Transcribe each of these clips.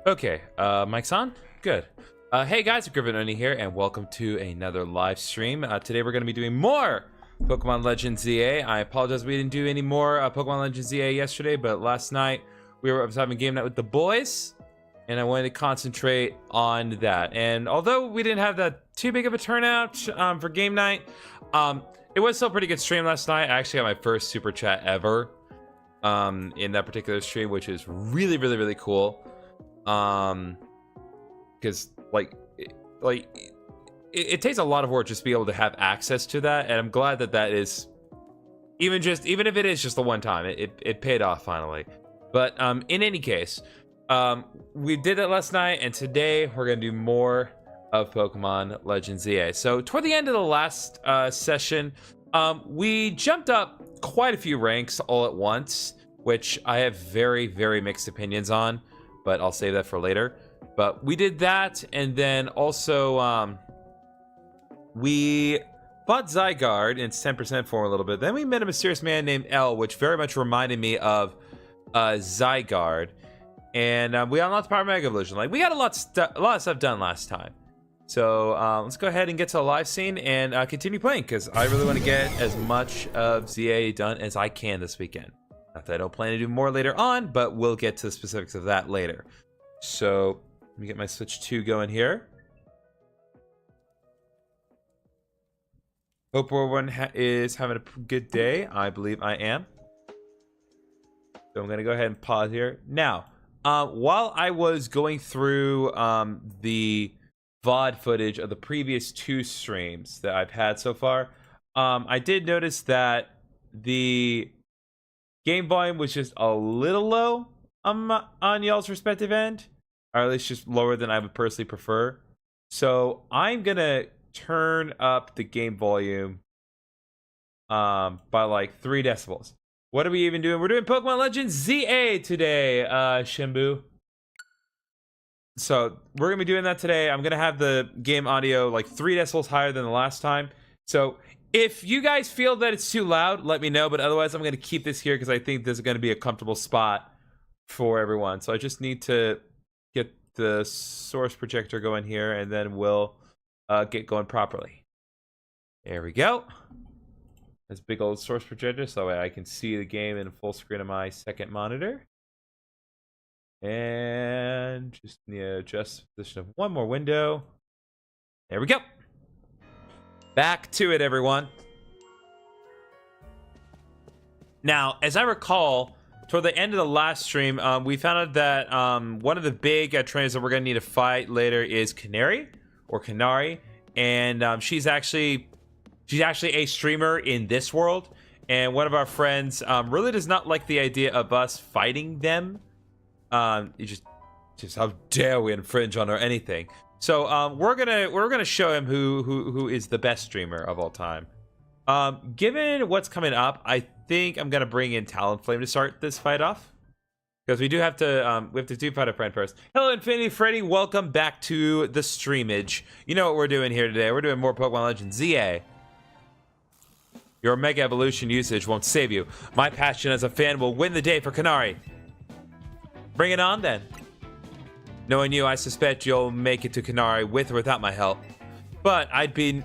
Okay, mic's on? Good. Hey guys, GriffinOni here, and welcome to another live stream. Today we're going to be doing more Pokémon Legends ZA. I apologize we didn't do any more Pokémon Legends ZA yesterday, but last night I was having game night with the boys, and I wanted to concentrate on that. And although we didn't have that too big of a turnout for game night, it was still a pretty good stream last night. I actually got my first super chat ever in that particular stream, which is really, really, really cool. Because it takes a lot of work just to be able to have access to that, and I'm glad that is even if it is just the one time, it paid off finally. But in any case, we did it last night, and today we're gonna do more of Pokemon Legends ZA. So toward the end of the last session, we jumped up quite a few ranks all at once, which I have very, very mixed opinions on, but I'll save that for later. But we did that, and then also we fought Zygarde in its 10% form a little bit. Then we met a mysterious man named L, which very much reminded me of Zygarde. And we unlocked Power Mega Evolution. Like, we got a lot of stuff done last time. So let's go ahead and get to the live scene and continue playing, because I really want to get as much of ZA done as I can this weekend. Not that I don't plan to do more later on, but we'll get to the specifics of that later. So let me get my Switch 2 going here. Hope everyone is having a good day. I believe I am. So I'm going to go ahead and pause here. Now, while I was going through the VOD footage of the previous two streams that I've had so far, I did notice that the game volume was just a little low on y'all's respective end, or at least just lower than I would personally prefer. So I'm gonna turn up the game volume by like 3 decibels. What are we even doing? We're doing Pokemon Legends ZA today, Shimbu. So we're gonna be doing that today. I'm gonna have the game audio like 3 decibels higher than the last time. So if you guys feel that it's too loud, let me know. But otherwise, I'm going to keep this here because I think this is going to be a comfortable spot for everyone. So I just need to get the source projector going here, and then we'll get going properly. There we go. This big old source projector, so that way I can see the game in full screen on my second monitor. And just need to adjust the position of one more window. There we go. Back to it, everyone. Now, as I recall, toward the end of the last stream, we found out that one of the big trainers that we're going to need to fight later is Canary, and she's actually a streamer in this world, and one of our friends really does not like the idea of us fighting them. Just how dare we infringe on her anything. So we're gonna show him who is the best streamer of all time. Given what's coming up, I think I'm gonna bring in Talonflame to start this fight off, because we have to do fight a friend first. Hello, Infinity Freddy. Welcome back to the streamage. You know what we're doing here today? We're doing more Pokemon Legends ZA. Your Mega Evolution usage won't save you. My passion as a fan will win the day for Canary. Bring it on then. Knowing you, I suspect you'll make it to Canary with or without my help. But I'd be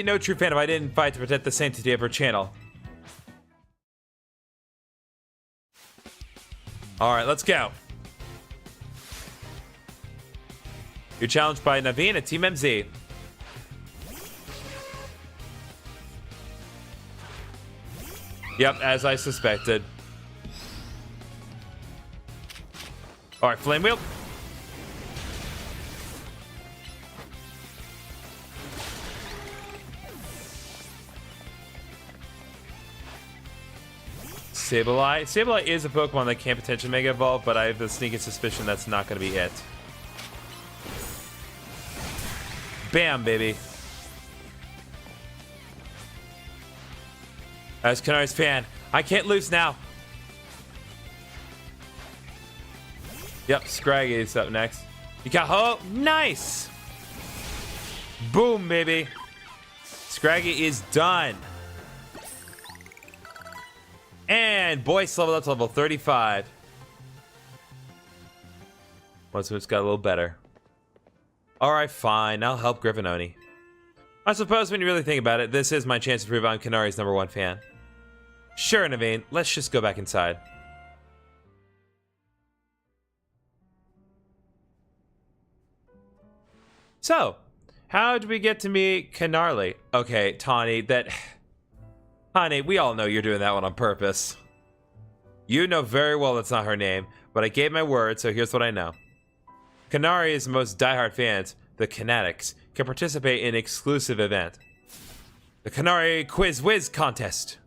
no true fan if I didn't fight to protect the sanctity of her channel. All right, let's go. You're challenged by Naveen at Team MZ. Yep, as I suspected. All right, Flame Wheel. Sableye. Sableye is a Pokemon that can potentially Mega Evolve, but I have a sneaking suspicion that's not going to be it. Bam, baby. As Canary's fan, I can't lose now. Yep, Scraggy's up next. You got nice. Boom, baby. Scraggy is done. And Boyce leveled up to level 35. Once it's got a little better. Alright, fine. I'll help GriffinOni. I suppose when you really think about it, this is my chance to prove I'm Kanari's #1 fan. Sure, Naveen. Let's just go back inside. So, how did we get to meet Kanarli? Okay, Tawny, Honey, we all know you're doing that one on purpose. You know very well that's not her name, but I gave my word, so here's what I know. Kanari's most diehard fans, the Kinetics, can participate in an exclusive event. The Kanari Quiz Whiz Contest.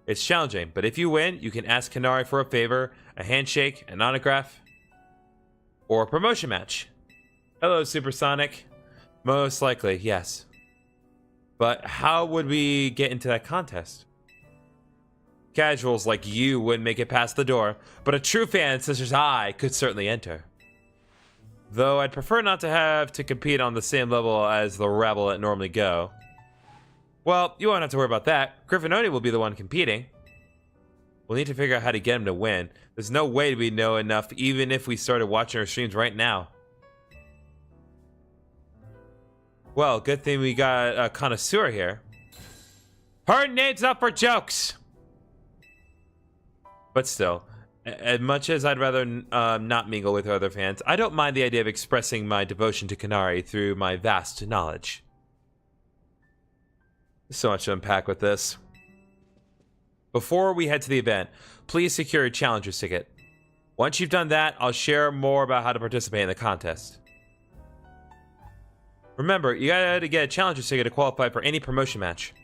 It's challenging, but if you win, you can ask Kanari for a favor, a handshake, an autograph, or a promotion match. Hello, Supersonic. Most likely, yes. But how would we get into that contest? Casuals like you wouldn't make it past the door, but a true fan such as I could certainly enter. Though I'd prefer not to have to compete on the same level as the rabble that normally go. Well, you won't have to worry about that. GriffinOni will be the one competing. We'll need to figure out how to get him to win. There's no way we know enough even if we started watching our streams right now. Well, good thing we got a connoisseur here. Her name's up for jokes! But still, as much as I'd rather not mingle with other fans, I don't mind the idea of expressing my devotion to Kanari through my vast knowledge. There's so much to unpack with this. Before we head to the event, please secure a challenger's ticket. Once you've done that, I'll share more about how to participate in the contest. Remember, you gotta get a challenger's ticket to qualify for any promotion match.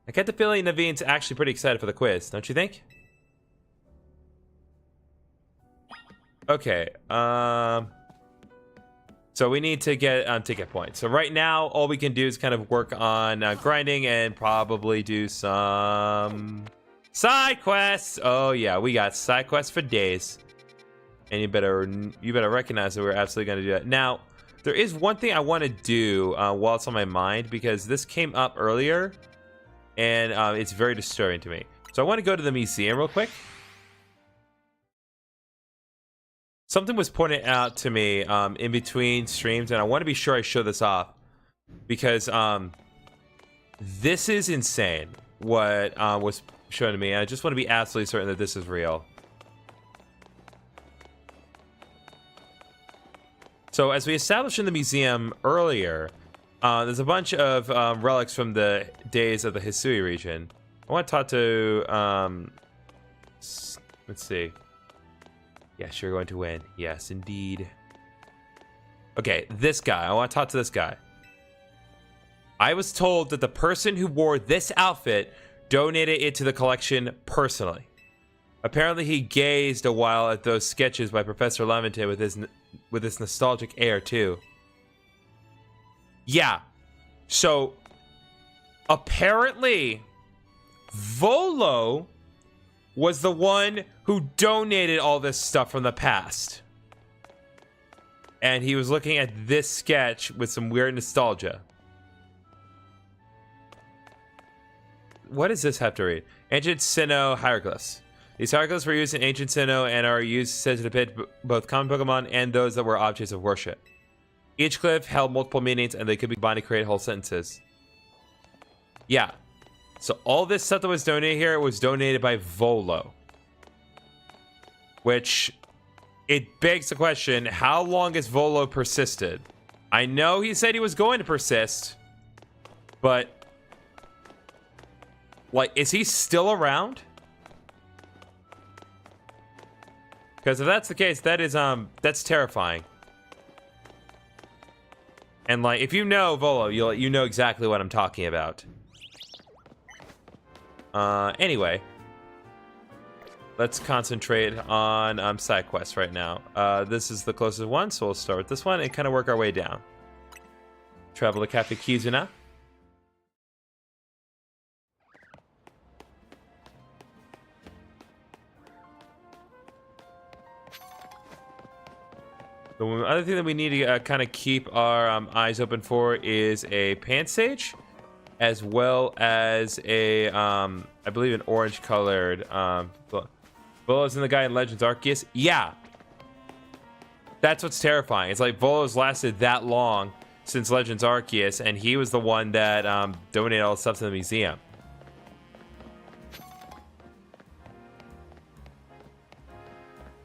I get the feeling Naveen's actually pretty excited for the quiz, don't you think? Okay, so we need to get ticket points. So right now, all we can do is kind of work on grinding and probably do some side quests. Oh yeah, we got side quests for days. And you better recognize that we're absolutely gonna do that. Now, there is one thing I want to do while it's on my mind, because this came up earlier, and it's very disturbing to me. So I want to go to the museum real quick. Something was pointed out to me in between streams, and I want to be sure I show this off, because this is insane what was shown to me, and I just want to be absolutely certain that this is real. So as we established in the museum earlier, there's a bunch of relics from the days of the Hisui region. I want to talk to, let's see. Yes, you're going to win. Yes, indeed. Okay, this guy. I want to talk to this guy. I was told that the person who wore this outfit donated it to the collection personally. Apparently, he gazed a while at those sketches by Professor Leviton with his nostalgic air, too. Yeah. So, apparently, Volo was the one who donated all this stuff from the past. And he was looking at this sketch with some weird nostalgia. What does this have to read? Ancient Sinnoh hieroglyphs. These hieroglyphs were used in ancient Sinnoh and are used said to depict both common Pokemon and those that were objects of worship. Each glyph held multiple meanings, and they could be combined to create whole sentences. Yeah. So all this stuff that was donated here was donated by Volo. Which, it begs the question, how long has Volo persisted? I know he said he was going to persist, but, like, is he still around? Because if that's the case, that is, that's terrifying. And, like, if you know Volo, you know exactly what I'm talking about. Anyway. Let's concentrate on side quests right now. This is the closest one, so we'll start with this one and kind of work our way down. Travel to Cafe Kizuna. The other thing that we need to kind of keep our eyes open for is a Pansage, as well as a, I believe, an orange-colored Volo's in the guy in Legends Arceus. Yeah, that's what's terrifying. It's like Volo's lasted that long since Legends Arceus, and he was the one that donated all the stuff to the museum.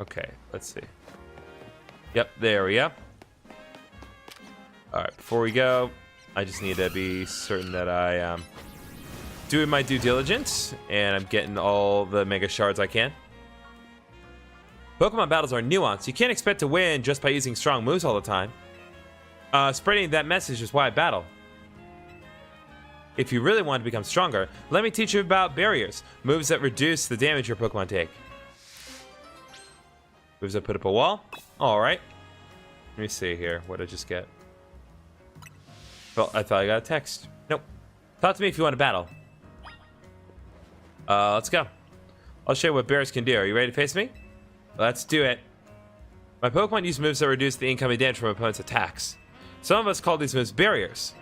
Okay, let's see. Yep, there we go. All right, before we go, I just need to be certain that I doing my due diligence and I'm getting all the mega shards I can. Pokemon battles are nuanced. You can't expect to win just by using strong moves all the time. Spreading that message is why I battle. If you really want to become stronger, let me teach you about barriers, moves that reduce the damage your Pokemon take. Moves that put up a wall. All right. Let me see here. What did I just get? Well, I thought I got a text. Nope. Talk to me if you want to battle. Let's go. I'll show you what bears can do. Are you ready to face me? Let's do it. My Pokemon use moves that reduce the incoming damage from opponents' attacks. Some of us call these moves barriers.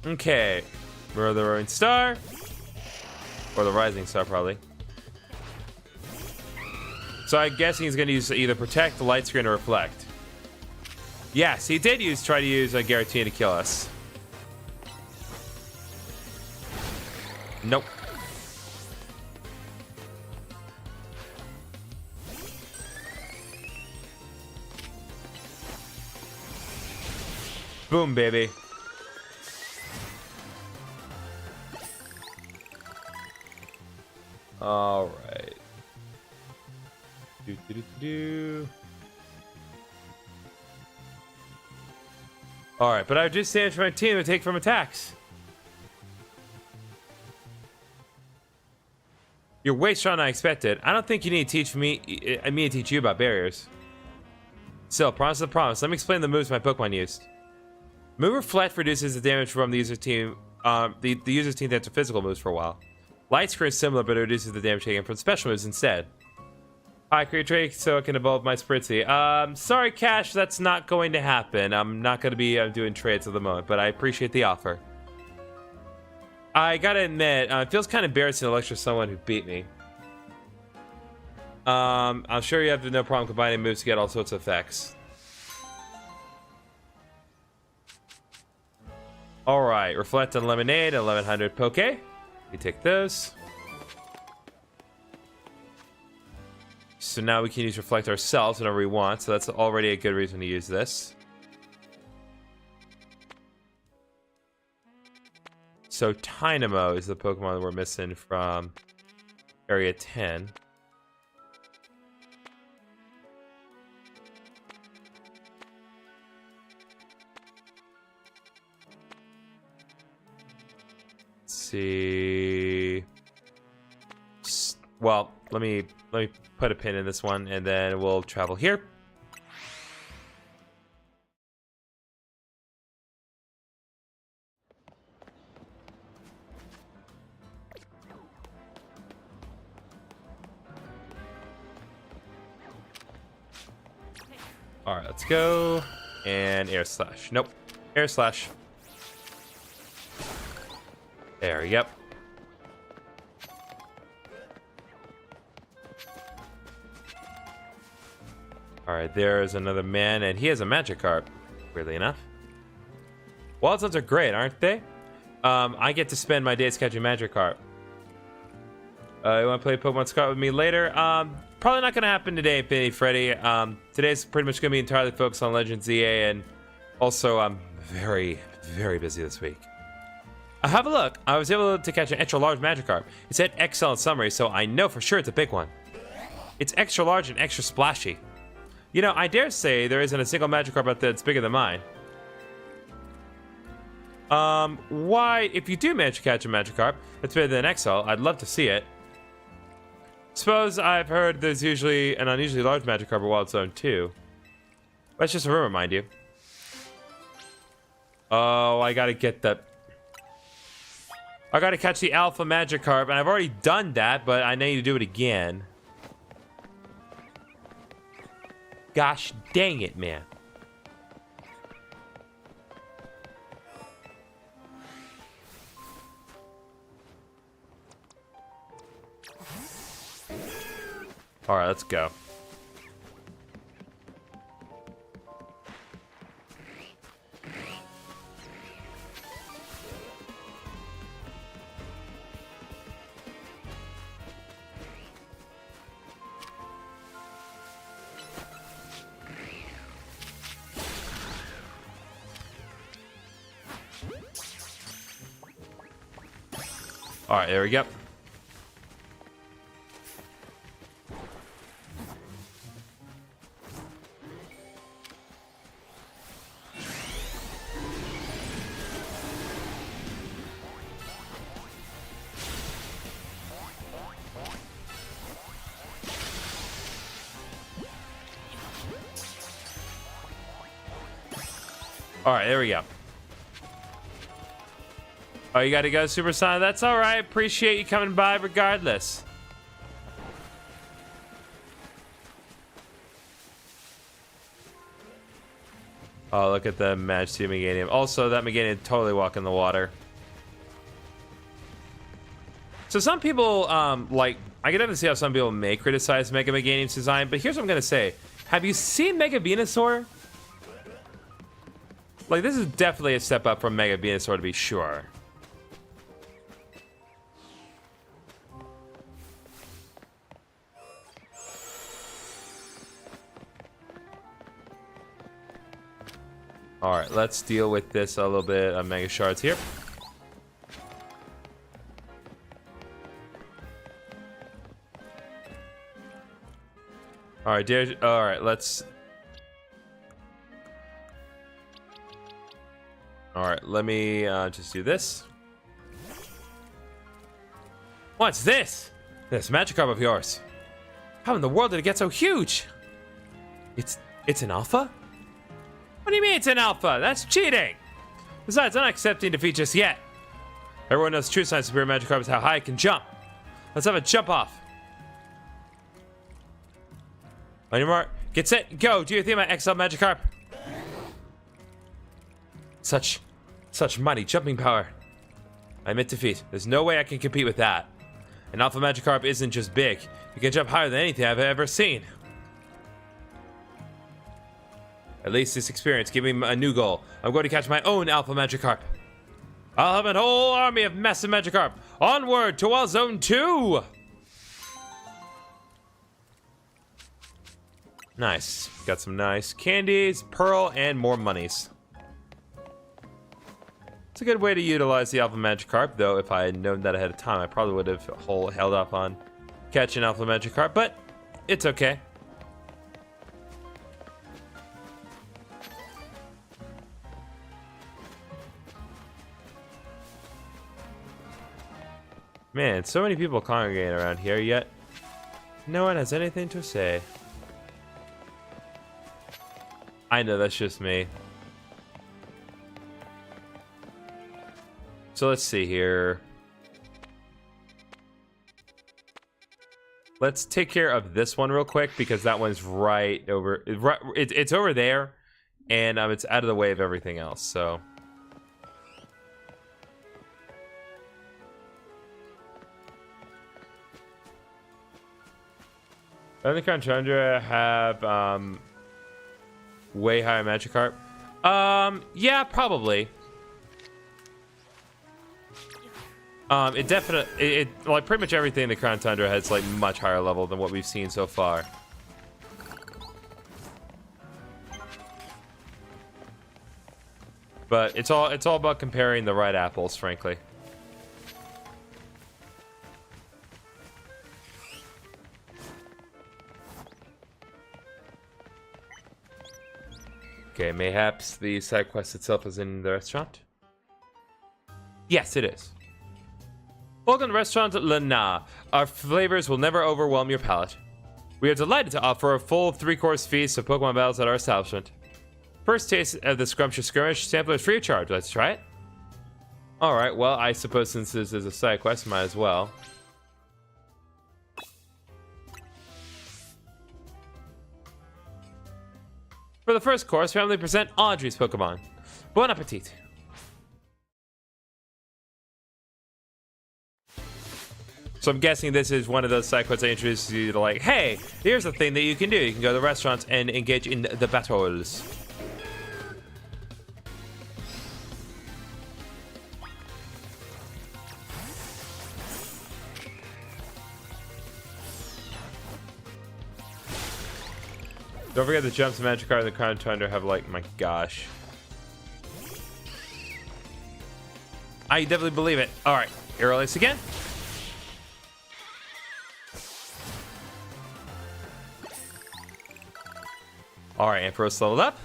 Okay. We're the Rolling Star. Or the Rising Star, probably. So I'm guessing he's going to use either Protect, Light Screen, or Reflect. Yes, he did try to use a Giratina to kill us. Nope. Boom, baby. All right. All right, but I just damage my team to take from attacks. You're way stronger than I expected. I don't think you need to teach me. I mean to teach you about barriers. Still, promise is a promise. Let me explain the moves my Pokemon used. Move Reflect reduces the damage from the user's team. The user's team that's physical moves for a while. Light Screen is similar, but it reduces the damage taken from special moves instead. Hi, create trade so I can evolve my Spritzy. Sorry, Cash, that's not going to happen. I'm not going to be doing trades at the moment, but I appreciate the offer. I gotta admit, it feels kind of embarrassing to lecture someone who beat me. I'm sure you have no problem combining moves to get all sorts of effects. Alright, Reflect on Lemonade, 1100 Poke. We take those. So now we can use Reflect ourselves whenever we want, so that's already a good reason to use this. So Tynamo is the Pokemon that we're missing from Area 10. Let's see. Well, let me put a pin in this one, and then we'll travel here. All right, let's go. And Air Slash. Nope. Air Slash. There, yep. Alright, there's another man, and he has a Magikarp, weirdly enough. Wild Stones are great, aren't they? I get to spend my days catching Magikarp. You want to play Pokemon Scarlet with me later? Probably not going to happen today, Penny Freddy. Today's pretty much going to be entirely focused on Legends EA, and also I'm very, very busy this week. Have a look. I was able to catch an extra large Magikarp. It said XL in summary, so I know for sure it's a big one. It's extra large and extra splashy. You know, I dare say there isn't a single Magikarp out there that's bigger than mine. Why, if you do manage to catch a Magikarp that's bigger than XL, I'd love to see it. Suppose I've heard there's usually an unusually large Magikarp at Wild Zone too. That's just a rumor, mind you. Oh, I gotta get the... I gotta catch the Alpha Magikarp, and I've already done that, but I need to do it again. Gosh dang it, man. All right, let's go. All right, there we go. All right, there we go. Oh, you gotta go, Super Sonic? That's all right. Appreciate you coming by regardless. Oh, look at the match to Meganium. Also, that Meganium totally walking the water. So some people, like, I can definitely see how some people may criticize Mega Meganium's design, but here's what I'm gonna say. Have you seen Mega Venusaur? Like, this is definitely a step up from Mega Venusaur, to be sure. All right, let's deal with this a little bit of Mega Shards here. All right, dear. All right, let's. All right, let me just do this. What's this? This Magikarp of yours. How in the world did it get so huge? It's an alpha? What do you mean it's an alpha? That's cheating! Besides, I'm not accepting defeat just yet. Everyone knows the true sign of Superior Magikarp is how high it can jump. Let's have a jump off. On your mark, get set, go! Do your thing, my XL Magikarp. Such mighty jumping power. I admit defeat. There's no way I can compete with that. An Alpha Magikarp isn't just big. It can jump higher than anything I've ever seen. At least this experience gave me a new goal. I'm going to catch my own Alpha Magikarp. I'll have a whole army of massive Magikarp. Onward to our Zone 2! Nice. Got some nice candies, pearl, and more monies. It's a good way to utilize the Alpha Magikarp, though if I had known that ahead of time, I probably would have held off on catching Alpha Magikarp, but it's okay. Man, so many people congregating around here, yet no one has anything to say. I know, that's just me. So let's see here. Let's take care of this one real quick because that one's right over. It's over there, and it's out of the way of everything else. So. Doesn't the Crown Tundra have way higher Magikarp? Yeah, probably. It definitely, like pretty much everything in the Crown Tundra has like much higher level than what we've seen so far. But it's all about comparing the right apples, frankly. Okay, mayhaps the side quest itself is in the restaurant? Yes, it is. Welcome to Restaurant Lana. Our flavors will never overwhelm your palate. We are delighted to offer a full 3-course feast of Pokemon battles at our establishment. First taste of the Scrumptious Skirmish sampler is free of charge. Let's try it. Alright, well, I suppose since this is a side quest, might as well. For the first course, family present Audrey's Pokemon. Bon appetit. So I'm guessing this is one of those side quests that introduces you to like, hey, here's the thing that you can do. You can go to the restaurants and engage in the battles. Don't forget the jumps, Magikarp, and the Crown Tundra have like, my gosh. I definitely believe it. All right, here release again. All right, Ampharos leveled up.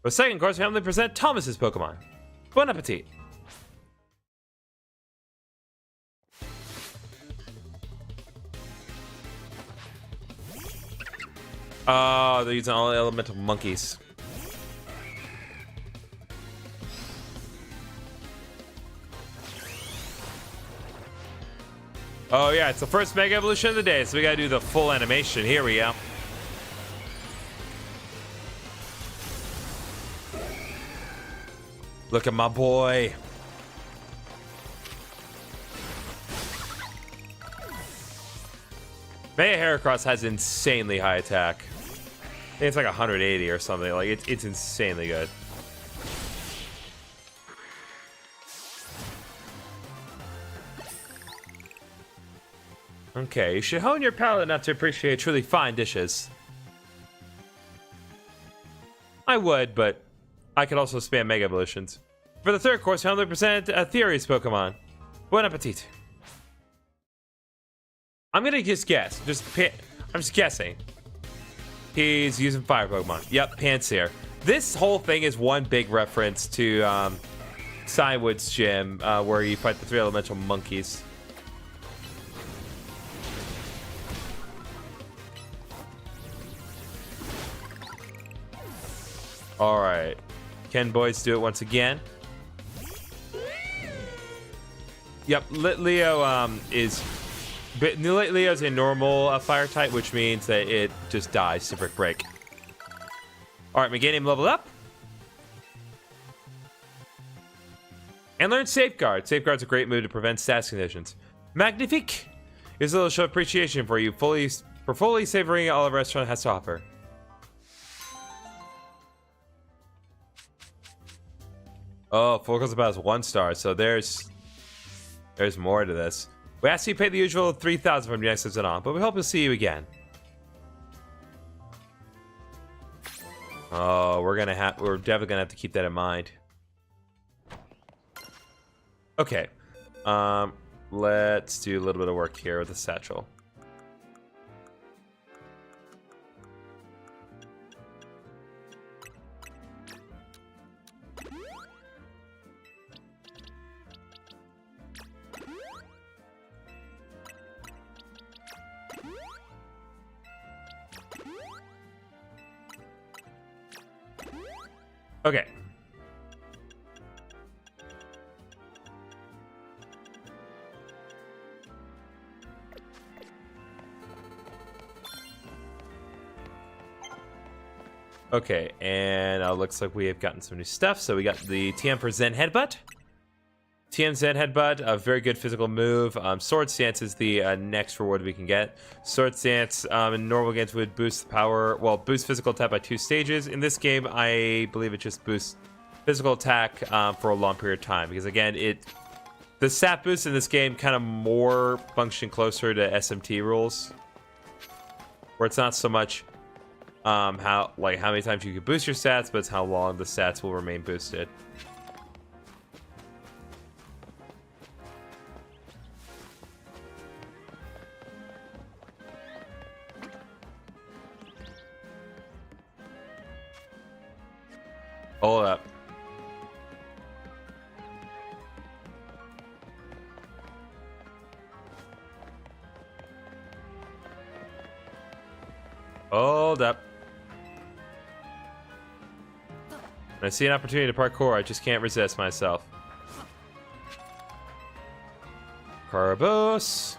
For the second course, we only present Thomas's Pokemon. Bon appetit. Oh, they're using all elemental monkeys. Oh yeah, it's the first Mega Evolution of the day, so we gotta do the full animation. Here we go. Look at my boy. Mega Heracross has insanely high attack. I think it's like 180 or something. Like it's insanely good. Okay, you should hone your palate not to appreciate truly fine dishes. I would, but I could also spam Mega Evolutions. For the third course, 100% Theory's Pokemon. Bon appetit. I'm gonna just guess. I'm just guessing. He's using fire Pokemon. Yep, Pansear. This whole thing is one big reference to Cywood's gym, where you fight the 3 elemental monkeys. All right, can boys do it once again? Yep, Leo Leo's a normal fire type, which means that it just dies to Brick Break. All right, Meganium leveled up. And learn Safeguard. Safeguard's a great move to prevent status conditions. Magnifique is a little show of appreciation for you, for fully savoring all the restaurant has to offer. Oh, full goes about as 1 star, so there's more to this. We ask you to pay the usual 3,000 from your next visit on, but we hope to see you again. Oh, we're definitely gonna have to keep that in mind. Okay, let's do a little bit of work here with the satchel. Okay. Okay, and looks like we have gotten some new stuff. So we got the TM for Zen Headbutt. TM Zen Headbutt, a very good physical move. Sword Stance is the next reward we can get. Sword Stance in normal games would boost power, well, boost physical attack by 2 stages. In this game, I believe it just boosts physical attack for a long period of time. Because again, the stat boosts in this game kind of more function closer to SMT rules, where it's not so much how many times you can boost your stats, but it's how long the stats will remain boosted. Hold up. Hold up. When I see an opportunity to parkour, I just can't resist myself. Carbos.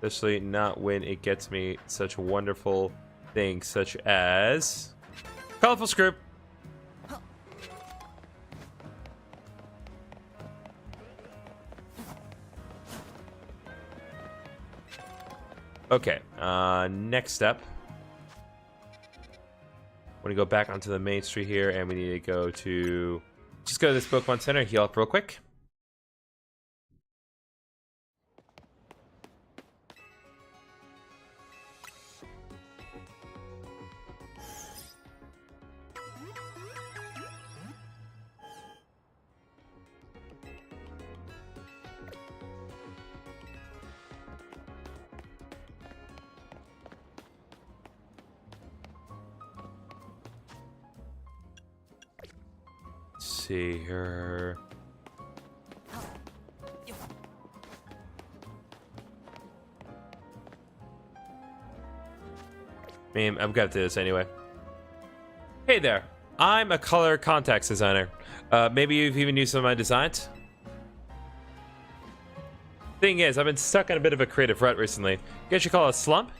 Especially not when it gets me such wonderful things such as colorful script. Okay, next step. Want to go back onto the main street here, and we need to go to... Just go to this Pokemon Center and heal up real quick. See her. Man, I've got to do this anyway. Hey there, I'm a color contacts designer. Maybe you've even used some of my designs? Thing is, I've been stuck in a bit of a creative rut recently. Guess you call it a slump?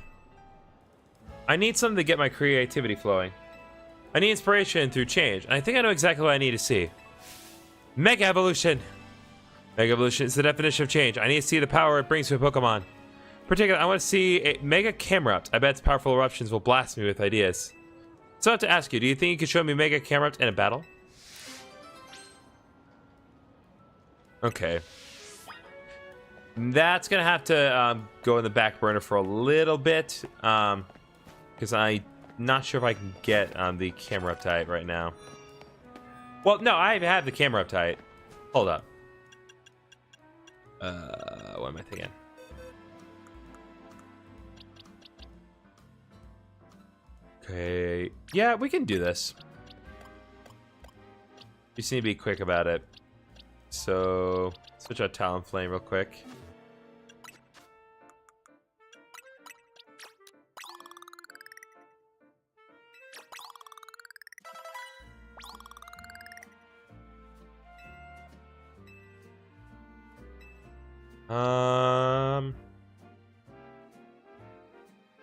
I need something to get my creativity flowing. I need inspiration through change, and I think I know exactly what I need to see. Mega Evolution! Mega Evolution is the definition of change. I need to see the power it brings to a Pokemon. In particular, I want to see a Mega Camerupt. I bet its powerful eruptions will blast me with ideas. So I have to ask you, do you think you could show me Mega Camerupt in a battle? Okay. That's gonna have to go in the back burner for a little bit. Because I'm not sure if I can get the camera uptight right now. Well, no, I have the camera uptight. Hold up. What am I thinking? Okay. Yeah, we can do this. Just need to be quick about it. So, switch out Talonflame real quick.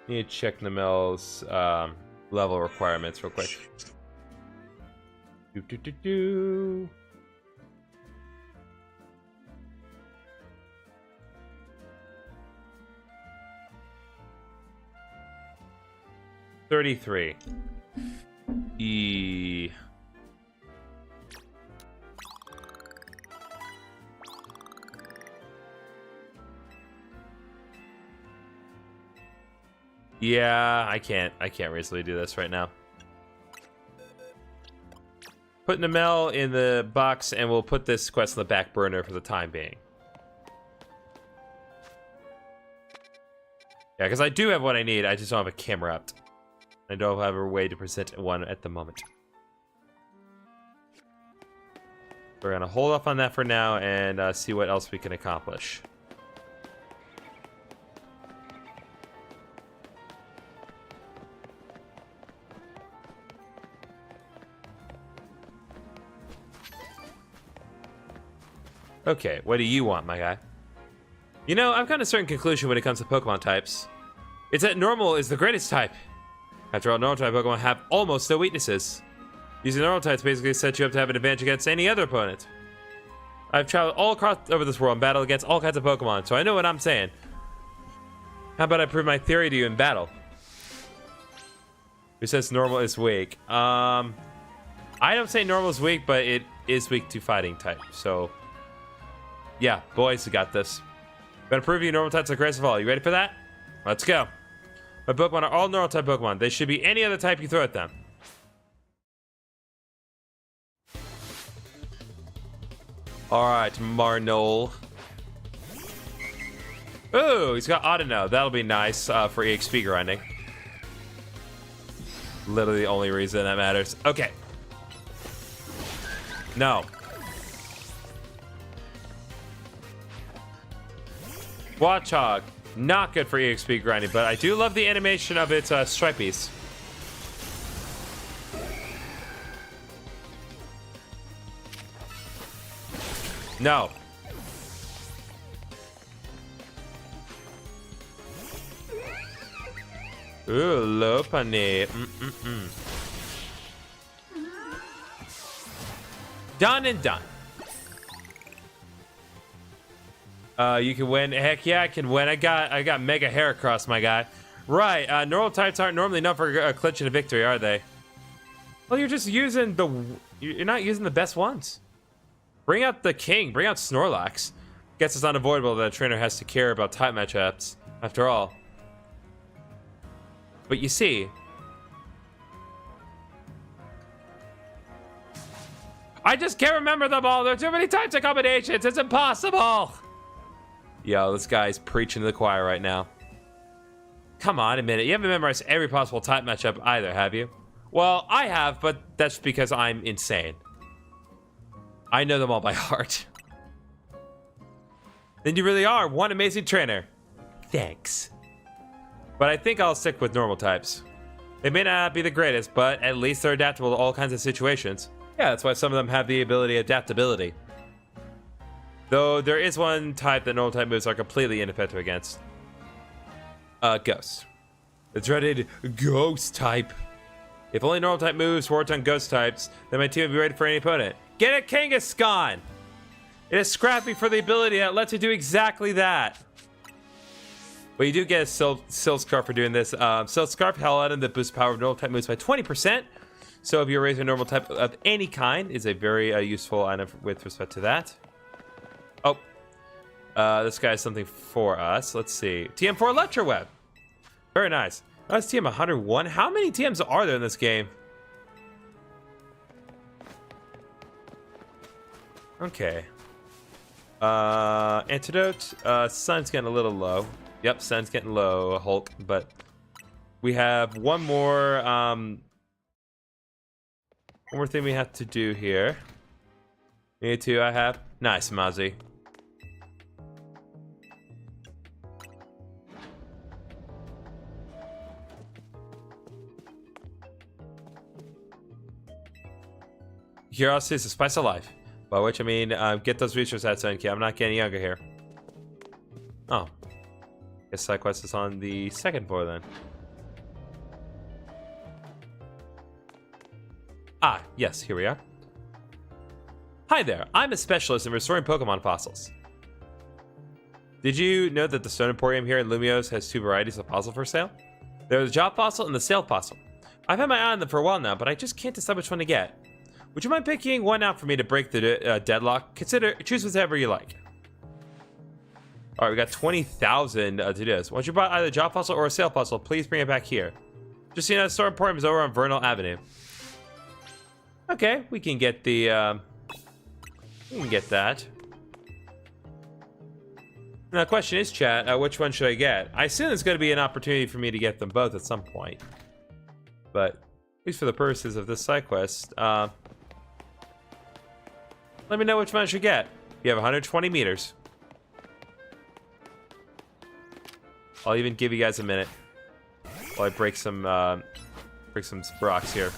Need to check Namel's level requirements real quick. Do. 33. Yeah, I can't reasonably do this right now. Put Namel in the box, and we'll put this quest on the back burner for the time being. Yeah, because I do have what I need. I just don't have a camera up. I don't have a way to present one at the moment. We're gonna hold off on that for now and see what else we can accomplish. Okay, what do you want, my guy? You know, I've come to a certain conclusion when it comes to Pokemon types. It's that normal is the greatest type. After all, normal type Pokemon have almost no weaknesses. Using normal types basically sets you up to have an advantage against any other opponent. I've traveled all across over this world and battled against all kinds of Pokemon, so I know what I'm saying. How about I prove my theory to you in battle? Who says normal is weak? I don't say normal is weak, but it is weak to fighting type, so... Yeah, boys, we got this. Gonna prove you normal types are greatest of all. You ready for that? Let's go. My Pokemon are all normal type Pokemon. They should be any other type you throw at them. Alright, Marnol. Ooh, he's got Audino. That'll be nice for EXP grinding. Literally the only reason that matters. Okay. No. Watchog, not good for EXP grinding, but I do love the animation of its stripies. No. Ooh, Lopunny. Done and done. You can win. Heck yeah, I can win. I got Mega Heracross, my guy. Right. Normal types aren't normally enough for a clinch and a victory, are they? Well, you're just using the. You're not using the best ones. Bring out the king. Bring out Snorlax. Guess it's unavoidable that a trainer has to care about type matchups, after all. But you see, I just can't remember them all. There are too many types of combinations. It's impossible. Yo, this guy's preaching to the choir right now. Come on, a minute. You haven't memorized every possible type matchup either, have you? Well, I have, but that's because I'm insane. I know them all by heart. Then you really are one amazing trainer. Thanks. But I think I'll stick with normal types. They may not be the greatest, but at least they're adaptable to all kinds of situations. Yeah, that's why some of them have the ability adaptability. Though there is one type that normal type moves are completely ineffective against. Ghost. The dreaded Ghost type. If only normal type moves worked on Ghost types, then my team would be ready for any opponent. Get a Kangaskhan! It is scrappy for the ability that lets you do exactly that. But you do get a Silk Scarf for doing this. Silk Scarf, hell item that boosts power of normal type moves by 20%. So if you're raising a normal type of any kind, is a very useful item with respect to that. Oh, this guy has something for us. Let's see. TM4 Electro Web. Very nice. That's TM 101. How many TMs are there in this game? Okay. Antidote. Sun's getting a little low. Yep, sun's getting low, Hulk. But we have one more thing we have to do here. Me too, I have. Nice, Mozzie. Curiosity is the spice of life. By which I mean, get those resources out, son. I'm not getting younger here. Oh. Guess side quest is on the second floor then. Ah, yes, here we are. Hi there, I'm a specialist in restoring Pokemon fossils. Did you know that the Stone Emporium here in Lumiose has two varieties of fossil for sale? There's the Job Fossil and the Sail Fossil. I've had my eye on them for a while now, but I just can't decide which one to get. Would you mind picking one out for me to break the deadlock? Choose whichever you like. All right, we got 20,000 to do this. Once you buy either a Job Fossil or a Sail Fossil, please bring it back here. Just so you know, the Store Emporium is over on Vernal Avenue. Okay, we can get the, we can get that. Now, the question is, chat, which one should I get? I assume there's going to be an opportunity for me to get them both at some point. But, at least for the purposes of this side quest, let me know which one I should get. You have 120 meters. I'll even give you guys a minute while I break some rocks here.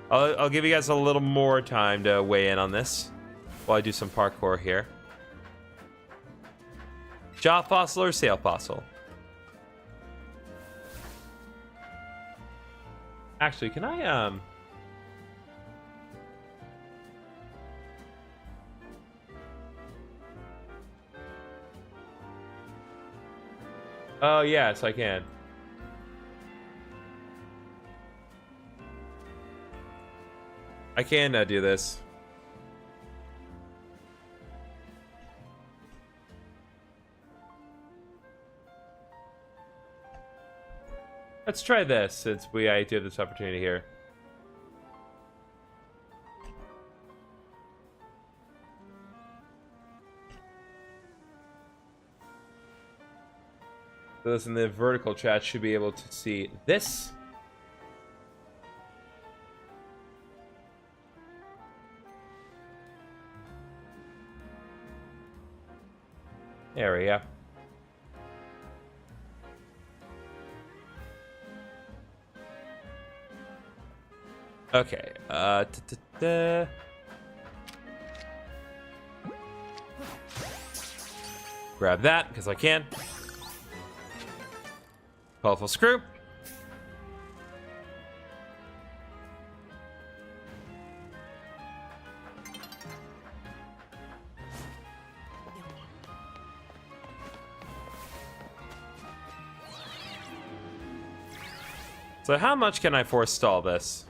I'll give you guys a little more time to weigh in on this while I do some parkour here. Jaw Fossil or Sail Fossil? Actually, can I, Oh, yes, I can. I can do this. Let's try this since I do have this opportunity here. Those in the vertical chat should be able to see this. There we go. Okay. Grab that, because I can. Colorful screw. So how much can I forestall this?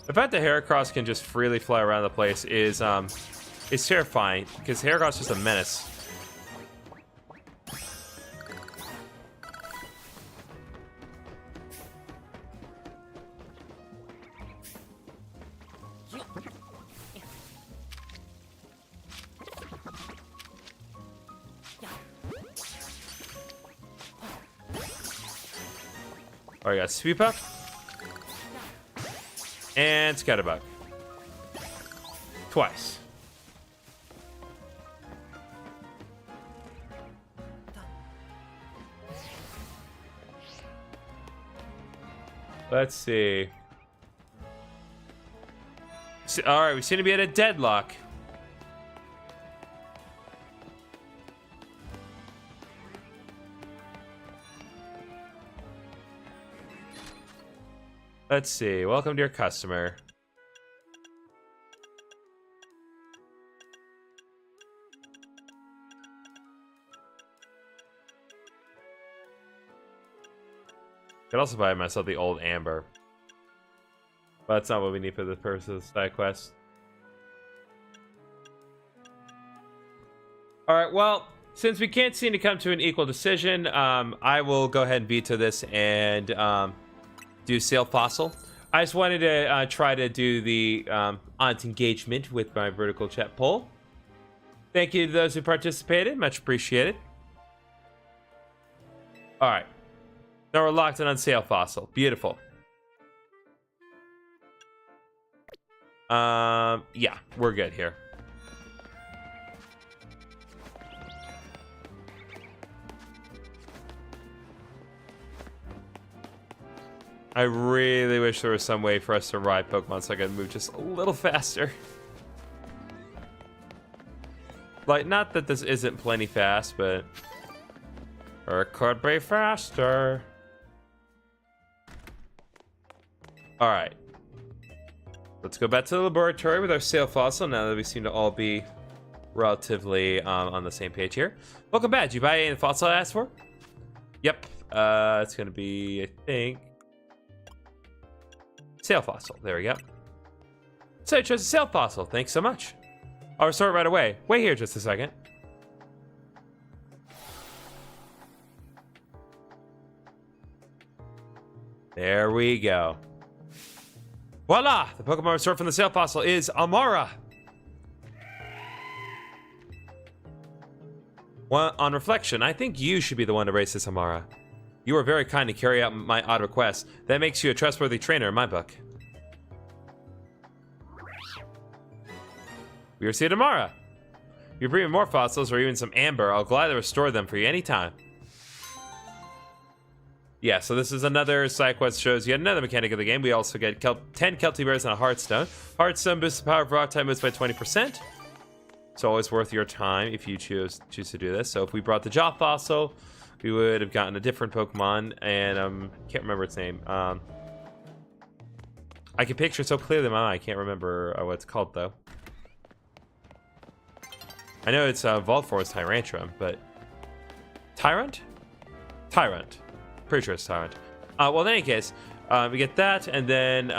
The fact that Heracross can just freely fly around the place is terrifying, because Heracross is just a menace. Alright, got Sweep Up. And Scatterbug. Twice. Let's see. Alright, we seem to be at a deadlock. Let's see. Welcome, dear customer. Could also buy myself the old Amber. But that's not what we need for the purpose of the side quest. Alright, well, since we can't seem to come to an equal decision, I will go ahead and veto this and do Sail Fossil. I just wanted to try to do the honest engagement with my vertical chat poll. Thank you to those who participated. Much appreciated. Alright. Now we're locked in on Sail Fossil. Beautiful. Yeah, we're good here. I really wish there was some way for us to ride Pokemon so I could move just a little faster. Like, not that this isn't plenty fast, but... Or it could be faster. Alright. Let's go back to the laboratory with our Sail Fossil now that we seem to all be relatively on the same page here. Welcome back. Did you buy any fossil I asked for? Yep. It's going to be, I think... Sail Fossil. There we go. So I chose a Sail Fossil. Thanks so much. I'll restore it right away. Wait here just a second. There we go. Voila! The Pokemon restored from the Sail Fossil is Amara. Well, on reflection, I think you should be the one to race this Amara. You were very kind to carry out my odd request. That makes you a trustworthy trainer in my book. We received Amara. If you bring me more fossils or even some amber, I'll gladly restore them for you anytime. Yeah, so this is another side quest, shows yet another mechanic of the game. We also get 10 Kelty Bears and a Heartstone. Heartstone boosts the power of rock type moves by 20%. It's always worth your time if you choose to do this. So if we brought the Jaw Fossil, we would have gotten a different Pokemon, and can't remember its name. I can picture it so clearly in my mind. I can't remember what it's called though. I know it's Vault Force Tyrantrum, but Tyrant? Tyrant. Pretty sure it's Tyrant. Well, in any case, we get that, and then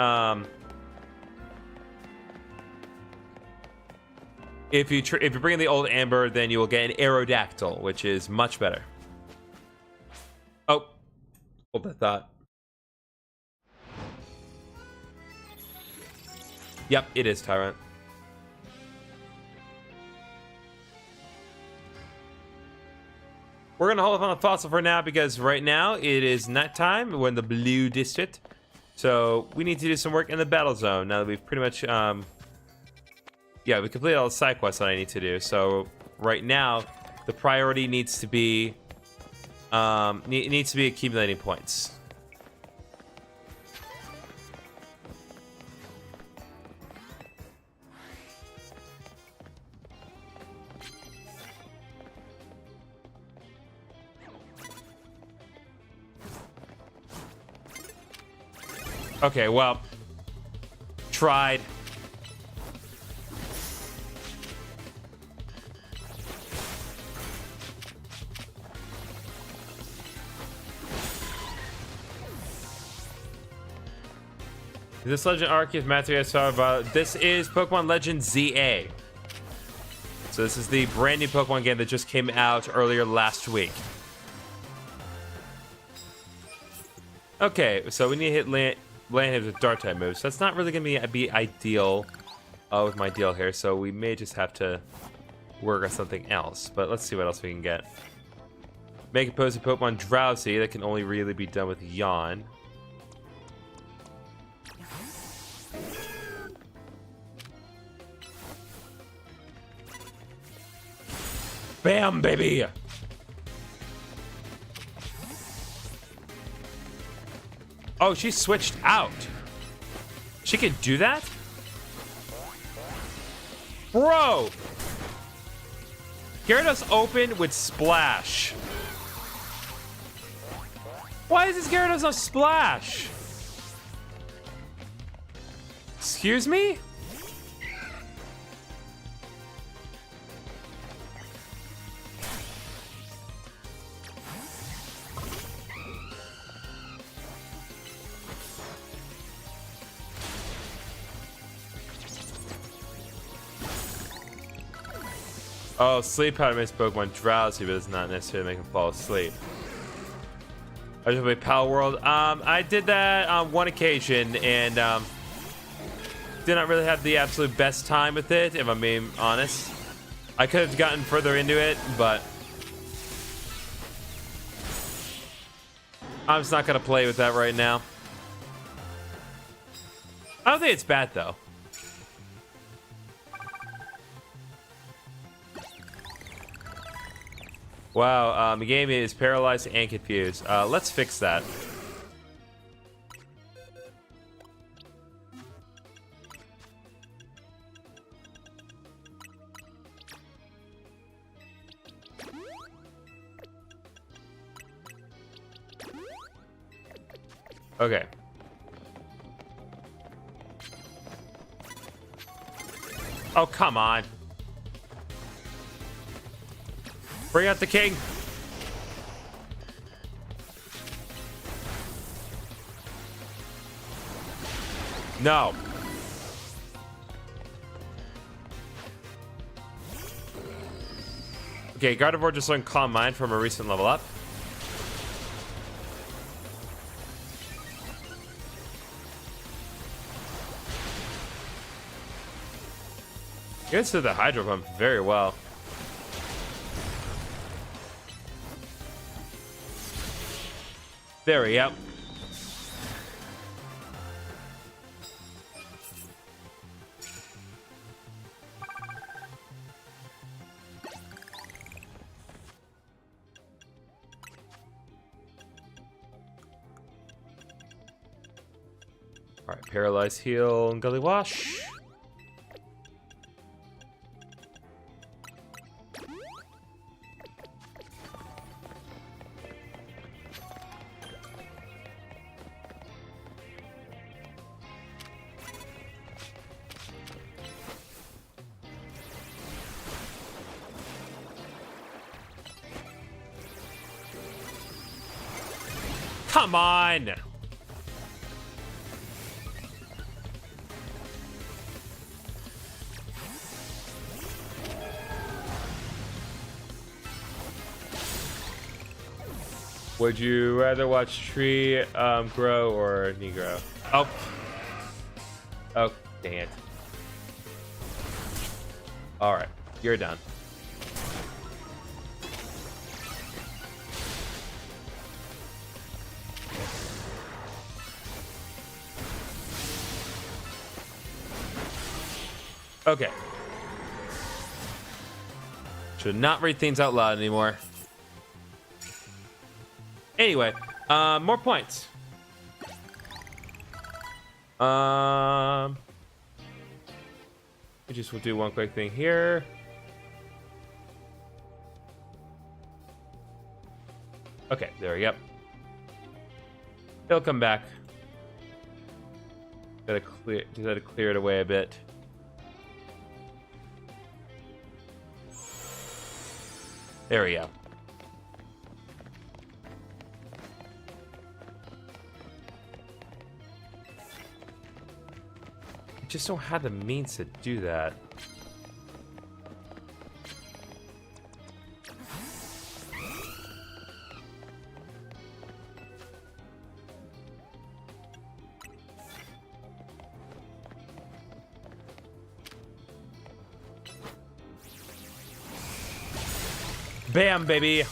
if you bring in the old Amber, then you will get an Aerodactyl, which is much better. Oh, hold that thought. Yep, it is Tyrant. We're going to hold off on the fossil for now because right now it is nighttime. We're in the blue district. So we need to do some work in the battle zone now that we've pretty much... yeah, we completed all the side quests that I need to do. So right now, the priority needs to be Needs to be accumulating points. Okay, well, tried. This Legend Arceus Mastery has about. This is Pokemon Legends ZA. So this is the brand new Pokemon game that just came out earlier last week. Okay, so we need to hit land him with Dark type moves. That's not really gonna be ideal with my deal here. So we may just have to work on something else. But let's see what else we can get. Make opposing Pokemon drowsy. That can only really be done with Yawn. Bam, baby! Oh, she switched out. She can do that? Bro! Gyarados open with Splash. Why is this Gyarados no Splash? Excuse me? Oh, sleep powder makes Pokemon drowsy, but it's not necessarily make them fall asleep. I just play Pal World. I did that on one occasion and did not really have the absolute best time with it, if I'm being honest. I could have gotten further into it, but I'm just not gonna play with that right now. I don't think it's bad though. Wow, the game is paralyzed and confused. Let's fix that. Okay. Oh, come on. Bring out the king. No. Okay, Gardevoir just learned Calm Mind from a recent level up. Gets to the Hydro Pump very well. There we go. All right, Paralyze, Heal, and Gully Wash. Come on! Would you rather watch tree grow or Negro? Oh. Oh, dang it. Alright, you're done. Okay. Should not read things out loud anymore. Anyway, more points. We just will do one quick thing here. Okay, there we go. He'll come back. Gotta clear it away a bit. There we go. I just don't have the means to do that. Bam, baby.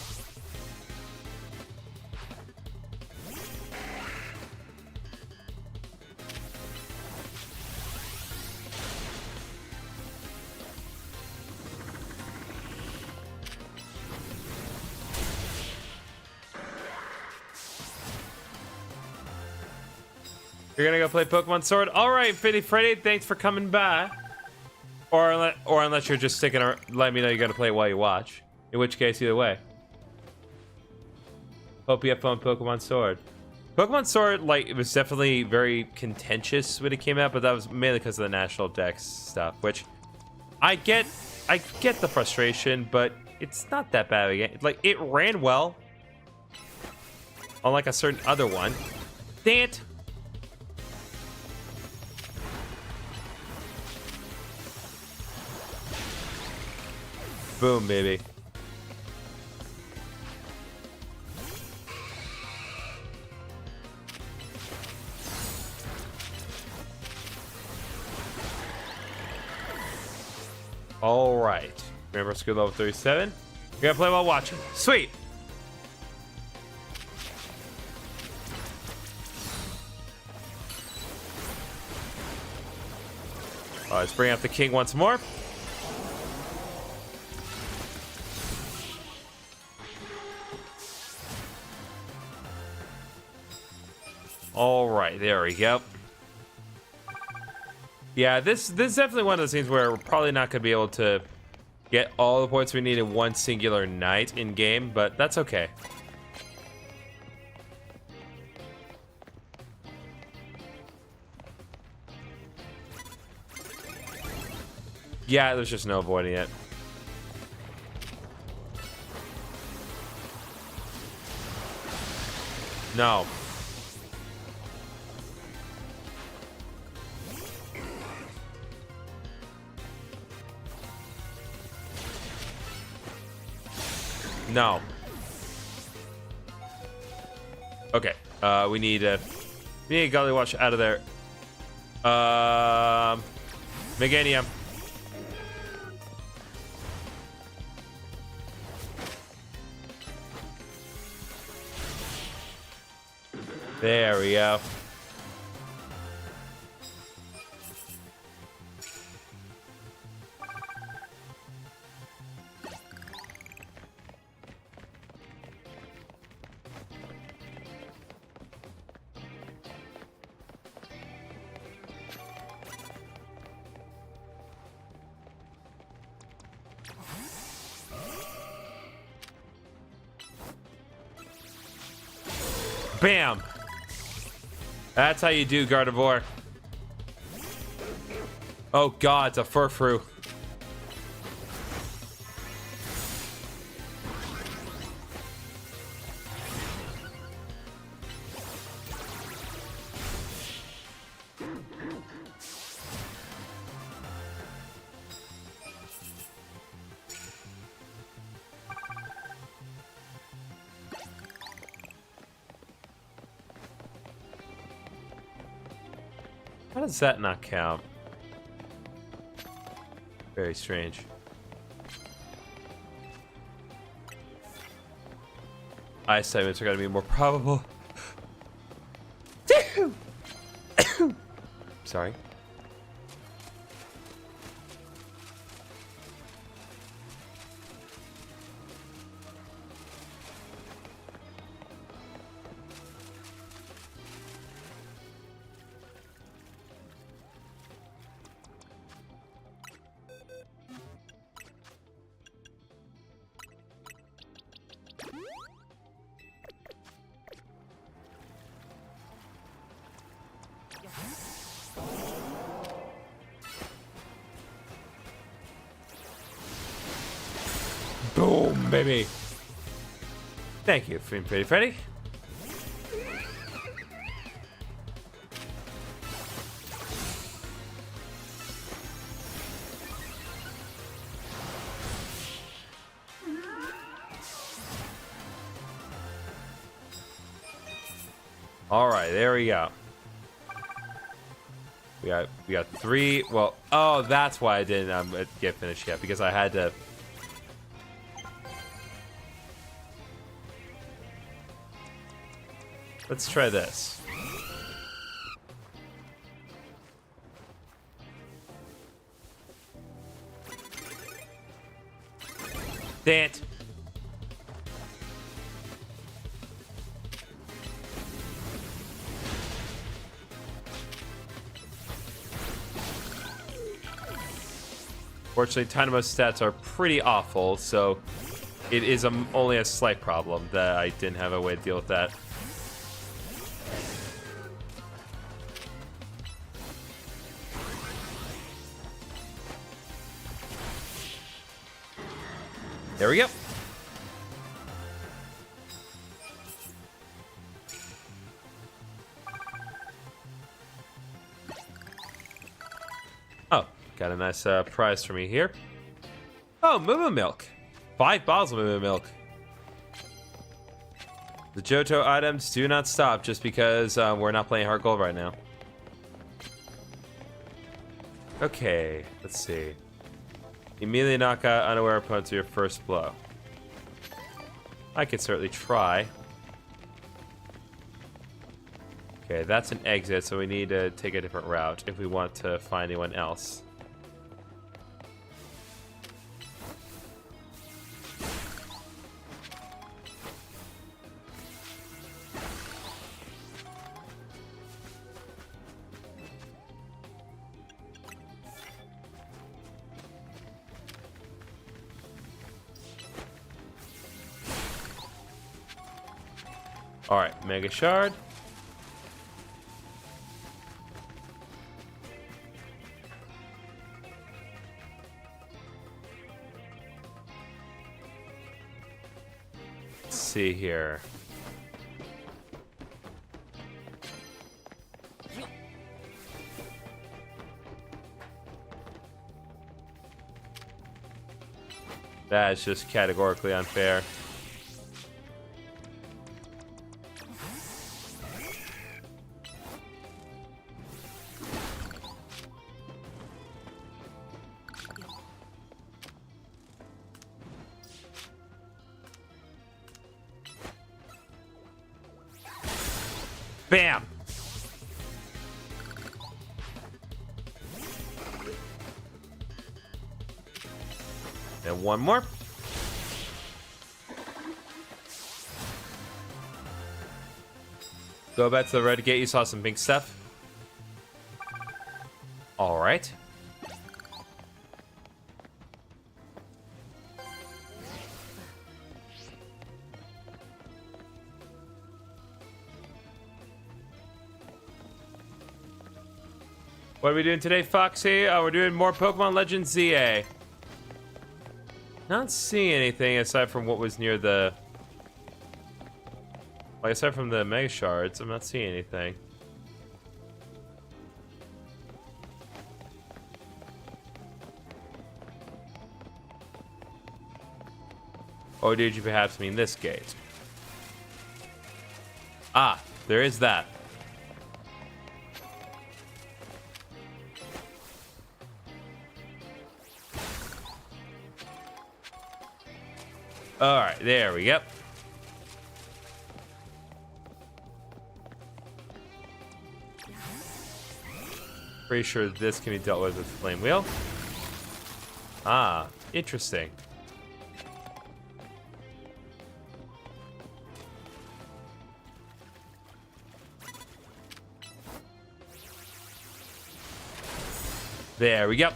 You're gonna go play Pokemon Sword? All right, Fitty Freddy, thanks for coming by. Or unless you're just sticking around, let me know you're gonna play it while you watch. In which case, either way. Hope you have fun with Pokemon Sword. Pokemon Sword, like, it was definitely very contentious when it came out, but that was mainly because of the National Dex stuff, which I get the frustration, but it's not that bad again. Like, it ran well. Unlike a certain other one. Dang it! Boom, baby. All right. Remember skill level 37? You're gonna play while watching. Sweet. All right, let's bring out the king once more. All right, there we go. Yeah, this is definitely one of those things where we're probably not going to be able to get all the points we need in one singular night in game, but that's okay. Yeah, there's just no avoiding it. No. No. Okay. We need a Gollywatch out of there. Meganium. There we go. Bam! That's how you do, Gardevoir. Oh god, it's a Furfrou. How does that not count? Very strange. Ice segments are going to be more probable. Sorry. Boom, baby. Thank you, Pretty Freddy. All right, there we go. We got 3. Well, oh, that's why I didn't get finished yet, because I had to. Let's try this. Damn it. Fortunately, Dynamo's stats are pretty awful, so it is only a slight problem that I didn't have a way to deal with that. There we go. Oh, got a nice prize for me here. Oh, Moo Milk. 5 bottles of Moo Milk. The Johto items do not stop just because we're not playing Heart Gold right now. Okay, let's see. Immediately knock out unaware opponents with your first blow. I could certainly try. Okay, that's an exit, so we need to take a different route if we want to find anyone else. Alright, Mega Shard. Let's see here. That is just categorically unfair. Bam! And one more. Go back to the red gate. You saw some pink stuff. All right. What are we doing today, Foxy? We're doing more Pokemon Legends ZA. Not seeing anything aside from what was near the... Like, aside from the Mega Shards, I'm not seeing anything. Or did you perhaps mean this gate? Ah, there is that. Alright, there we go. Pretty sure this can be dealt with Flame Wheel. Ah, interesting. There we go.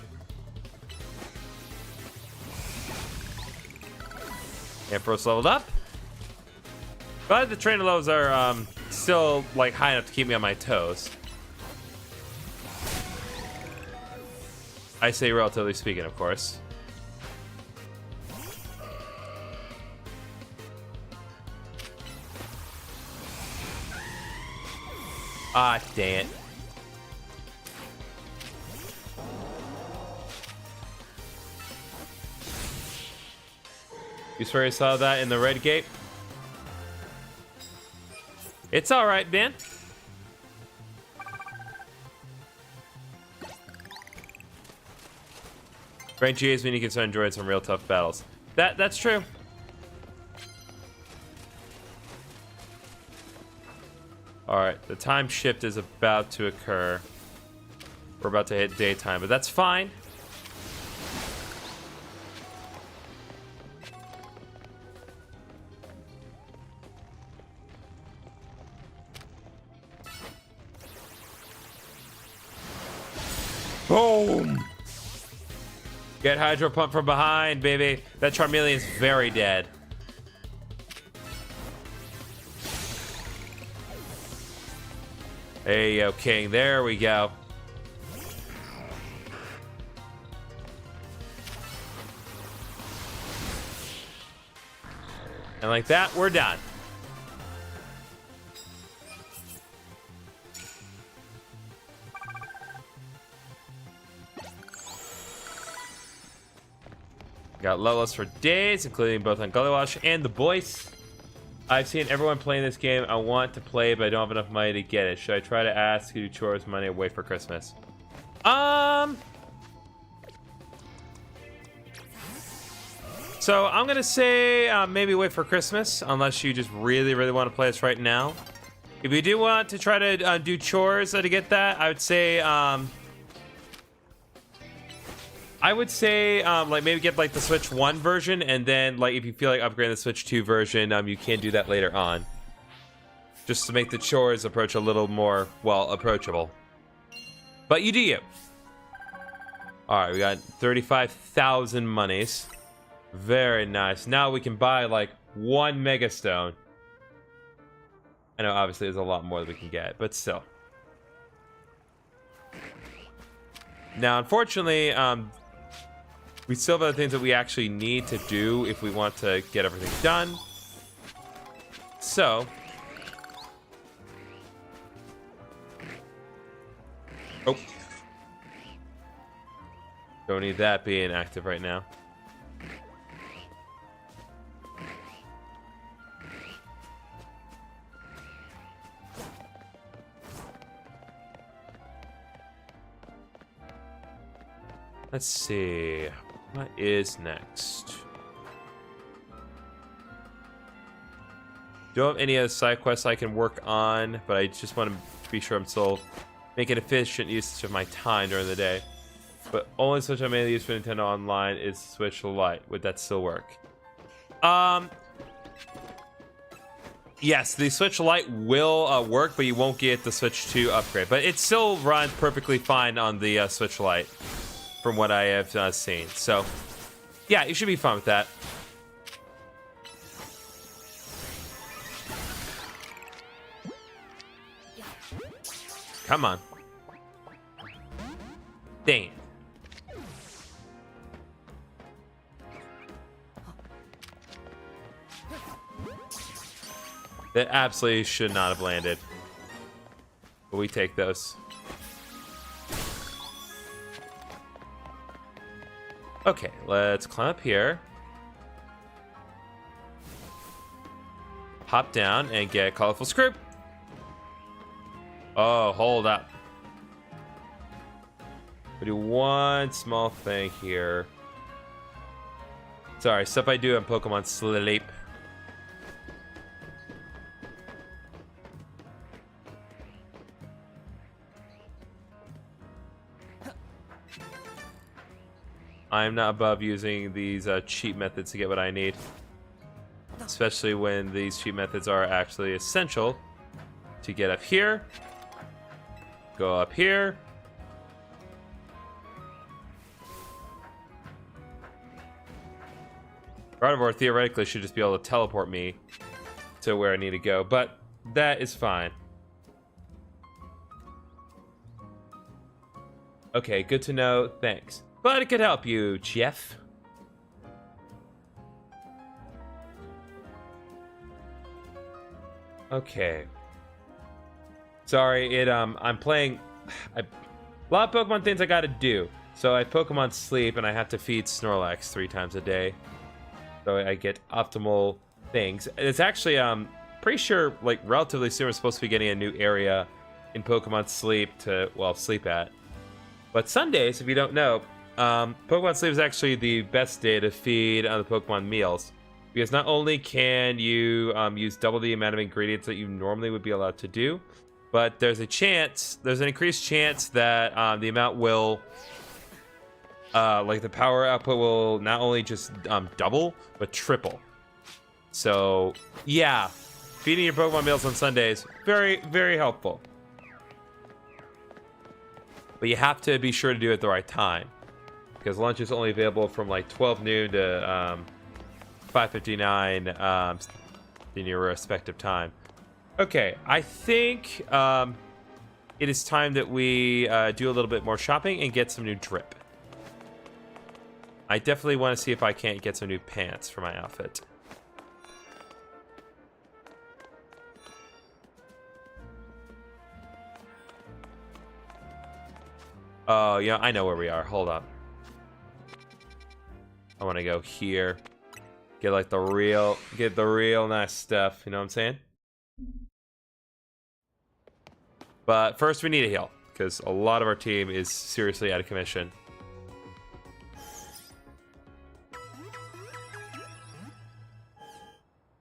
Ampharos leveled up. But the trainer levels are still like high enough to keep me on my toes. I say relatively speaking, of course. Ah, dang it. You swear you saw that in the red gate? It's alright, man. Rank GAs mean you can start enjoying some real tough battles. That's true. Alright, the time shift is about to occur. We're about to hit daytime, but that's fine. Boom! Get Hydro Pump from behind, baby. That Charmeleon's very dead. Hey, yo, King. There we go. And like that, we're done. Got Lelos for days, including both on Gullywash and the boys. I've seen everyone playing this game. I want to play, but I don't have enough money to get it. Should I try to ask you to do chores money away for Christmas? So I'm gonna say maybe wait for Christmas, unless you just really, really want to play this right now. If you do want to try to do chores to get that, I would say like maybe get like the Switch 1 version, and then like if you feel like upgrading the Switch 2 version, you can do that later on. Just to make the chores approach a little more, well, approachable. But you do you. Alright, we got 35,000 monies. Very nice. Now we can buy like 1 Mega Stone. I know obviously there's a lot more that we can get, but still. Now unfortunately, we still have other things that we actually need to do if we want to get everything done. So. Oh. Don't need that being active right now. Let's see. What is next? Don't have any other side quests I can work on, but I just want to be sure I'm still making efficient use of my time during the day. But only Switch I mainly use for Nintendo Online is Switch Lite. Would that still work? Yes, the Switch Lite will work, but you won't get the Switch 2 upgrade. But it still runs perfectly fine on the Switch Lite, from what I have seen. So, yeah, you should be fine with that. Come on. Dang it. That absolutely should not have landed. But we take those. Okay, let's climb up here. Hop down and get Colorful Screw. Oh, hold up. We do one small thing here. Sorry, stuff I do on Pokemon Sleep. I'm not above using these cheat methods to get what I need. Especially when these cheat methods are actually essential to get up here. Go up here. Gardevoir theoretically should just be able to teleport me to where I need to go, but that is fine. Okay, good to know. Thanks. But it could help you, Jeff. Okay. Sorry, I'm playing a lot of Pokemon things I gotta do. So I Pokemon Sleep, and I have to feed Snorlax 3 times a day. So I get optimal things. It's actually, pretty sure, like, relatively soon we're supposed to be getting a new area in Pokemon Sleep to, well, sleep at. But Sundays, if you don't know, Pokemon Sleep is actually the best day to feed on the Pokemon meals. Because not only can you use double the amount of ingredients that you normally would be allowed to do, but there's an increased chance that the amount will, like the power output will not only just double, but triple. So, yeah, feeding your Pokemon meals on Sundays, very, very helpful. But you have to be sure to do it at the right time, because lunch is only available from like 12 noon to 5:59 in your respective time. Okay, I think it is time that we do a little bit more shopping and get some new drip. I definitely want to see if I can't get some new pants for my outfit. Oh, yeah, I know where we are. Hold up. I want to go here. Get like the real nice stuff. You know what I'm saying? But first we need a heal, because a lot of our team is seriously out of commission.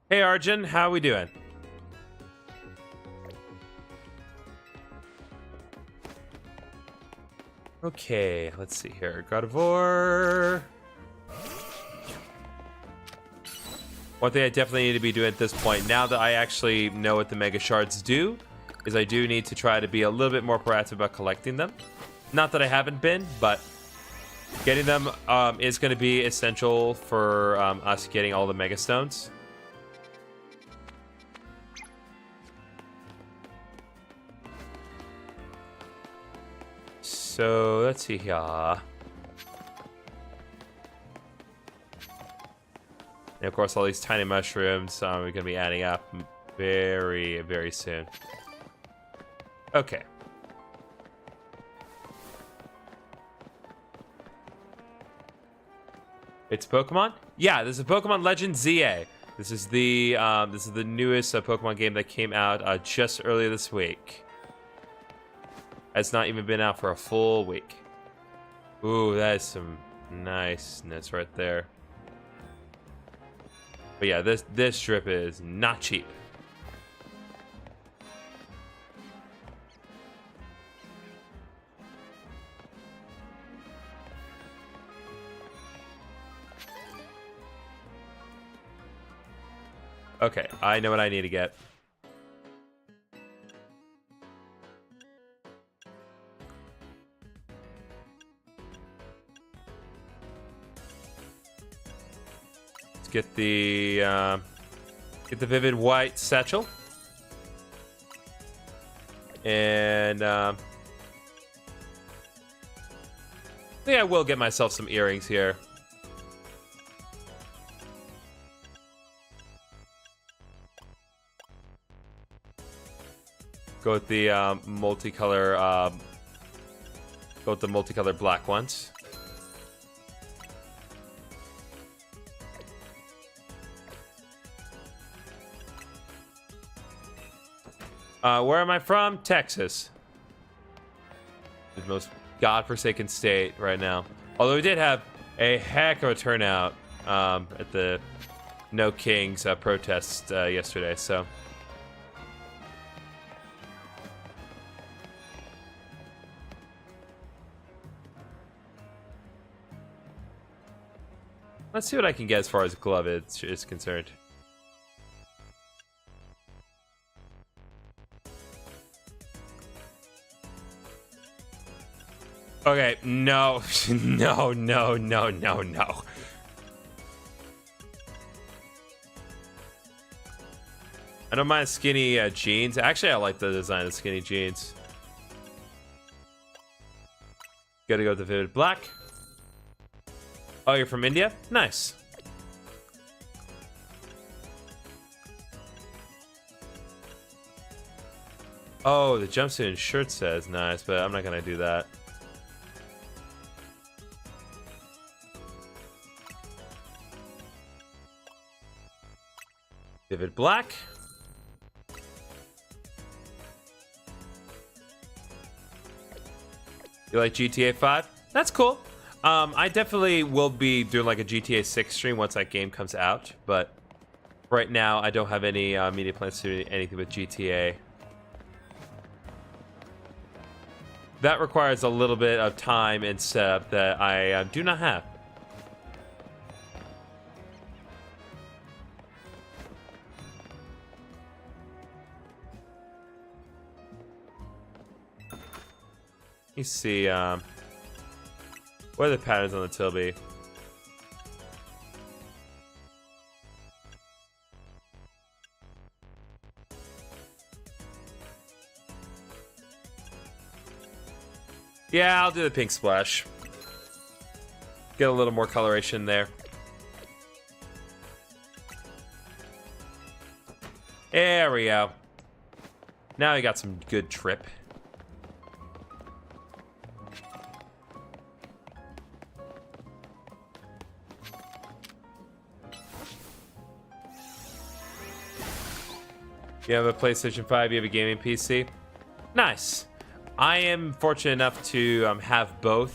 Hey Arjun, how we doing? Okay, let's see here. Gardevoir. One thing I definitely need to be doing at this point, now that I actually know what the Mega Shards do, is I do need to try to be a little bit more proactive about collecting them. Not that I haven't been, but getting them is going to be essential for us getting all the Mega Stones. So, let's see here. And of course, all these tiny mushrooms are going to be adding up very, very soon. Okay. It's Pokemon? Yeah, this is Pokemon Legends ZA. This is the newest Pokemon game that came out just earlier this week. It's not even been out for a full week. Ooh, that is some niceness right there. But yeah, this strip is not cheap. Okay, I know what I need to get. Get the Vivid White Satchel, and I think I will get myself some earrings here. Go with the multicolor. Go with the multicolor black ones. Where am I from? Texas. The most godforsaken state right now. Although we did have a heck of a turnout at the No Kings protest yesterday, so. Let's see what I can get as far as glove is concerned. Okay, no, no, no, no, no, no. I don't mind skinny jeans. Actually, I like the design of skinny jeans. Gotta go with the Vivid Black. Oh, you're from India? Nice. Oh, the jumpsuit and shirt says nice, but I'm not gonna do that. Vivid black. You like GTA 5? That's cool. I definitely will be doing like a GTA 6 stream once that game comes out, but right now I don't have any media plans to do anything with GTA. That requires a little bit of time and setup that I do not have. You see, what are the patterns on the Tilby? Yeah, I'll do the pink splash. Get a little more coloration there. There we go. Now we got some good trip. You have a PlayStation 5, you have a gaming PC. Nice. I am fortunate enough to have both.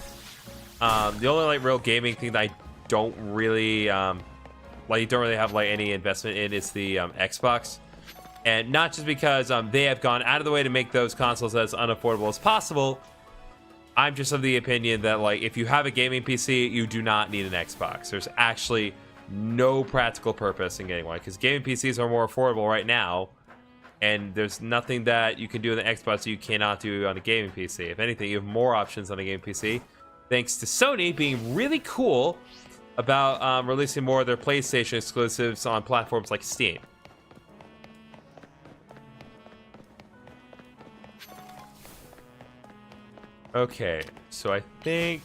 The only like real gaming thing that I don't really have like any investment in is the Xbox, and not just because they have gone out of the way to make those consoles as unaffordable as possible. I'm just of the opinion that like if you have a gaming PC, you do not need an Xbox. There's actually no practical purpose in getting one because gaming PCs are more affordable right now. And there's nothing that you can do on the Xbox that you cannot do on a gaming PC. If anything, you have more options on a gaming PC. Thanks to Sony being really cool about releasing more of their PlayStation exclusives on platforms like Steam. Okay, so I think...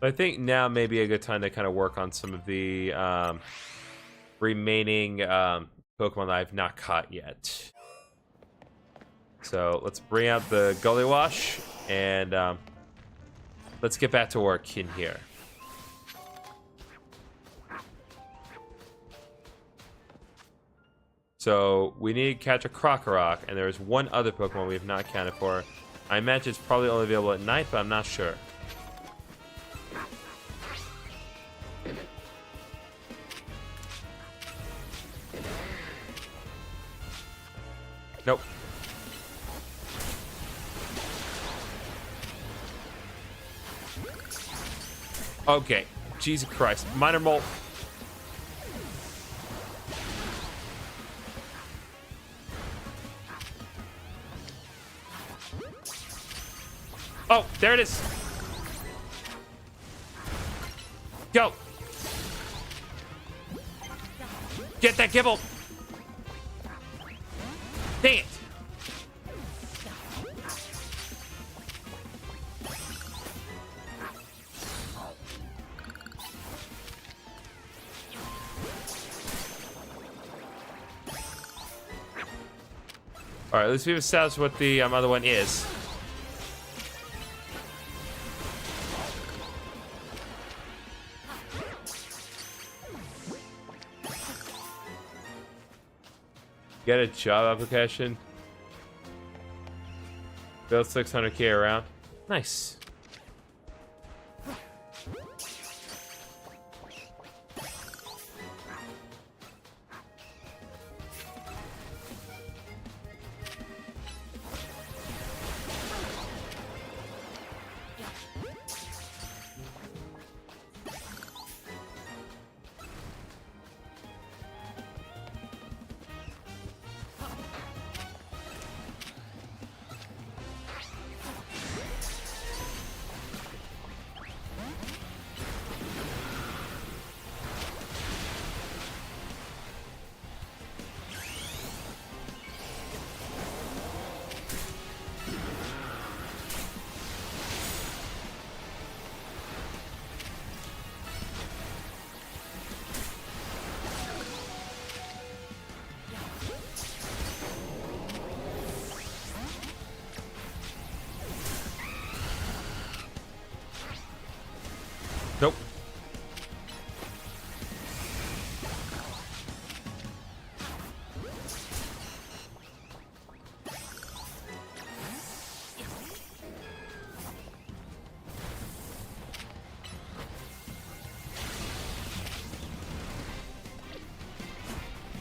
I think now may be a good time to kind of work on some of the remaining Pokemon that I've not caught yet. So let's bring out the Gully Wash and let's get back to work in here. So we need to catch a Krokorok, and there's one other Pokemon we have not accounted for. I imagine it's probably only available at night, but I'm not sure. Nope. Okay. Jesus Christ. Minor Molt. Oh, there it is. Go. Get that Gibble. Dang it. All right, let's see what the other one is. Get a job application. Build 600k around. Nice.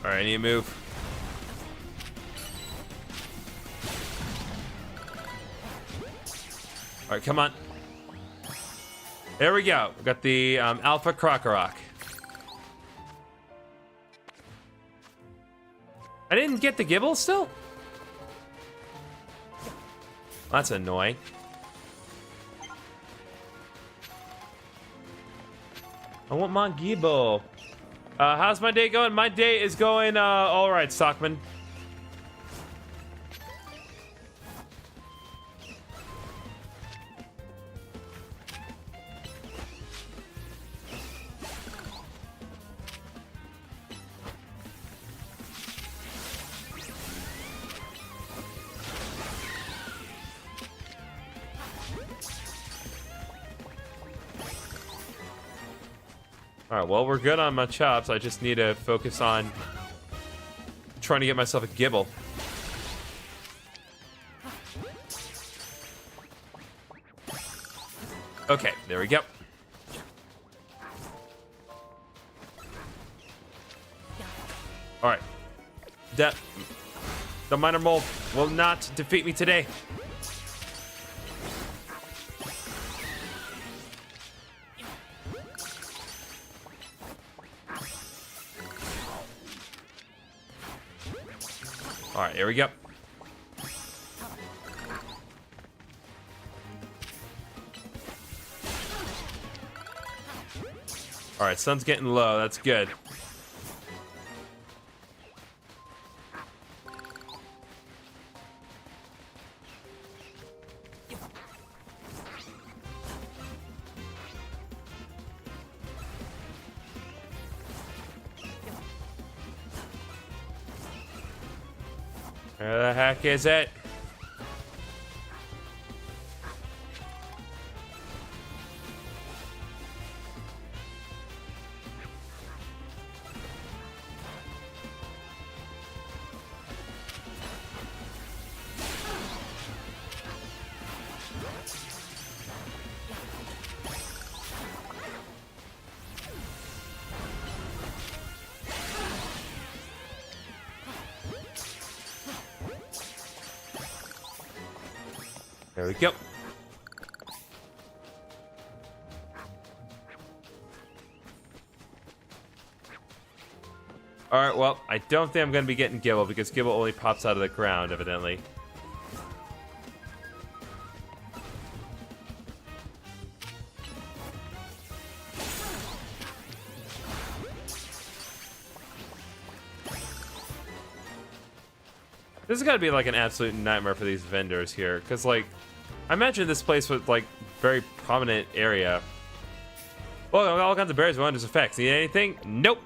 All right, I need to move. All right, come on. There we go. We got the Alpha Krokorok. I didn't get the Gibble still? That's annoying. I want my Gibble. How's my day going? My day is going all right, Stockman. All right, well, we're good on my chops. I just need to focus on trying to get myself a Gibble. Okay, there we go. All right. The minor mole will not defeat me today. All right, here we go. All right, sun's getting low. That's good. Where the heck is it? There we go. All right, well, I don't think I'm going to be getting Gibble because Gibble only pops out of the ground, evidently. This has got to be like an absolute nightmare for these vendors here, because like, I imagine this place was like very prominent area. Well, all kinds of berries with wondrous effects. Need anything? Nope.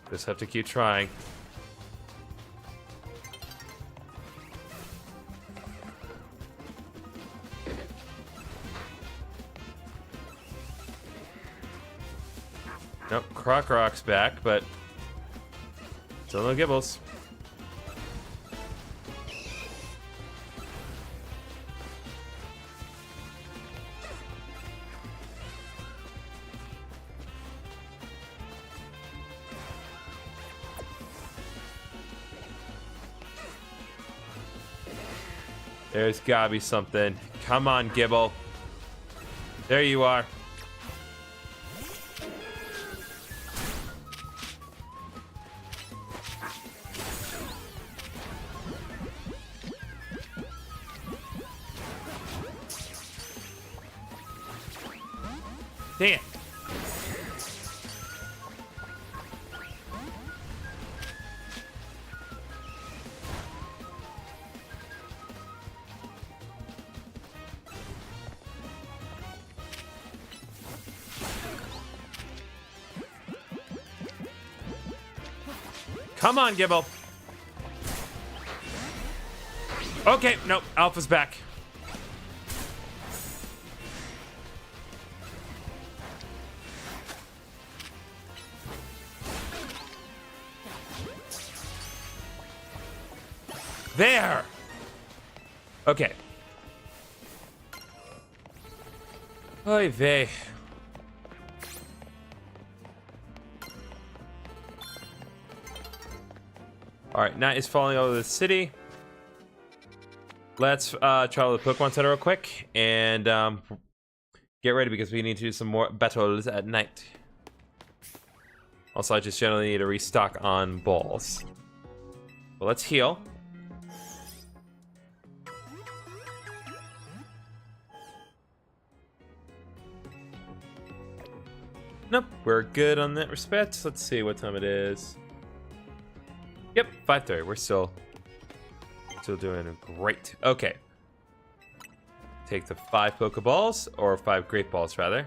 Just have to keep trying. Nope, Krokorok's back, but still no Gibbles. There's gotta be something. Come on, Gibble. There you are. Dang it. Come on, Gibble. Okay, nope. Alpha's back. There. Okay. Oy vey. All right, night is falling over the city. Let's travel to the Pokemon Center real quick and get ready because we need to do some more battles at night. Also, I just generally need to restock on balls. Well, let's heal. Nope, we're good on that respect. Let's see what time it is. Yep, 5:30. We're still doing great. Okay. Take the 5 Pokeballs, or 5 Great Balls, rather.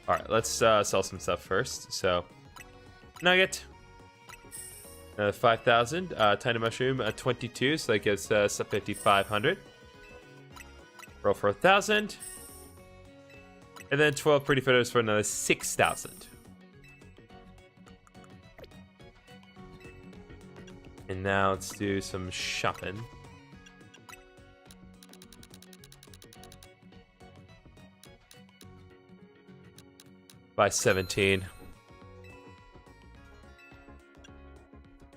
All right, let's sell some stuff first. So, Nugget. 5,000. Tiny Mushroom, 22, so that gives us 5,500. Roll for 1,000. And then 12 Pretty Feathers for another 6,000. And now let's do some shopping. By 17.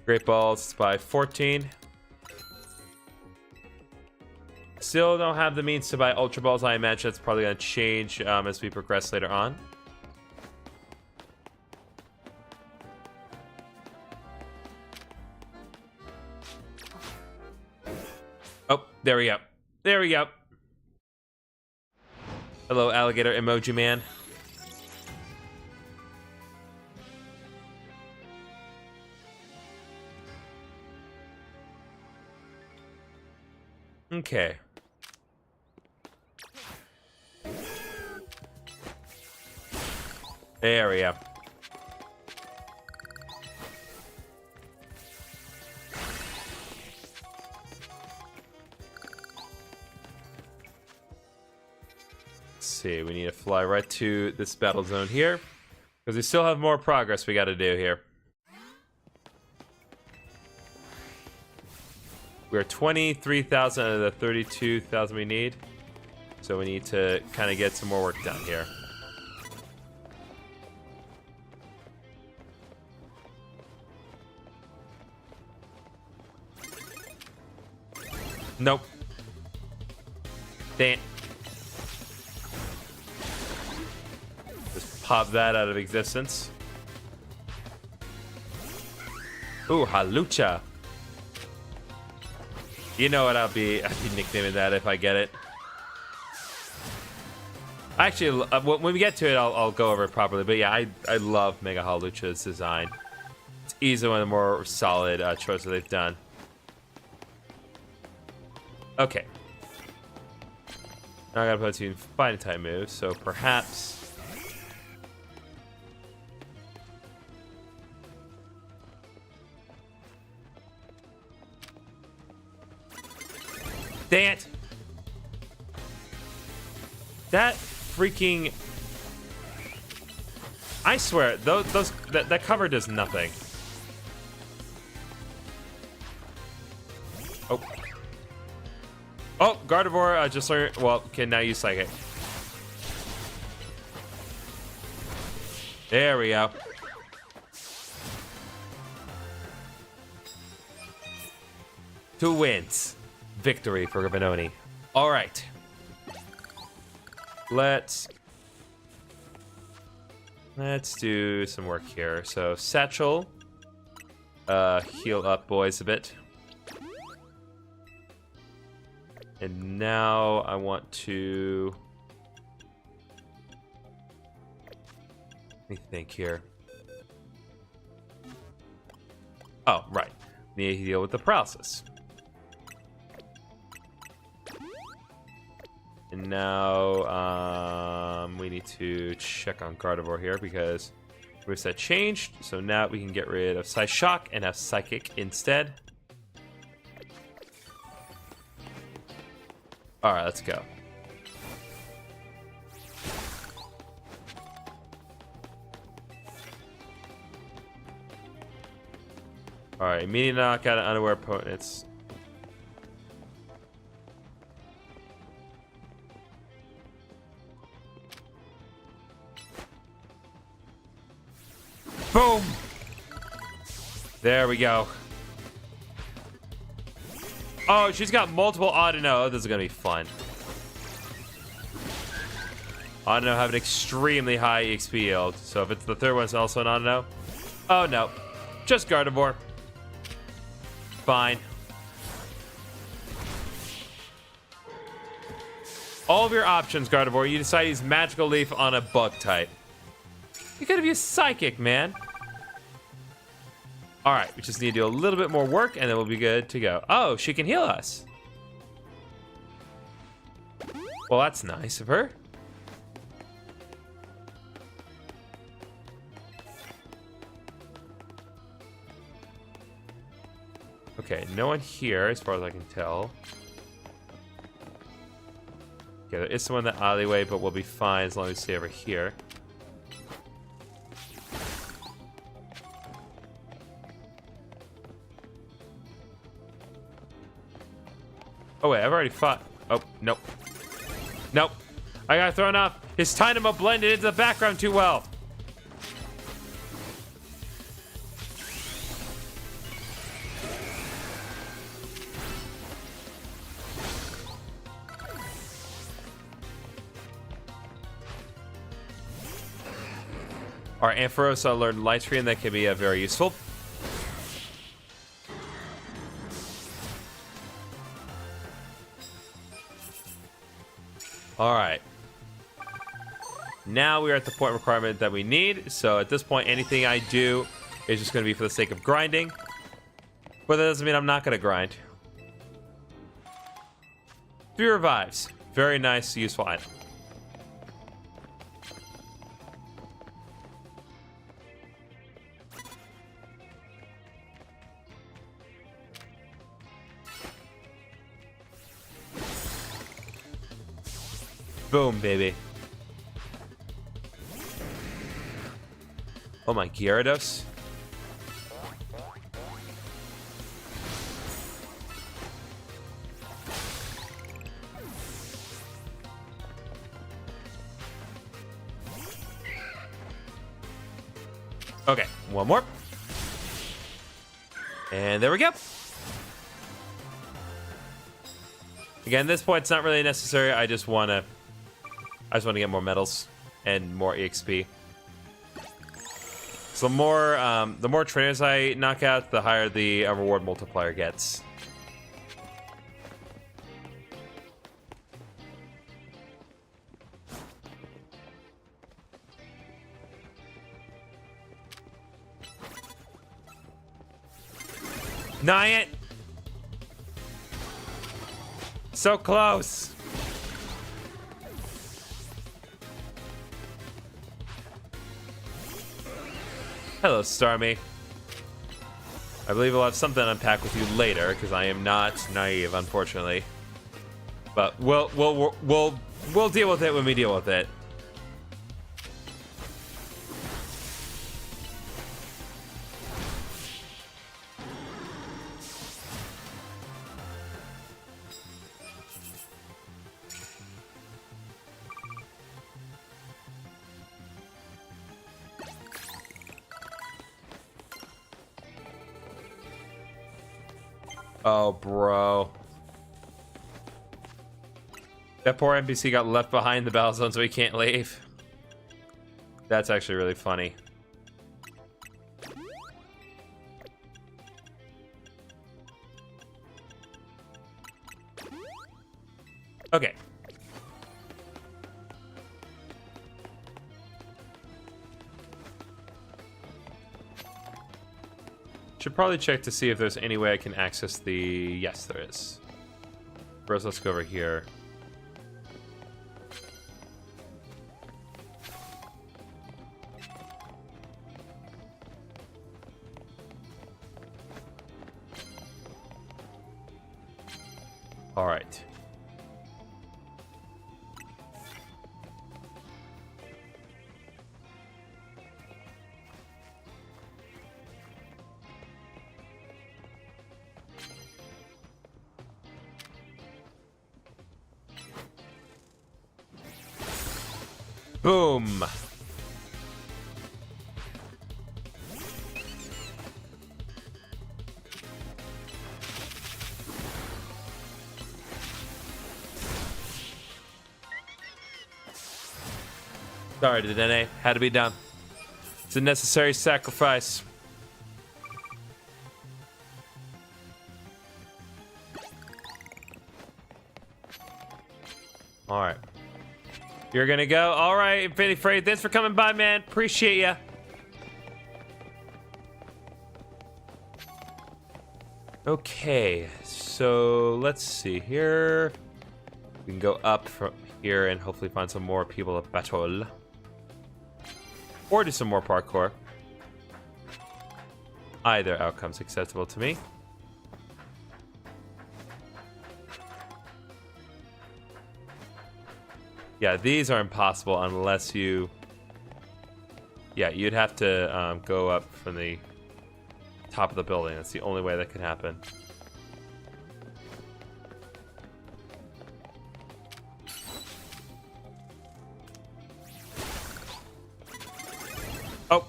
Great Balls by 14. Still don't have the means to buy Ultra Balls. I imagine that's probably going to change as we progress later on. Oh, there we go. There we go. Hello, alligator emoji man. Okay. There we go. Let's see, we need to fly right to this battle zone here, because we still have more progress we got to do here. We're 23,000 out of the 32,000 we need, so we need to kind of get some more work done here. Nope. Damn. Just pop that out of existence. Ooh, Halucha. You know what, I'd be nicknaming that if I get it. Actually, when we get to it, I'll go over it properly. But yeah, I love Mega Halucha's design. It's easily one of the more solid choices they've done. Okay. Now I gotta put two fighting type moves, so perhaps. Dang it! That freaking. I swear, that cover does nothing. Oh. Oh, Gardevoir just learned. Well, can now use Psychic. There we go. Two wins. Victory for GriffinOni. All right. Let's do some work here. So Satchel, heal up boys a bit. And now I want to, let me think here. Oh, right. Need to deal with the paralysis. And now we need to check on Gardevoir here because Moveset changed, so now we can get rid of Psyshock and have Psychic instead. Alright, let's go. Alright, immediate knockout of unaware opponents. Boom! There we go. Oh, she's got multiple Audino. This is gonna be fun. Audino have an extremely high EXP yield, so if it's the third one, it's also an Audino. Oh no, just Gardevoir. Fine. All of your options, Gardevoir. You decide to use Magical Leaf on a bug type. You gotta be a Psychic, man. All right, we just need to do a little bit more work, and then we'll be good to go. Oh, she can heal us. Well, that's nice of her. Okay, no one here, as far as I can tell. Okay, there is someone in the alleyway, but we'll be fine as long as we stay over here. Oh wait, I've already fought. Oh, nope. Nope. I got thrown off. His Tynamo blended into the background too well. Alright, Ampharosa learned Light Screen. That can be very useful. Alright. Now we are at the point requirement that we need. So at this point, anything I do is just going to be for the sake of grinding. But that doesn't mean I'm not going to grind. 3 revives. Very nice, useful item. Boom, baby. Oh my, Gyarados. Okay, one more. And there we go. Again, at this point, it's not really necessary. I just want to get more medals and more EXP. So the more trainers I knock out, the higher the reward multiplier gets. Niant! So close! Hello, Starmie. I believe we'll have something to unpack with you later, because I am not naive, unfortunately. But we'll deal with it when we deal with it. Oh, bro. That poor NPC got left behind the battle zone, so he can't leave. That's actually really funny. Okay. Should probably check to see if there's any way I can access the... Yes, there is. First, let's go over here. All right. Boom. Sorry, Dene. Had to be done. It's a necessary sacrifice. All right. You're gonna go. All right, Infinity Freight. Thanks for coming by, man. Appreciate ya. Okay, so let's see here. We can go up from here and hopefully find some more people to battle. Or do some more parkour. Either outcome's acceptable to me. Yeah, these are impossible unless you... Yeah, you'd have to go up from the top of the building. That's the only way that could happen. Oh!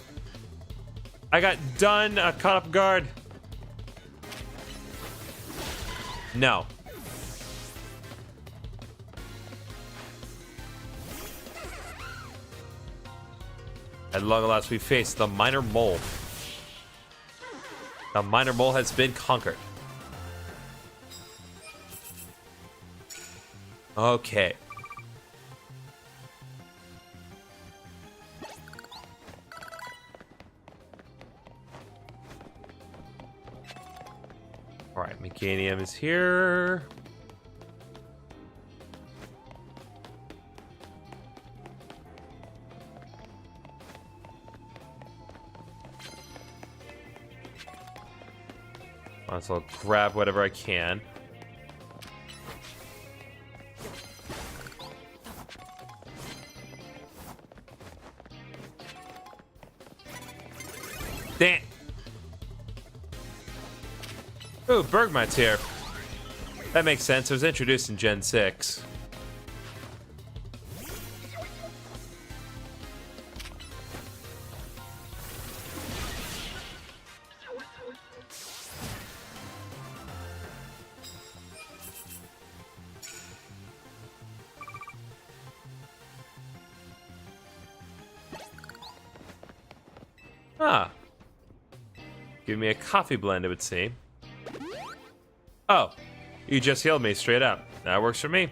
I got done, caught off guard. No. At long last, we face the minor mole. The minor mole has been conquered. Okay. All right, Mechanium is here. So I'll grab whatever I can. Damn. Ooh, Bergmite's here. That makes sense. It was introduced in Gen 6. Ah. Give me a coffee blend, it would seem. Oh, you just healed me straight up. That works for me.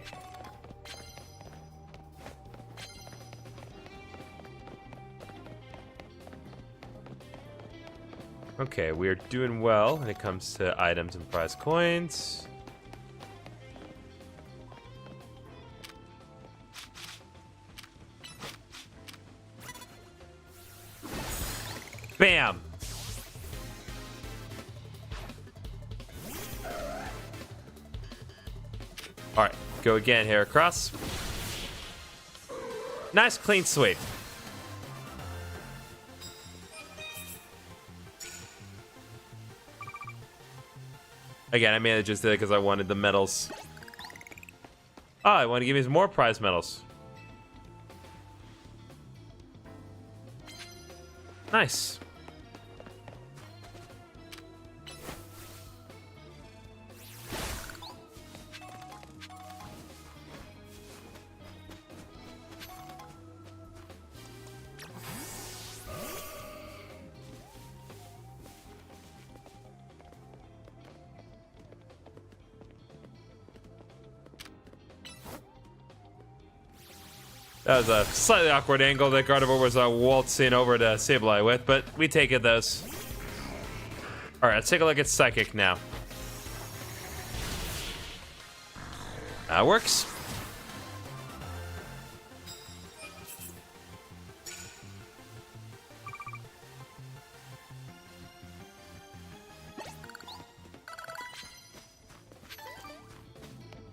Okay, we are doing well when it comes to items and prize coins. Bam! Alright, go again here across. Nice clean sweep. Again, I mainly just did it because I wanted the medals. Oh, I want to give me some more prize medals. Nice. That was a slightly awkward angle that Gardevoir was waltzing over to Sableye with, but we take it those. Alright, let's take a look at Psychic now. That works.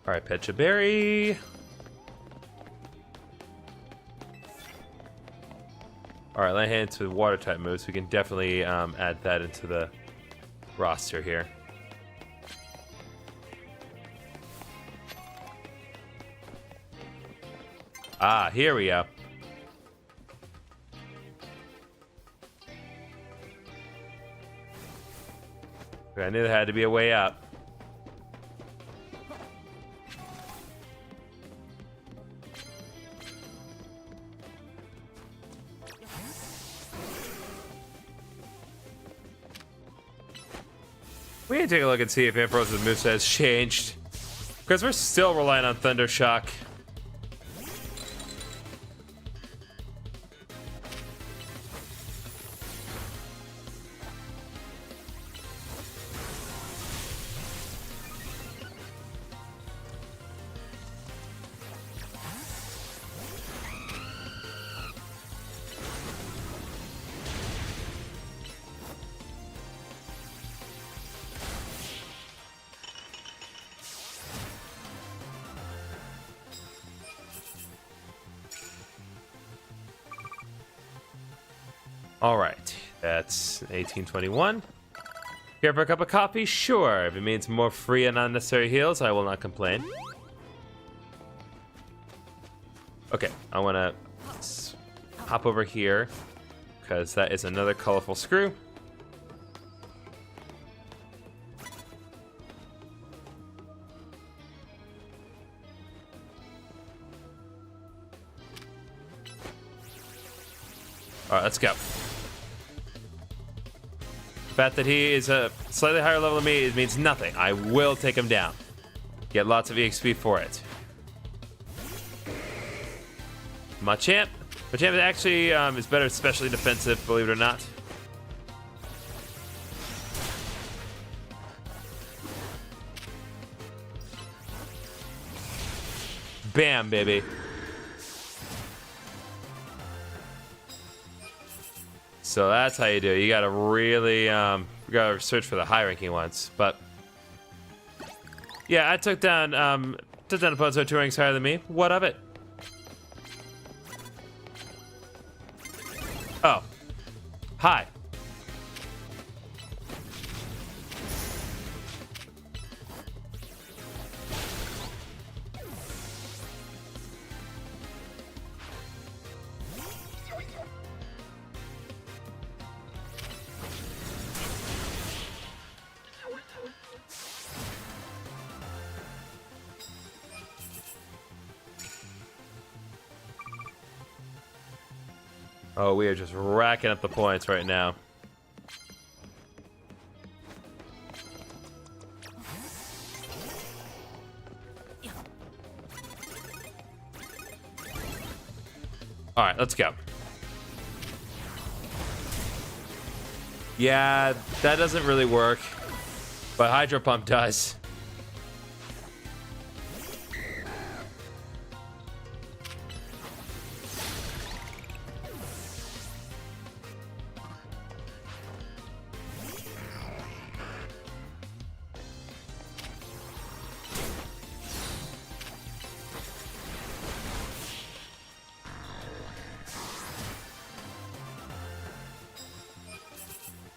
All right, Pecha Berry. All right, let hand to water type moves. We can definitely add that into the roster here. Ah, here we go. I knew there had to be a way up. We need to take a look and see if Amphrose's moveset has changed. Because we're still relying on Thunder Shock. All right, that's 1821. Here for a cup of coffee? Sure. If it means more free and unnecessary heals, I will not complain. Okay, I want to hop over here because that is another colorful screw. All right, let's go. The fact that he is a slightly higher level than me, it means nothing. I will take him down. Get lots of EXP for it. Machamp. Machamp actually is better, especially defensive, believe it or not. Bam, baby. So that's how you do it. You gotta really, you gotta search for the high-ranking ones. But yeah, I took down opponents who are 2 ranks higher than me. What of it? Oh, hi. Oh, we are just racking up the points right now. All right, let's go. Yeah, that doesn't really work, but Hydro Pump does.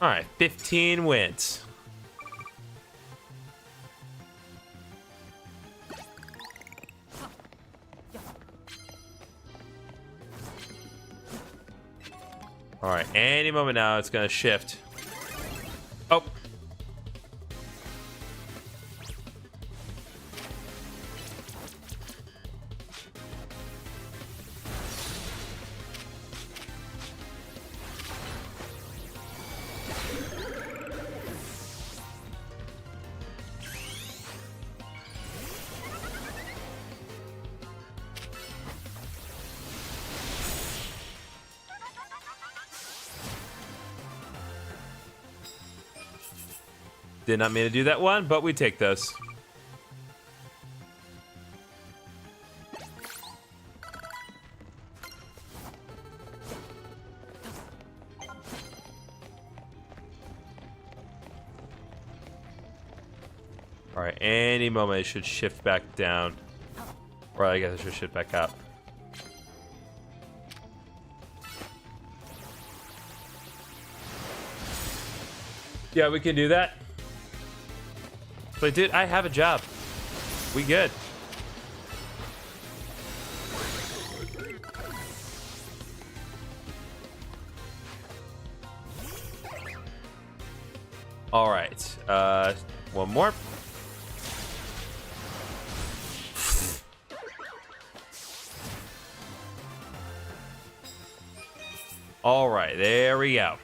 All right, 15 wins. All right, any moment now it's gonna shift. Oh. Did not mean to do that one, but we take those. All right, any moment it should shift back down. Or I guess it should shift back up. Yeah, we can do that. But dude, I have a job. We good. All right. One more. All right, there we go.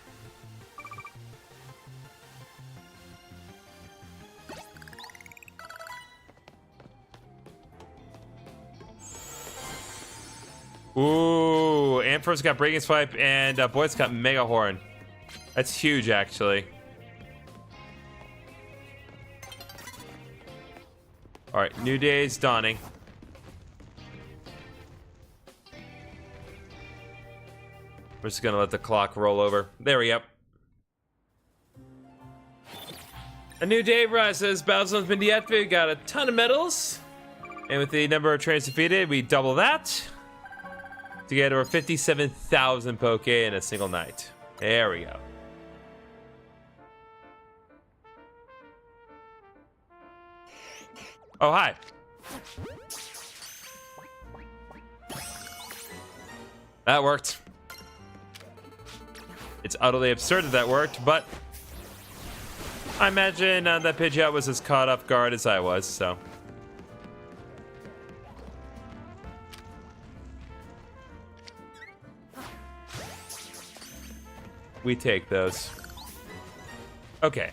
Ooh, Ampharos got Breaking Swipe, and Boyd's got Mega Horn. That's huge, actually. All right, new day is dawning. We're just gonna let the clock roll over. There we go. A new day rises. Battlezone's been deactivated. Got a ton of medals. And with the number of trainers defeated, we double that. To get over 57,000 Poke in a single night. There we go. Oh, hi. That worked. It's utterly absurd that worked, but I imagine that Pidgeot was as caught off guard as I was, so. We take those. Okay.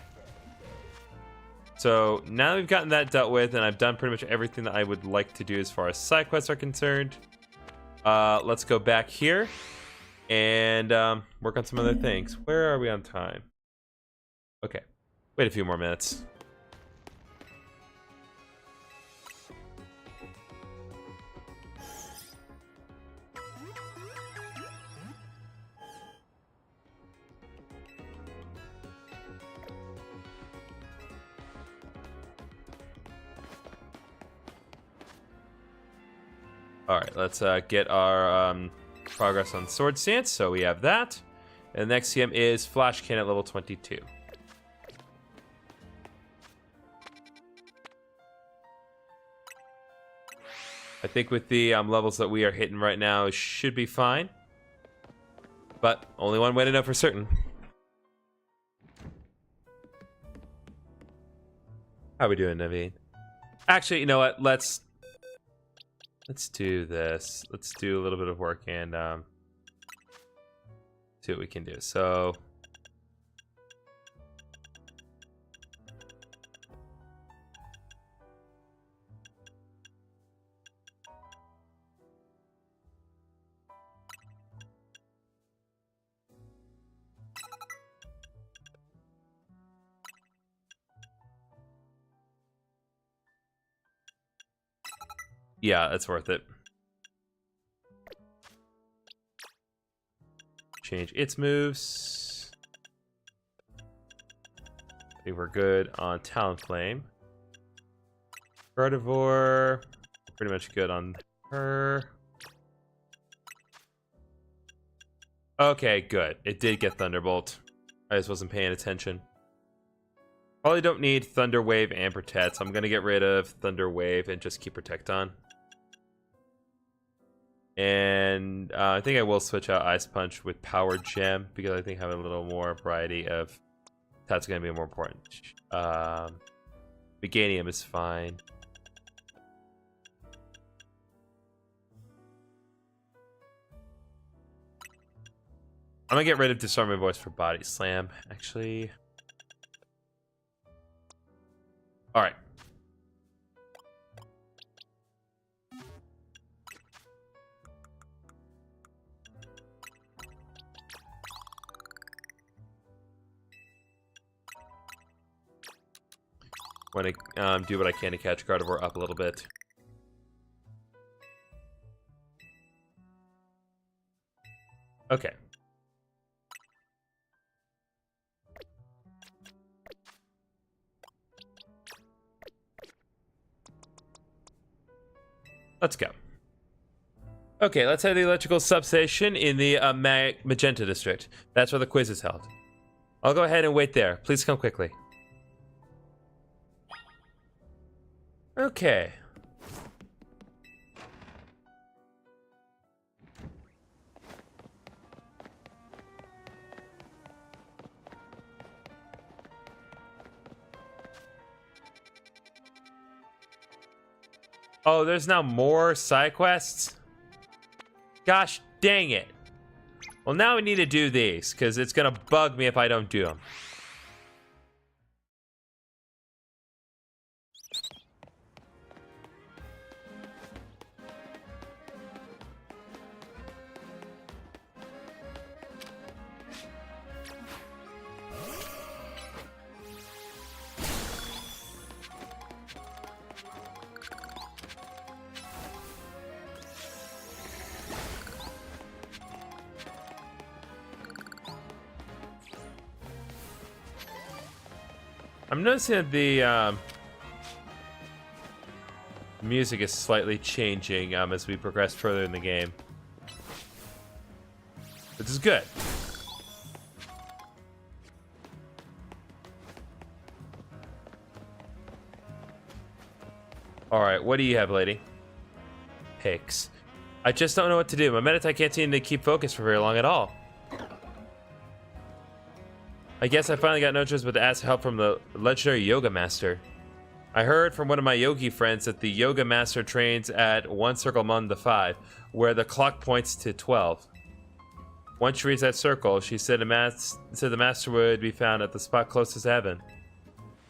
So now that we've gotten that dealt with, and I've done pretty much everything that I would like to do as far as side quests are concerned, let's go back here and work on some other things. Where are we on time? Okay. Wait a few more minutes. All right, let's get our progress on Sword Stance. So we have that. And the next TM is Flash Can at level 22. I think with the levels that we are hitting right now, it should be fine. But only one way to know for certain. How we doing, Naveen? Actually, you know what? Let's do this. Let's do a little bit of work and see what we can do. So yeah, that's worth it. Change its moves. I think we're good on Talonflame. Gardevoir, pretty much good on her. Okay, good. It did get Thunderbolt. I just wasn't paying attention. Probably don't need Thunder Wave and Protect, so I'm gonna get rid of Thunder Wave and just keep Protect on. And I think I will switch out Ice Punch with Power Gem because I think having a little more variety of that's going to be more important. Meganium is fine. I'm going to get rid of Disarming Voice for Body Slam, actually. Alright. Want to do what I can to catch Gardevoir up a little bit. Okay. Let's go. Okay, let's head to the electrical substation in the Magenta district. That's where the quiz is held. I'll go ahead and wait there. Please come quickly. Okay. Oh, there's now more side quests? Gosh dang it. Well, now we need to do these, because it's going to bug me if I don't do them. I'm noticing that the music is slightly changing as we progress further in the game. This is good. Alright, what do you have, lady? Pics. I just don't know what to do. My Meditite can't seem to keep focus for very long at all. I guess I finally got no choice but to ask help from the legendary yoga master. I heard from one of my yogi friends that the yoga master trains at 1 circle among the 5, where the clock points to 12. Once she reaches that circle, she said the master would be found at the spot closest to heaven.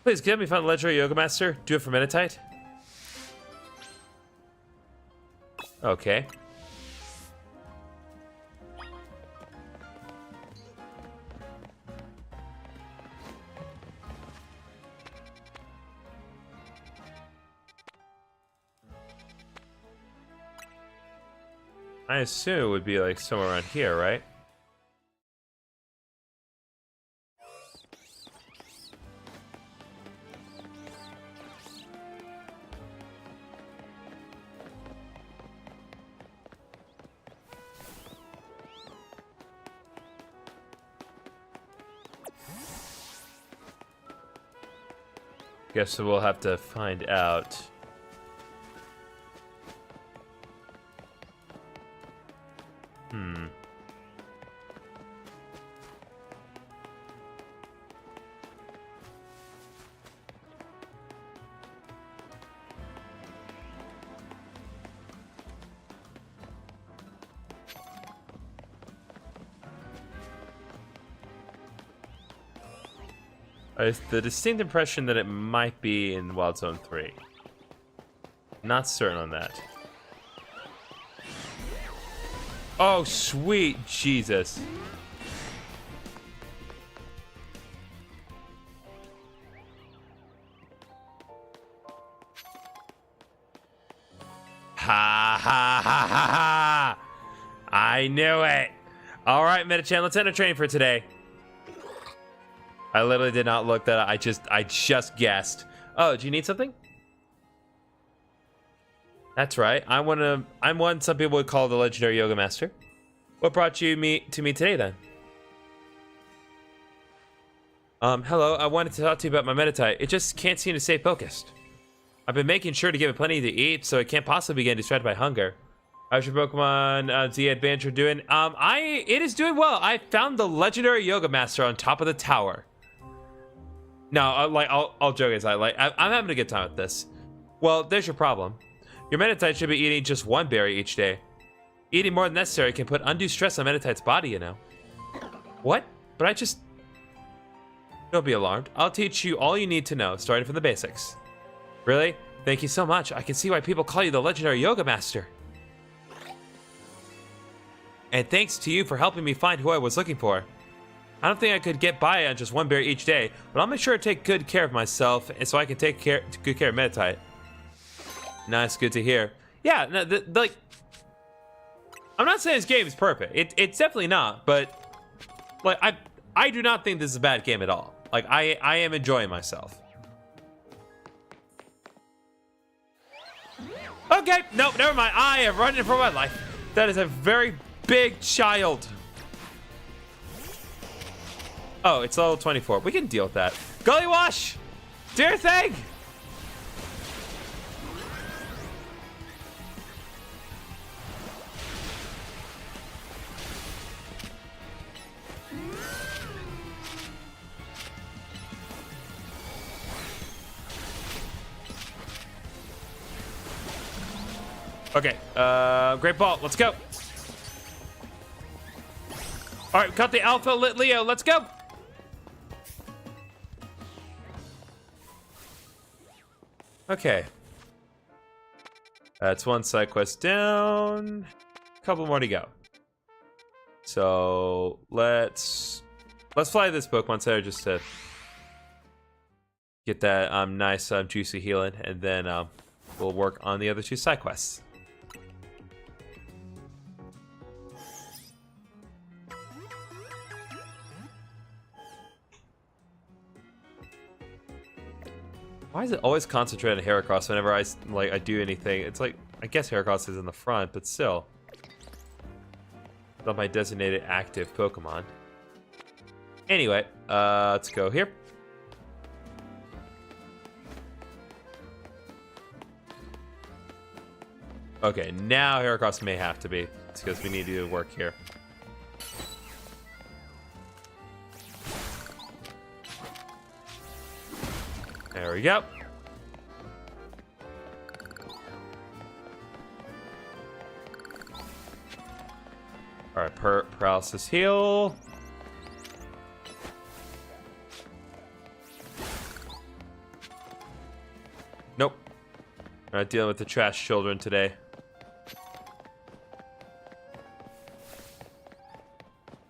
Please, can me find the legendary yoga master? Do it for Meditite? Okay. I assume it would be like somewhere around here, right? Guess we'll have to find out. I have the distinct impression that it might be in Wild Zone 3. Not certain on that. Oh, sweet Jesus. Ha ha ha ha ha! I knew it! Alright, Metachan, let's end our training for today. I literally did not look that up. I just guessed. Oh, do you need something? That's right. I'm one some people would call the legendary yoga master. What brought you to me today then? Hello. I wanted to talk to you about my Meditite. It just can't seem to stay focused. I've been making sure to give it plenty to eat, so it can't possibly be getting distracted by hunger. How's your Pokemon Z Adventure doing? It is doing well. I found the legendary yoga master on top of the tower. No, I'll joke aside. I'm having a good time with this. Well, there's your problem. Your Meditite should be eating just 1 berry each day. Eating more than necessary can put undue stress on Meditite's body, you know. What? But I just... Don't be alarmed. I'll teach you all you need to know, starting from the basics. Really? Thank you so much. I can see why people call you the legendary yoga master. And thanks to you for helping me find who I was looking for. I don't think I could get by on just 1 berry each day, but I'll make sure to take good care of myself so I can take good care of Meditite. Nice, good to hear. Yeah, no, like, I'm not saying this game is perfect. It's definitely not, but like I do not think this is a bad game at all. Like I am enjoying myself. Okay, nope, never mind. I am running for my life. That is a very big child. Oh, it's level 24. We can deal with that. Gully Wash! Do your thing! Okay, Great Ball, let's go. All right, cut the Alpha Lit Leo, let's go. Okay. That's one side quest down. A couple more to go. So let's fly this Pokemon Center just to get that nice juicy healing, and then we'll work on the other two side quests. Why is it always concentrated on Heracross whenever I do anything? It's like, I guess Heracross is in the front, but still. Not my designated active Pokemon. Anyway, let's go here. Okay, now Heracross may have to be. It's because we need to do work here. There we go. All right, paralysis heal. Nope. We're not dealing with the trash children today.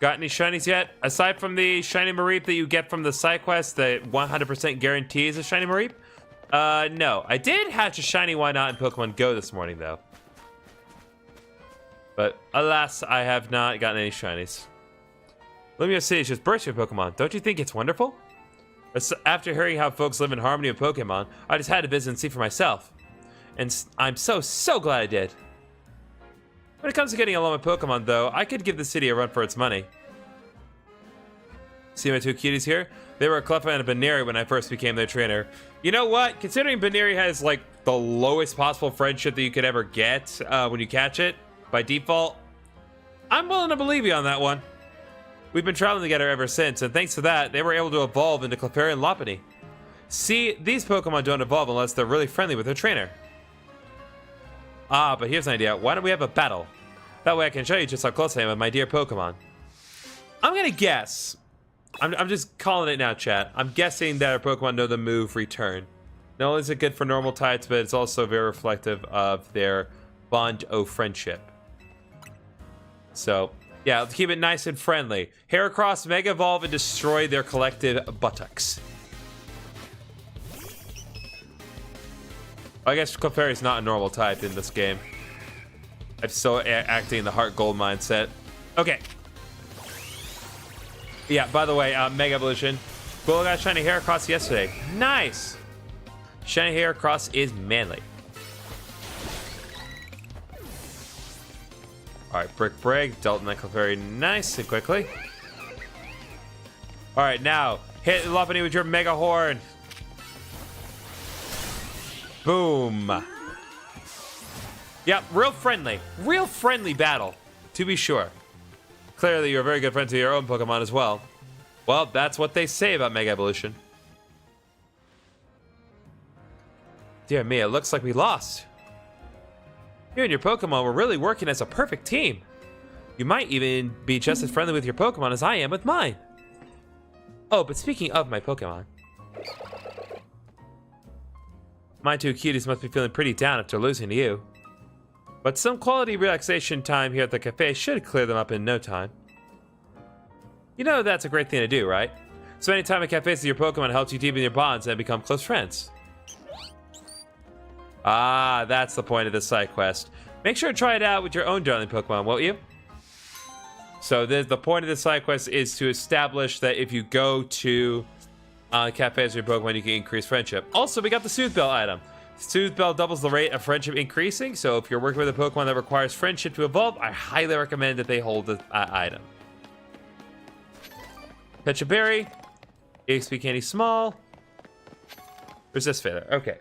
Got any shinies yet? Aside from the shiny Mareep that you get from the side quest that 100% guarantees a shiny Mareep? No. I did hatch a shiny Why Not in Pokemon Go this morning, though. But alas, I have not gotten any shinies. Lumiose City is just bursting with Pokemon. Don't you think it's wonderful? After hearing how folks live in harmony with Pokemon, I just had to visit and see for myself. And I'm so glad I did. When it comes to getting along with Pokemon, though, I could give the city a run for its money. See my two cuties here? They were a Cleffa and a Baneri when I first became their trainer. You know what? Considering Baneri has, like, the lowest possible friendship that you could ever get when you catch it, by default, I'm willing to believe you on that one. We've been traveling together ever since, and thanks to that, they were able to evolve into Clefairy and Lopunny. See, these Pokemon don't evolve unless they're really friendly with their trainer. Ah, but here's an idea. Why don't we have a battle? That way I can show you just how close I am with my dear Pokemon. I'm gonna guess. I'm just calling it now, chat. I'm guessing that our Pokemon know the move Return. Not only is it good for normal types, but it's also very reflective of their bond of friendship. So, yeah, let's keep it nice and friendly. Heracross, Mega Evolve, and destroy their collective buttocks. I guess Clefairy is not a normal type in this game. I'm still acting in the Heart Gold mindset. Okay. Yeah, by the way, Mega Evolution. Cool, got Shiny Heracross yesterday. Nice! Shiny Heracross is manly. Alright, Brick Break, dealt that Clefairy nice and quickly. Alright, now, hit Lopunny with your Mega Horn. Boom. Yep, real friendly battle, to be sure. Clearly, you're very good friends with your own Pokemon as well. Well, that's what they say about Mega Evolution. Dear me, it looks like we lost. You and your Pokemon were really working as a perfect team. You might even be just as friendly with your Pokemon as I am with mine. Oh, but speaking of my Pokemon, my two cuties must be feeling pretty down after losing to you. But some quality relaxation time here at the cafe should clear them up in no time. You know that's a great thing to do, right? Spending time at cafes with your Pokemon helps you deepen your bonds and become close friends. Ah, that's the point of this side quest. Make sure to try it out with your own darling Pokemon, won't you? So the point of this side quest is to establish that if you go to cafes with your Pokemon, you can increase friendship. Also, we got the Soothe Bell item. Soothe Bell doubles the rate of friendship increasing, so if you're working with a Pokemon that requires friendship to evolve, I highly recommend that they hold the item. Pecha Berry, EXP Candy Small, Resist Failure. Okay.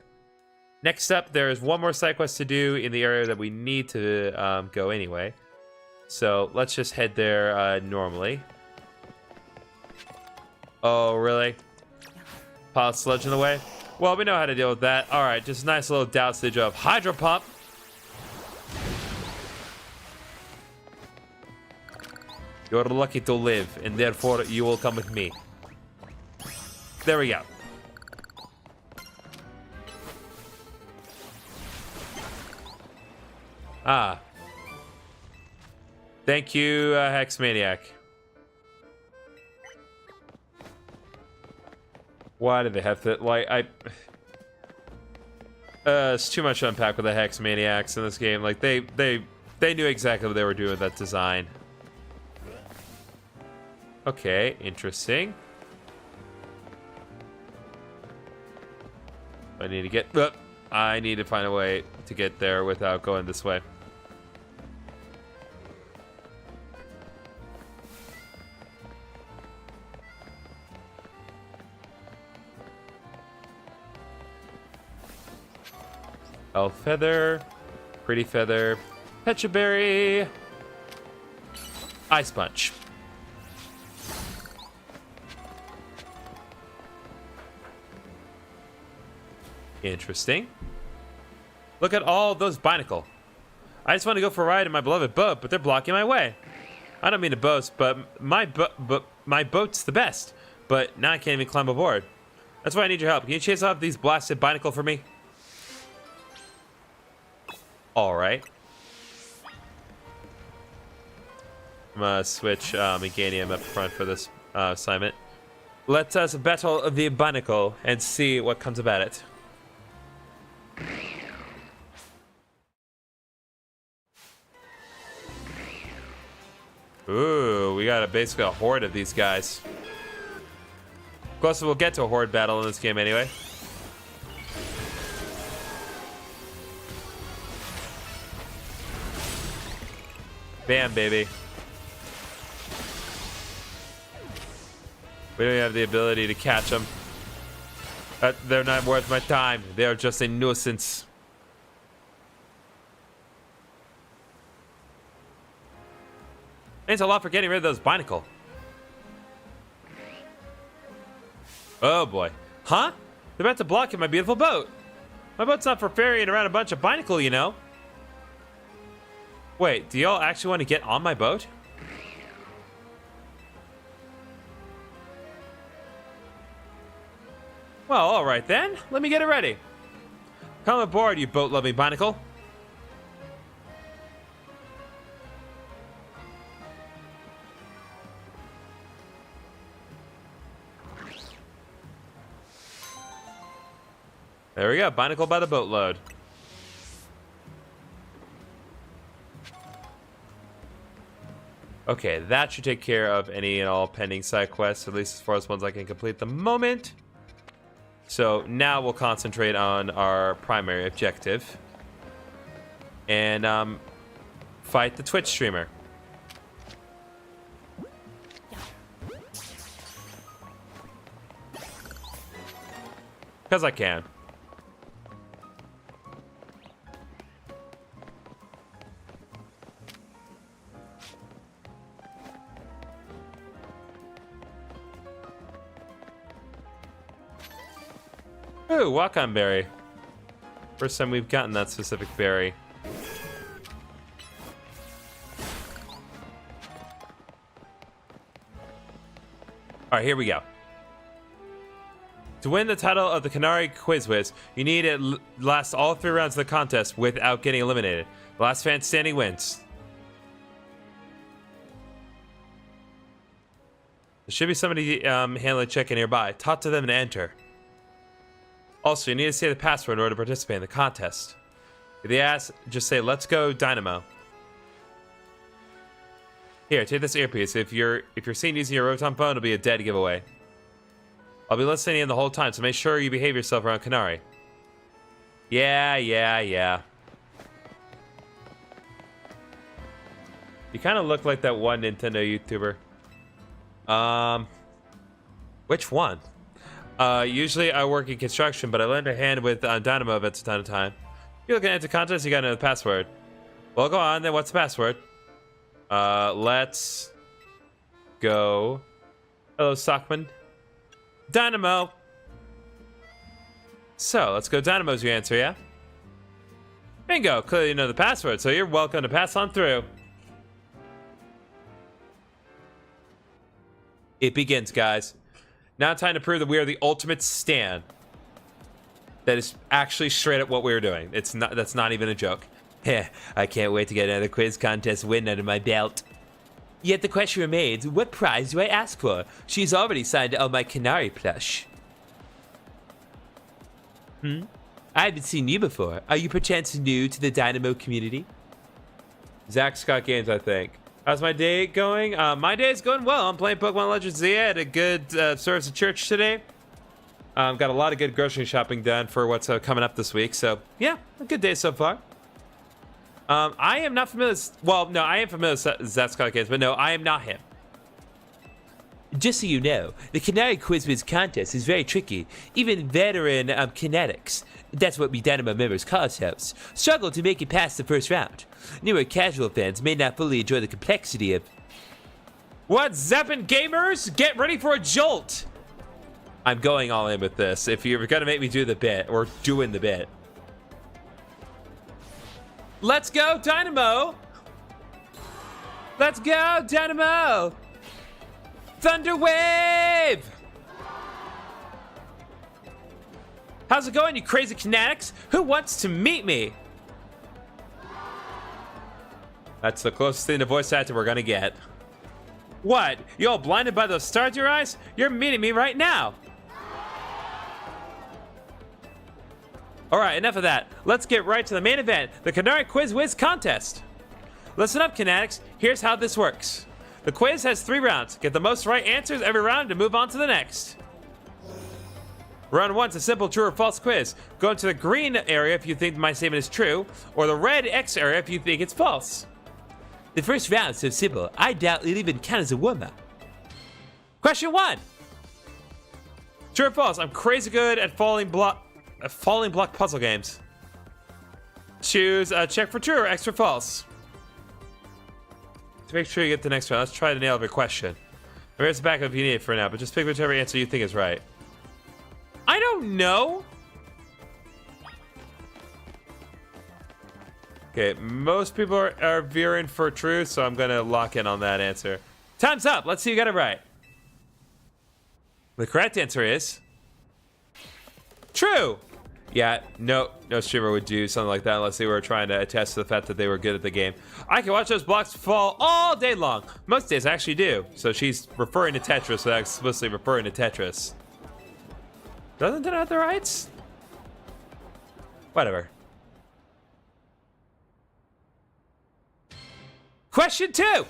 Next up, there is one more side quest to do in the area that we need to go anyway. So let's just head there normally. Oh, really? Pile of sludge in the way? Well, we know how to deal with that. All right, just a nice little dosage of Hydro Pump. You're lucky to live, and therefore you will come with me. There we go. Ah. Thank you, Hex Maniac. Why did they have to, like, it's too much to unpack with the Hex Maniacs in this game. Like, they knew exactly what they were doing with that design. Okay, interesting. I need to get, I need to find a way to get there without going this way. Elf Feather, Pretty Feather, Pecha Berry, Ice Punch. Interesting. Look at all those Binacle. I just want to go for a ride in my beloved boat, but they're blocking my way. I don't mean to boast, but my boat's the best. But now I can't even climb aboard. That's why I need your help. Can you chase off these blasted Binacle for me? All right. I'm gonna switch Meganium up front for this assignment. Let us battle the Binacle and see what comes about it. Ooh, we got basically a horde of these guys. Closer we'll get to a horde battle in this game anyway. Bam, baby. We don't have the ability to catch them. They're not worth my time. They are just a nuisance. Thanks a lot for getting rid of those Binacle. Oh boy. Huh? They're about to block my beautiful boat. My boat's not for ferrying around a bunch of Binacle, you know. Wait, do y'all actually want to get on my boat? Well, alright then. Let me get it ready. Come aboard, you boat-loving Binacle. There we go, Binacle by the boatload. Okay, that should take care of any and all pending side quests, at least as far as ones I can complete at the moment. So now we'll concentrate on our primary objective. And fight the Twitch streamer. Because I can. Ooh, Wakon Berry. First time we've gotten that specific berry. Alright, here we go. To win the title of the Canary Quiz Wiz, you need to last all 3 rounds of the contest without getting eliminated. The last fan standing wins. There should be somebody handling check-in nearby. Talk to them and enter. Also, you need to say the password in order to participate in the contest. If they ask, just say, "Let's go, Dynamo." Here, take this earpiece. If you're seen using your Rotom phone, it'll be a dead giveaway. I'll be listening in the whole time, so make sure you behave yourself around Canary. Yeah. You kind of look like that one Nintendo YouTuber. Which one? Usually I work in construction, but I lend a hand with Dynamo events from time to time. You're looking at the contest, you gotta know the password. Well, go on then. What's the password? Let's go. Hello, Stockman. Dynamo. So, let's go. Dynamo's your answer, yeah? Bingo. Clearly you know the password, so you're welcome to pass on through. It begins, guys. Now time to prove that we are the ultimate stan. That is actually straight up what we were doing. That's not even a joke. Heh, I can't wait to get another quiz contest win under my belt. Yet the question remains, what prize do I ask for? She's already signed on my Canary plush. I haven't seen you before. Are you perchance new to the Dynamo community? Zach Scott Games, I think. How's my day going? My day is going well. I'm playing Pokemon Legends Z. I had a good service at church today. Got a lot of good grocery shopping done for what's coming up this week. So, yeah, a good day so far. I am not familiar with... Well, no, I am familiar with Zach Scott Games, but no, I am not him. Just so you know, the Canary Quiz Wiz contest is very tricky. Even veteran kinetics, that's what we Dynamo members call ourselves, struggle to make it past the first round. Newer casual fans may not fully enjoy the complexity of... What's Zeppin gamers? Get ready for a jolt! I'm going all in with this. If you're gonna make me do the bit, or doing the bit. Let's go, Dynamo! Let's go, Dynamo! Thunder Wave! How's it going, you crazy kinetics? Who wants to meet me? That's the closest thing to voice acting we're gonna get. What? You all blinded by those stars in your eyes? You're meeting me right now. Alright, enough of that. Let's get right to the main event, the Canary Quiz Wiz contest. Listen up, kinetics. Here's how this works. The quiz has 3 rounds. Get the most right answers every round to move on to the next. Round 1 is a simple true or false quiz. Go into the green area if you think my statement is true, or the red X area if you think it's false. The first round is so simple, I doubt it'll even count as a warm-up. Question 1. True or false? I'm crazy good at falling block puzzle games. Choose check for true or X for false. To make sure you get the next round, let's try to nail every question. There's the backup if you need it for now, but just pick whichever answer you think is right. I don't know. Okay, most people are veering for true, so I'm gonna lock in on that answer. Time's up. Let's see you got it right. The correct answer is true. Yeah, no streamer would do something like that unless they were trying to attest to the fact that they were good at the game. I can watch those blocks fall all day long. Most days I actually do. So she's referring to Tetris without explicitly referring to Tetris. Doesn't it have the rights? Whatever. Question 2.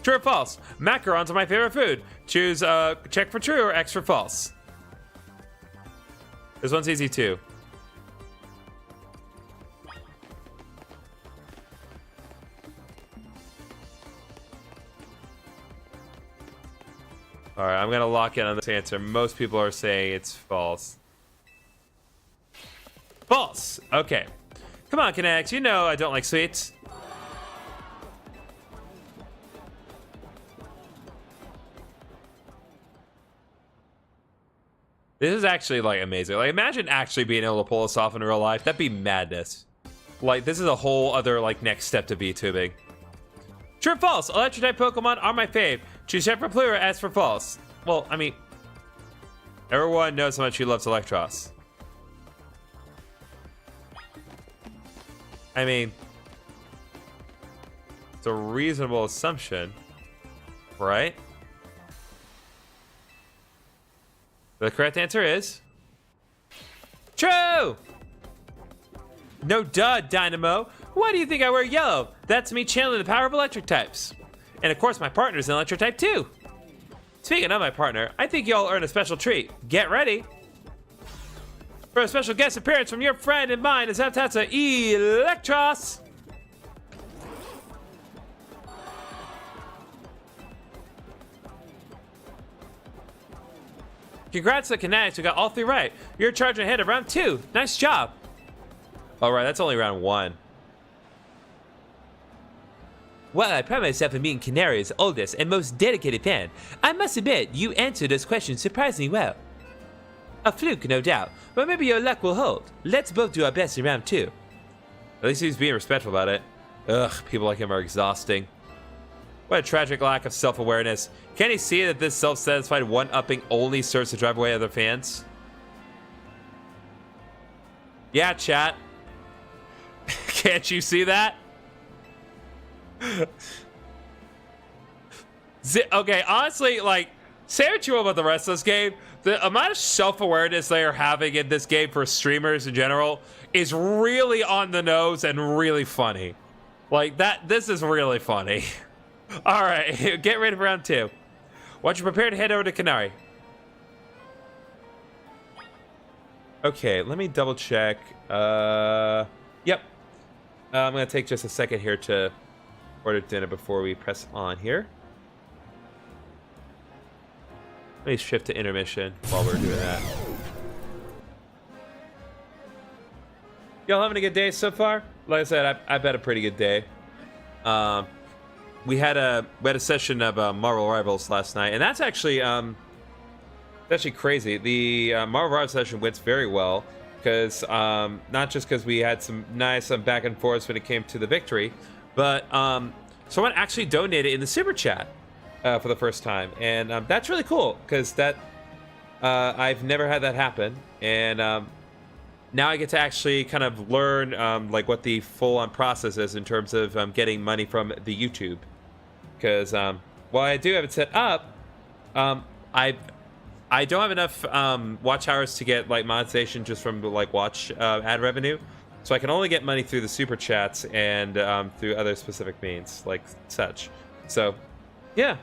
True or false? Macarons are my favorite food. Choose check for true or X for false. This one's easy too. All right, I'm gonna lock in on this answer. Most people are saying it's false. False. Okay. Come on, Kinetics. You know I don't like sweets. This is actually, like, amazing. Like, imagine actually being able to pull this off in real life. That'd be madness. Like, this is a whole other, like, next step to VTubing. True or false? Electric-type Pokemon are my fave. Choose check for blue or S for false. Well, I mean, everyone knows how much he loves Electros. I mean, it's a reasonable assumption, right? The correct answer is true! No duh, Dynamo. Why do you think I wear yellow? That's me channeling the power of electric types. And of course, my partner's an electric type too. Speaking of my partner, I think y'all earn a special treat. Get ready. For a special guest appearance from your friend and mine is Zaptata Electros. Congrats to Kinetics who got all 3 right. You're charging ahead of round 2. Nice job. All right, that's only round 1. While I pride myself on being Canary's oldest and most dedicated fan, I must admit you answered those questions surprisingly well. A fluke, no doubt, but maybe your luck will hold. Let's both do our best in round 2. At least he's being respectful about it. Ugh, people like him are exhausting. What a tragic lack of self-awareness. Can't he see that this self-satisfied one-upping only serves to drive away other fans? Yeah, chat. Can't you see that? Okay, honestly, like, say what you will about the rest of this game, the amount of self-awareness they are having in this game for streamers in general is really on the nose and really funny. Like, this is really funny. All right, get ready for round 2. Once you're prepared to head over to Canary. Okay, let me double check. Yep. I'm gonna take just a second here to order dinner before we press on here. Let me shift to intermission while we're doing that. Y'all having a good day so far? Like I said, I've had a pretty good day. We had a session of Marvel Rivals last night, and that's actually crazy. The Marvel Rivals session went very well because not just because we had some nice back and forths when it came to the victory, but someone actually donated in the super chat for the first time, and that's really cool because that I've never had that happen, and now I get to actually kind of learn like what the full-on process is in terms of getting money from the YouTube. Because while I do have it set up, I don't have enough watch hours to get like monetization just from like watch ad revenue, so I can only get money through the super chats and through other specific means like such. So, yeah,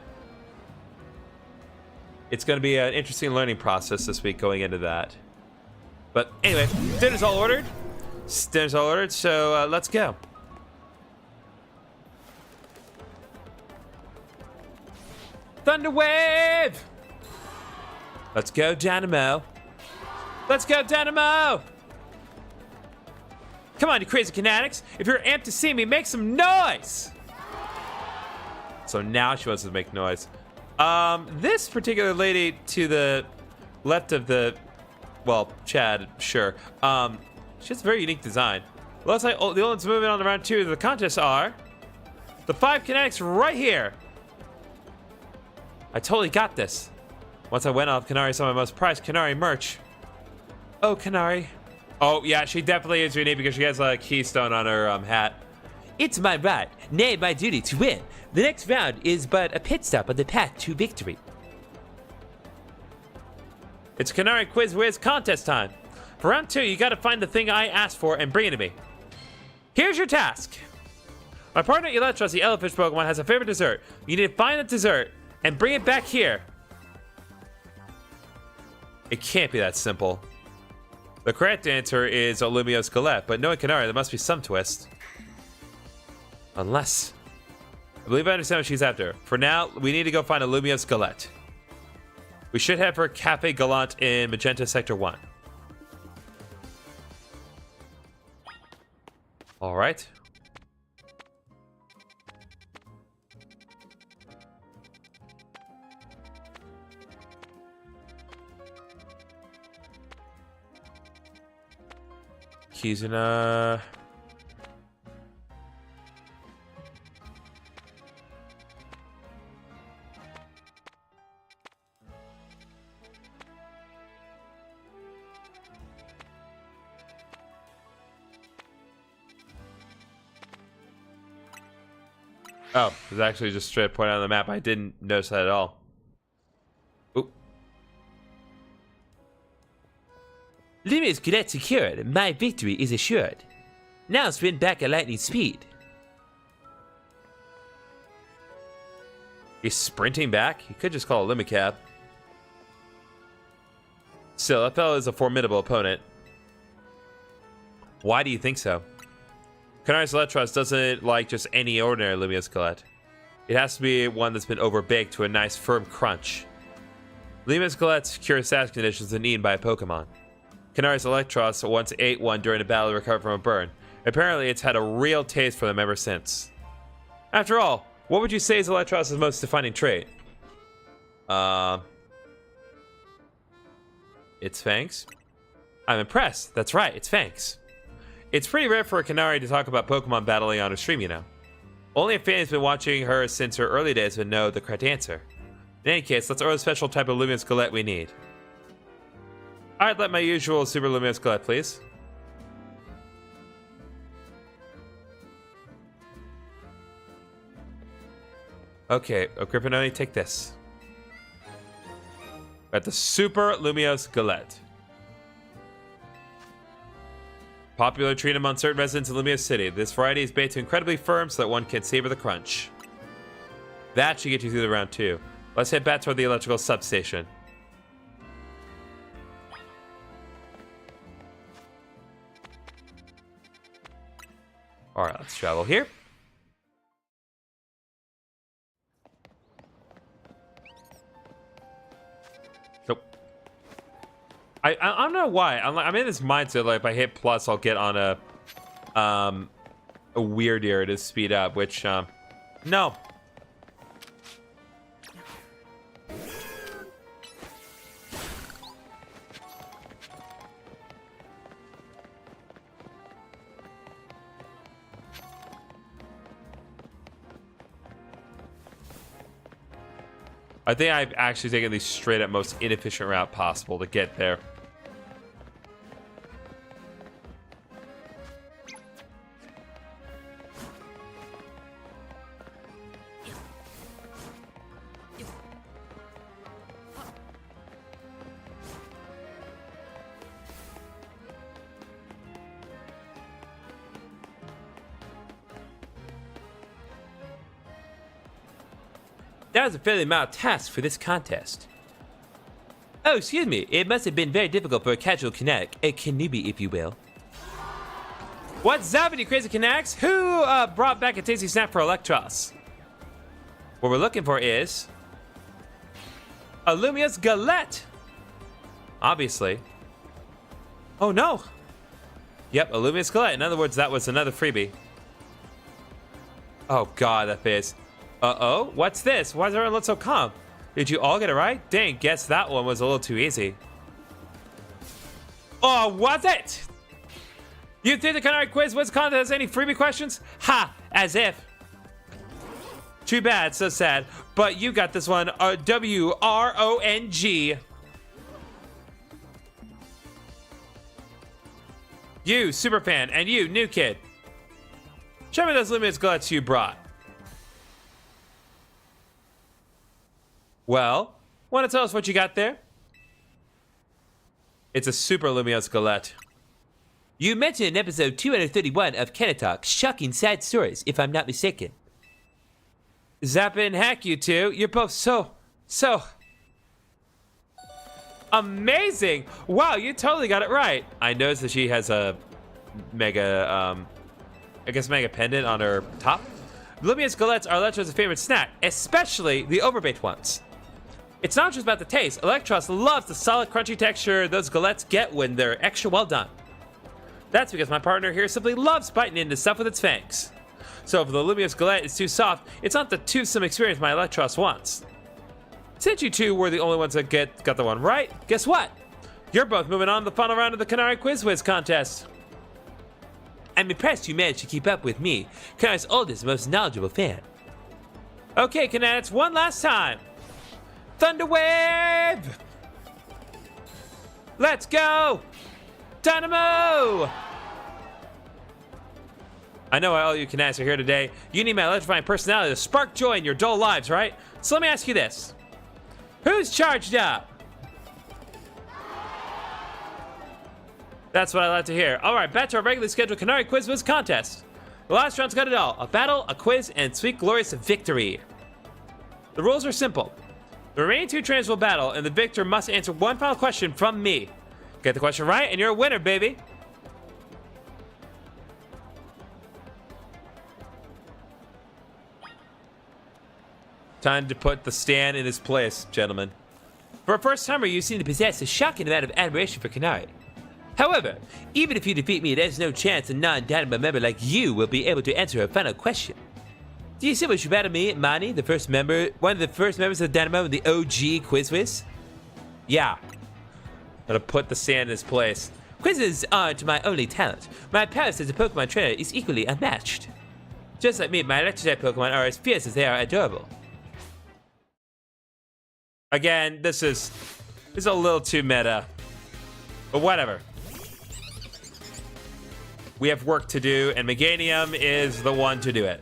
it's going to be an interesting learning process this week going into that. But anyway, dinner's all ordered. So let's go. Thunder Wave! Let's go, Dynamo. Let's go, Dynamo! Come on, you crazy Kinetics. If you're amped to see me, make some noise! So now she wants to make noise. This particular lady to the left of the, well, Chad, sure. She has a very unique design. Looks like the only ones moving on to round 2 of the contest are the 5 Kinetics right here. I totally got this. Once I went off, Canary saw my most prized Canary merch. Oh, Canary. Oh, yeah, she definitely is unique because she has a keystone on her hat. It's my right, nay, my duty to win. The next round is but a pit stop on the path to victory. It's Canary Quiz Whiz contest time. For round 2, you gotta find the thing I asked for and bring it to me. Here's your task. My partner Electros, the Elephant Pokemon, has a favorite dessert. You need to find that dessert and bring it back here. It can't be that simple. The correct answer is a Lumiose City, but knowing Canary, there must be some twist. Unless... I believe I understand what she's after. For now, we need to go find a Lumiose City. We should head for Cafe Gallant in Magenta Sector 1. Alright. He's in a... Oh, it's actually just straight point on the map. I didn't notice that at all. Oop. Lumiose City secured. My victory is assured. Now sprint back at lightning speed. He's sprinting back? You could just call a Lumicab. Still, that fellow is a formidable opponent. Why do you think so? Canarius Electros doesn't like just any ordinary Lumiose Galette. It has to be one that's been overbaked to a nice firm crunch. Lumiose Galette's cure status conditions when eaten by a Pokemon. Canarius Electros once ate one during a battle to recover from a burn. Apparently, it's had a real taste for them ever since. After all, what would you say is Electros' most defining trait? Its fangs? I'm impressed. That's right, it's fangs. It's pretty rare for a Canary to talk about Pokemon battling on her stream, you know. Only a fan has been watching her since her early days would know the correct answer. In any case, let's order the special type of Lumiose Galette we need. I'd like my usual Super Lumiose Galette, please. Okay, GriffinOni, take this. Got the Super Lumiose Galette. Popular treat among certain residents of Lumiose City. This variety is baked to incredibly firm so that one can savor the crunch. That should get you through the round 2. Let's head back toward the electrical substation. Alright, let's travel here. Nope. I don't know why. I'm in this mindset like if I hit plus, I'll get on a weird area to speed up, which no. I think I've actually taken the straight up most inefficient route possible to get there. That was a fairly mild task for this contest. Oh, excuse me. It must have been very difficult for a casual Kinetic, a Kanubi, if you will. What's up, you crazy Kinetics? Who brought back a tasty snack for Electros? What we're looking for is a Lumiose Galette. Obviously. Oh no. Yep, a Lumiose Galette. In other words, that was another freebie. Oh god, that face. Uh-oh, what's this? Why does everyone look so calm? Did you all get it right? Dang, guess that one was a little too easy. Oh, was it? You think the Canary Quiz Wiz Contest has any freebie questions? Ha, as if. Too bad, so sad. But you got this one, W-R-O-N-G. You, Superfan, and you, New Kid. Show me those Lumiose Galettes you brought. Well, want to tell us what you got there? It's a Super Lumiose Galette. You mentioned in episode 231 of Kennetalk, shocking sad stories, if I'm not mistaken. Zappa and Hack, you two. You're both so amazing. Wow, you totally got it right. I noticed that she has a mega, mega pendant on her top. Lumiose Galettes are Electros' favorite snack, especially the overbaked ones. It's not just about the taste. Electros loves the solid, crunchy texture those galettes get when they're extra well done. That's because my partner here simply loves biting into stuff with its fangs. So if the Lumiose Galette is too soft, it's not the toothsome experience my Electros wants. Since you two were the only ones that got the one right, guess what? You're both moving on to the final round of the Canary Quiz Wiz contest. I'm impressed you managed to keep up with me, Canara's oldest, most knowledgeable fan. Okay, Canadians, one last time. Thunder Wave! Let's go! Dynamo! I know why all you Canadians are here today. You need my electrifying personality to spark joy in your dull lives, right? So let me ask you this. Who's charged up? That's what I like to hear. Alright, back to our regularly scheduled Canary Quiz Wiz contest. The last round's got it all. A battle, a quiz, and sweet glorious victory. The rules are simple. The remaining two trainers will battle, and the victor must answer one final question from me. Get the question right, and you're a winner, baby. Time to put the stand in his place, gentlemen. For a first timer, you seem to possess a shocking amount of admiration for Kanari. However, even if you defeat me, there's no chance a non-Dynamo member like you will be able to answer a final question. Do you still wish to battle me, Mani, one of the first members of Dynamo in the OG Quiz Wiz? Yeah. Gotta put the stand in his place. Quizzes aren't my only talent. My prowess as a Pokemon trainer is equally unmatched. Just like me, my electric Pokemon are as fierce as they are adorable. Again, this is a little too meta. But whatever. We have work to do, and Meganium is the one to do it.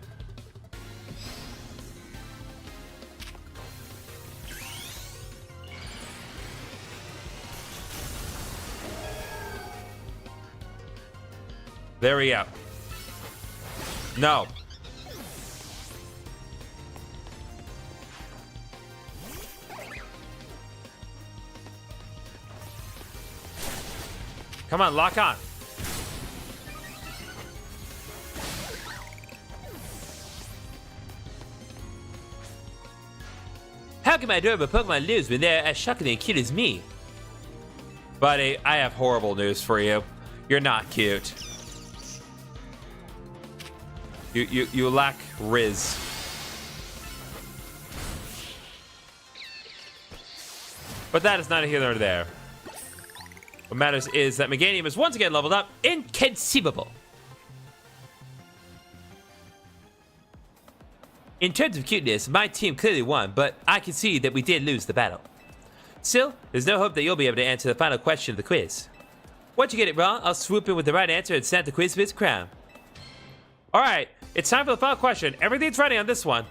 There we go. No. Come on, lock on. How can my adorable Pokemon lose when they're as shockingly and cute as me? Buddy, I have horrible news for you. You're not cute. You lack Riz. But that is neither here nor there. What matters is that Meganium is once again leveled up. Inconceivable. In terms of cuteness, my team clearly won, but I can see that we did lose the battle. Still, there's no hope that you'll be able to answer the final question of the quiz. Once you get it wrong, I'll swoop in with the right answer and snap the Quiz Wiz crown. Alright, it's time for the final question. Everything's ready on this one.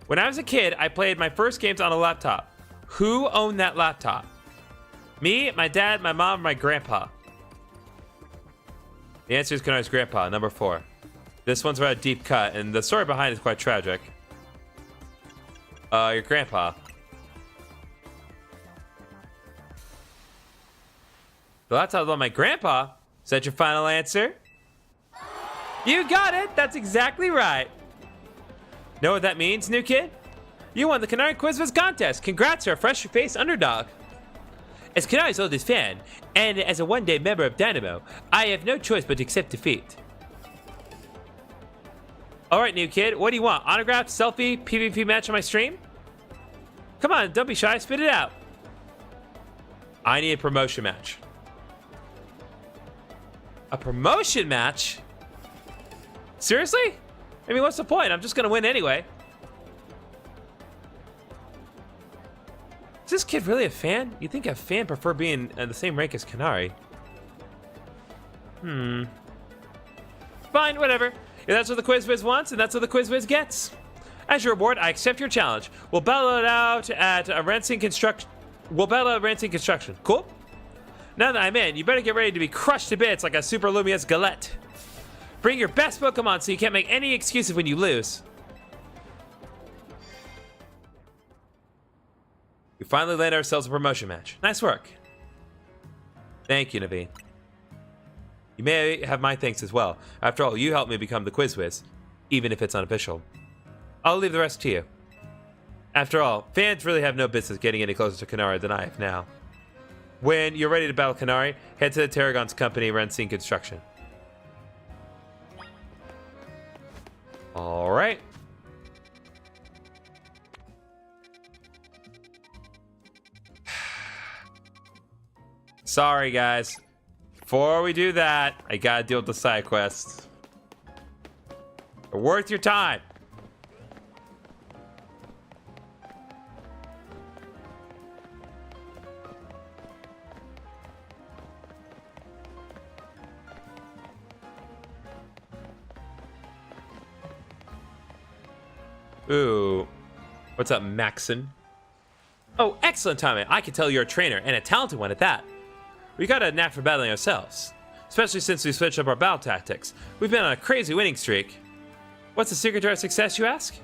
When I was a kid, I played my first games on a laptop. Who owned that laptop? Me, my dad, my mom, or my grandpa? The answer is Kanari's grandpa, number 4. This one's rather deep cut, and the story behind it is quite tragic. Your grandpa. The laptop on my grandpa? Is that your final answer? You got it! That's exactly right. Know what that means, new kid? You won the Kanari Quiz Wiz contest. Congrats, you're a fresh-faced underdog. As Kanari's oldest fan, and as a one-day member of Dynamo, I have no choice but to accept defeat. Alright, new kid, what do you want? Autograph, selfie, PvP match on my stream? Come on, don't be shy, spit it out. I need a promotion match. A promotion match? Seriously? I mean, what's the point? I'm just gonna win anyway. Is this kid really a fan? You'd think a fan prefer being in the same rank as Kanari. Fine, whatever. If that's what the Quiz Wiz wants, and that's what the Quiz Wiz gets. As your reward, I accept your challenge. We'll battle it out at a Rensing Construction. Cool? Now that I'm in, you better get ready to be crushed to bits like a Super Lumiose Galette. Bring your best Pokemon so you can't make any excuses when you lose. We finally landed ourselves a promotion match. Nice work. Thank you, Naveen. You may have my thanks as well. After all, you helped me become the Quiz Wiz, even if it's unofficial. I'll leave the rest to you. After all, fans really have no business getting any closer to Kanari than I have now. When you're ready to battle Kanari, head to the Tarragon's company, Rensing Construction. All right. Sorry, guys. Before we do that, I gotta deal with the side quests. They're worth your time. Ooh. What's up, Maxon? Oh, excellent timing. I can tell you're a trainer, and a talented one at that. We got a knack for battling ourselves, especially since we switched up our battle tactics. We've been on a crazy winning streak. What's the secret to our success, you ask?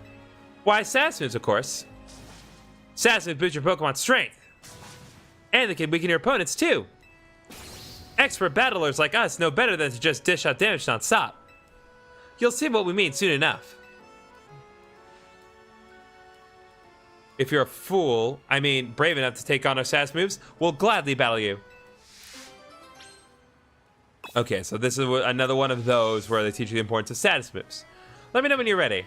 Why, Sass moves, of course. Sass moves boost your Pokemon's strength. And they can weaken your opponents, too. Expert battlers like us know better than to just dish out damage non-stop. You'll see what we mean soon enough. if you're a fool, I mean brave enough to take on our status moves, we'll gladly battle you. Okay, so this is another one of those where they teach you the importance of status moves. Let me know when you're ready.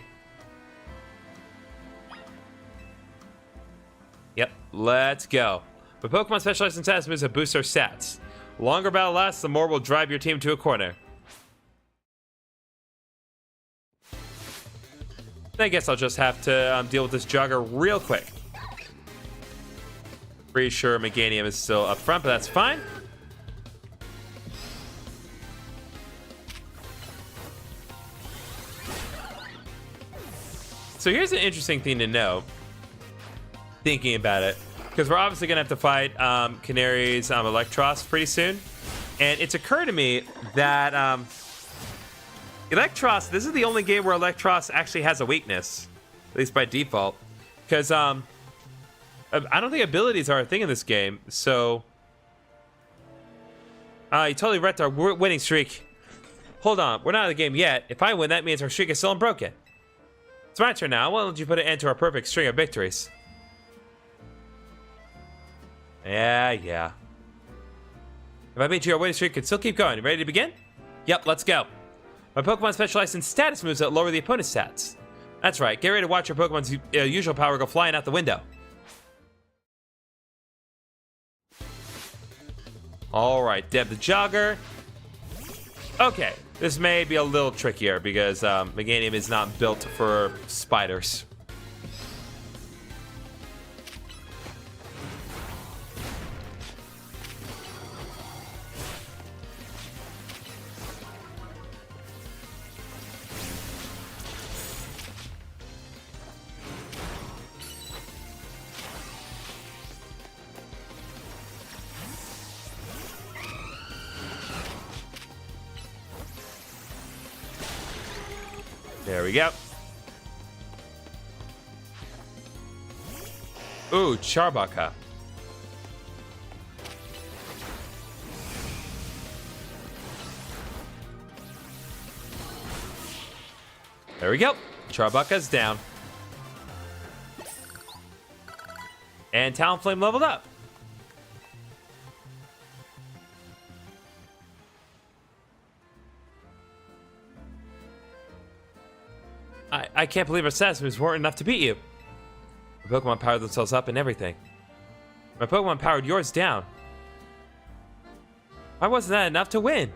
Yep, let's go. But Pokemon specialize in status moves that boost our stats. The longer battle lasts, the more we'll drive your team to a corner. I guess I'll just have to deal with this jogger real quick. Pretty sure Meganium is still up front, but that's fine. So here's an interesting thing to know, thinking about it, because we're obviously going to have to fight Canary's Electros pretty soon. And it's occurred to me that Electros, this is the only game where Electros actually has a weakness, at least by default. Because I don't think abilities are a thing in this game, so... you totally wrecked our winning streak. Hold on, we're not out of the game yet. If I win, that means our streak is still unbroken. It's my turn now. Why don't you put an end to our perfect string of victories? Yeah. If I beat you, our winning streak can still keep going. Ready to begin? Yep, let's go. My Pokemon specialize in status moves that lower the opponent's stats. That's right. Get ready to watch your Pokemon's usual power go flying out the window. Alright, Deb the Jogger. Okay, this may be a little trickier because Meganium is not built for spiders. There we go. Ooh, Charbaka. There we go. Charbaka's down. And Talonflame leveled up. I can't believe our status moves weren't enough to beat you. My Pokemon powered themselves up and everything. My Pokemon powered yours down. Why wasn't that enough to win?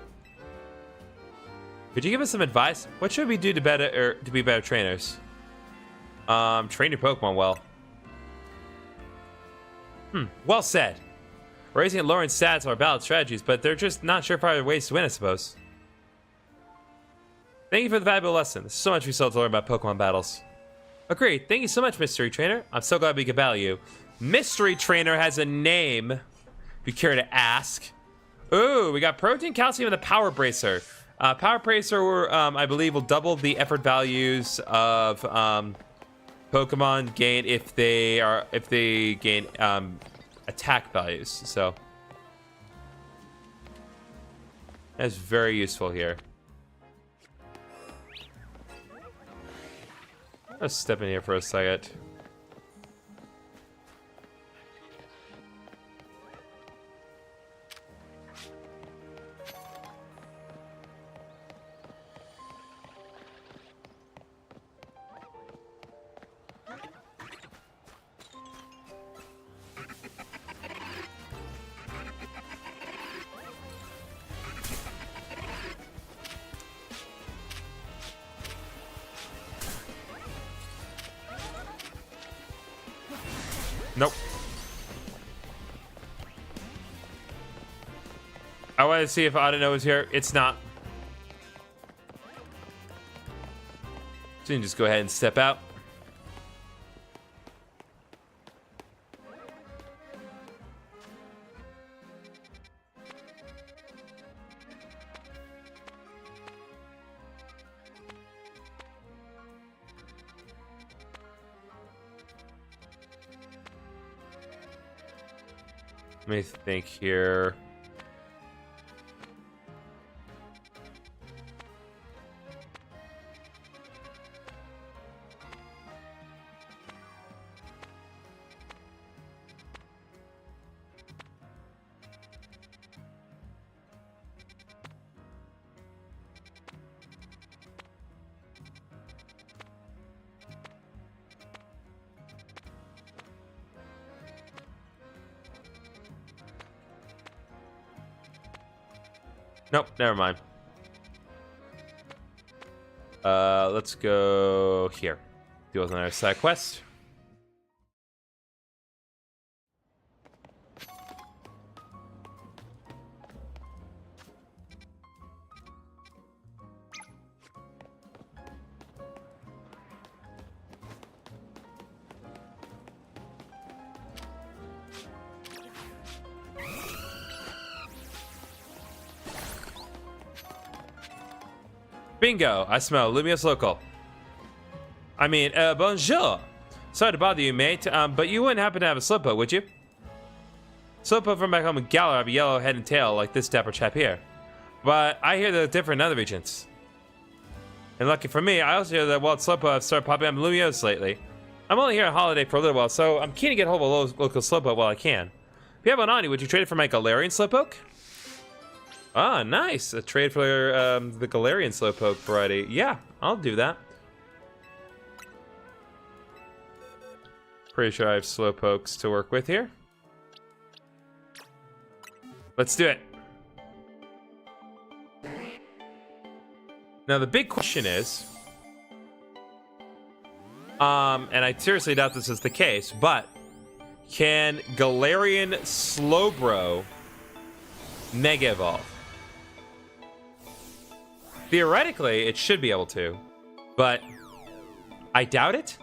Could you give us some advice? What should we do to be better trainers? Train your Pokemon well. Well said. Raising and lowering stats are valid strategies, but they're just not surefire ways to win, I suppose. Thank you for the valuable lesson. There's so much we still have to learn about Pokemon battles. Agreed. Thank you so much, Mystery Trainer. I'm so glad we could battle you. Mystery Trainer has a name, if you care to ask. Ooh, we got Protein, Calcium, and the Power Bracer. Power Bracer, I believe, will double the effort values of Pokemon gain if they gain attack values. So that's very useful here. Let's step in here for a second. Nope. I wanted to see if Audino was here. It's not. So you can just go ahead and step out. Let me think here. Nope, never mind. Let's go here. Deal with another side quest. Bingo! I smell Lumiose Local. I mean, bonjour! Sorry to bother you, mate, but you wouldn't happen to have a slowpoke, would you? Slowpoke from back home in Galar have a yellow head and tail like this dapper chap here. But I hear they're different in other regions. And lucky for me, I also hear that wild slowpoke have started popping up in Lumiose lately. I'm only here on holiday for a little while, so I'm keen to get hold of a local slowpoke while I can. If you have an Oni, would you trade it for my Galarian slowpoke? Ah, nice. A trade for the Galarian Slowpoke variety. Yeah, I'll do that. Pretty sure I have Slowpokes to work with here. Let's do it. Now, the big question is... and I seriously doubt this is the case, but... Can Galarian Slowbro Mega Evolve? Theoretically, it should be able to, but I doubt it.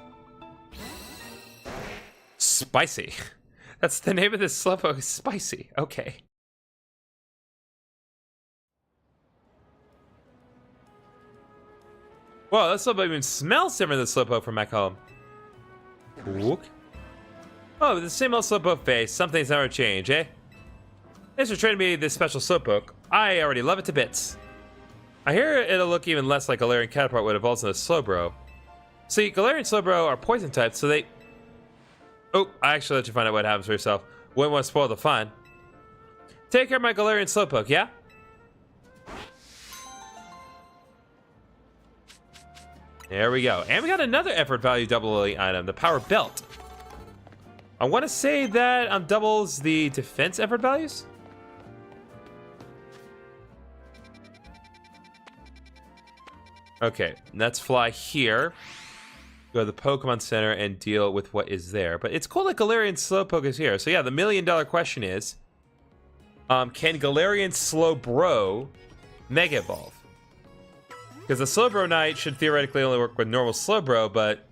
Spicy. That's the name of this Slowpoke, Spicy. Okay. Whoa, this Slowpoke even smells different than Slowpoke from back home. Ook. Oh, with the same old Slowpoke face, something's never changed, eh? Thanks for trading me this special Slowpoke. I already love it to bits. I hear it'll look even less like Galarian Caterpillar would evolve into a Slowbro. See, Galarian Slowbro are poison types, so they... Oh, I actually let you find out what happens for yourself. Wouldn't want to spoil the fun. Take care of my Galarian Slowpoke, yeah? There we go. And we got another effort value doubling item, the Power Belt. I want to say that doubles the defense effort values? Okay, let's fly here. Go to the Pokemon Center and deal with what is there. But it's cool that Galarian Slowpoke is here. So yeah, the million-dollar question is, can Galarian Slowbro Mega Evolve? Because the Slowbro Knight should theoretically only work with normal Slowbro, but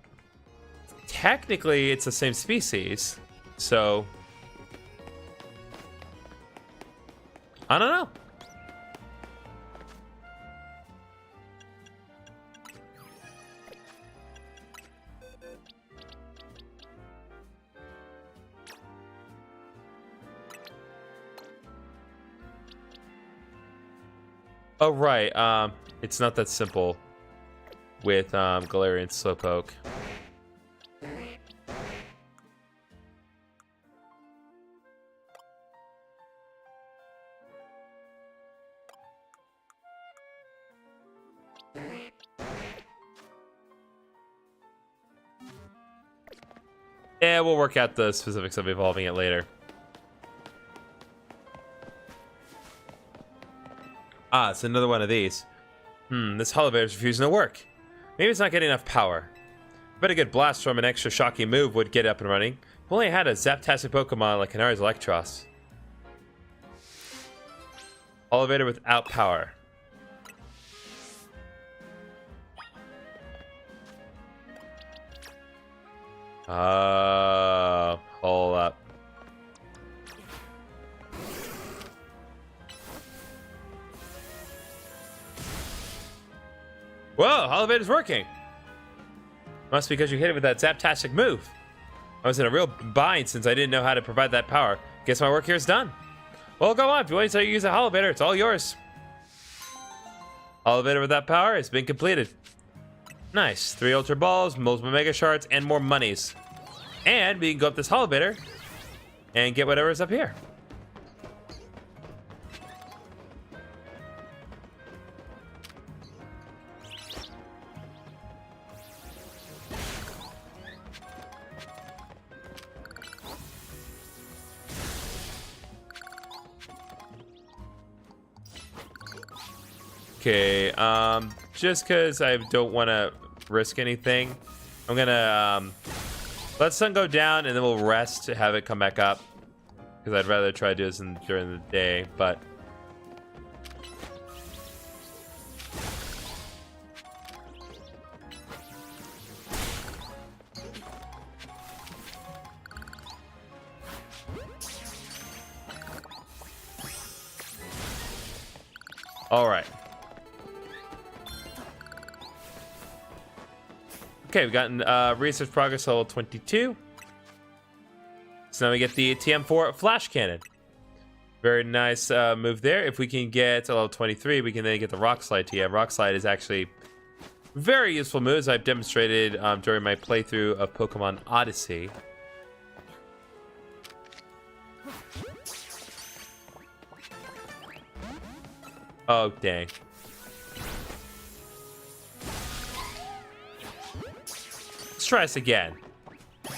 technically it's the same species. So I don't know. Oh, right. It's not that simple with Galarian Slowpoke. Yeah, we'll work out the specifics of evolving it later. Ah, it's another one of these. This elevator's refusing to work. Maybe it's not getting enough power. I bet a good blast from an extra shocking move would get it up and running. If only I had a Zaptastic Pokemon like Canari's Electros. Elevator without power. Hold up. Whoa, elevator's working. Must be because you hit it with that Zaptastic move. I was in a real bind since I didn't know how to provide that power. Guess my work here is done. Well, go on. If you wait until you use a elevator, it's all yours. Elevator with that power has been completed. Nice. 3 Ultra Balls, multiple Mega Shards, and more monies. And we can go up this elevator and get whatever's up here. Okay, just because I don't want to risk anything, I'm gonna let sun go down and then we'll rest to have it come back up. Because I'd rather try to do this during the day, but... All right. Okay, we've gotten research progress level 22. So now we get the TM4 flash cannon. Very nice move there. If we can get a level 23, we can then get the rock slide TM. Rock slide is actually very useful moves I've demonstrated during my playthrough of Pokemon Odyssey. Oh, dang. Let's try this again. How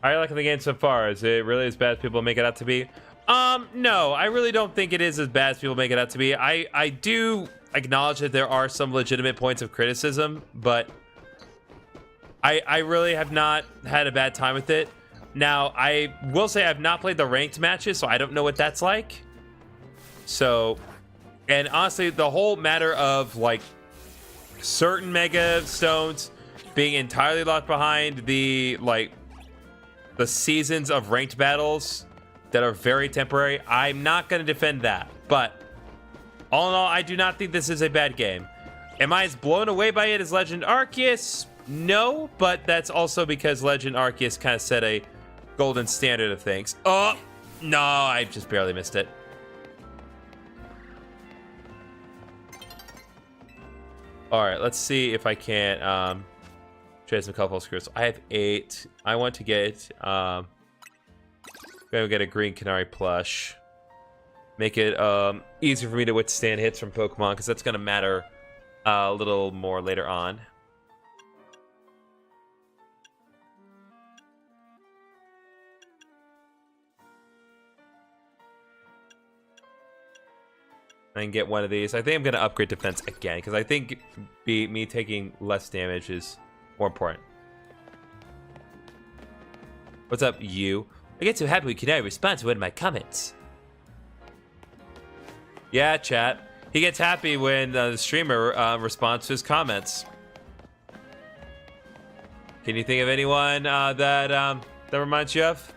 are you liking the game so far? Is it really as bad as people make it out to be? No, I really don't think it is as bad as people make it out to be. I do acknowledge that there are some legitimate points of criticism, but I really have not had a bad time with it. Now, I will say I've not played the ranked matches, so I don't know what that's like. So, and honestly, the whole matter of, like, certain Mega Stones being entirely locked behind the, like, the seasons of ranked battles that are very temporary, I'm not going to defend that. But all in all, I do not think this is a bad game. Am I as blown away by it as Legend Arceus? No, but that's also because Legend Arceus kind of set a golden standard of things. Oh, no, I just barely missed it. All right, let's see if I can't trade some colorful screws. I have 8. I want to get gonna get a green Canary plush. Make it easier for me to withstand hits from Pokemon, because that's gonna matter a little more later on. And get one of these. I think I'm gonna upgrade defense again, because I think me taking less damage is more important. What's up, you? I get so happy we can respond to one of my comments. Yeah, chat. He gets happy when the streamer responds to his comments. Can you think of anyone that reminds you of?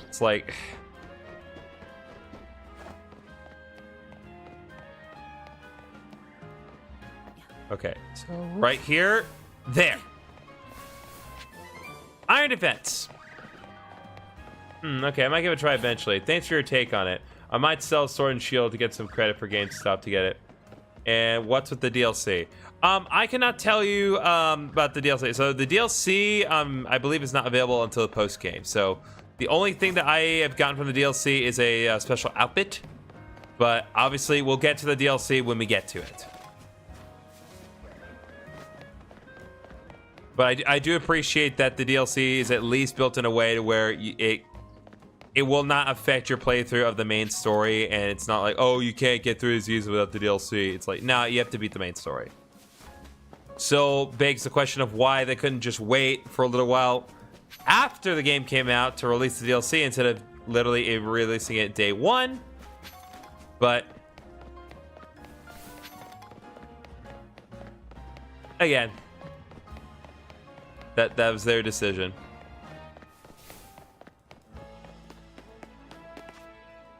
It's like... Okay, so right here, there. Iron defense. Okay, I might give it a try eventually. Thanks for your take on it. I might sell Sword and Shield to get some credit for GameStop to get it. And what's with the DLC? I cannot tell you about the DLC. So the DLC, I believe, is not available until the post game. So the only thing that I have gotten from the DLC is a special outfit. But obviously, we'll get to the DLC when we get to it. But I do appreciate that the DLC is at least built in a way to where it will not affect your playthrough of the main story, and it's not like, oh, you can't get through this easy without the DLC. It's like, nah, you have to beat the main story. So begs the question of why they couldn't just wait for a little while after the game came out to release the DLC instead of literally releasing it day one. But again, that was their decision.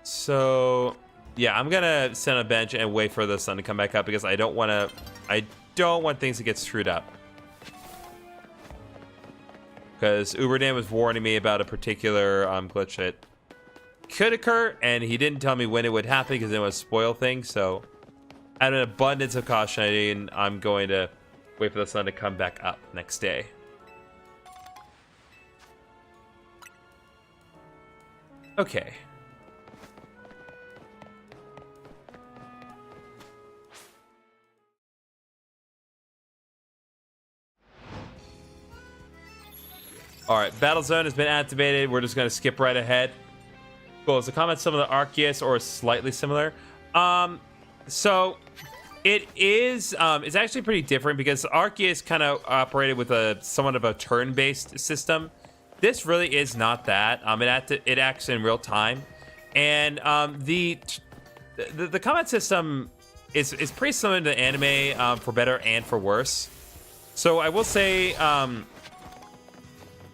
So yeah, I'm gonna sit on a bench and wait for the sun to come back up, because I don't want things to get screwed up. Because Uberdan was warning me about a particular glitch that could occur, and he didn't tell me when it would happen because it would spoil things. So out of an abundance of caution, I'm going to wait for the sun to come back up next day. Okay. All right, Battle Zone has been activated. We're just going to skip right ahead. Cool. Is the combat similar to Arceus or slightly similar? So it is, it's actually pretty different because Arceus kind of operated with a somewhat of a turn-based system. This really is not that. It acts in real time. And the combat system is pretty similar to the anime for better and for worse. So I will say,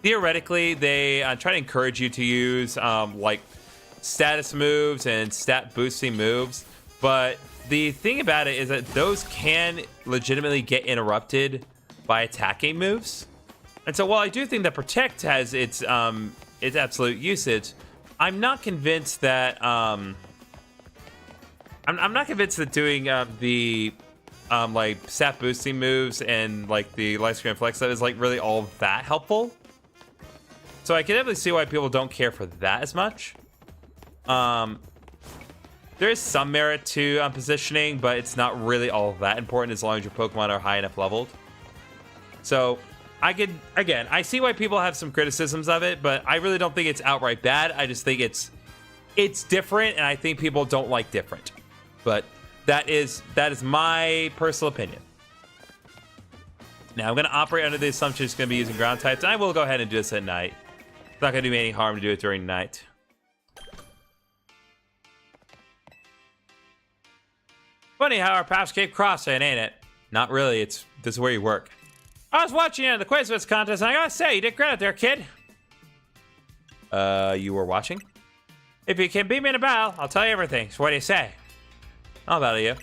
theoretically, they try to encourage you to use like status moves and stat boosting moves. But the thing about it is that those can legitimately get interrupted by attacking moves. And so while I do think that Protect has its absolute usage, I'm not convinced that I'm not convinced that doing the like stat boosting moves and like the light screen flex stuff is like really all that helpful. So I can definitely see why people don't care for that as much. There is some merit to positioning, but it's not really all that important as long as your Pokemon are high enough leveled. So I see why people have some criticisms of it, but I really don't think it's outright bad. I just think it's different, and I think people don't like different. But that is my personal opinion. Now I'm going to operate under the assumption it's going to be using ground types, and I will go ahead and do this at night. It's not going to do me any harm to do it during night. Funny how our paths keep crossing, ain't it? Not really. This is where you work. I was watching you in the quiz contest, and I gotta say, you did great out there, kid. You were watching? If you can beat me in a battle, I'll tell you everything. So what do you say? I'll battle you.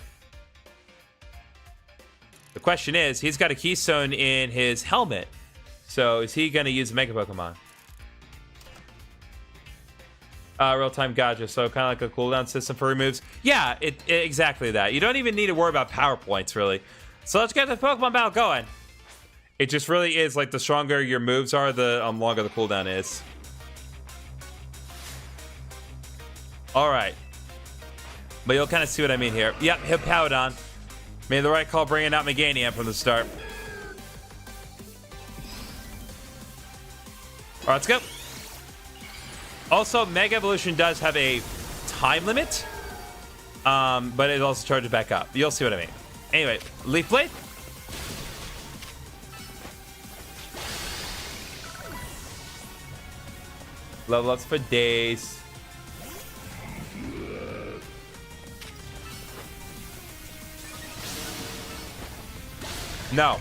The question is, he's got a keystone in his helmet. So is he gonna use Mega Pokemon? Real-time gotcha, so kind of like a cooldown system for removes. Yeah, exactly that. You don't even need to worry about power points, really. So let's get the Pokemon battle going. It just really is like the stronger your moves are, the longer the cooldown is. All right. But you'll kind of see what I mean here. Yep, Hippowdon. Made the right call bringing out Meganium from the start. All right, let's go. Also, Mega Evolution does have a time limit, but it also charges back up. You'll see what I mean. Anyway, Leaf Blade. Level ups for days. No.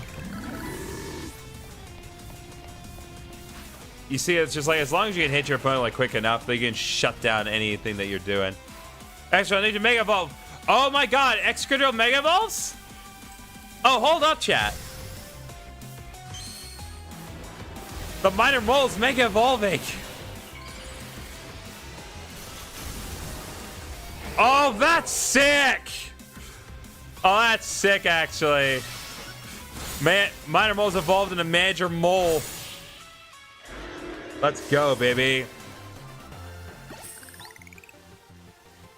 You see, it's just like as long as you can hit your opponent like quick enough, they can shut down anything that you're doing. Actually, I need to Mega Evolve. Oh my god, Excadrill Mega Evolves? Oh, hold up, chat. The Minor Mole's Mega Evolving. Oh, that's sick. Oh, that's sick, actually. Man, Minor Mole's evolved into Major Mole. Let's go, baby.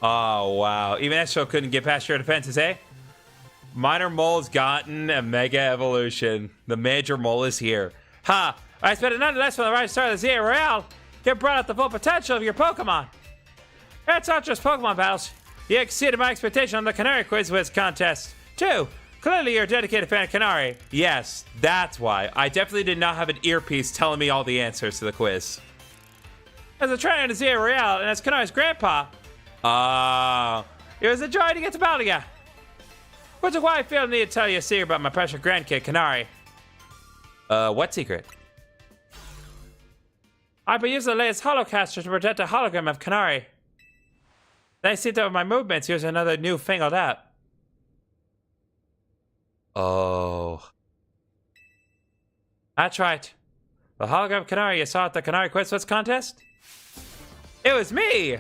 Oh, wow. Even Estro couldn't get past your defenses, eh? Minor Mole's gotten a Mega Evolution. The Major Mole is here. Ha! I expected none less from the right start of the ZA Royale. You brought out the full potential of your Pokemon. It's not just Pokemon battles. You exceeded my expectation on the Canary Quiz contest, too. Clearly, you're a dedicated fan of Canary. Yes, that's why. I definitely did not have an earpiece telling me all the answers to the quiz. As a trainer to ZA Royale and as Canary's grandpa, it was a joy to get to battle you. Which is why I feel the need to tell you a secret about my precious grandkid, Canary. What secret? I've been using the latest holocaster to project a hologram of Canary. Then I see that with my movements, here's another new fangled app. Oh. That's right. The hologram Canary you saw at the Canary Quiz contest? It was me!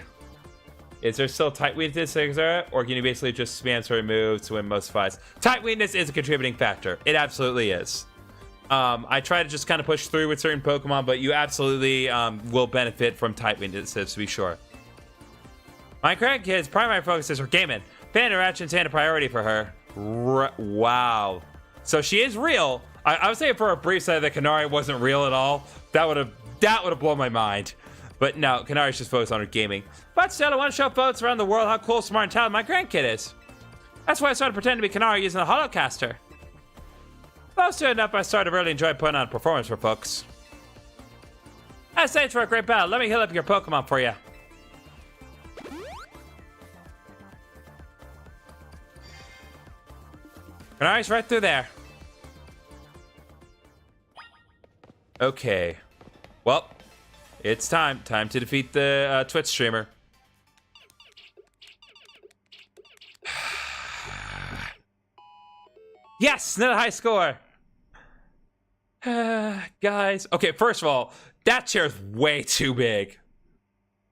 Is there still tight weakness, or can you basically just spam certain moves to win most fights? Tight weakness is a contributing factor. It absolutely is. I try to just kind of push through with certain Pokemon, but you absolutely will benefit from tight weaknesses, to be sure. My grandkid's primary focus is her gaming. Fan interactions ain't a priority for her. Wow. So she is real. I was saying for a brief second that Canary wasn't real at all. That would have that would have blown my mind. But no, Kanari's just focused on her gaming. But still, I want to show folks around the world how cool, smart, and talented my grandkid is. That's why I started pretending to be Kanari using the Holocaster. Well, soon enough, I started to really enjoy putting on a performance for folks. As thanks for a great battle, let me heal up your Pokemon for you. Kanari's right through there. Okay. Well, it's time. Time to defeat the Twitch streamer. Yes, another high score. Guys. Okay, first of all, that chair's way too big.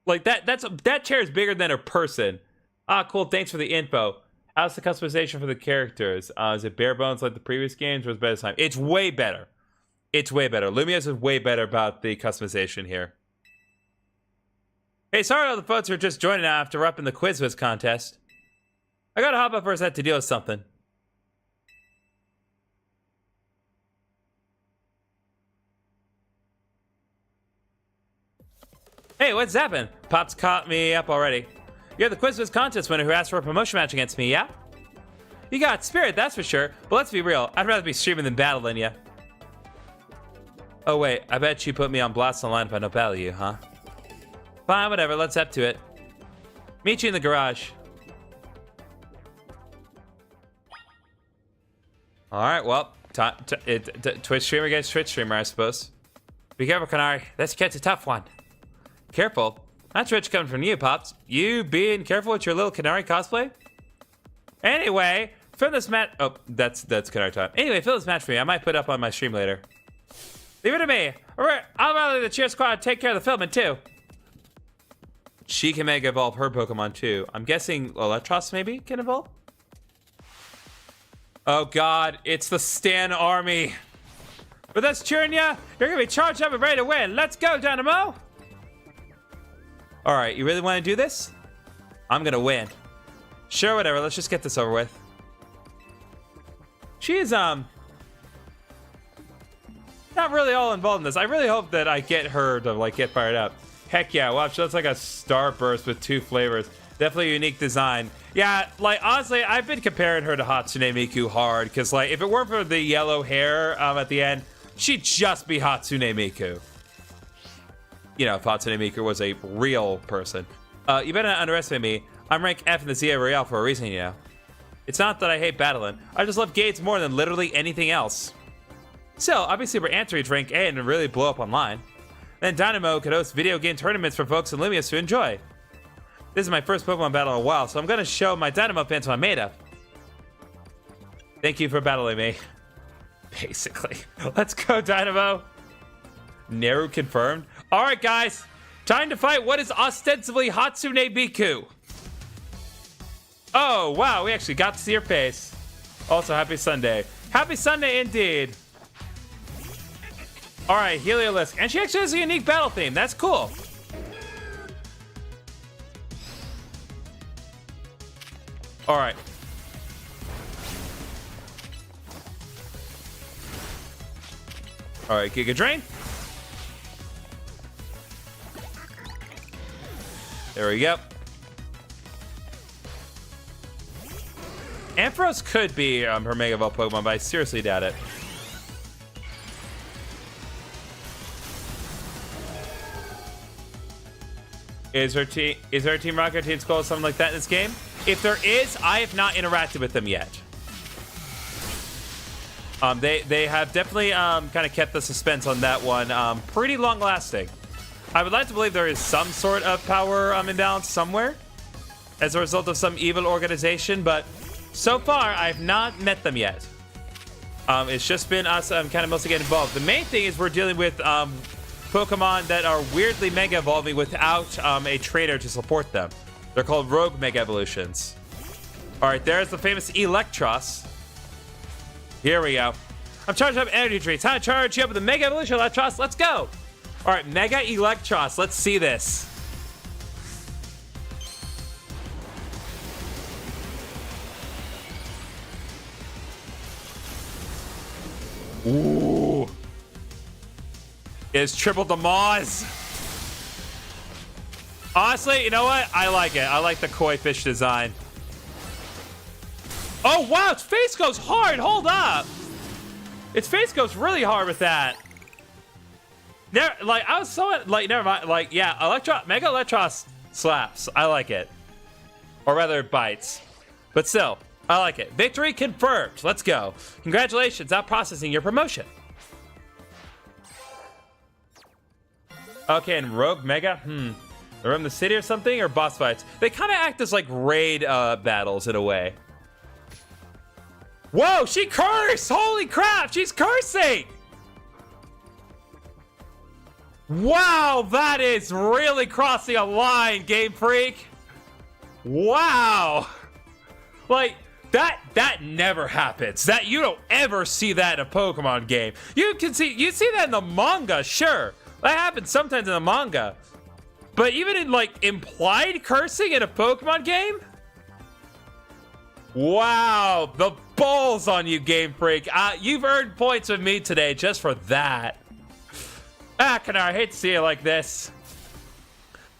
Like that chair is bigger than a person. Ah, cool. Thanks for the info. How's the customization for the characters? Is it bare bones like the previous games, or is it better this time? It's way better. It's way better. Lumiose is way better about the customization here. Hey, sorry to all the folks who are just joining now after up in the Quiz Wiz contest. I gotta hop up for a sec to deal with something. Hey, what's happened? Pop's caught me up already. You're the Quiz Wiz contest winner who asked for a promotion match against me, yeah? You got spirit, that's for sure. But let's be real, I'd rather be streaming than battling you. Oh wait, I bet you put me on blast online if I don't battle you, huh? Fine, whatever, let's up to it. Meet you in the garage. Alright, well, Twitch streamer against Twitch streamer, I suppose. Be careful, Kanari. This kid's a tough one. Careful. That's rich coming from you, Pops. You being careful with your little Kanari cosplay? Anyway, film this match. Oh, that's Kanari time. Anyway, film this match for me. I might put it up on my stream later. Leave it to me. Alright, I'll rally the cheer squad take care of the filming too. She can mega evolve her Pokemon too. I'm guessing Electros maybe can evolve? Oh god, it's the Stan army. With us cheering ya, you're gonna be charged up and ready to win. Let's go, Dynamo! Alright, you really want to do this? I'm gonna win. Sure, whatever, let's just get this over with. She's, not really all involved in this. I really hope that I get her to, like, get fired up. Heck yeah, watch, that's like a Starburst with 2 flavors. Definitely a unique design. Yeah, like, honestly, I've been comparing her to Hatsune Miku hard, because, like, if it weren't for the yellow hair at the end, she'd just be Hatsune Miku. You know, if Hatsune Miku was a real person. You better not underestimate me. I'm rank F in the ZA Royale for a reason, you know. It's not that I hate battling. I just love games more than literally anything else. So, obviously, we're answering rank A and really blow up online. Then Dynamo could host video game tournaments for folks in Lumiose to enjoy. This is my first Pokemon battle in a while, so I'm gonna show my Dynamo fans what I'm made of. Thank you for battling me. Basically. Let's go, Dynamo. Neru confirmed. Alright, guys. Time to fight what is ostensibly Hatsune Miku. Oh, wow. We actually got to see her face. Also, happy Sunday. Happy Sunday indeed. Alright, Heliolisk. And she actually has a unique battle theme. That's cool. Alright. Alright, Giga Drain. There we go. Ampharos could be her Mega Evolved Pokemon, but I seriously doubt it. Is her Team Rocket, Team Skull, something like that in this game? If there is, I have not interacted with them yet. They have definitely kind of kept the suspense on that one pretty long lasting. I would like to believe there is some sort of power imbalance somewhere as a result of some evil organization, but so far I've not met them yet. It's just been us kind of mostly getting involved. The main thing is we're dealing with Pokemon that are weirdly Mega Evolving without a trainer to support them. They're called Rogue Mega Evolutions. Alright, there's the famous Electros. Here we go. I'm charging up energy trees. Time to charge you up with the Mega Evolution Electros. Let's go! Alright, Mega Electros. Let's see this. Ooh. is triple demise. Honestly, you know what? I like it. I like the koi fish design. Oh, wow. Its face goes hard. Hold up. Its face goes really hard with that. Never, like, I was so, like, never mind. Like, yeah, Mega Electros slaps. I like it. Or rather, bites. But still, I like it. Victory confirmed. Let's go. Congratulations on processing your promotion. Okay, and Rogue Mega? Around the city or something? Or boss fights? They kind of act as, like, raid battles in a way. Whoa, she cursed! Holy crap, she's cursing! Wow, that is really crossing a line, Game Freak. Wow. Like, that never happens. That you don't ever see that in a Pokemon game. You see that in the manga, sure. That happens sometimes in the manga. But even in, like, implied cursing in a Pokemon game? Wow, the balls on you, Game Freak. You've earned points with me today just for that. Kanar, I hate to see you like this.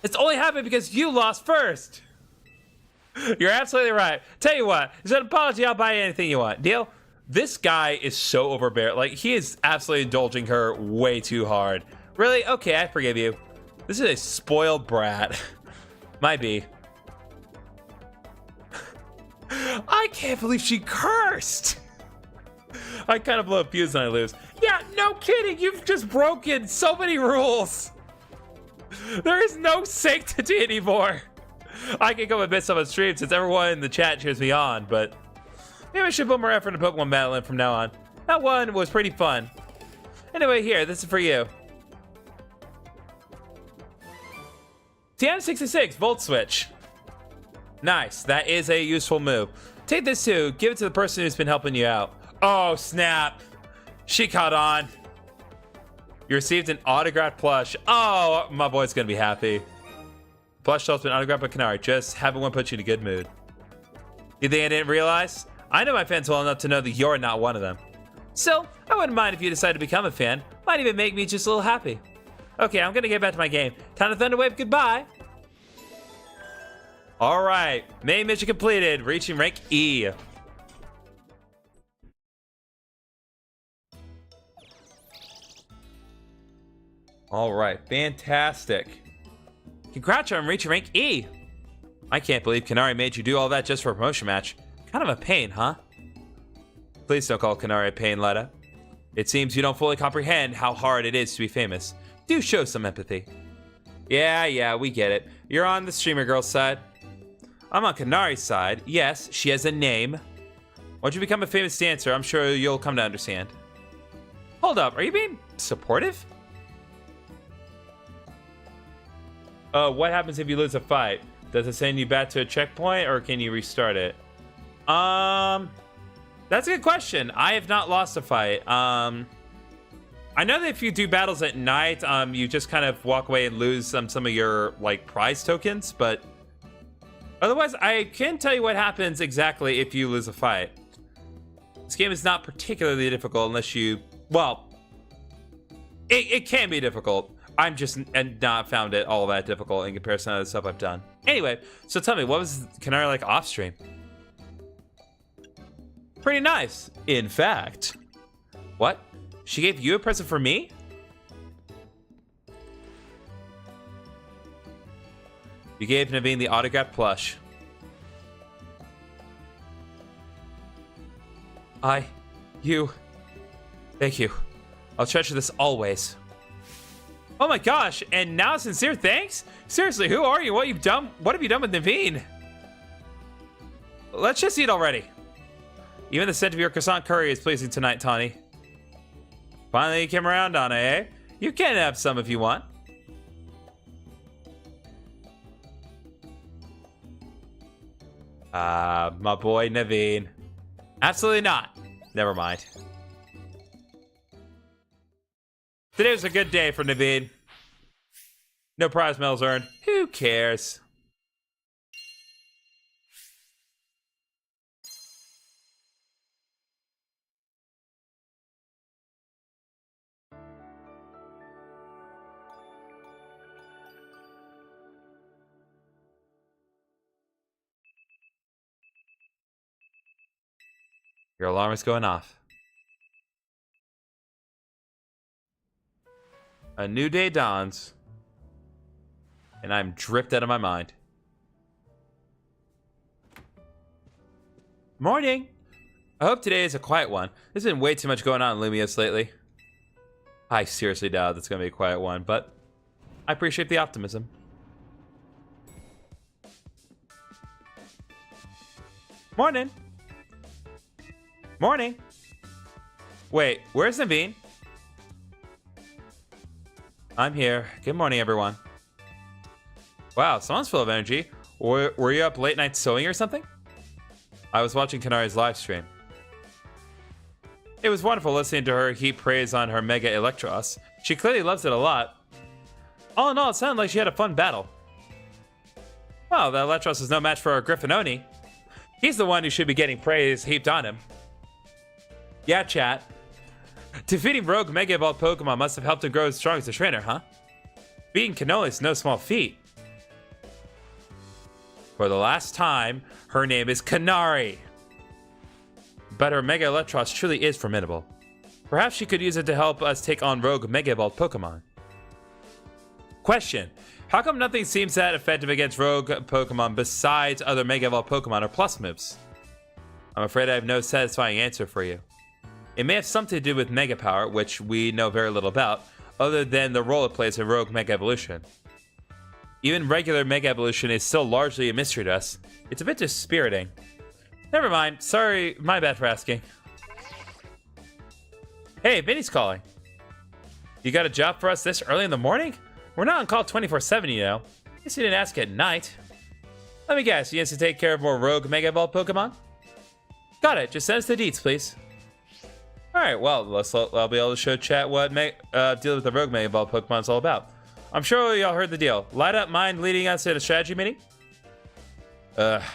It's only happened because you lost first. You're absolutely right. Tell you what, as an apology, I'll buy you anything you want. Deal? This guy is so overbearing. Like, he is absolutely indulging her way too hard. Really? Okay, I forgive you. This is a spoiled brat. Might be. I can't believe she cursed. I kind of blow a fuse when I lose. Yeah, no kidding. You've just broken so many rules. There is no sanctity anymore. I can go and miss some of the stream since everyone in the chat cheers me on, but maybe I should put more effort into Pokemon battling from now on. That one was pretty fun. Anyway, here, this is for you. TM66 Volt Switch. Nice, that is a useful move. Take this too, give it to the person who's been helping you out. Oh, snap. She caught on. You received an autographed plush. Oh, my boy's gonna be happy. Plush has been autographed by Kanari. Just having one put you in a good mood. You think I didn't realize? I know my fans well enough to know that you're not one of them. Still, I wouldn't mind if you decide to become a fan. Might even make me just a little happy. Okay, I'm gonna get back to my game. Time to Thunderwave goodbye. All right, main mission completed, reaching rank E. All right, fantastic. Congrats on reaching rank E. I can't believe Kanari made you do all that just for a promotion match. Kind of a pain, huh? Please don't call Kanari a pain, Letta. It seems you don't fully comprehend how hard it is to be famous. Do show some empathy. Yeah, we get it. You're on the streamer girl's side. I'm on Kanari's side. Yes, she has a name. Once you become a famous dancer, I'm sure you'll come to understand. Hold up, are you being supportive? What happens if you lose a fight? Does it send you back to a checkpoint, or can you restart it? That's a good question. I have not lost a fight. I know that if you do battles at night, you just kind of walk away and lose some of your, like, prize tokens, but otherwise, I can't tell you what happens exactly if you lose a fight. This game is not particularly difficult unless you, well, it can be difficult. I'm just not found it all that difficult in comparison to the stuff I've done. Anyway, so tell me, what was Kanari like off stream? Pretty nice, in fact. What? She gave you a present for me? You gave Naveen the autographed plush. Thank you. I'll treasure this always. Oh my gosh, and now sincere thanks? Seriously, who are you? What have you done with Naveen? Let's just eat already. Even the scent of your croissant curry is pleasing tonight, Tawny. Finally you came around, Donna, eh? You can have some if you want. My boy Naveen. Absolutely not. Never mind. Today was a good day for Naveen. No prize medals earned. Who cares? Your alarm is going off. A new day dawns. And I'm dripped out of my mind. Morning! I hope today is a quiet one. There's been way too much going on in Lumiose lately. I seriously doubt it's going to be a quiet one, but I appreciate the optimism. Morning! Morning! Wait, where's Naveen? I'm here. Good morning, everyone. Wow, someone's full of energy. Were you up late night sewing or something? I was watching Kanari's live stream. It was wonderful listening to her heap praise on her Mega Electros. She clearly loves it a lot. All in all, it sounded like she had a fun battle. Well, the Electros is no match for our GriffinOni. He's the one who should be getting praise heaped on him. Yeah, chat. Defeating Rogue Mega Evolved Pokemon must have helped him grow as strong as a trainer, huh? Beating Cannoli is no small feat. For the last time, her name is Kanari. But her Mega Electros truly is formidable. Perhaps she could use it to help us take on Rogue Mega Evolved Pokemon. Question. How come nothing seems that effective against Rogue Pokemon besides other Mega Evolved Pokemon or Plus moves? I'm afraid I have no satisfying answer for you. It may have something to do with Mega Power, which we know very little about, other than the role it plays in Rogue Mega Evolution. Even regular Mega Evolution is still largely a mystery to us. It's a bit dispiriting. Never mind. Sorry, my bad for asking. Hey, Vinny's calling. You got a job for us this early in the morning? We're not on call 24/7, you know. Guess you didn't ask at night. Let me guess, you need to take care of more Rogue Mega Evolved Pokemon? Got it. Just send us the deets, please. Alright, well, I'll be able to show chat what deal with the Rogue Mega Evolved Pokemon is all about. I'm sure y'all heard the deal. Light up mind leading us to the strategy meeting?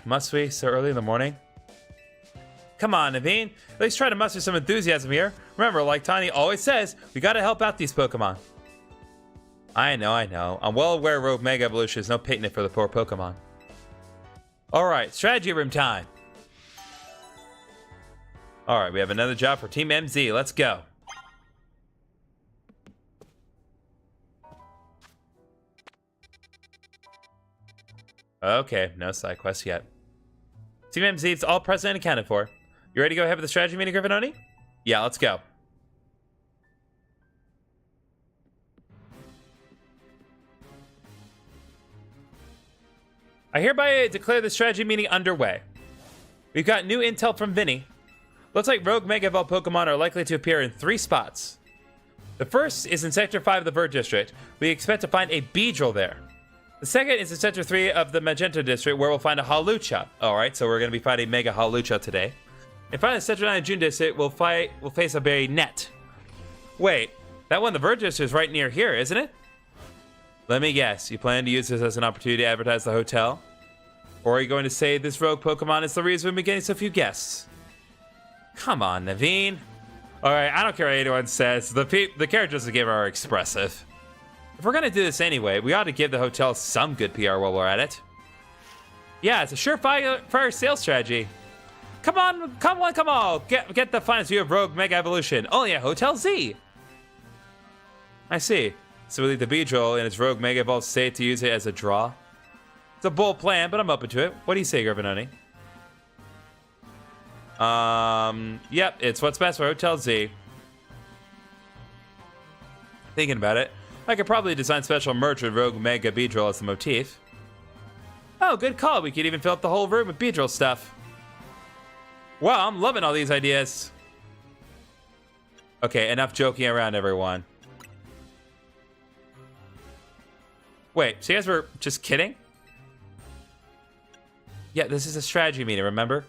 Must we? So early in the morning? Come on, Naveen. At least try to muster some enthusiasm here. Remember, like Tiny always says, we gotta help out these Pokemon. I know. I'm well aware Rogue Mega Evolution is no picnic for the poor Pokemon. Alright, strategy room time. Alright, we have another job for Team MZ. Let's go. Okay, no side quests yet. Team MZ is all present and accounted for. You ready to go ahead with the strategy meeting, GriffinOni? Yeah, let's go. I hereby declare the strategy meeting underway. We've got new intel from Vinny. Looks like Rogue Mega Evolved Pokemon are likely to appear in 3 spots. The first is in Sector 5 of the Vert District. We expect to find a Beedrill there. The second is in Sector 3 of the Magenta District, where we'll find a Hawlucha. Alright, so we're going to be fighting Mega Hawlucha today. And finally, in Sector 9 of June District, we'll face a Berry Net. Wait, that one, the Vert District, is right near here, isn't it? Let me guess, you plan to use this as an opportunity to advertise the hotel? Or are you going to say this rogue Pokemon is the reason we're getting so few guests? Come on, Naveen. Alright, I don't care what anyone says. The characters in the game are expressive. If we're gonna do this anyway, we ought to give the hotel some good PR while we're at it. Yeah, it's a surefire sales strategy. Come on. Get the finest view of Rogue Mega Evolution. Only at Hotel Z. I see. So we leave the Beedrill in its Rogue Mega Evolved state to use it as a draw. It's a bold plan, but I'm open to it. What do you say, GriffinOni? Yep, it's what's best for Hotel Z. Thinking about it, I could probably design special merch with Rogue Mega Beedrill as the motif. Oh, good call. We could even fill up the whole room with Beedrill stuff. Wow, I'm loving all these ideas. Okay, enough joking around, everyone. Wait, so you guys were just kidding? Yeah, this is a strategy meeting, remember?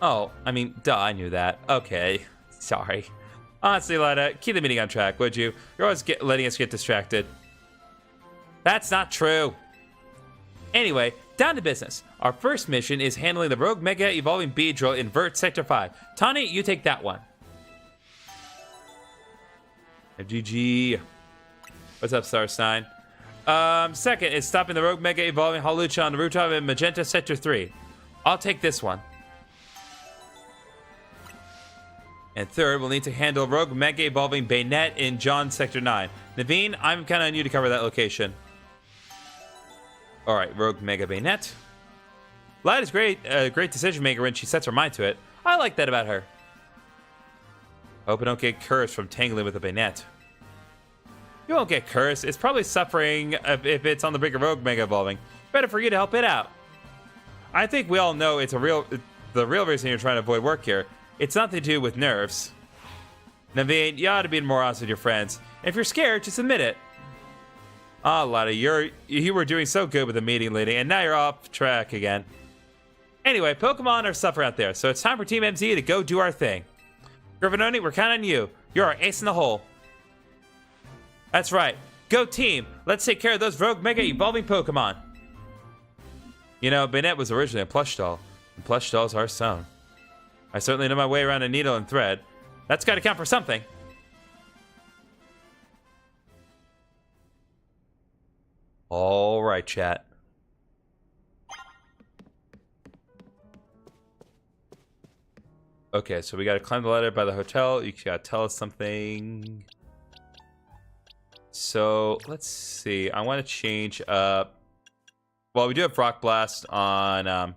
Oh, I mean, duh, I knew that. Okay, sorry. Honestly, Lida, keep the meeting on track, would you? You're always letting us get distracted. That's not true. Anyway, down to business. Our first mission is handling the Rogue Mega Evolving Beedrill in Vert Sector 5. Tani, you take that one. FGG. What's up, Starstein? Second is stopping the Rogue Mega Evolving Hawlucha on the rooftop in Magenta Sector 3. I'll take this one. And third, we'll need to handle Rogue Mega Evolving Bayonet in John Sector 9. Naveen, I'm kind of on you to cover that location. Alright, Rogue Mega Bayonet. Light is great, great decision maker when she sets her mind to it. I like that about her. Hope I don't get cursed from tangling with a bayonet. You won't get cursed. It's probably suffering if it's on the brink of Rogue Mega Evolving. Better for you to help it out. I think we all know it's the real reason you're trying to avoid work here. It's nothing to do with nerves. Naveen, you ought to be more honest with your friends. If you're scared, just admit it. Ah, Lottie, you were doing so good with the meeting leading, and now you're off track again. Anyway, Pokemon are suffering out there, so it's time for Team MZ to go do our thing. GriffinOni, we're counting on you. You're our ace in the hole. That's right. Go team. Let's take care of those Rogue Mega Evolving Pokemon. You know, Bayonet was originally a plush doll, and plush dolls are sewn. I certainly know my way around a needle and thread. That's got to count for something. All right, chat. Okay, so we got to climb the ladder by the hotel. You got to tell us something. So, let's see. I want to change up. Well, we do have Rock Blast on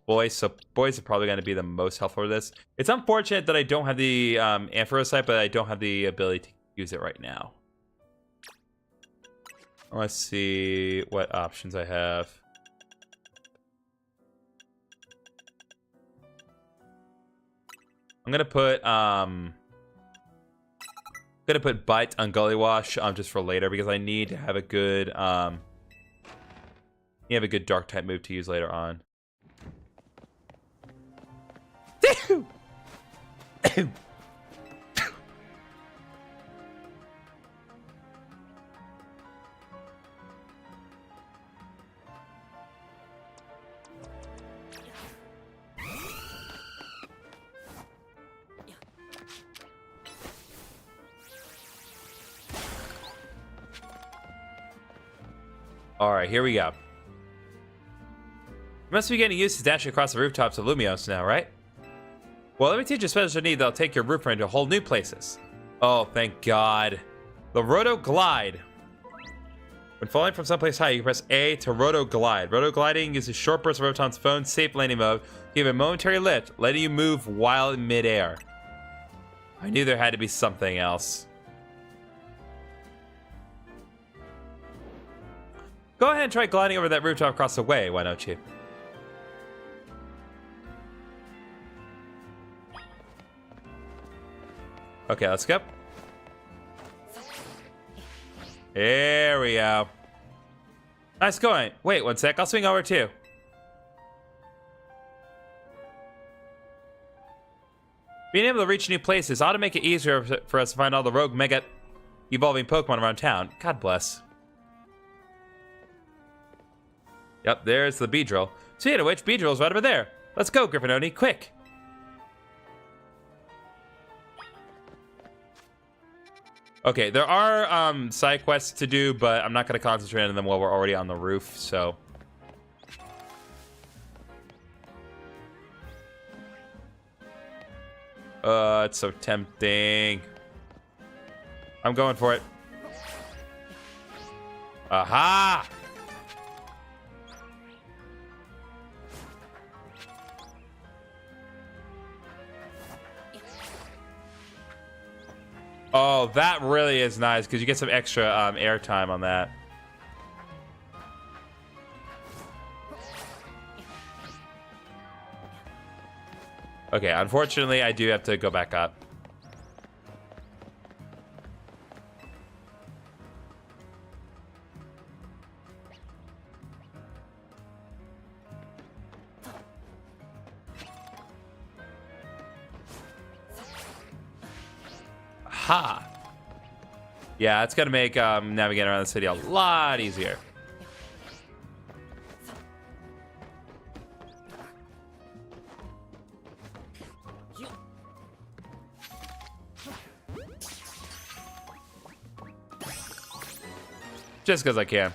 boys, so boys are probably going to be the most helpful for this. It's unfortunate that I don't have the Ampharocyte, but I don't have the ability to use it right now. Let's see what options I have. I'm gonna put Bite on Gully Wash just for later because I need to have a good Dark type move to use later on. Alright, here we go. You must be getting used to dashing across the rooftops of Lumiose now, right? Well, let me teach you a special need that'll take your roof range to whole new places. Oh, thank God. The Roto Glide. When falling from someplace high, you can press A to Roto Glide. Roto Gliding uses short bursts of Rotom's phone's safe landing mode to give a momentary lift, letting you move while in midair. I knew there had to be something else. Go ahead and try gliding over that rooftop across the way, why don't you? Okay, let's go. There we go. Nice going. Wait 1 sec, I'll swing over too. Being able to reach new places ought to make it easier for us to find all the rogue mega evolving Pokemon around town. God bless. Yep, there's the Beedrill. Speaking of which, Beedrill's right over there. Let's go, GriffinOni, quick. Okay, there are side quests to do, but I'm not going to concentrate on them while we're already on the roof, so. It's so tempting. I'm going for it. Aha! Oh, that really is nice because you get some extra air time on that. Okay, unfortunately, I do have to go back up. Ha! Yeah, it's gonna make navigating around the city a lot easier. Just because I can.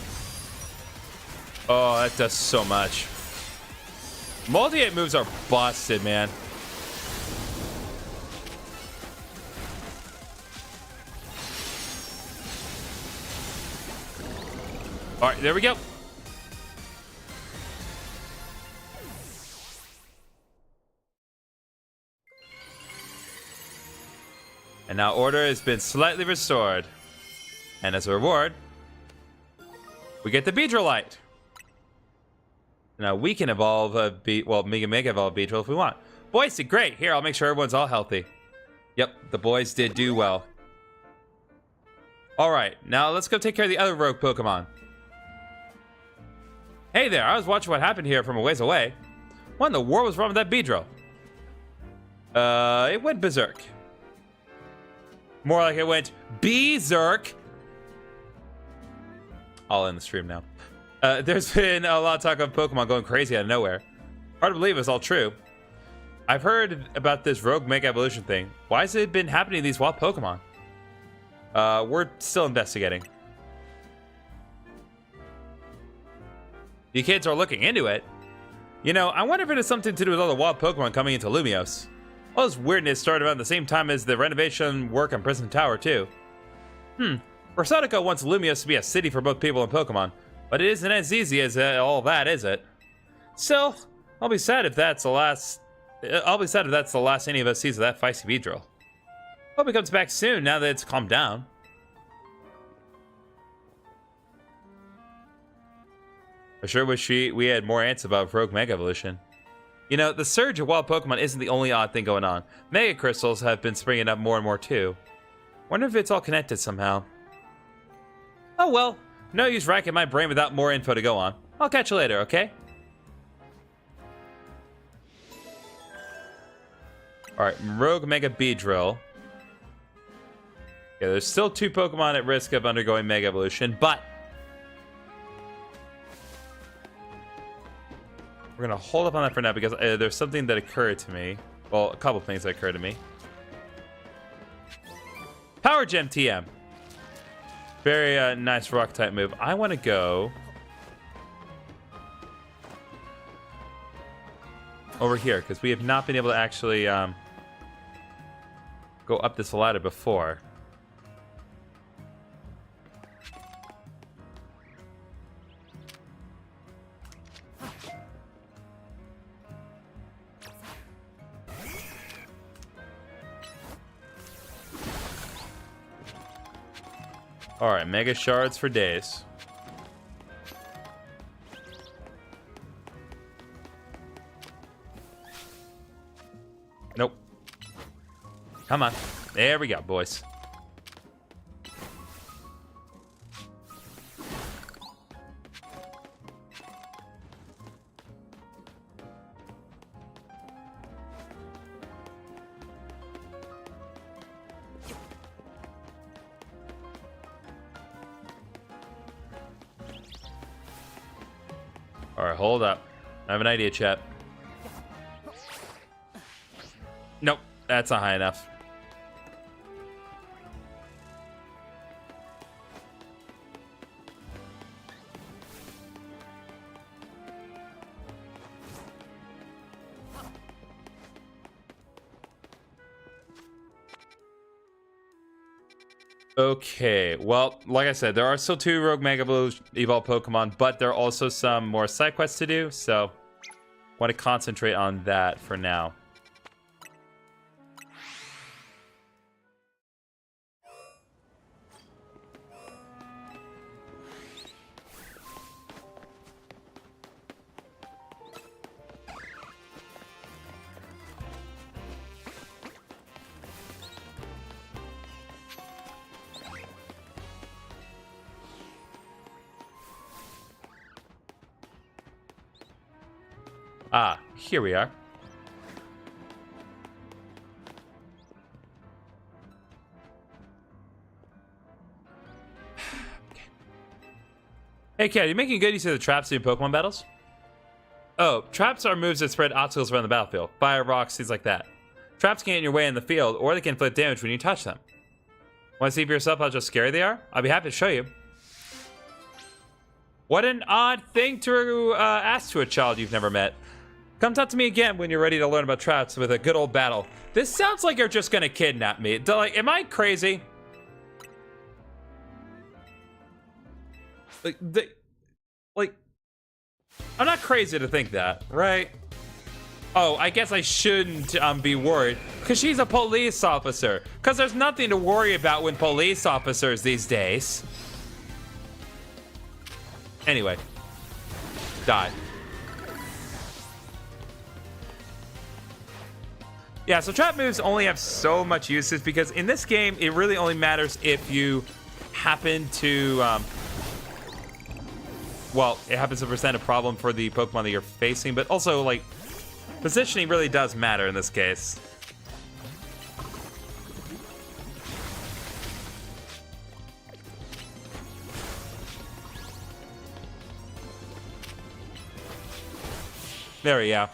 Oh, that does so much. Multi-hit moves are busted, man. All right, there we go. And now order has been slightly restored. And as a reward, we get the Beedrillite. Now we can evolve a Mega evolve Beedrill if we want. Boys did great. Here, I'll make sure everyone's all healthy. Yep, the boys did do well. All right, now let's go take care of the other rogue Pokemon. Hey there, I was watching what happened here from a ways away. What in the world was wrong with that Beedrill? It went berserk. More like it went berserk. I'll end the stream now. There's been a lot of talk of Pokemon going crazy out of nowhere. Hard to believe it's all true. I've heard about this rogue Mega Evolution thing. Why has it been happening to these wild Pokemon? We're still investigating. You kids are looking into it. You know, I wonder if it has something to do with all the wild Pokemon coming into Lumiose. All this weirdness started around the same time as the renovation work on Prison Tower, too. Persodica wants Lumiose to be a city for both people and Pokemon, but it isn't as easy as all that, is it? Still, I'll be sad if that's the last any of us sees of that feisty Beedrill. Hope it comes back soon now that it's calmed down. I sure wish we had more answers about Rogue Mega Evolution. You know, the surge of wild Pokemon isn't the only odd thing going on. Mega Crystals have been springing up more and more too. Wonder if it's all connected somehow. Oh well, no use racking my brain without more info to go on. I'll catch you later, okay? Alright, Rogue Mega Beedrill. Yeah, there's still 2 Pokemon at risk of undergoing Mega Evolution, but we're gonna hold up on that for now because there's something that occurred to me. Well, a couple things that occurred to me. Power Gem TM. Very nice rock type move. I want to go over here because we have not been able to actually go up this ladder before. Alright, Mega Shards for days. Nope. Come on. There we go, boys. Alright, hold up. I have an idea, chat. Nope, that's not high enough. Okay, well, like I said, there are still 2 Rogue Mega Evolved Pokemon, but there are also some more side quests to do, so I want to concentrate on that for now. Ah, here we are. Hey, Kat, you making good use of the traps in Pokemon battles? Oh, traps are moves that spread obstacles around the battlefield. Fire, rocks, things like that. Traps can get in your way in the field, or they can inflict damage when you touch them. Want to see for yourself how just scary they are? I'll be happy to show you. What an odd thing to ask to a child you've never met. Come talk to me again when you're ready to learn about traps with a good old battle. This sounds like you're just gonna kidnap me. Like, am I crazy? Like, I'm not crazy to think that, right? Oh, I guess I shouldn't be worried, because she's a police officer. Because there's nothing to worry about when police officers these days. Anyway. Die. Yeah, so trap moves only have so much uses, because in this game, it really only matters if you happen to, well, it happens to present a problem for the Pokemon that you're facing, but also, like, positioning really does matter in this case. There we go.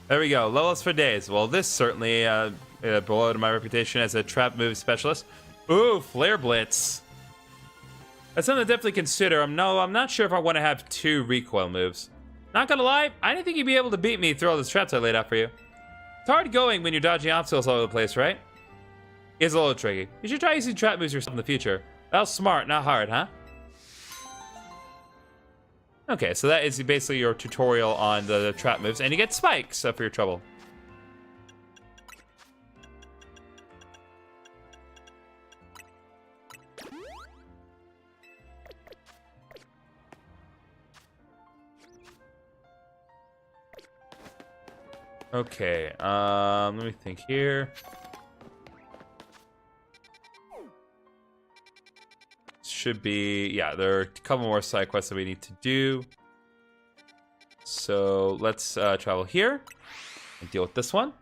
There we go. Levels for days. Well, this certainly below my reputation as a trap move specialist. Ooh, Flare Blitz. That's something to definitely consider. I'm not sure if I want to have 2 recoil moves. Not gonna lie, I didn't think you'd be able to beat me through all the traps I laid out for you. It's hard going when you're dodging obstacles all over the place, right? It's a little tricky. You should try using trap moves yourself in the future. That was smart, not hard, huh? Okay, so that is basically your tutorial on the trap moves, and you get spikes for your trouble. Okay, let me think here. Should be, yeah, there are a couple more side quests that we need to do. So let's travel here and deal with this one.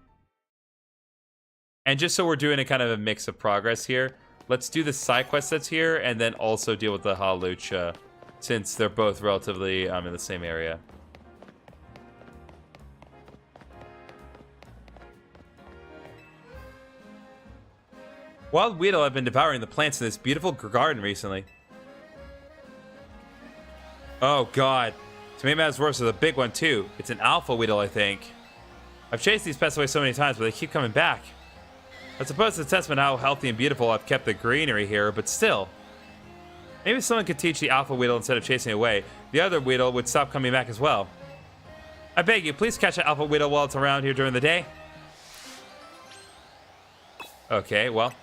And just so we're doing a kind of a mix of progress here, let's do the side quest that's here and then also deal with the Hawlucha, since they're both relatively in the same area. Wild Weedle have been devouring the plants in this beautiful garden recently. Oh god. To make matters worse, there's a big one too. It's an Alpha Weedle, I think. I've chased these pests away so many times, but they keep coming back. I suppose it's a testament how healthy and beautiful I've kept the greenery here, but still. Maybe someone could teach the Alpha Weedle instead of chasing it away. The other Weedle would stop coming back as well. I beg you, please catch an Alpha Weedle while it's around here during the day. Okay, well.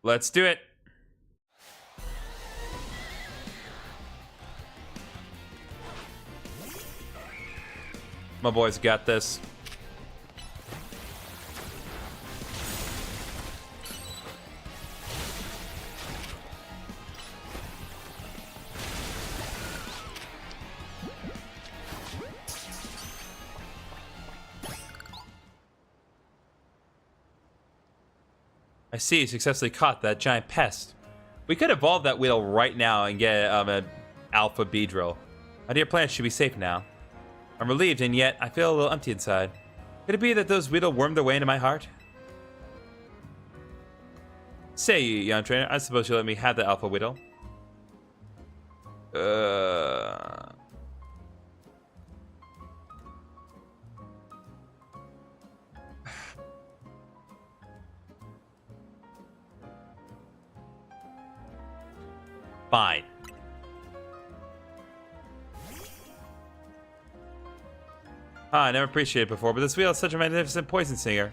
Let's do it. My boys got this. I see, you successfully caught that giant pest. We could evolve that Weedle right now and get an Alpha Beedrill. My dear plants should be safe now. I'm relieved, and yet I feel a little empty inside. Could it be that those Weedle wormed their way into my heart? Say, young trainer, I suppose you'll let me have the Alpha Weedle. Fine. I never appreciated it before, but this wheel is such a magnificent poison singer.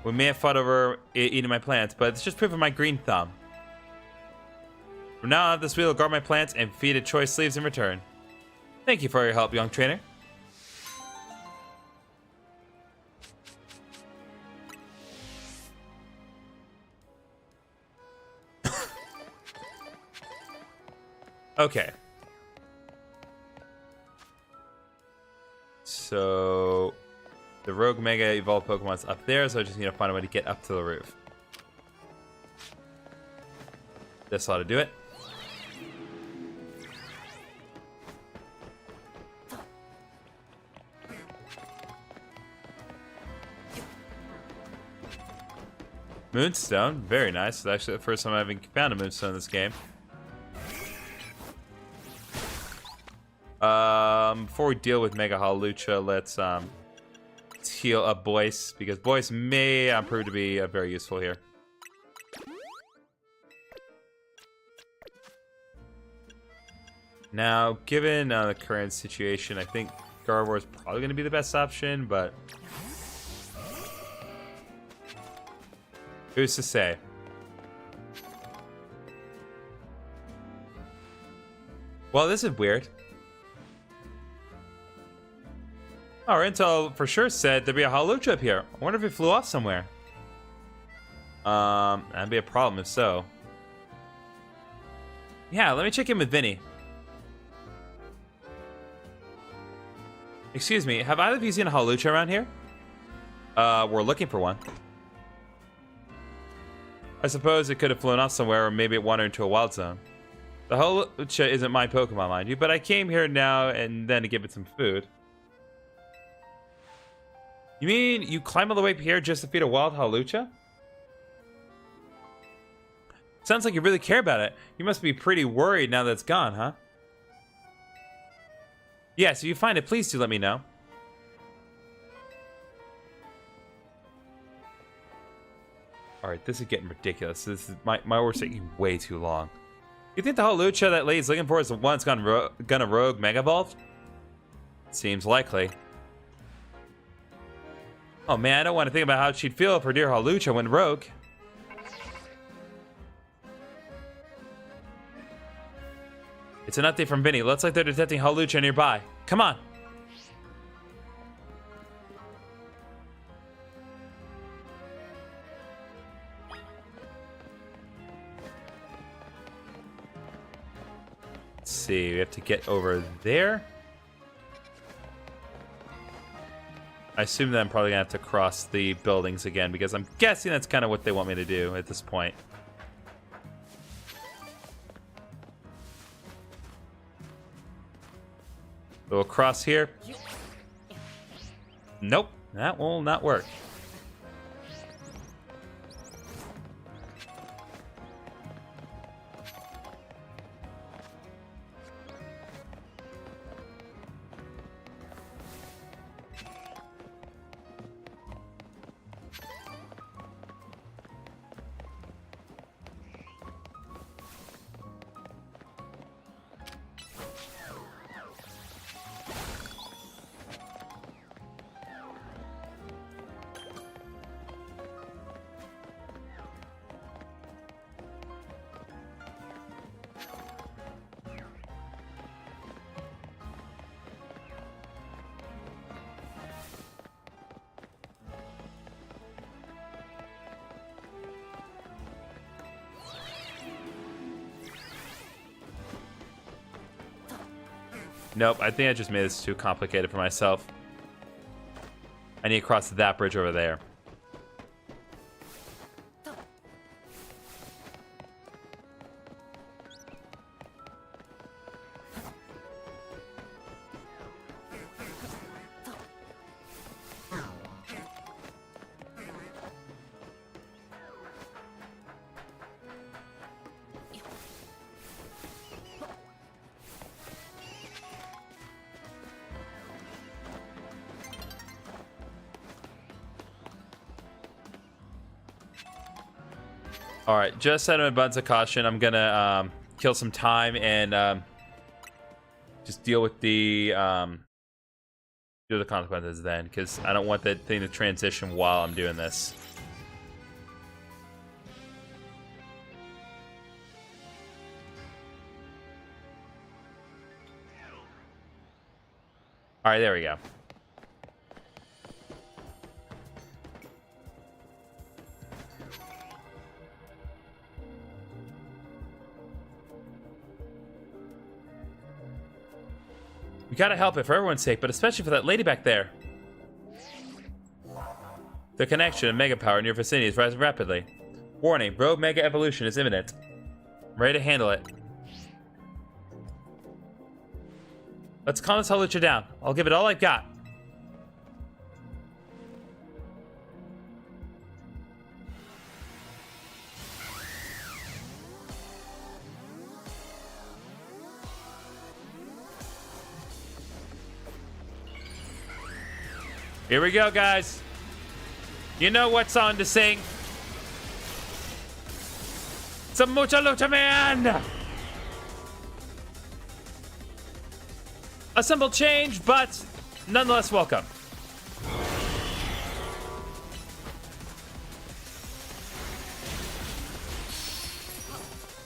We may have fought over eating my plants, but it's just proof of my green thumb. From now on, this wheel will guard my plants and feed it choice leaves in return. Thank you for your help, young trainer. Okay. So the Rogue Mega Evolved Pokemon's up there, so I just need to find a way to get up to the roof. This ought to do it. Moonstone, very nice. It's actually the first time I haven't found a moonstone in this game. Before we deal with Mega Hawlucha, let's heal up Boyce, because Boyce may prove to be very useful here. Now, given the current situation, I think Gardevoir is probably going to be the best option, but who's to say? Well, this is weird. Oh, our intel for sure said there'd be a Hawlucha up here. I wonder if it flew off somewhere. That'd be a problem if so. Yeah, let me check in with Vinny. Excuse me, have either of you seen a Hawlucha around here? We're looking for one. I suppose it could have flown off somewhere, or maybe it wandered into a wild zone. The Hawlucha isn't my Pokemon, mind you, but I came here now and then to give it some food. You mean you climb all the way up here just to feed a wild Hawlucha? Sounds like you really care about it. You must be pretty worried now that it's gone, huh? Yes, if you find it, please do let me know. Alright, this is getting ridiculous. This is my work's taking way too long. You think the Hawlucha that lady's looking for is the one that's gonna rogue Mega Evolved? Seems likely. Oh man, I don't want to think about how she'd feel if her dear Hawlucha went rogue. It's an update from Vinny. Looks like they're detecting Hawlucha nearby. Come on. Let's see. We have to get over there. I assume that I'm probably going to have to cross the buildings again, because I'm guessing that's kind of what they want me to do at this point. So we'll cross here. Nope, that will not work. Nope, I think I just made this too complicated for myself. I need to cross that bridge over there. All right, just out of abundance of caution, I'm gonna kill some time and just deal with the consequences then, because I don't want that thing to transition while I'm doing this. All right, there we go. We gotta help it for everyone's sake, but especially for that lady back there. The connection of Mega Power in your vicinity is rising rapidly. Warning, rogue Mega Evolution is imminent. I'm ready to handle it. Let's calm this Hawlucha down. I'll give it all I've got. Here we go, guys. You know what song to sing. Some mucha lucha, man. A simple change, but nonetheless welcome.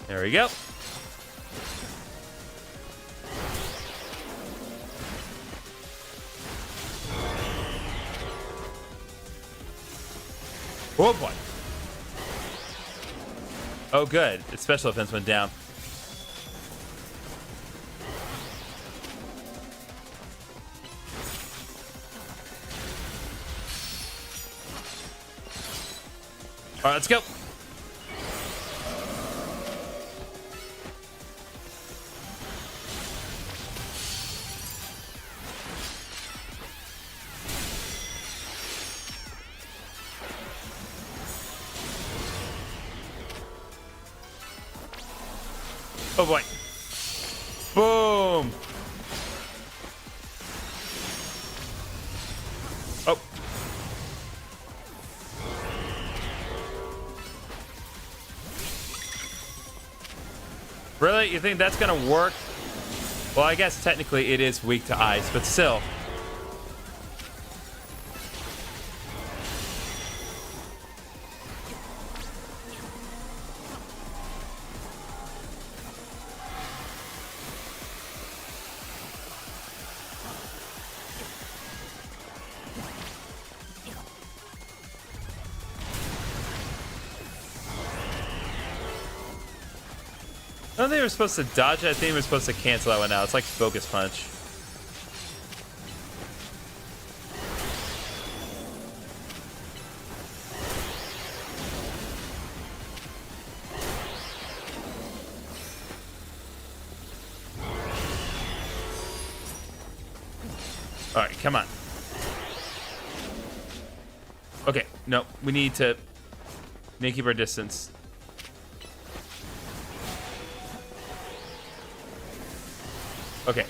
There we go. Oh boy. Oh good. Its special defense went down. All right, let's go. Oh boy. Boom. Oh. Really? You think that's gonna work? Well, I guess technically it is weak to ice, but still. I don't think we're supposed to dodge it. I think we're supposed to cancel that one out. It's like Focus Punch. All right, come on. Okay, no, we need to keep our distance. Okay.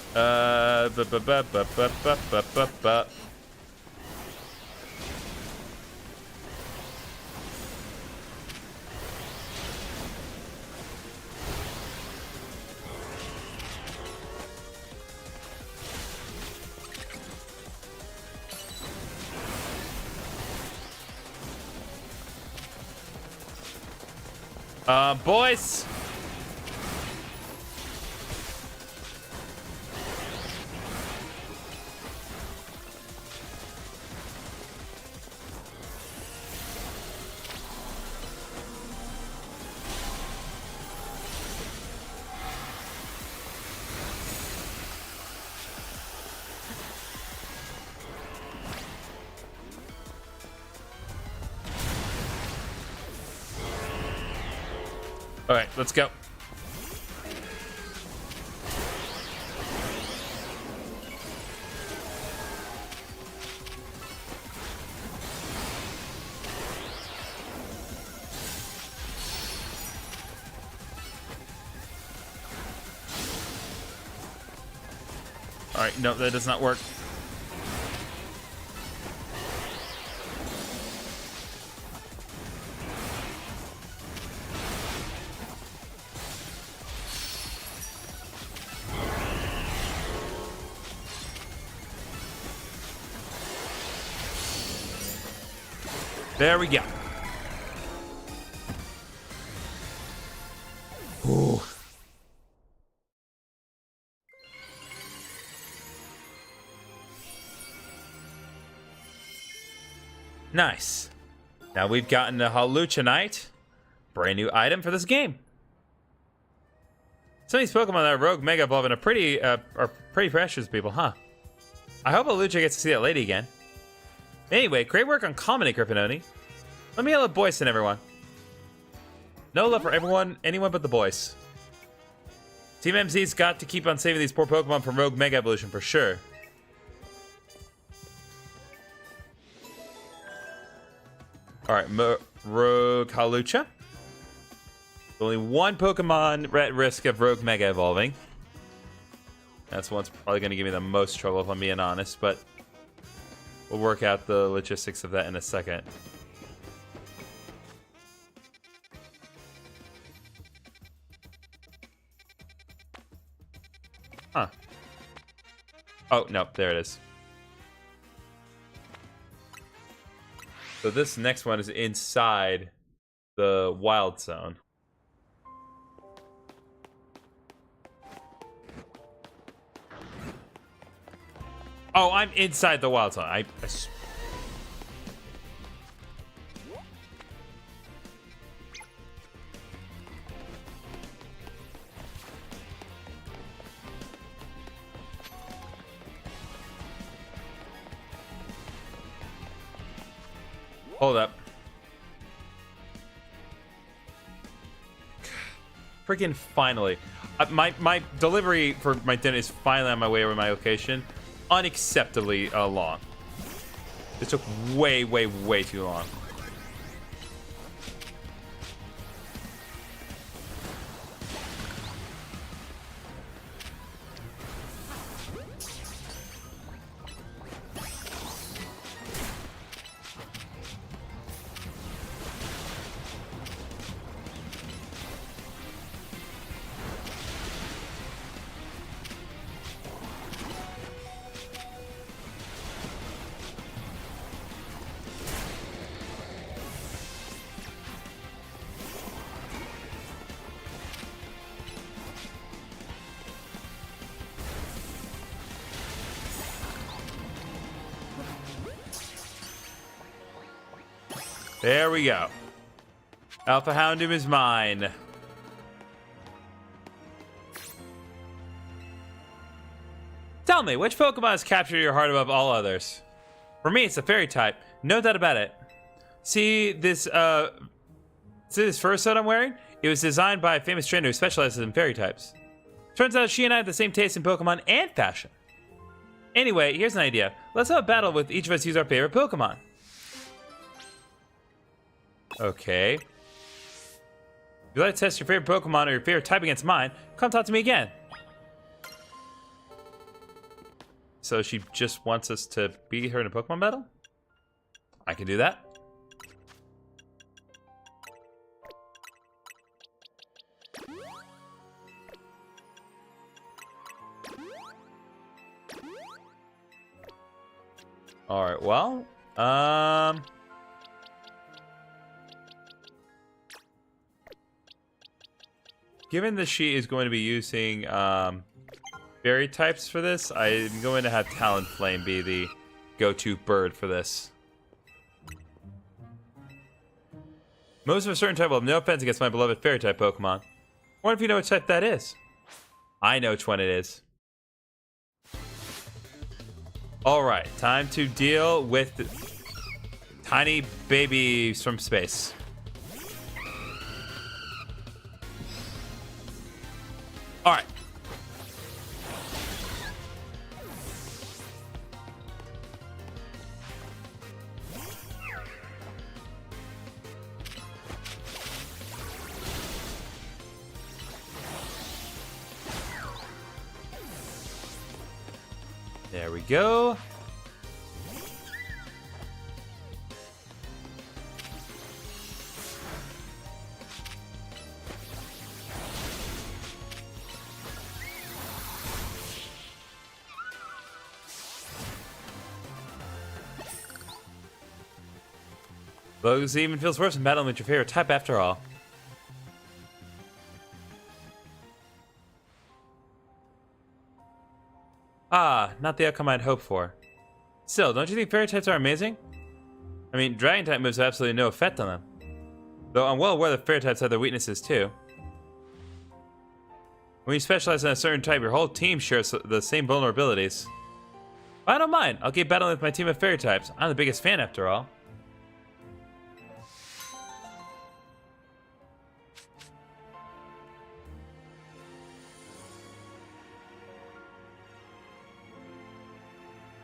Boys. All right, let's go. All right, no, that does not work. There we go. Ooh. Nice. Now we've gotten the Haluchanite. Brand new item for this game. Some of these Pokemon that are Rogue Mega Evolving are pretty precious, people, huh? I hope Halucha gets to see that lady again. Anyway, great work on Common GriffinOni. Let me yell at boys and everyone. No love for anyone but the boys. Team MZ's got to keep on saving these poor Pokemon from Rogue Mega Evolution for sure. Alright, Rogue Halucha. Only one Pokemon at risk of Rogue Mega Evolving. That's one's probably going to give me the most trouble if I'm being honest, but We'll work out the logistics of that in a second. Huh. Oh, no, there it is. So this next one is inside the wild zone. Oh, I'm inside the wild zone. Hold up. Freaking finally. My delivery for my dinner is finally on my way over my location. Unacceptably long. This took way, way, way too long. There we go. Alpha Houndoom is mine. Tell me, which Pokemon has captured your heart above all others? For me, it's the fairy type. No doubt about it. See this fur suit I'm wearing? It was designed by a famous trainer who specializes in fairy types. Turns out she and I have the same taste in Pokemon and fashion. Anyway, here's an idea. Let's have a battle with each of us use our favorite Pokemon. Okay. If you'd like to test your favorite Pokemon or your favorite type against mine, come talk to me again. So she just wants us to beat her in a Pokemon battle? I can do that. Alright, well, given that she is going to be using fairy types for this, I'm going to have Talonflame be the go-to bird for this. Most of a certain type will have no offense against my beloved fairy type Pokemon. What if you know which type that is? I know which one it is. Alright, time to deal with the tiny babies from space. Alright. There we go. Bugs even feels worse than battling with your favorite type after all. Ah, not the outcome I'd hoped for. Still, don't you think fairy types are amazing? I mean, dragon type moves have absolutely no effect on them. Though I'm well aware that fairy types have their weaknesses too. When you specialize in a certain type, your whole team shares the same vulnerabilities. I don't mind. I'll keep battling with my team of fairy types. I'm the biggest fan after all.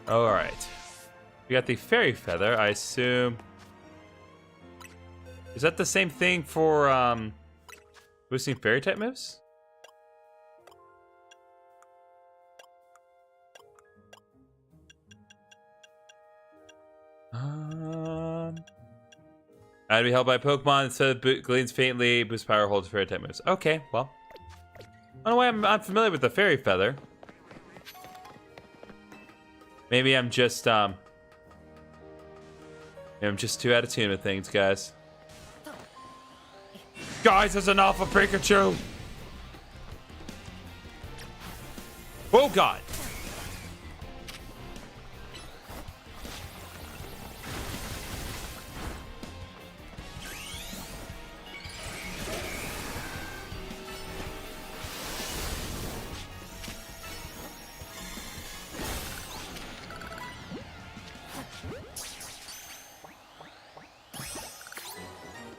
Alright. We got the Fairy Feather, I assume. Is that the same thing for boosting fairy type moves? I'd be held by Pokemon instead of gleams faintly, boost power, holds fairy type moves. Okay, well. I don't know why I'm familiar with the fairy feather. Maybe I'm just maybe I'm just too out of tune with things, guys. Guys, there's an Alpha Pikachu! Oh god!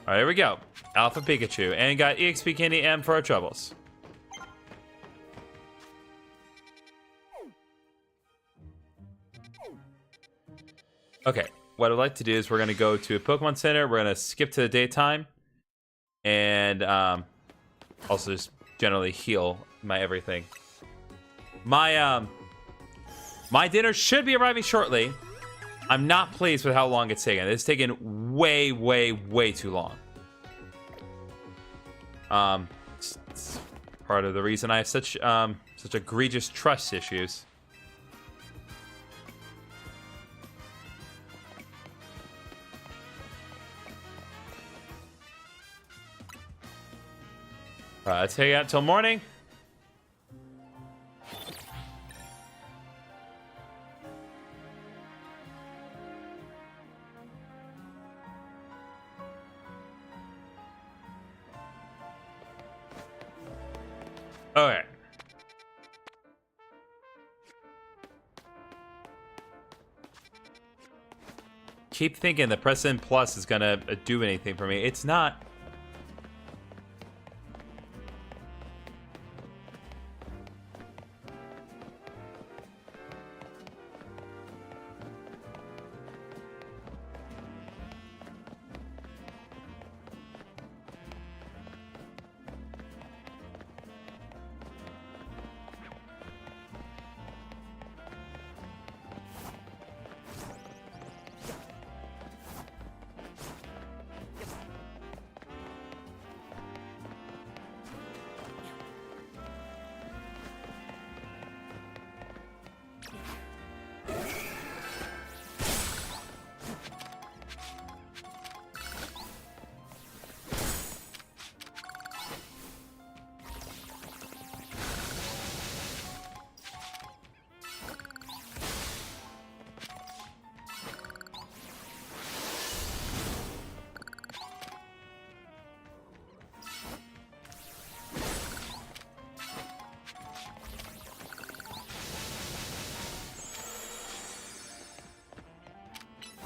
Alright, here we go. Alpha Pikachu. And got EXP Candy M for our troubles. Okay, what I'd like to do is we're going to go to a Pokemon Center. We're going to skip to the daytime. And also just generally heal my everything. My dinner should be arriving shortly. I'm not pleased with how long it's taken. It's taken way, way, way too long. It's part of the reason I have such egregious trust issues. Let's hang out till morning. Okay. Keep thinking the President Plus is gonna do anything for me. It's not.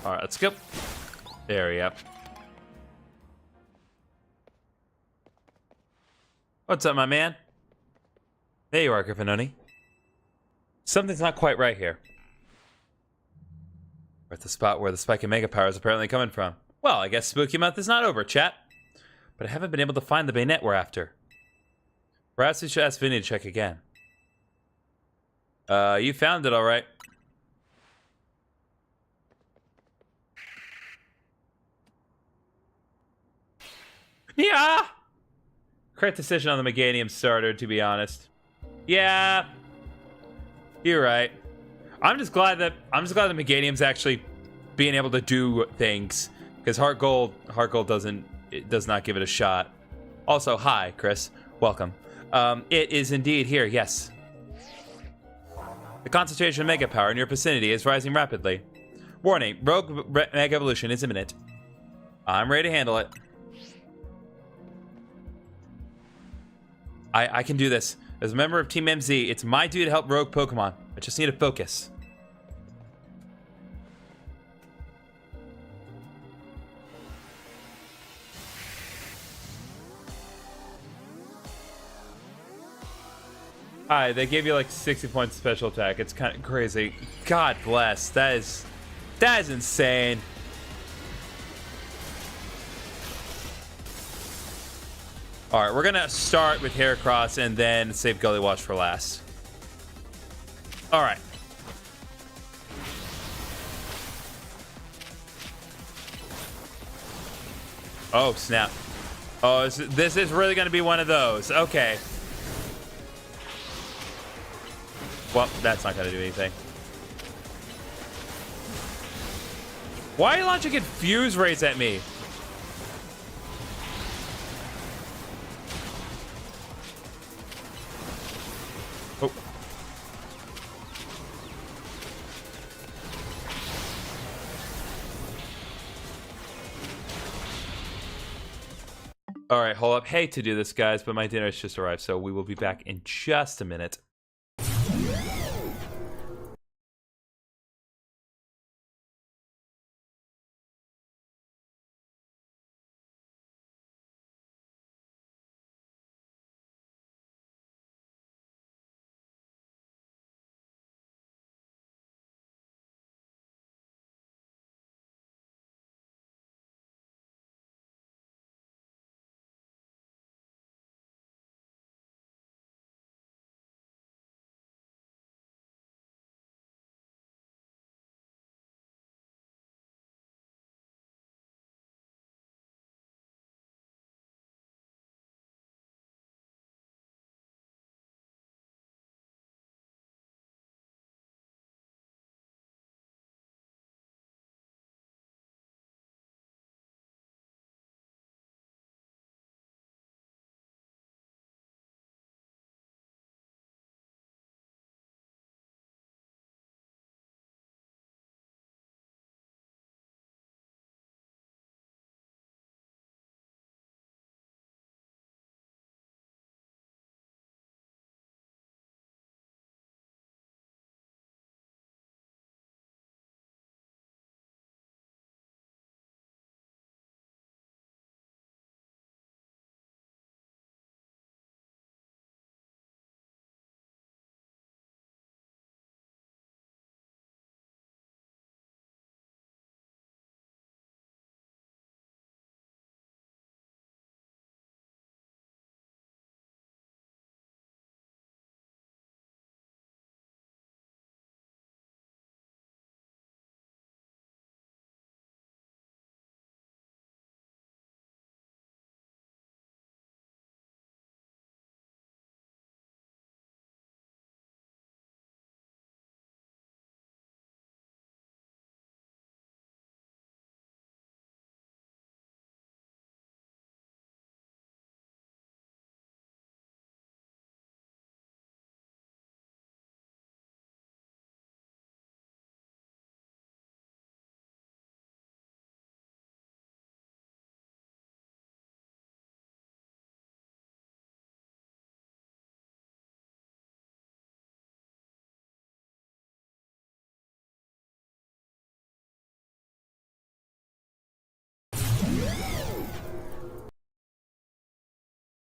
All right, let's go. There we go. What's up, my man? There you are, GriffinOni. Something's not quite right here. We're at the spot where the spike in Mega Power is apparently coming from. Well, I guess Spooky Month is not over, chat. But I haven't been able to find the bayonet we're after. Perhaps we should ask Vinny to check again. You found it all right. Yeah! Correct decision on the Meganium starter, to be honest. Yeah. You're right. I'm just glad that Meganium's actually being able to do things. Because Heart Gold does not give it a shot. Also, hi, Chris. Welcome. It is indeed here, yes. The concentration of Mega Power in your vicinity is rising rapidly. Warning, Rogue Mega Evolution is imminent. I'm ready to handle it. I can do this. As a member of Team MZ, it's my duty to help Rogue Pokemon. I just need to focus. Hi, they gave you like 60 points special attack. It's kind of crazy. God bless. That is insane. All right, we're gonna start with Heracross and then save Gully Wash for last. All right. Oh, snap. Oh, this is really going to be one of those. Okay. Well, that's not going to do anything. Why are you launching Confuse Rays at me? Oh. All right, hold up. Hate to do this, guys, but my dinner has just arrived, so we will be back in just a minute.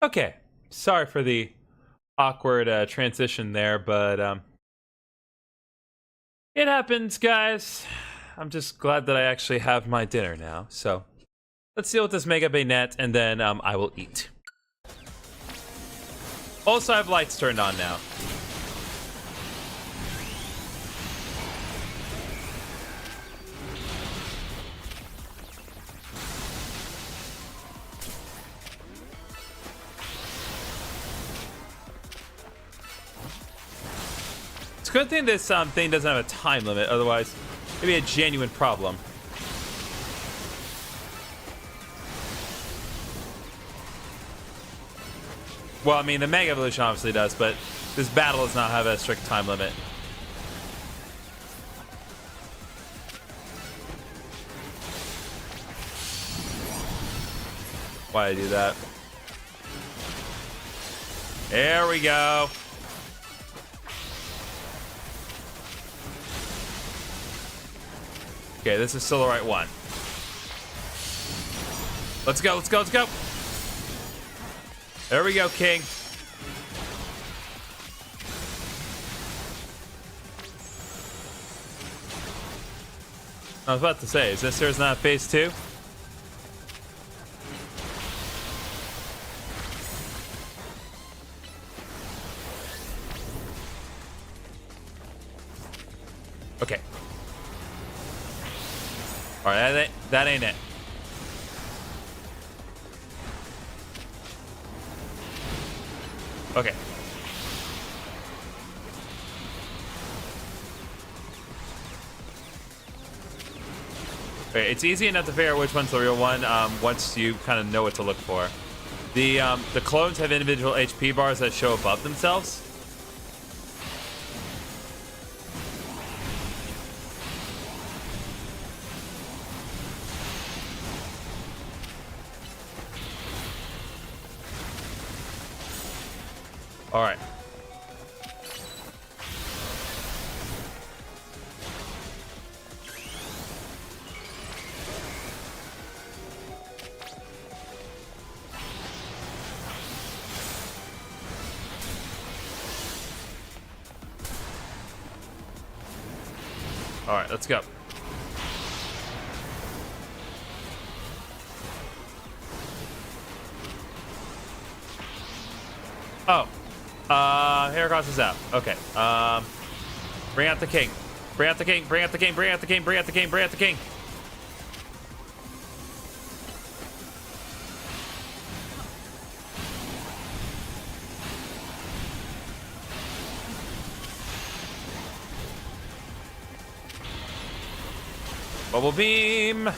Okay, sorry for the awkward transition there, but it happens, guys. I'm just glad that I actually have my dinner now. So let's deal with this Mega Bayonet, and then I will eat. Also, I have lights turned on now. It's a good thing this thing doesn't have a time limit, otherwise it'd be a genuine problem. Well, I mean, the Mega Evolution obviously does, but this battle does not have a strict time limit. Why did I do that? There we go. Okay, this is still the right one. Let's go, let's go, let's go. There we go, King. I was about to say, is this here's not phase 2? Okay. All right, that ain't it. Okay. Okay, it's easy enough to figure out which one's the real one once you kind of know what to look for. The clones have individual HP bars that show above themselves. All right. All right, let's go. Oh. Heracross is out. Okay. Bring out the king. Bring out the king. Bring out the king. Bring out the king. Bring out the king. Bring out the king. Bubble beam.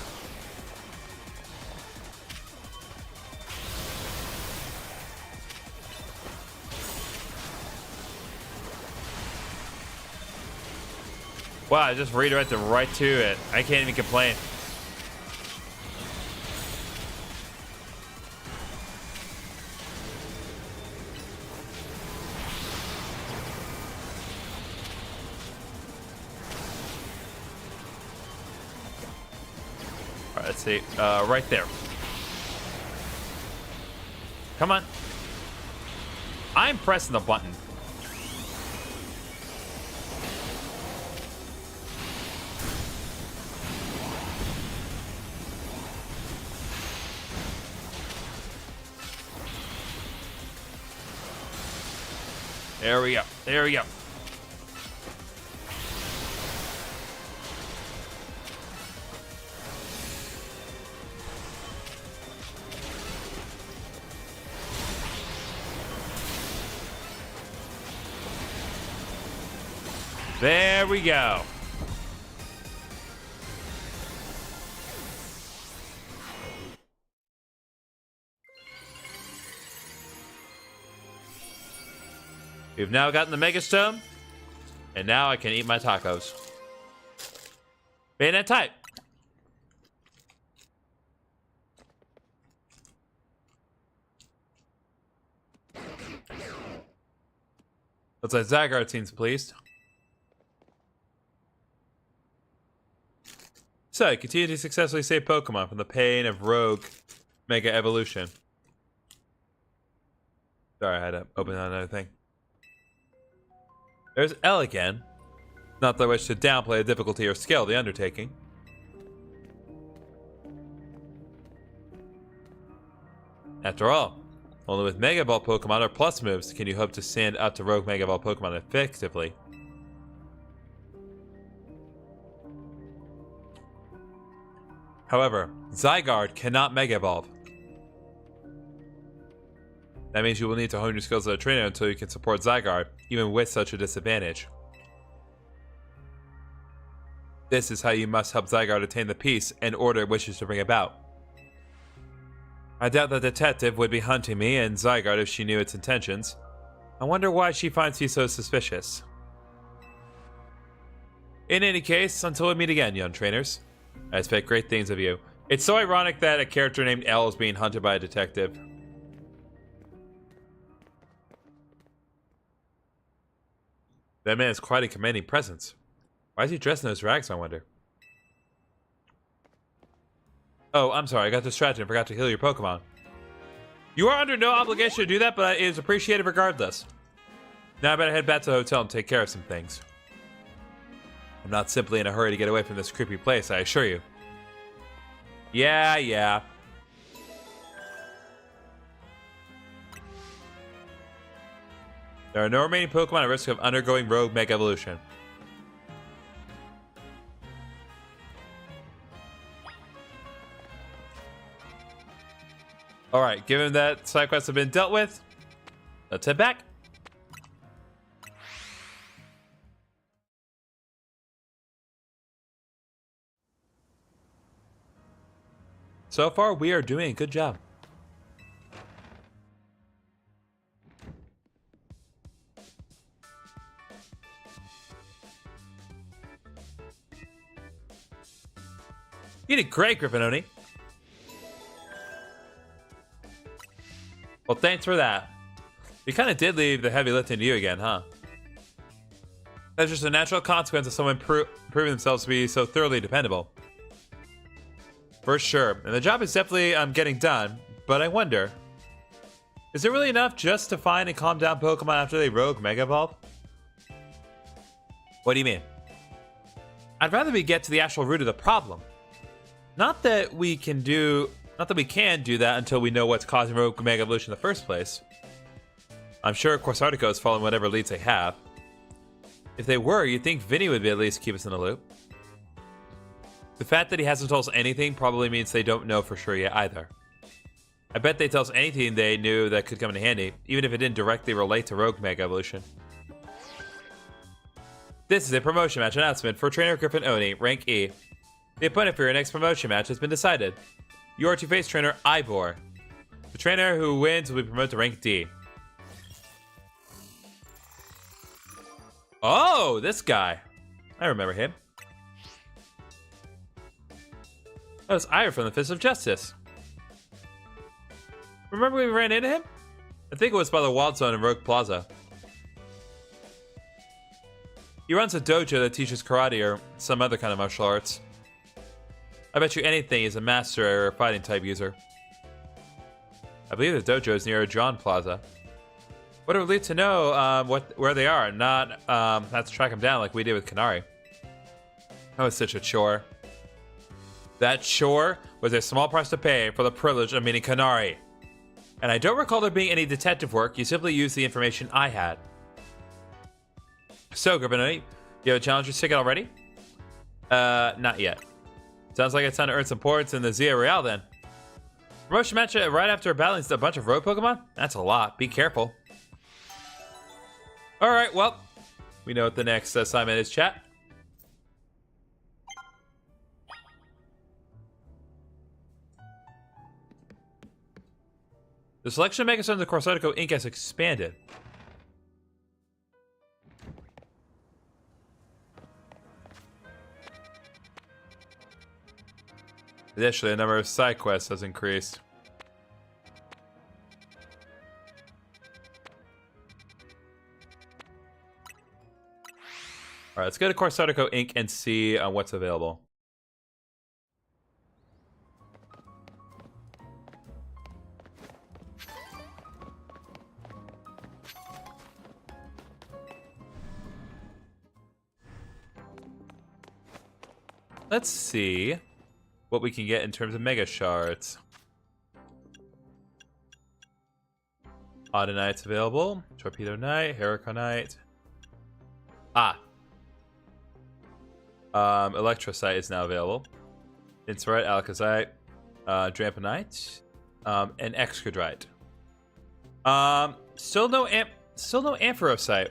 Wow, I just redirected right to it. I can't even complain. All right, let's see. Right there. Come on. I'm pressing the button. There we go. There we go. There we go. We've now gotten the Mega Stone, and now I can eat my tacos. Bayonet type. Looks like Zygarde seems pleased. So, you continue to successfully save Pokemon from the pain of Rogue Mega Evolution. Sorry, I had to open another thing. There's L again. Not that I wish to downplay the difficulty or skill of the undertaking. After all, only with Mega Ball Pokemon or Plus moves can you hope to stand up to Rogue Mega Ball Pokemon effectively. However, Zygarde cannot Mega Evolve. That means you will need to hone your skills as a trainer until you can support Zygarde, even with such a disadvantage. This is how you must help Zygarde attain the peace and order it wishes to bring about. I doubt the detective would be hunting me and Zygarde if she knew its intentions. I wonder why she finds you so suspicious. In any case, until we meet again, young trainers, I expect great things of you. It's so ironic that a character named L is being hunted by a detective. That man is quite a commanding presence. Why is he dressed in those rags, I wonder? Oh, I'm sorry, I got distracted and forgot to heal your Pokemon. You are under no obligation to do that, but it is appreciated regardless. Now I better head back to the hotel and take care of some things. I'm not simply in a hurry to get away from this creepy place, I assure you. Yeah. There are no remaining Pokemon at risk of undergoing Rogue Mega Evolution. Alright, given that side quests have been dealt with, Let's head back. So far, we are doing a good job. You did great, GriffinOni. Well, thanks for that. We kind of did leave the heavy lifting to you again, huh? That's just a natural consequence of someone proving themselves to be so thoroughly dependable. For sure. And the job is definitely getting done, but I wonder, is it really enough just to find and calm down Pokemon after they rogue Mega Evolve? What do you mean? I'd rather we get to the actual root of the problem. Not that we can do that until we know what's causing rogue Mega Evolution in the first place. I'm sure Corsartico is following whatever leads they have. If they were, you'd think Vinny would be at least keep us in the loop. The fact that he hasn't told us anything probably means they don't know for sure yet either. I bet they tell us anything they knew that could come in handy, even if it didn't directly relate to Rogue Mega Evolution. This is a promotion match announcement for Trainer GriffinOni, rank E. The opponent for your next promotion match has been decided. You are to face Trainer Ivor. The trainer who wins will be promoted to rank D. Oh, this guy. I remember him. That was Ivor from the Fist of Justice. Remember we ran into him? I think it was by the Wild Zone in Rogue Plaza. He runs a dojo that teaches karate or some other kind of martial arts. I bet you anything he's a master or a fighting type user. I believe the dojo is near John Plaza. What a relief to know where they are and not have to track them down like we did with Kanari. That was such a chore. That chore was a small price to pay for the privilege of meeting Kanari. And I don't recall there being any detective work, you simply used the information I had. So, GriffinOni, you have a challenger's ticket already? Not yet. Sounds like it's time to earn some points in the Zia Real then. Promotion match right after battling a bunch of rogue Pokemon? That's a lot. Be careful. Alright, well, we know what the next assignment is, chat. The selection of Megastones of Corsartico Inc. has expanded. Additionally, the number of side quests has increased. Alright, let's go to Corsartico Inc. and see what's available. Let's see what we can get in terms of Mega Shards. Audonite's available. Torpedo Knight, Huracanite. Electrocyte is now available. Insurite, Alakazite, Dramponite, and Excadrite. Still no Ampharocyte.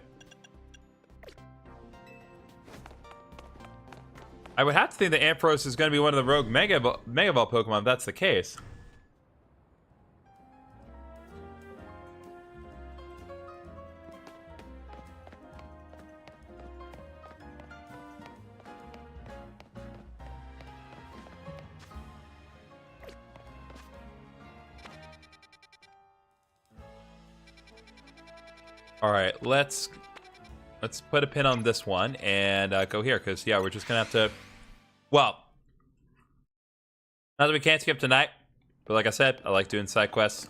I would have to think that Ampharos is going to be one of the rogue Mega Ball Pokemon if that's the case. All right, let's put a pin on this one and go here, because, yeah, we're just going to have to... Well, not that we can't skip tonight, but like I said, I like doing side quests.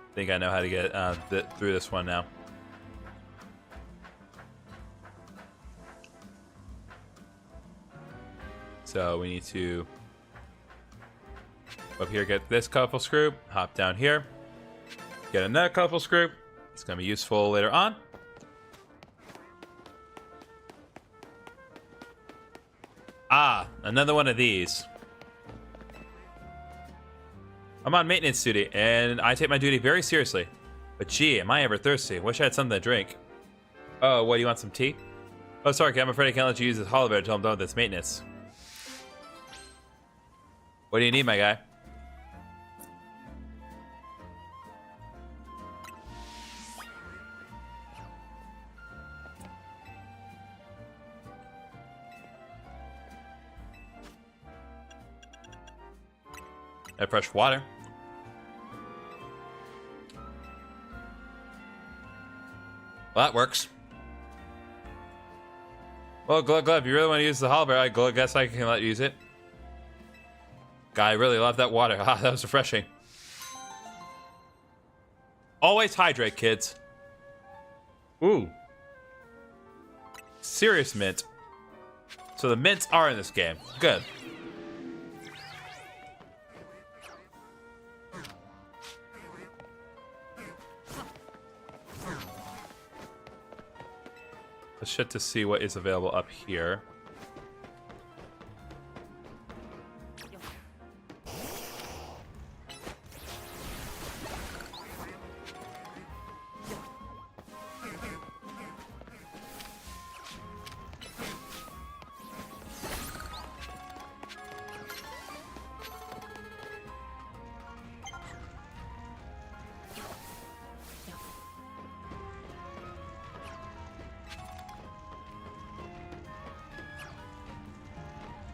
I think I know how to get through this one now. So we need to up here, get this colorful screw, hop down here, get another colorful screw. It's going to be useful later on. Ah, another one of these. I'm on maintenance duty, and I take my duty very seriously. But gee, am I ever thirsty? Wish I had something to drink. Oh, what, do you want some tea? Oh, sorry, kid, I'm afraid I can't let you use this holo bear until I'm done with this maintenance. What do you need, my guy? Have fresh water. Well, that works. Well, Glug, if you really want to use the holo bear, I guess I can let you use it. God, I really love that water. Ah, that was refreshing. Always hydrate, kids. Ooh. Serious mint. So the mints are in this game. Good. Let's check to see what is available up here.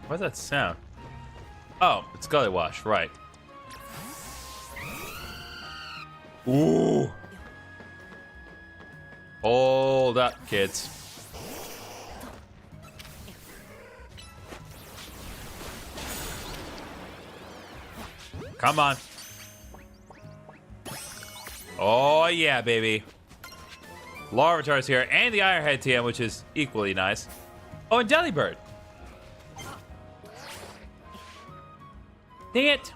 What's that sound? Oh, it's Gully Wash, right. Ooh. Hold up, kids. Come on. Oh, yeah, baby. Larvitar's here, and the Ironhead TM, which is equally nice. Oh, and Delibird. Dang it!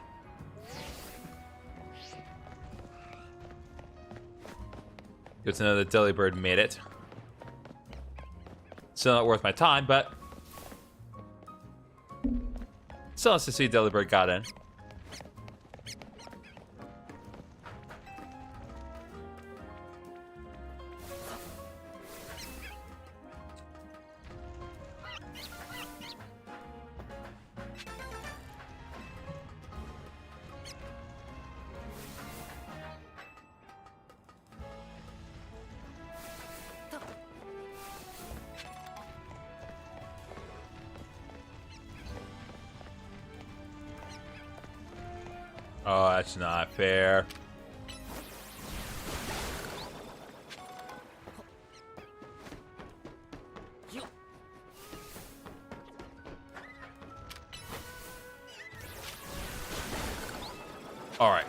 Good to know that Delibird made it. Still not worth my time, but still nice to see Delibird got in. Oh, that's not fair. All right.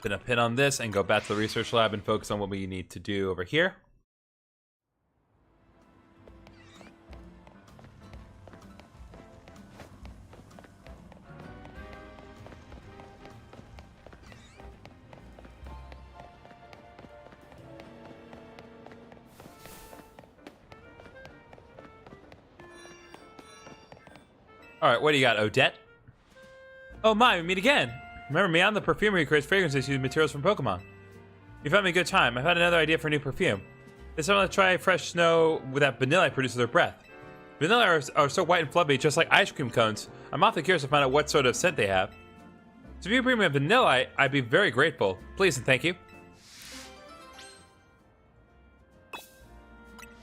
Put a pin on this and go back to the research lab and focus on what we need to do over here. All right, what do you got, Odette? Oh my, we meet again. Remember me? I'm the perfumer who creates fragrances using materials from Pokemon. You found me a good time. I've had another idea for a new perfume. This time let's try fresh snow with that vanilla produces their breath. Vanilla are so white and fluffy, just like ice cream cones. I'm awfully curious to find out what sort of scent they have. So if you bring me a vanilla, I'd be very grateful. Please and thank you.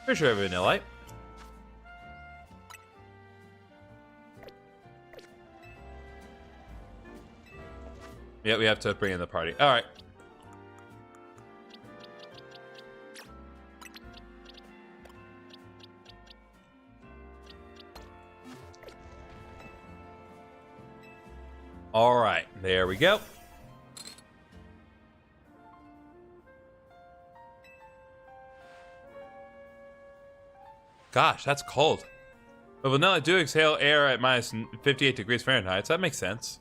Pretty sure I have a vanilla. Yeah, we have to bring in the party. All right. All right, there we go. Gosh, that's cold. But vanilla do exhale air at minus 58 degrees Fahrenheit, so that makes sense.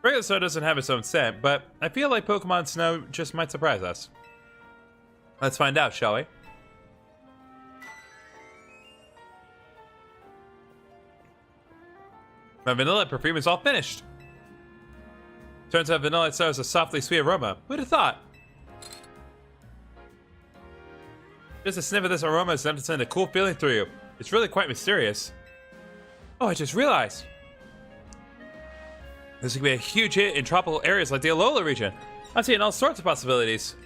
Regular snow doesn't have its own scent, but I feel like Pokemon Snow just might surprise us. Let's find out, shall we? My vanilla perfume is all finished. Turns out vanilla itself has a softly sweet aroma. Who'd have thought? Just a sniff of this aroma is enough to send a cool feeling through you. It's really quite mysterious. Oh, I just realized. This could be a huge hit in tropical areas like the Alola region. I'm seeing all sorts of possibilities.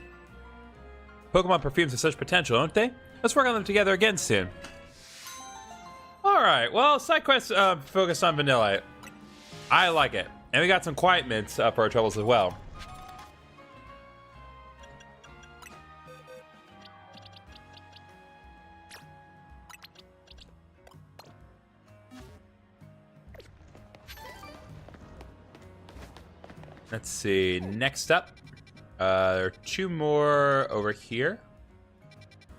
Pokemon perfumes have such potential, don't they? Let's work on them together again soon. Alright, well, side quests focus on Vanilla. I like it. And we got some quiet mints for our troubles as well. Let's see, next up, there are 2 more over here.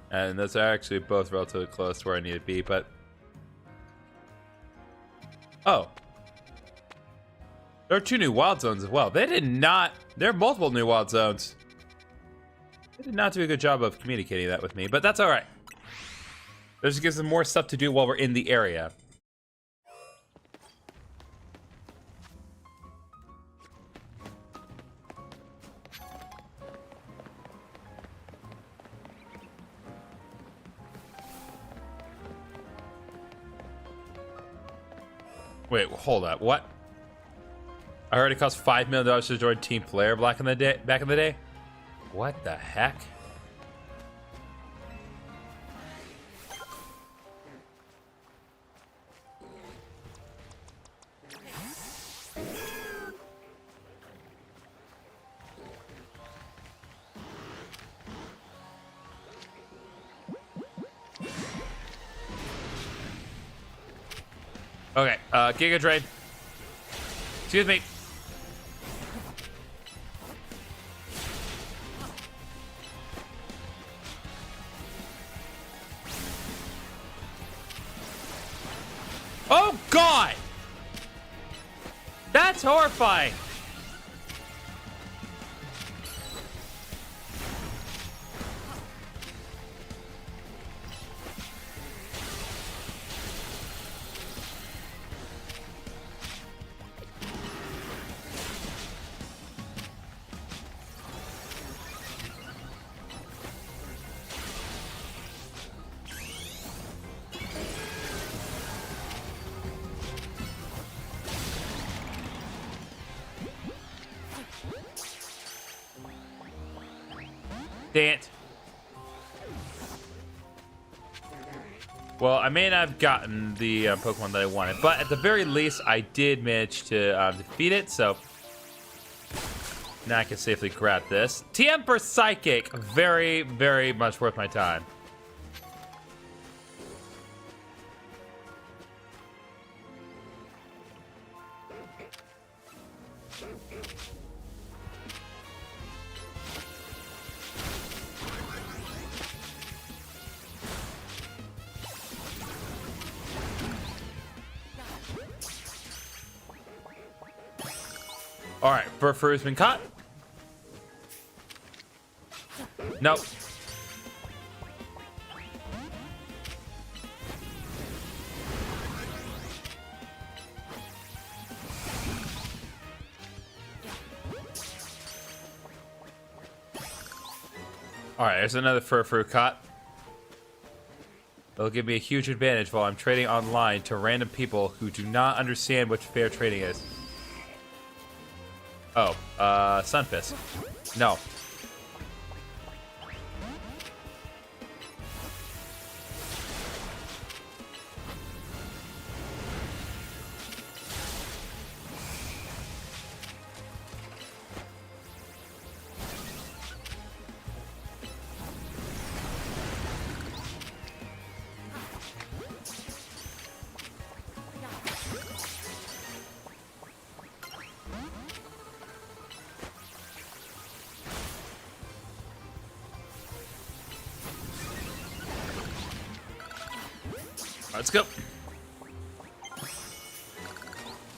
And those are actually both relatively close to where I need to be, but... Oh. There are 2 new wild zones as well. They did not... There are multiple new wild zones. They did not do a good job of communicating that with me, but that's alright. That just gives them more stuff to do while we're in the area. Wait, hold up. What? I heard it cost $5 million to join Team Flare back in the day. What the heck? Okay, Giga Drain. Excuse me. Oh God! That's horrifying. Dang it. Well, I may not have gotten the Pokemon that I wanted, but at the very least, I did manage to defeat it, so now I can safely grab this. TM for Psychic. Very, very much worth my time. Alright, Furfuru's been caught. Nope. Alright, there's another Furfuru caught. It'll give me a huge advantage while I'm trading online to random people who do not understand what fair trading is. Oh, Sunfist. No. Let's go.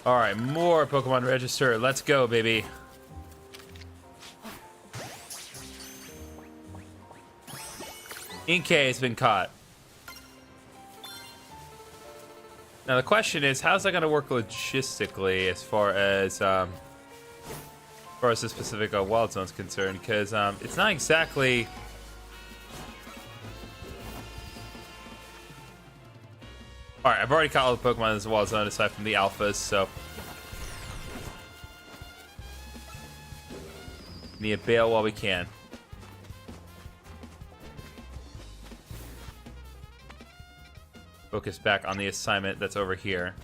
All right, more Pokemon register. Let's go, baby. Inkay has been caught. Now the question is, how's that going to work logistically as far as the specific wild zone is concerned? Because it's not exactly. All right, I've already caught all the Pokemon in this wild zone aside from the alphas, so need to bail while we can. Focus back on the assignment that's over here.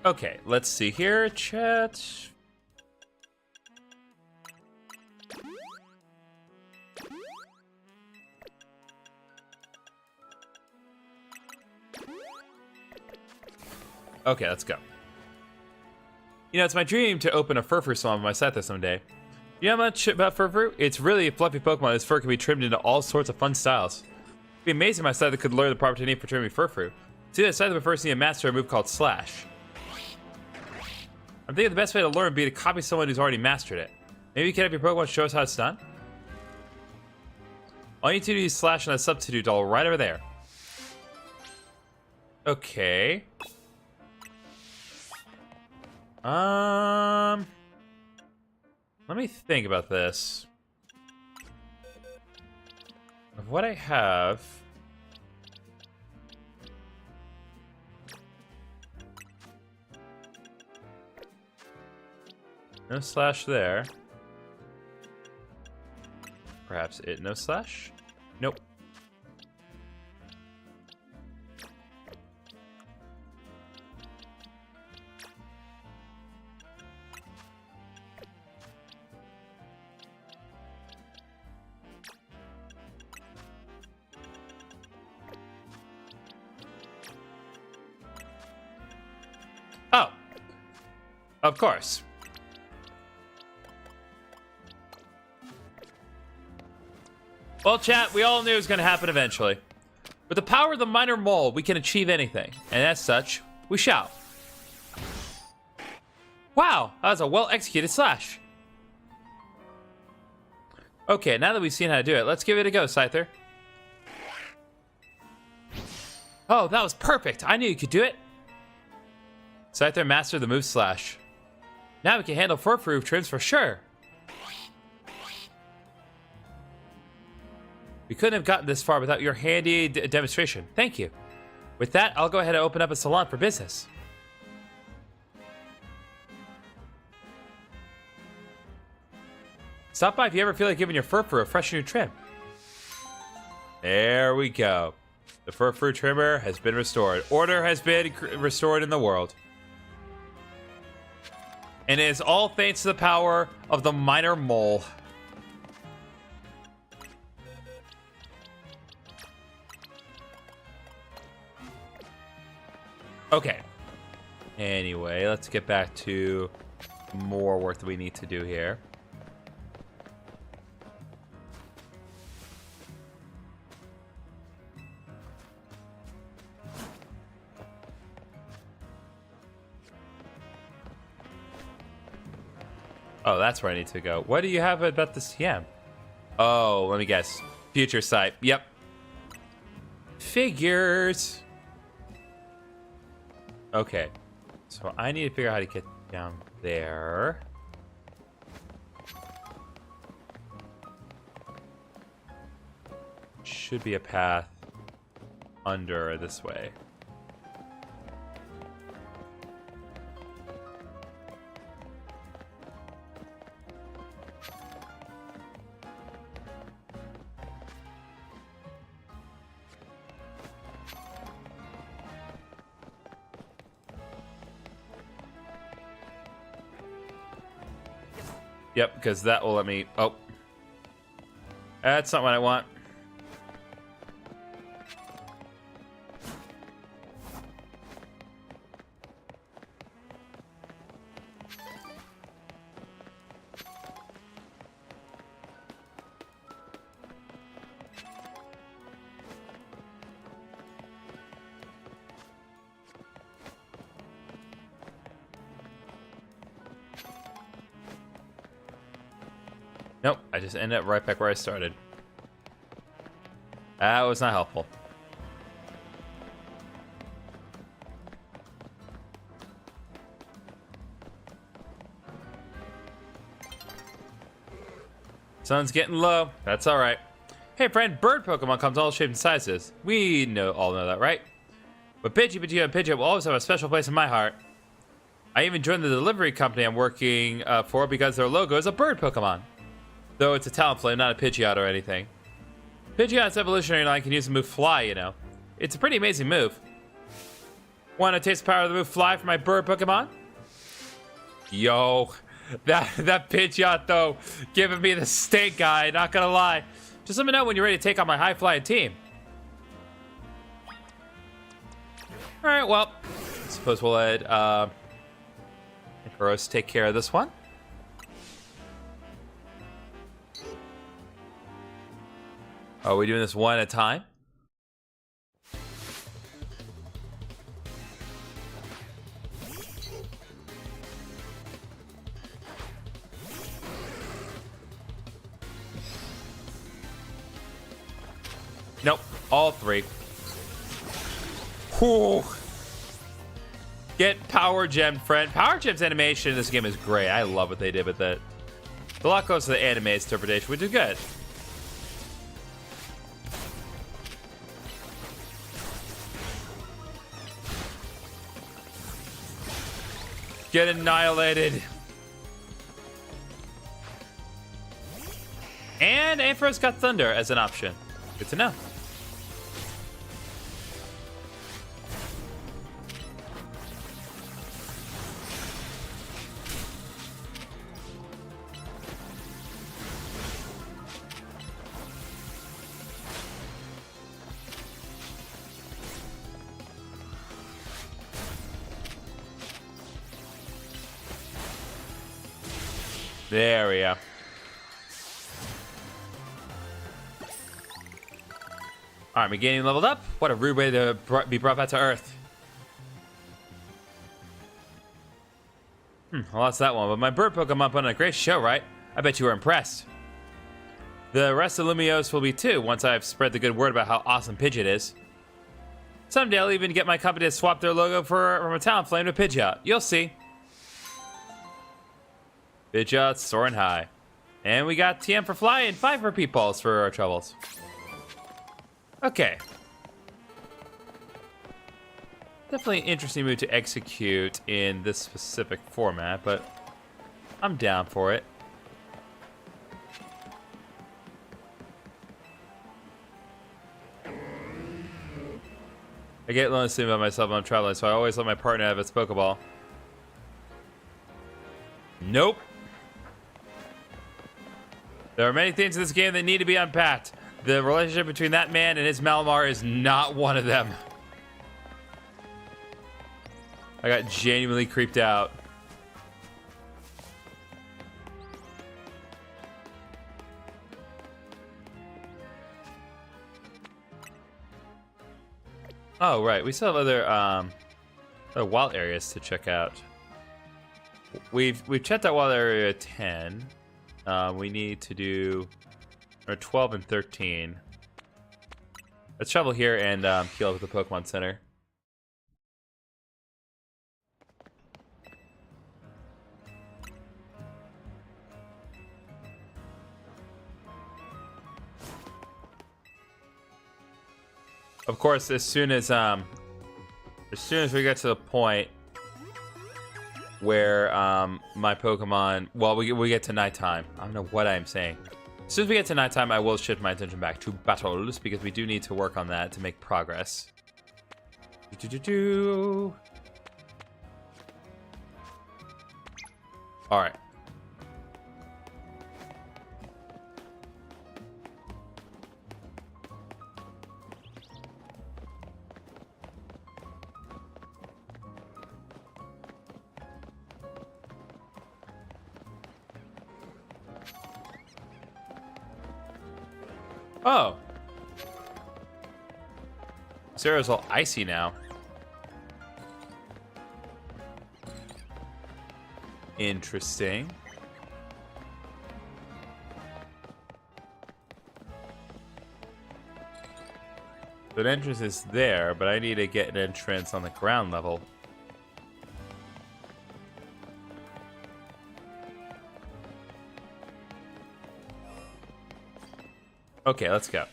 Okay, let's see here, chat. Okay, let's go. You know, it's my dream to open a Furfrou salon on my Scyther someday. You know much about Furfrou? It's really a fluffy Pokemon. Its fur can be trimmed into all sorts of fun styles. It'd be amazing if my Scyther could learn the proper technique for trimming Furfrou. See, that Scyther would first need to master a move called Slash. I'm thinking the best way to learn would be to copy someone who's already mastered it. Maybe you can have your Pokemon show us how it's done? All you need to do is Slash on that substitute doll right over there. Okay. Let me think about this. Of what I have. No Slash there. Perhaps it no Slash? Nope. Oh. Of course. Well, chat, we all knew it was going to happen eventually. With the power of the minor mole, we can achieve anything. And as such, we shall. Wow, that was a well-executed Slash. Okay, now that we've seen how to do it, let's give it a go, Scyther. Oh, that was perfect. I knew you could do it. Scyther mastered the move Slash. Now we can handle Furfrou trims for sure. We couldn't have gotten this far without your handy demonstration. Thank you. With that, I'll go ahead and open up a salon for business. Stop by if you ever feel like giving your Furfrou a fresh new trim. There we go. The Furfrou trimmer has been restored. Order has been restored in the world. And it is all thanks to the power of the minor mole. Okay. Anyway, let's get back to more work that we need to do here. Oh, that's where I need to go. What do you have about this TM? Oh, let me guess. Future sight. Yep. Figures. Okay. So I need to figure out how to get down there. Should be a path under this way. Yep, because that will let me... Oh. That's not what I want. Nope, I just ended up right back where I started. That was not helpful. Sun's getting low. That's all right. Hey, friend, bird Pokemon comes all shapes and sizes. We all know that, right? But Pidgey, Pidgeot, and Pidgeot will always have a special place in my heart. I even joined the delivery company I'm working for because their logo is a bird Pokemon. Though it's a Talonflame, not a Pidgeot or anything. Pidgeot's evolutionary line can use the move Fly, you know. It's a pretty amazing move. Want to taste the power of the move Fly for my bird Pokemon? Yo, that Pidgeot, though, giving me the stink eye, not gonna lie. Just let me know when you're ready to take on my high-flying team. Alright, well, I suppose we'll let Icarus take care of this one. Are we doing this one at a time? Nope, all three. Whew. Get Power Gem, friend. Power Gem's animation in this game is great. I love what they did with it. A lot goes to the anime interpretation, which is good. Get annihilated. And Ampharos got Thunder as an option. Good to know. There we go. Alright, we're getting leveled up. What a rude way to be brought back to Earth. Well, that's that one. But my bird Pokemon put on a great show, right? I bet you were impressed. The rest of Lumiose will be too, once I've spread the good word about how awesome Pidgeot is. Someday I'll even get my company to swap their logo from a Talonflame to Pidgeot. You'll see. Pidgeot's soaring high. And we got TM for Fly and 5 for Peepballs for our troubles. Okay. Definitely an interesting move to execute in this specific format, but I'm down for it. I get lonely sleeping by myself when I'm traveling, so I always let my partner have its Pokeball. Nope. There are many things in this game that need to be unpacked. The relationship between that man and his Malamar is not one of them. I got genuinely creeped out. Oh, right. We still have other wild areas to check out. We've checked out wild area 10. We need to do 12 and 13. Let's travel here and heal up at the Pokemon Center. Of course, as soon as we get to the point where my Pokemon, well, we get to nighttime. I don't know what I'm saying. As soon as we get to nighttime, I will shift my attention back to battles because we do need to work on that to make progress. All right. Oh. Sarah's all icy now. Interesting. So an entrance is there, but I need to get an entrance on the ground level. Okay, let's go.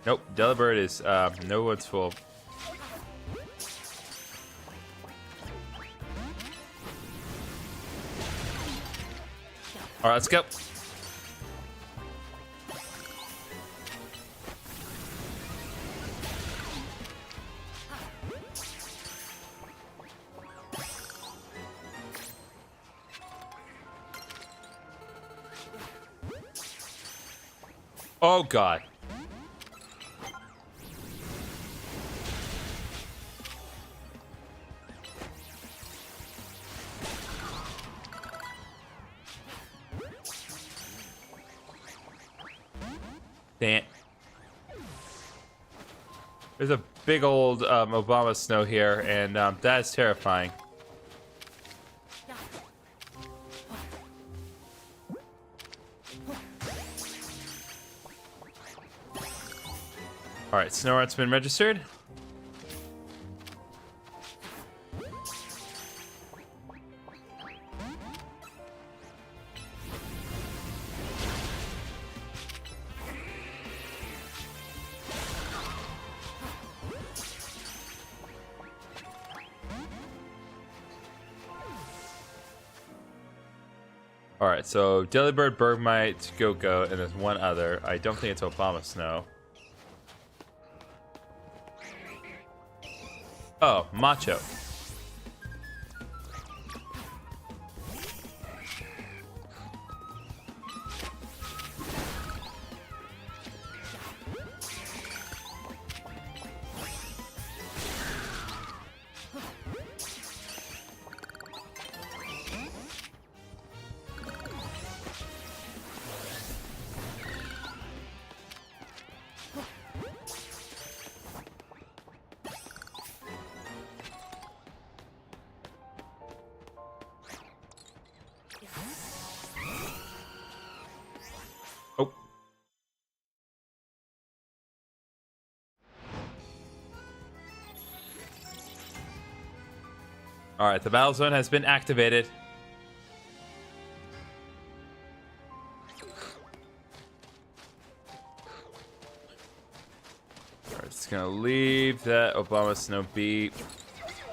Nope, Delibird is no one's full. All right, let's go. Oh God. Damn. There's a big old Obama snow here, and that is terrifying. All right, Snow Art's been registered. All right, so Delibird, Bergmite, Go-Go, and there's one other. I don't think it's Obama Snow. Oh, Macho. Oh. All right, the battle zone has been activated. All right, just gonna leave that Obama Snow be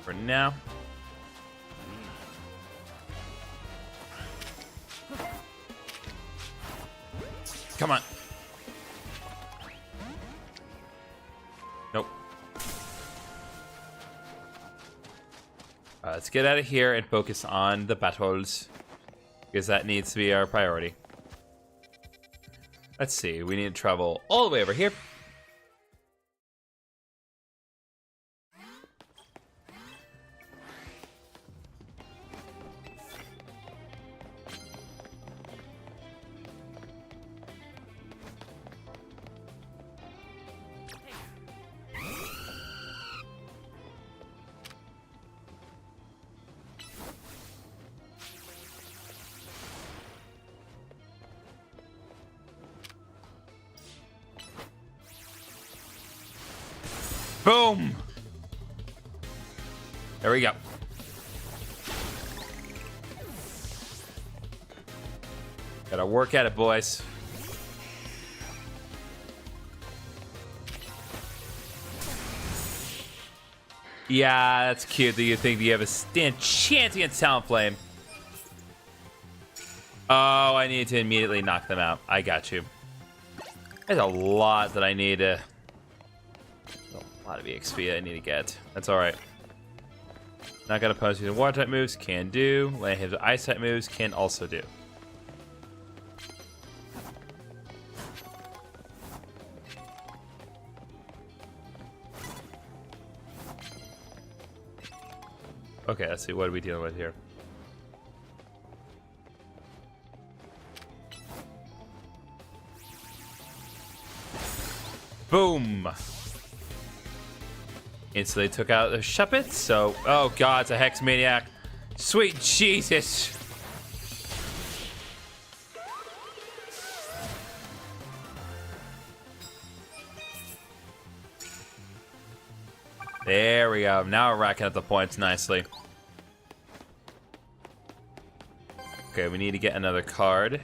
for now. Come on. Nope. Let's get out of here and focus on the battles, because that needs to be our priority. Let's see. We need to travel all the way over here. Boom! There we go. Gotta work at it, boys. Yeah, that's cute that you think you have a stand chance against Talonflame. Oh, I need to immediately knock them out. I got you. There's a lot that I need to... A lot of EXP I need to get. That's alright. Not gonna punish using water type moves, can do. Land hits with ice type moves, can also do. Okay, let's see, what are we dealing with here? Boom! Instantly took out the Shuppet, so... Oh god, it's a Hex Maniac. Sweet Jesus! There we go. Now we're racking up the points nicely. Okay, we need to get another card.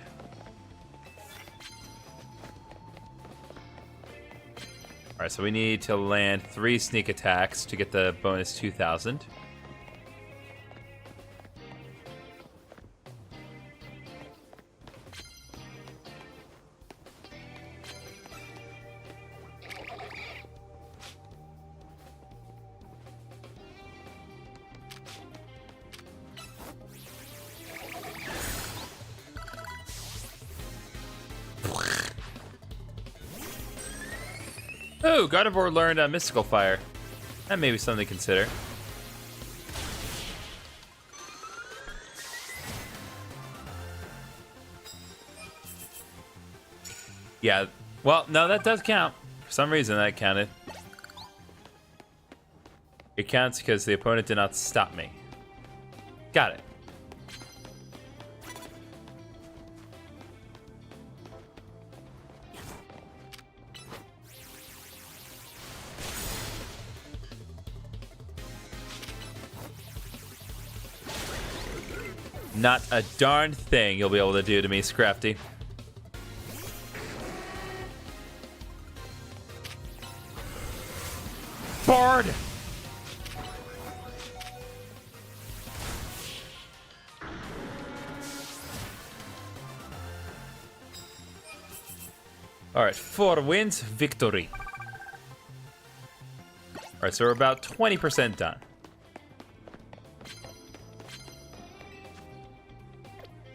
Alright, so we need to land 3 sneak attacks to get the bonus 2,000. Oh, Gardevoir learned Mystical Fire. That may be something to consider. Yeah, well, no, that does count. For some reason, that counted. It counts because the opponent did not stop me. Got it. Not a darn thing you'll be able to do to me, Scrafty. Bard! Alright, 4 wins, victory. Alright, so we're about 20% done.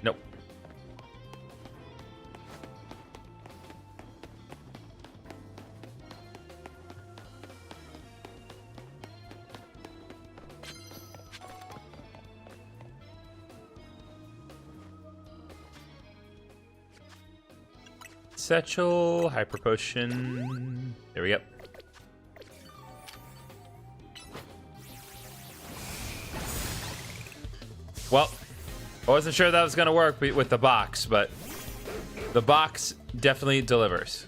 Nope. Satchel, Hyper Potion. There we go. Well, I wasn't sure that was going to work with the box, but the box definitely delivers.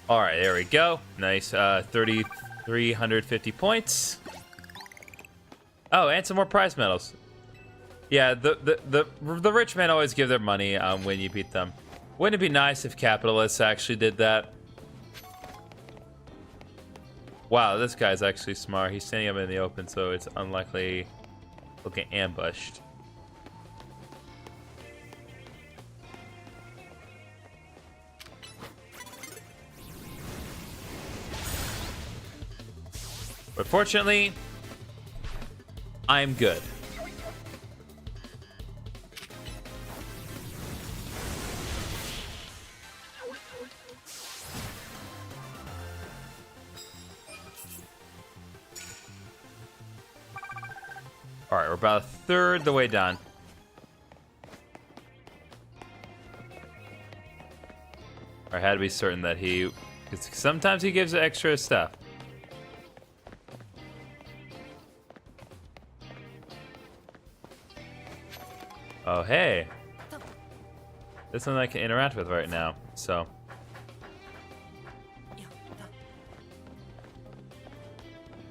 All right, there we go. Nice, 3,350 points. Oh, and some more prize medals. Yeah, the rich men always give their money when you beat them. Wouldn't it be nice if capitalists actually did that? Wow, this guy's actually smart. He's standing up in the open, so it's unlikely he'll get ambushed. But fortunately, I'm good. All right, we're about a third the way done. I had to be certain that because sometimes he gives extra stuff. Oh, hey. There's something I can interact with right now, so.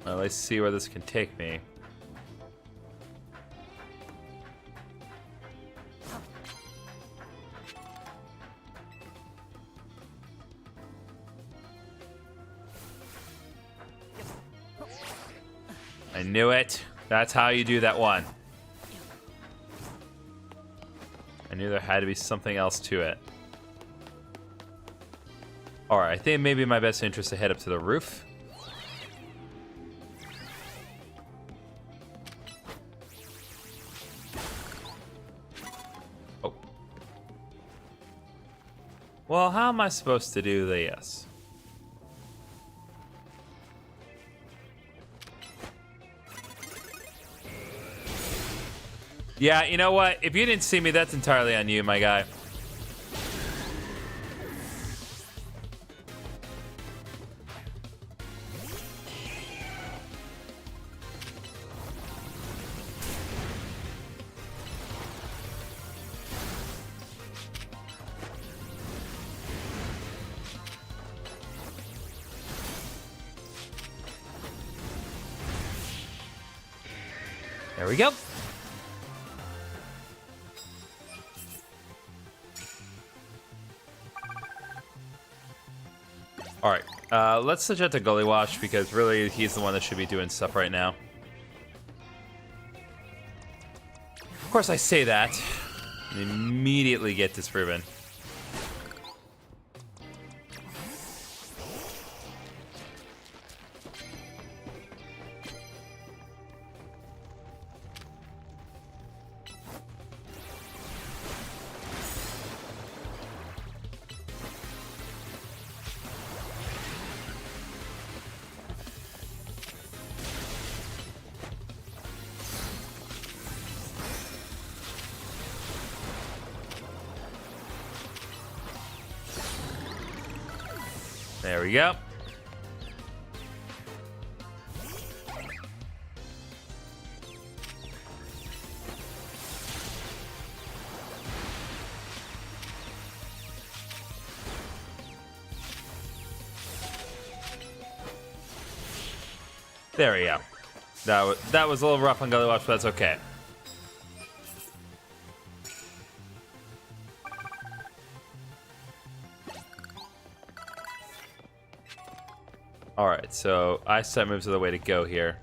Well, let's see where this can take me. I knew it. That's how you do that one. I knew there had to be something else to it. Alright, I think maybe in my best interest to head up to the roof. Oh. Well, how am I supposed to do this? Yeah, you know what? If you didn't see me, that's entirely on you, my guy. There we go. All right, let's switch out to Gully Wash because really he's the one that should be doing stuff right now. Of course, I say that and immediately get disproven. There we go. There we go. That was a little rough on Gully Watch, but that's okay. Alright, so Ice type moves are the way to go here.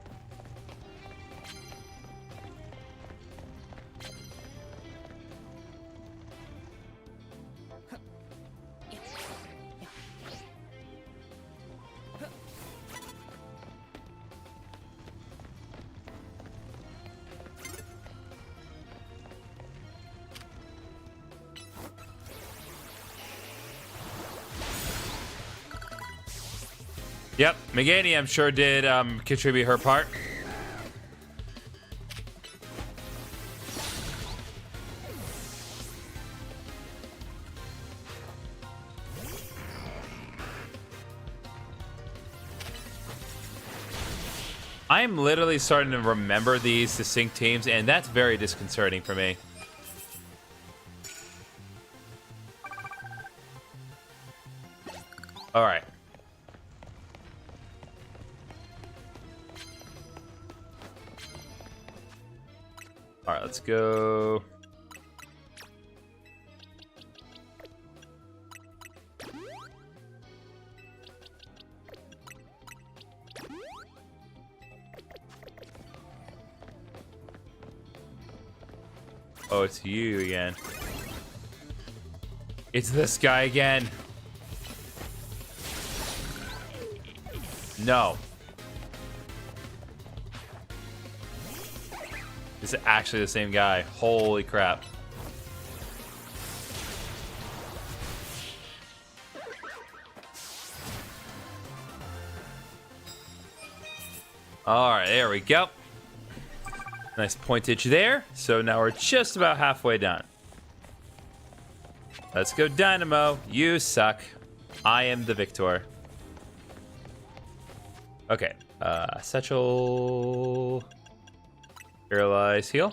Yep, Meganium sure did contribute her part. I am literally starting to remember these distinct teams, and that's very disconcerting for me. All right. All right, let's go. Oh, it's you again. It's this guy again. No. This is actually the same guy. Holy crap. All right, there we go. Nice pointage there. So now we're just about halfway done. Let's go, Dynamo. You suck. I am the victor. Okay. Satchel. Paralyze, heal.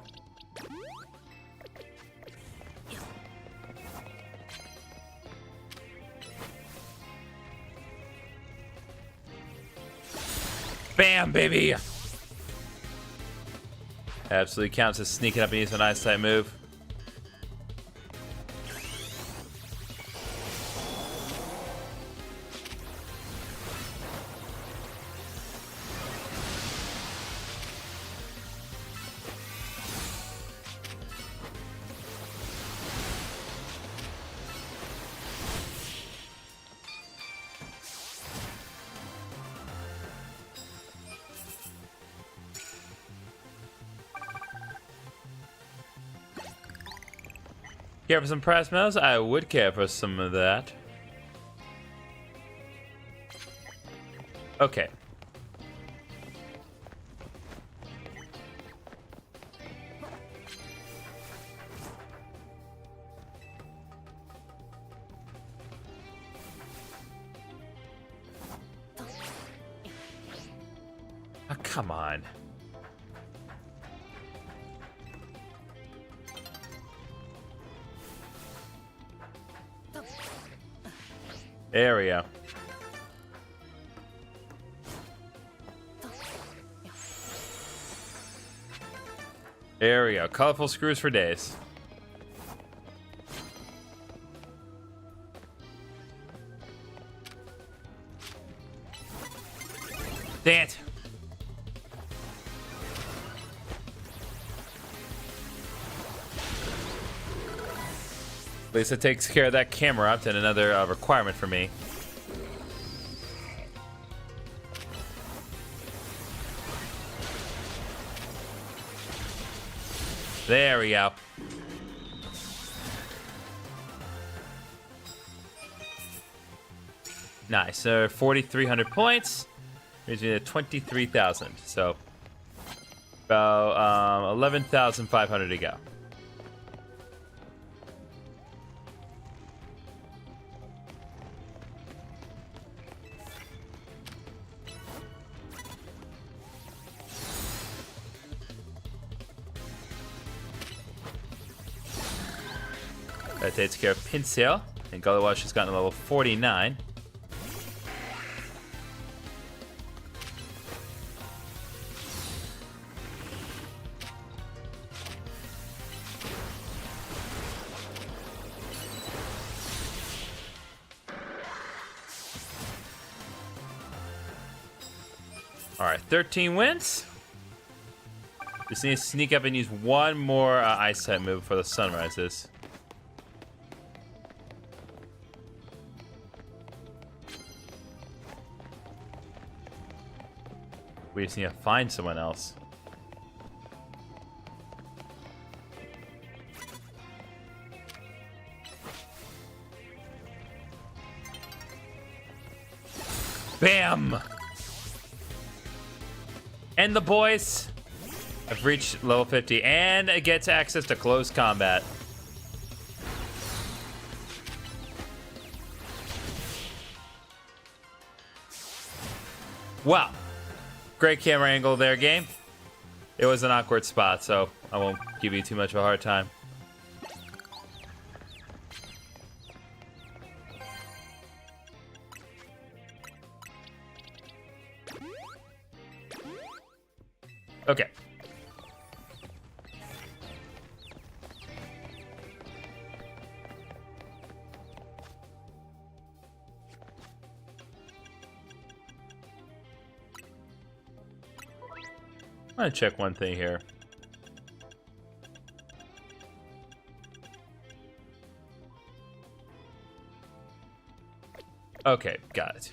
Bam, baby! Absolutely counts as sneaking up and using an ice type move. Care for some press metals? I would care for some of that. Okay. Oh, come on. There we go. There we go. Colorful screws for days. Dang it. At least it takes care of that camera up, and another requirement for me. There we go. Nice. So 4,300 points. Brings me to 23,000. So about 11,500 to go. That takes care of Pinsale, and Gulliwash has gotten to level 49. Alright, 13 wins. Just need to sneak up and use one more ice type move before the sun rises. We just need to find someone else. Bam! And the boys have reached level 50 and it gets access to close combat. Wow. Great camera angle there, game. It was an awkward spot, so I won't give you too much of a hard time. Okay. I'm gonna check one thing here. Okay, got it.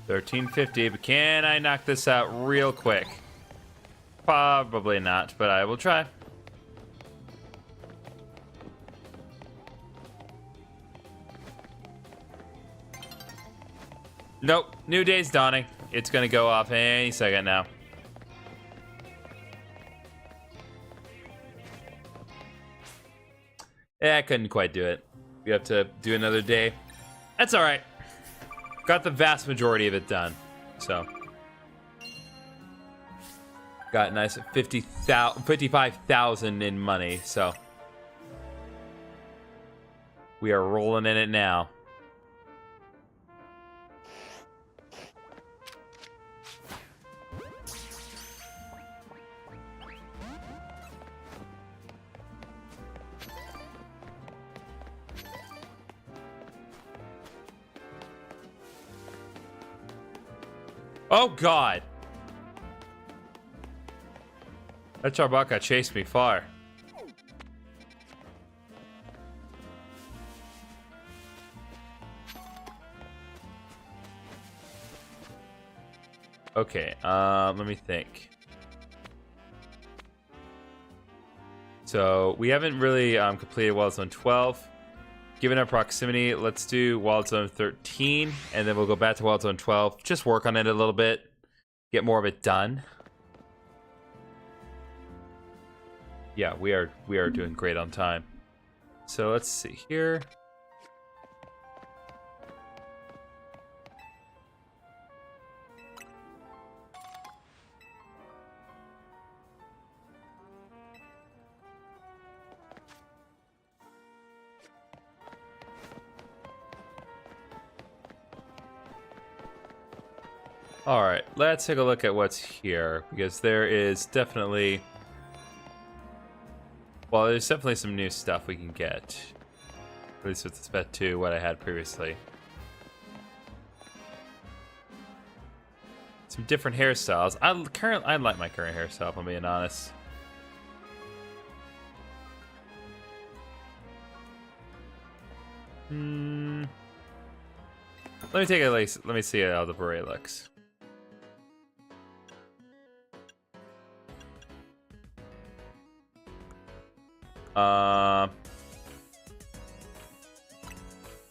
$13.50, but can I knock this out real quick? Probably not, but I will try. Nope, new day's dawning. It's gonna go off any second now. Yeah, I couldn't quite do it. We have to do another day. That's all right. Got the vast majority of it done, so. Got a nice 55,000 in money, so. We are rolling in it now. Oh, God. That Charbaka chased me far. Okay, let me think. So we haven't really completed Wild Zone 12. Given our proximity, let's do Wild Zone 13, and then we'll go back to Wild Zone 12. Just work on it a little bit, get more of it done. Yeah, we are doing great on time. So let's see here. All right, let's take a look at what's here, because there is definitely, well, there's definitely some new stuff we can get. At least with respect to what I had previously. Some different hairstyles. I like my current hairstyle, if I'm being honest. Let me take a let me see how the beret looks.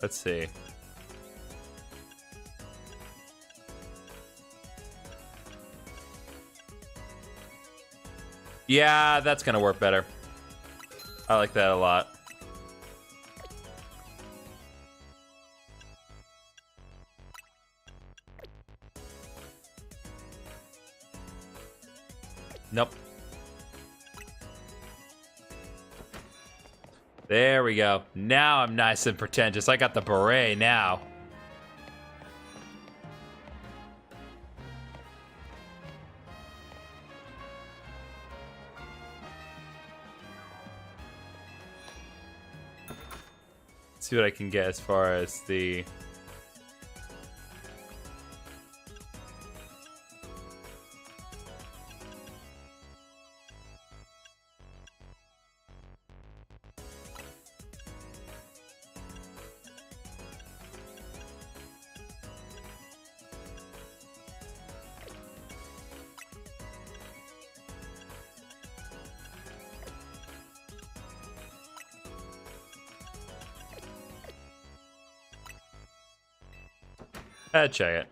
Let's see. Yeah, that's gonna work better. I like that a lot. Nope. There we go. Now I'm nice and pretentious. I got the beret now. Let's see what I can get as far as the... check it.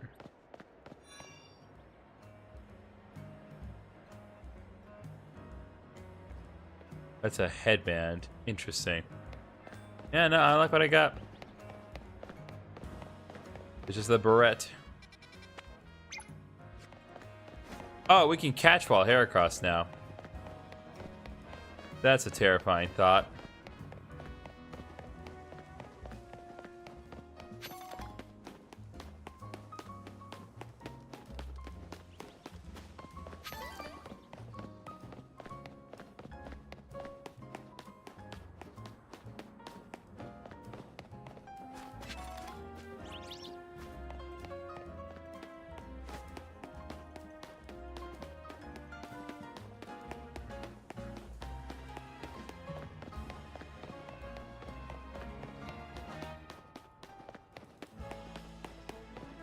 That's a headband. Interesting. Yeah, no, I like what I got. It's just the beret. Oh, we can catch while hair across now. That's a terrifying thought.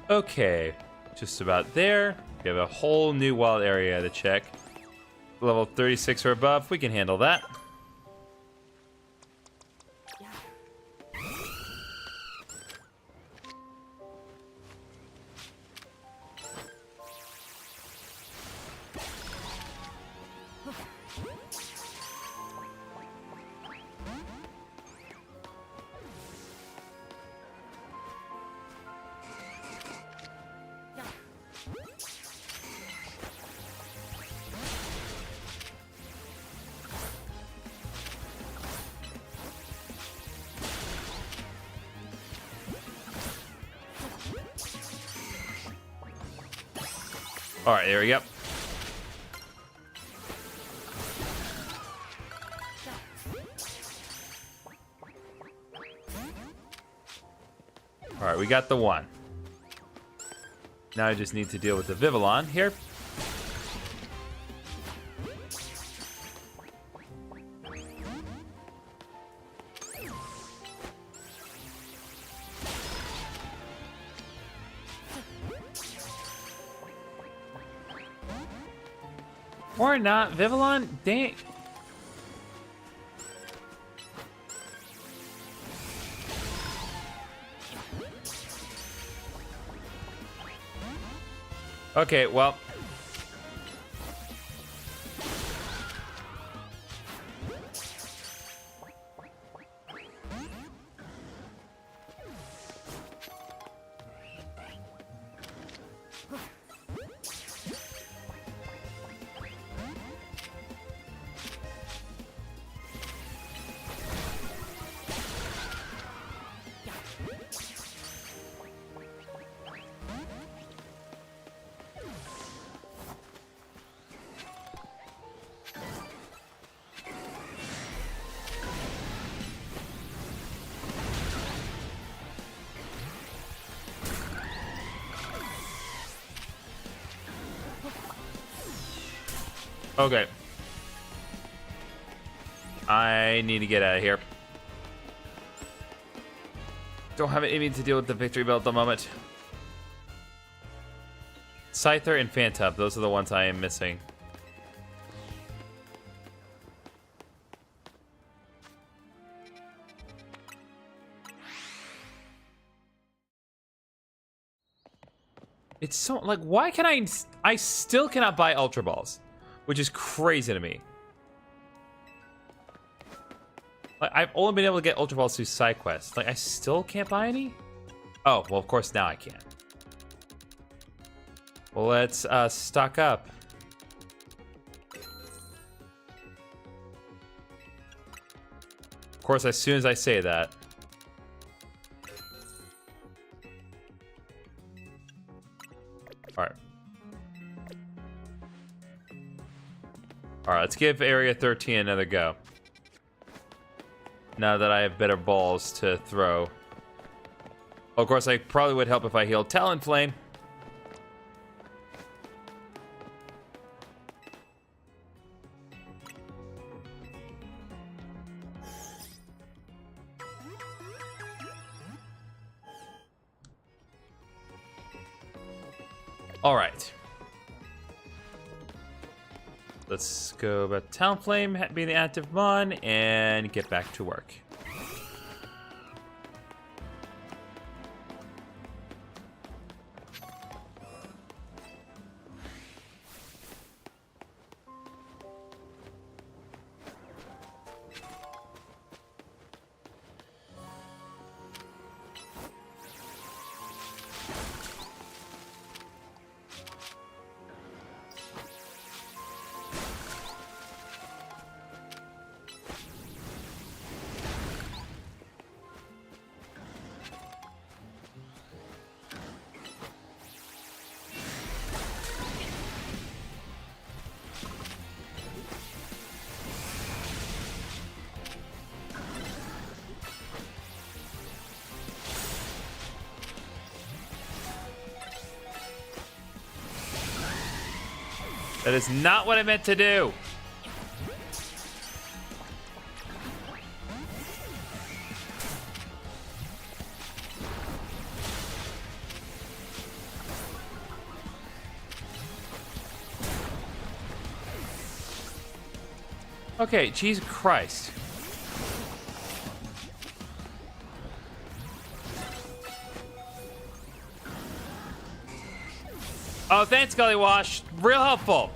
Okay, just about there. We have a whole new wild area to check. Level 36 or above, we can handle that. All right, there we go. All right, we got the one. Now I just need to deal with the Vivillon here. Or not. Vivillon, dang. Okay, well. Okay. I need to get out of here. Don't have anything to deal with the victory belt at the moment. Scyther and Phantom, those are the ones I am missing. It's so, like, why can I still cannot buy Ultra Balls, which is crazy to me. Like, I've only been able to get Ultra Balls through side quests. Like, I still can't buy any? Oh, well, of course now I can. Well, let's stock up. Of course, as soon as I say that. Alright. Alright, let's give Area 13 another go. Now that I have better balls to throw. Of course, I probably would help if I healed Talonflame. All right. Let's go about Talonflame being the active mon and get back to work. That is not what I meant to do. Okay, Jesus Christ. Oh, thanks, Gully Wash. Real helpful.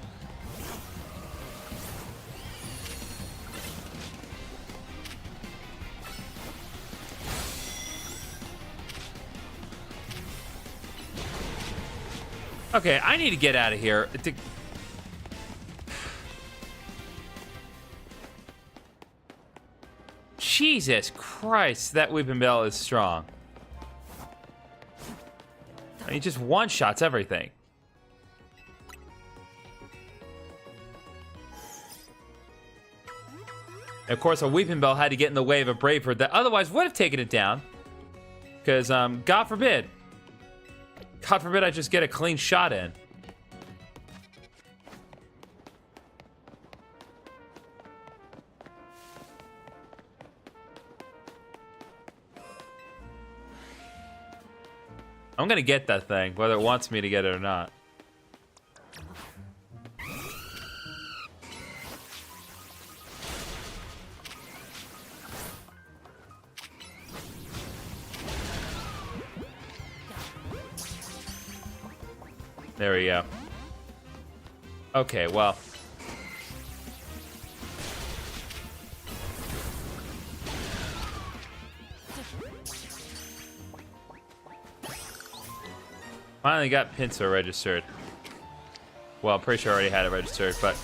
Okay, I need to get out of here. Jesus Christ, that Weeping Bell is strong. He just one-shots everything. And of course, a Weeping Bell had to get in the way of a Braver that otherwise would have taken it down. Because, God forbid I just get a clean shot in. I'm gonna get that thing, whether it wants me to get it or not. There we go. Okay, well. Finally got Pinsir registered. Well, I'm pretty sure I already had it registered, but...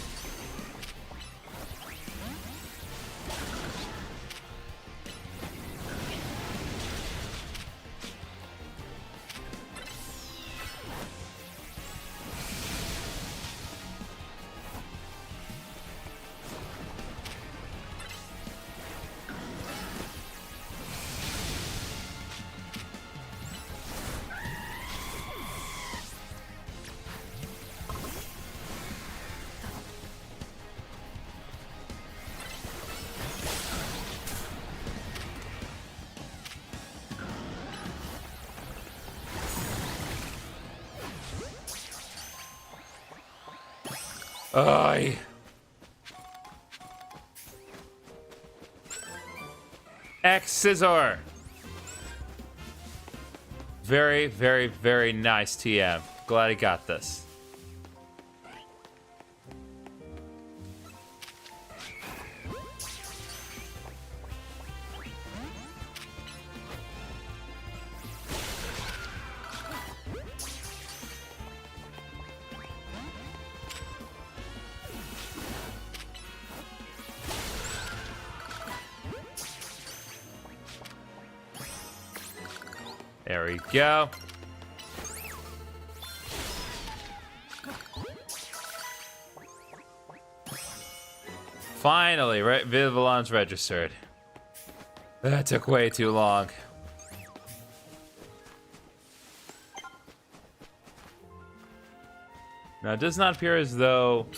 Oi. X Scissor. Very, very, very nice TM. Glad I got this. There we go. Finally, right? Vivillon's registered. That took way too long. Now, it does not appear as though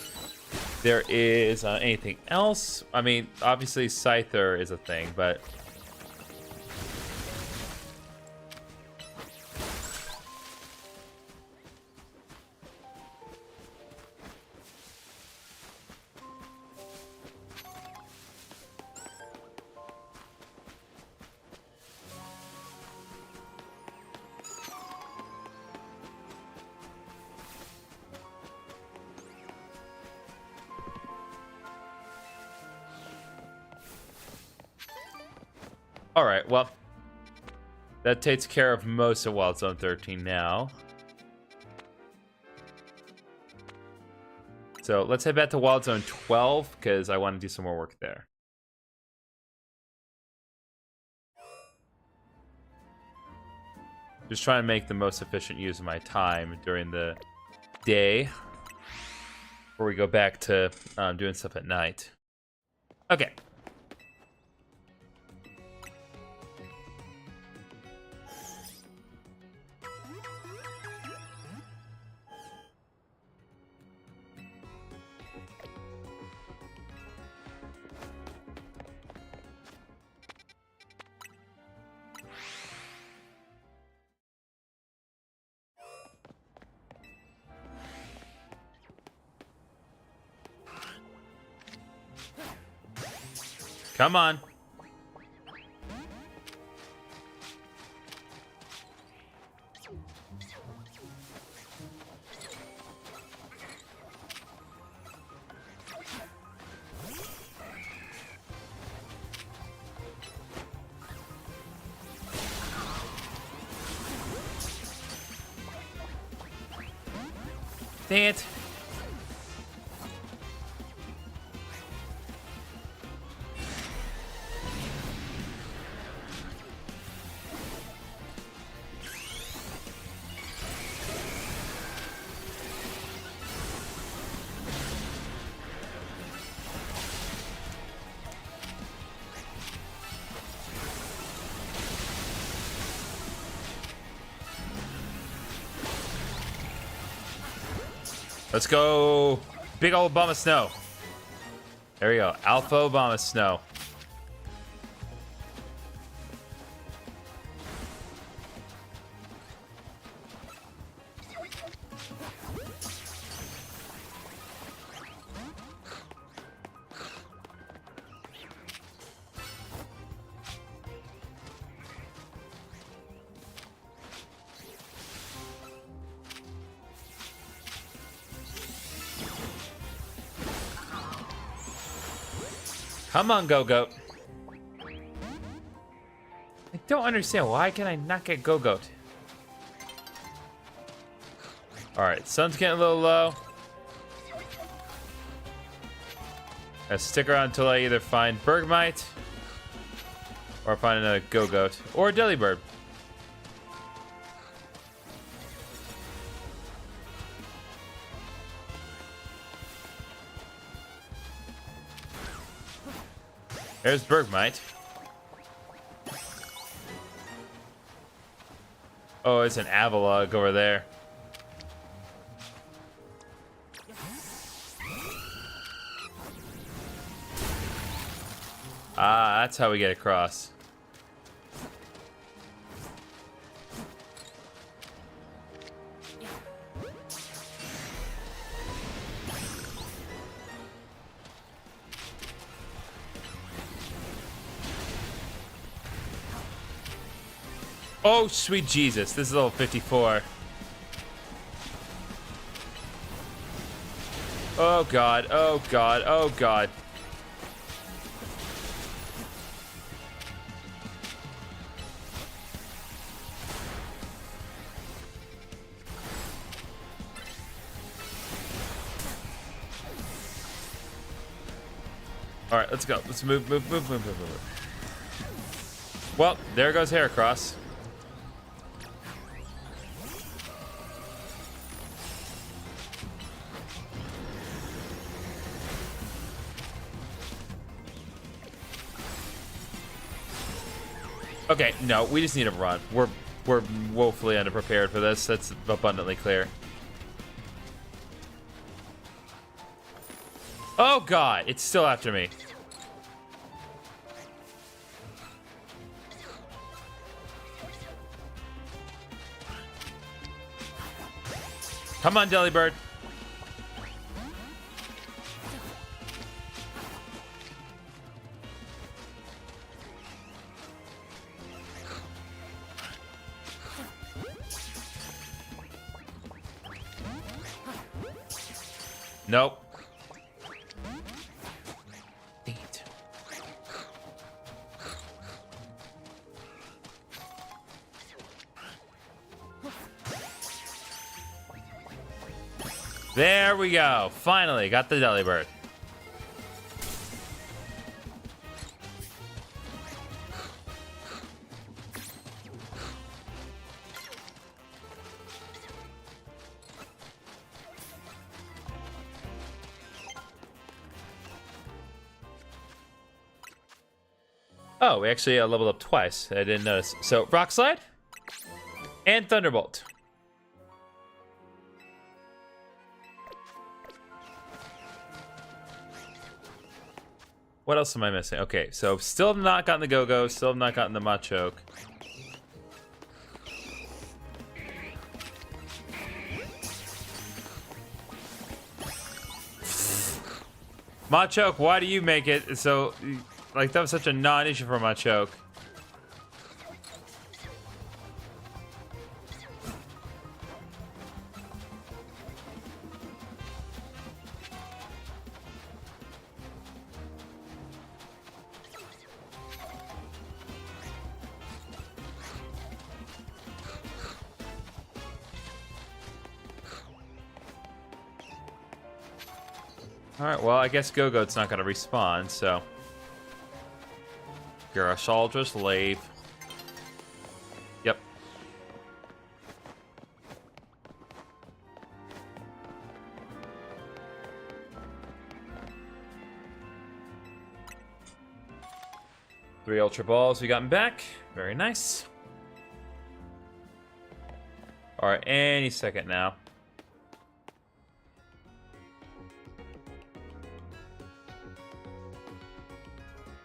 there is anything else. I mean, obviously, Scyther is a thing, but... All right, well, that takes care of most of Wild Zone 13 now. So let's head back to Wild Zone 12 because I want to do some more work there. Just trying to make the most efficient use of my time during the day before we go back to doing stuff at night. Okay. Come on. Dang it. Let's go. Big old bomb of snow. There we go. Alpha bomb of snow. Come on, Go-Goat. I don't understand. Why can I not get Go-Goat? Alright, sun's getting a little low. I'll stick around until I either find Bergmite or find another Go-Goat or a Delibird. There's Bergmite. Oh, it's an Avalugg over there. Ah, that's how we get across. Oh, sweet Jesus. This is level 54. Oh, God. Oh, God. Oh, God. All right, let's go. Let's move. Well, there goes Heracross. Okay, no, we just need to run. We're woefully underprepared for this. That's abundantly clear. Oh God, it's still after me. Come on, Delibird. Nope. Dang it. There we go. Finally got the Delibird. Oh, we actually leveled up twice. I didn't notice. So, Rock Slide and Thunderbolt. What else am I missing? Okay, so still have not gotten the Go-Go, still have not gotten the Machoke. Machoke, why do you make it so... Like, that was such a non-issue for Machoke. Alright, well, I guess Go-Goat's not gonna respawn, so... Gyarasoldra's Lave. Yep. Three Ultra Balls we gotten back. Very nice. Alright, any second now.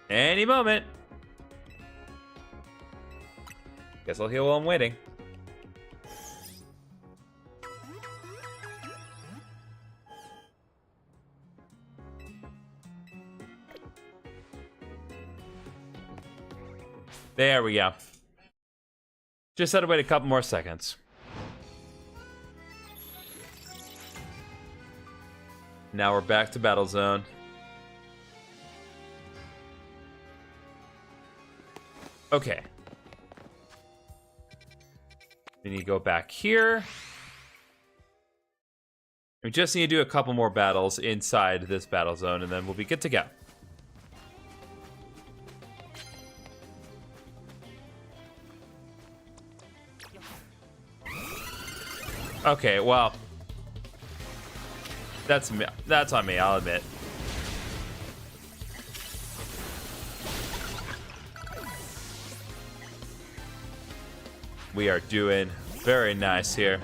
Any moment. Guess I'll heal while I'm waiting. There we go. Just had to wait a couple more seconds. Now we're back to Battle Zone. Okay. We need to go back here. We just need to do a couple more battles inside this battle zone, and then we'll be good to go. Okay, well, that's on me, I'll admit. We are doing very nice here.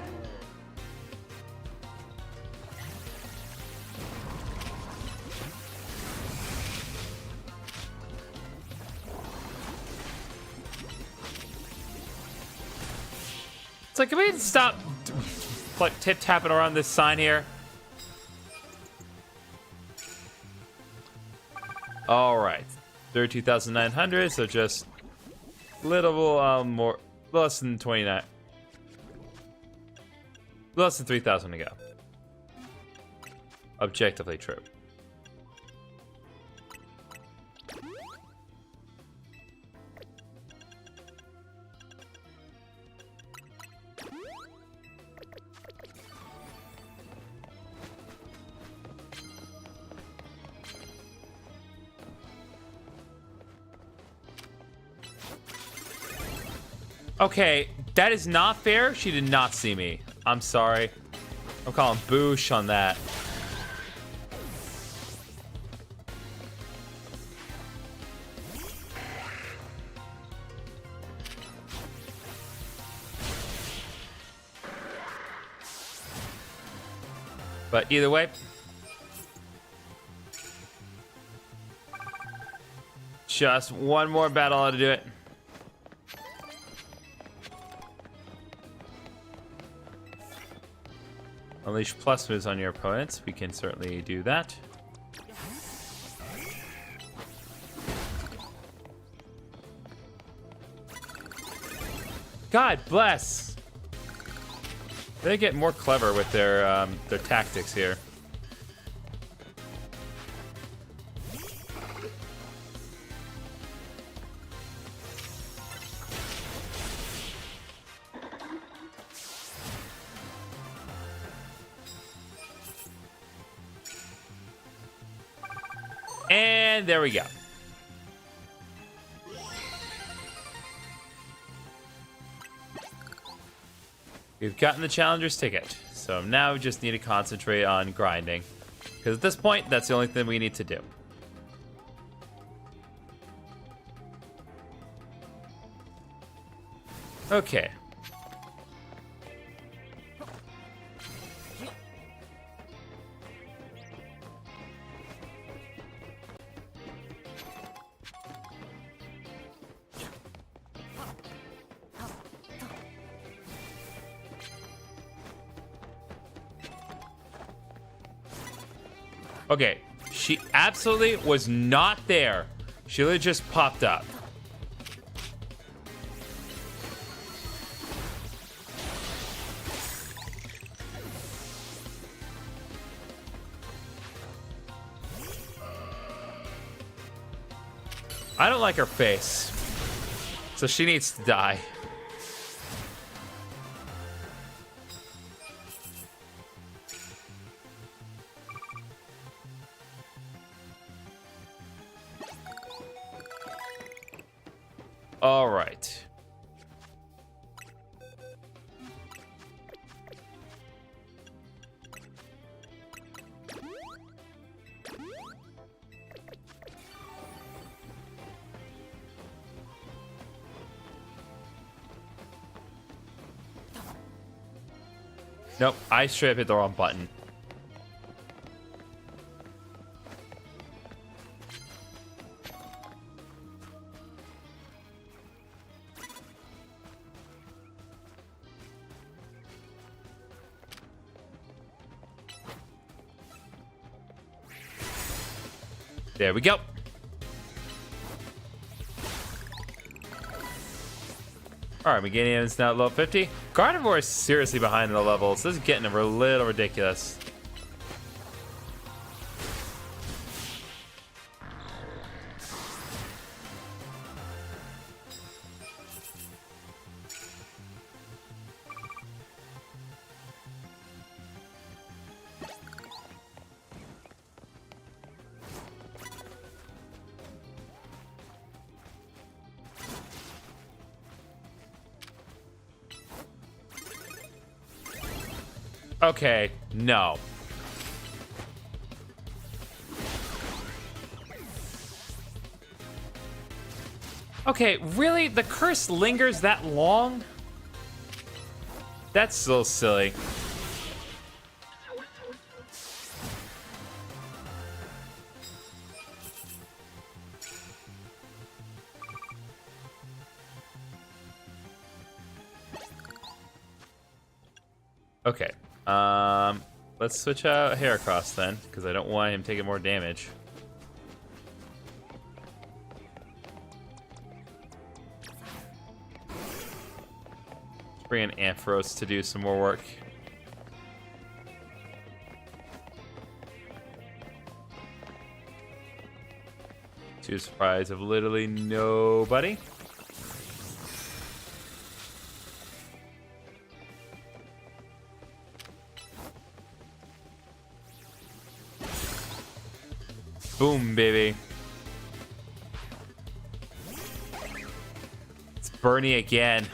It's like, can we stop like tip-tapping around this sign here? All right, 32,900, so just little more, less than 29, less than 3,000 to go. Objectively true. Okay, that is not fair. She did not see me. I'm sorry. I'm calling boosh on that. But either way, just one more battle to do it. Unleash plus moves on your opponents. We can certainly do that. God bless. They get more clever with their tactics here. And there we go. We've gotten the challenger's ticket, so now we just need to concentrate on grinding. Because at this point, that's the only thing we need to do. Okay. Okay, she absolutely was not there. She literally just popped up. I don't like her face, so she needs to die. All right. Nope, I straight up hit the wrong button. There we go. Alright, Meganium is now at level 50. Carnivore is seriously behind in the levels. This is getting a little ridiculous. Okay, no. Okay, really? The curse lingers that long? That's so silly. Okay. Let's switch out Heracross then, because I don't want him taking more damage. Bring in Ampharos to do some more work. To the surprise of literally nobody. Boom, baby. It's Bernie again.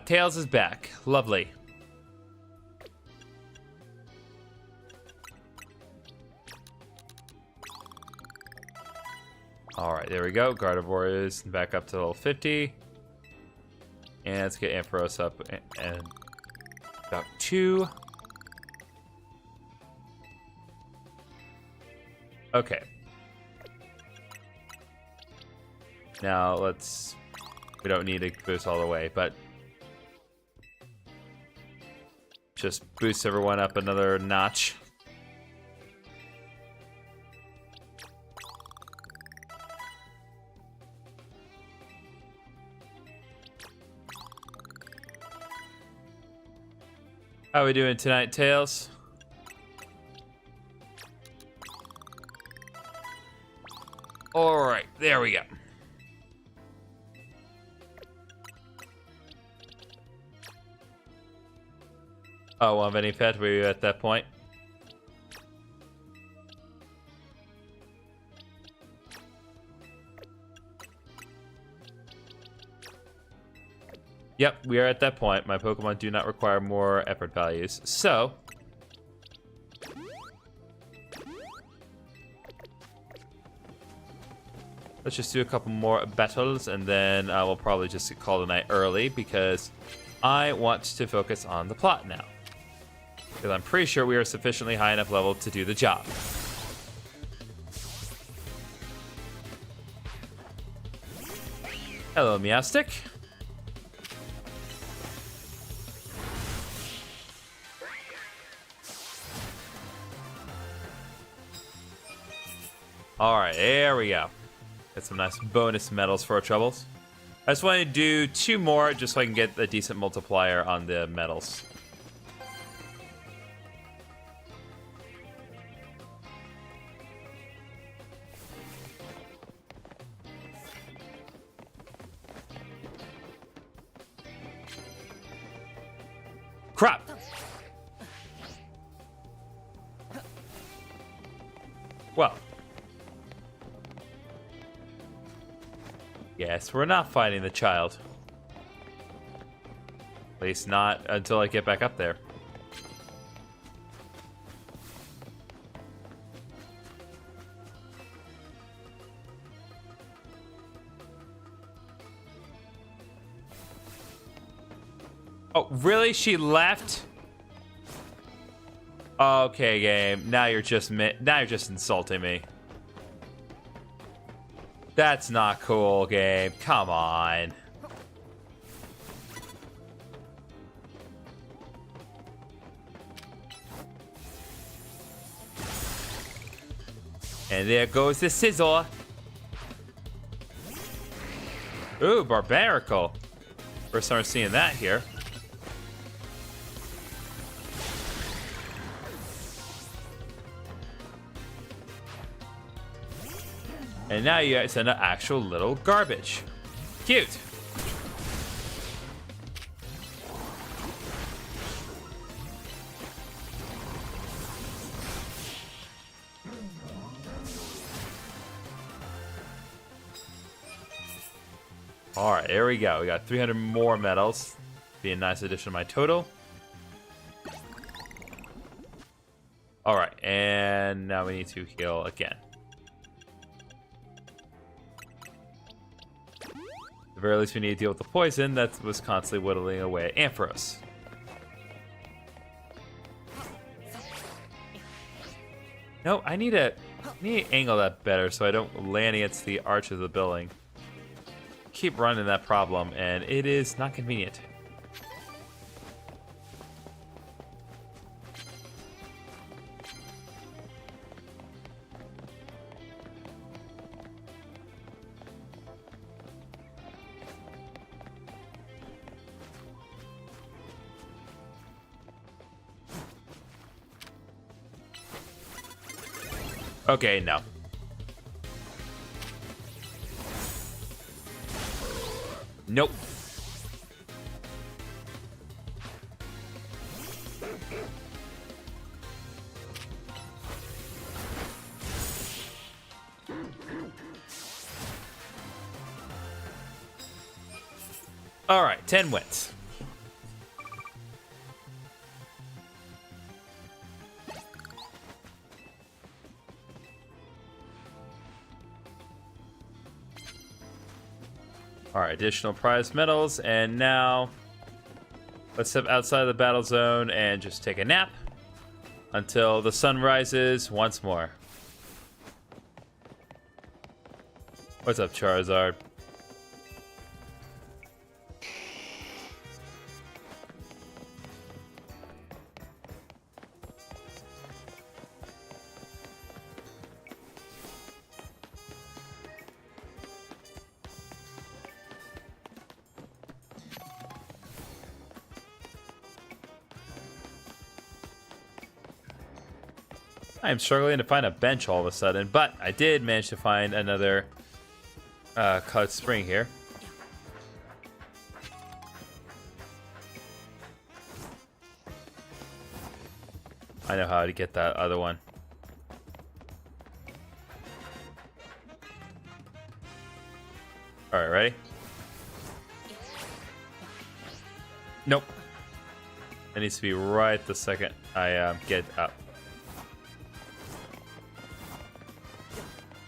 Tails is back. Lovely. Alright, there we go. Gardevoir is back up to level 50. And let's get Ampharos up and about 2. Okay. Now let's... We don't need to boost all the way, but... Just boost everyone up another notch. How are we doing tonight, Tails? Alright, there we go. Oh, one of any pet? Were you at that point? Yep, we are at that point. My Pokemon do not require more effort values. So... let's just do a couple more battles, and then we'll probably just call the night early, because I want to focus on the plot now. Because I'm pretty sure we are sufficiently high enough level to do the job. Hello, Meowstic. Alright, there we go. Get some nice bonus medals for our troubles. I just want to do 2 more just so I can get a decent multiplier on the medals. Crap! Well. Yes, we're not fighting the child. At least not until I get back up there. Oh, really? She left? Okay, game. Now you're just insulting me. That's not cool, game. Come on. And there goes the scissor. Ooh, barbarical. First time we're seeing that here. And now you guys send an actual little garbage. Cute. All right, here we go. We got 300 more medals. Be a nice addition to my total. All right, and now we need to heal again. At the very least, we need to deal with the poison that was constantly whittling away at Ampharos. No, I need to angle that better so I don't land against the arch of the building. Keep running that problem, and it is not convenient. Okay, no. Nope. All right, 10 wins. All right, additional prize medals, and now let's step outside the battle zone and just take a nap until the sun rises once more. What's up, Charizard? I am struggling to find a bench all of a sudden, but I did manage to find another cut spring here. I know how to get that other one. All right, ready? Nope. It needs to be right the second I get up.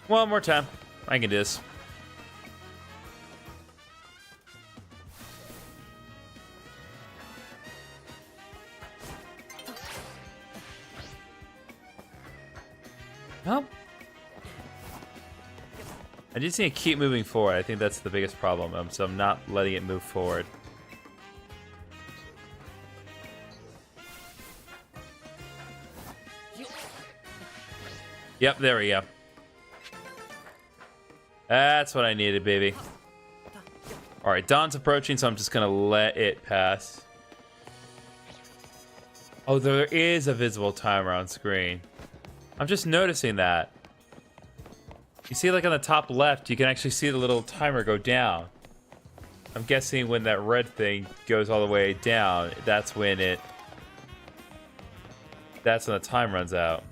One more time. I can do this. Well, I just need to keep moving forward. I think that's the biggest problem. So I'm not letting it move forward. Yep, there we go. That's what I needed, baby. All right, dawn's approaching, so I'm just gonna let it pass. Oh, there is a visible timer on screen. I'm just noticing that. You see, like on the top left, you can actually see the little timer go down. I'm guessing when that red thing goes all the way down, that's when the time runs out.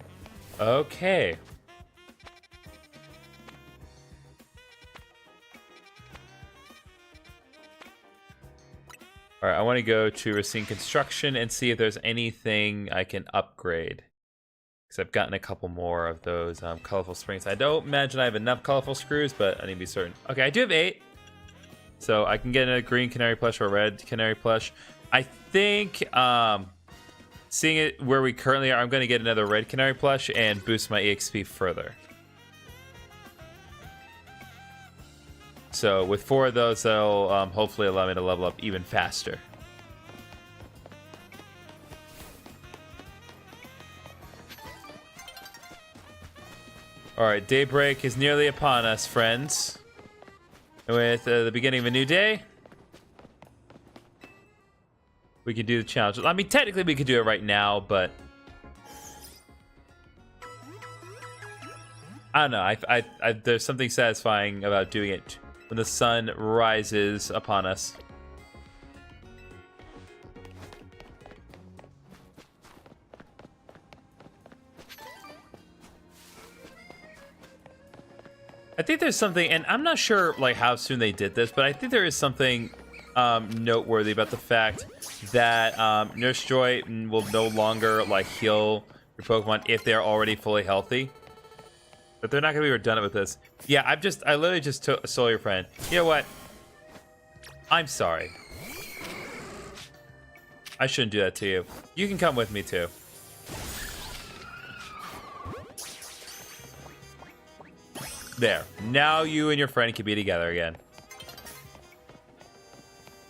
Okay. All right, I want to go to Racine Construction and see if there's anything I can upgrade. Because I've gotten a couple more of those colorful springs. I don't imagine I have enough colorful screws, but I need to be certain. Okay, I do have 8. So I can get a green canary plush or a red canary plush. I think, seeing it where we currently are, I'm going to get another red canary plush and boost my EXP further. So with 4 of those, that'll hopefully allow me to level up even faster. All right, daybreak is nearly upon us, friends. With the beginning of a new day, we can do the challenge. I mean, technically we could do it right now, but I don't know. There's something satisfying about doing it when the sun rises upon us. I think there's something, and I'm not sure like how soon they did this, but I think there is something noteworthy about the fact that Nurse Joy will no longer like heal your Pokemon if they're already fully healthy. But they're not gonna be redundant with this. Yeah, I literally just stole your friend. You know what? I'm sorry. I shouldn't do that to you. You can come with me too. There. Now you and your friend can be together again.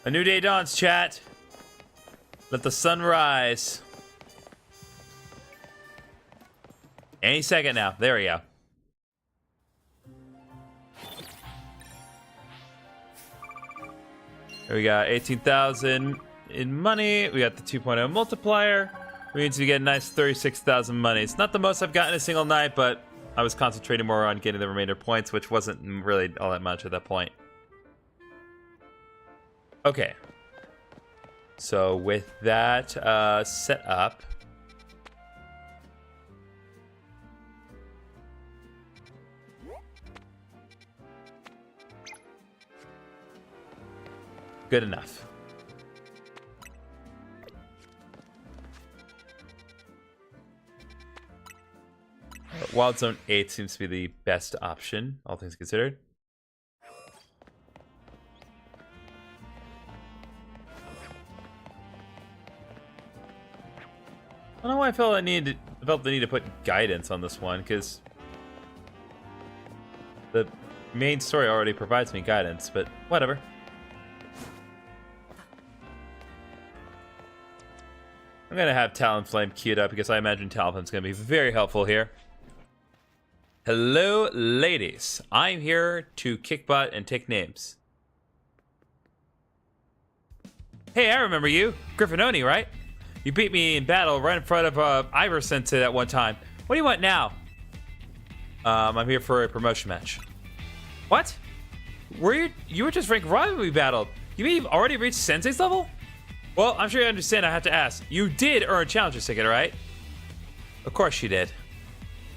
A new day dawns, chat. Let the sun rise. Any second now. There we go. Here we got 18,000 in money. We got the 2.0 multiplier. We need to get a nice 36,000 money. It's not the most I've gotten in a single night, but I was concentrating more on getting the remainder points, which wasn't really all that much at that point. Okay. So with that set up, good enough. Wild Zone 8 seems to be the best option, all things considered. I don't know why I felt the need to put guidance on this one, because the main story already provides me guidance, but whatever. I'm gonna have Talonflame queued up because I imagine Talonflame's gonna be very helpful here. Hello, ladies. I'm here to kick butt and take names. Hey, I remember you. GriffinOni, right? You beat me in battle right in front of Ivor Sensei that one time. What do you want now? I'm here for a promotion match. What? You were just ranked raw when we battled. You mean you've already reached Sensei's level? Well, I'm sure you understand I have to ask. You did earn a challenger ticket, right? Of course you did.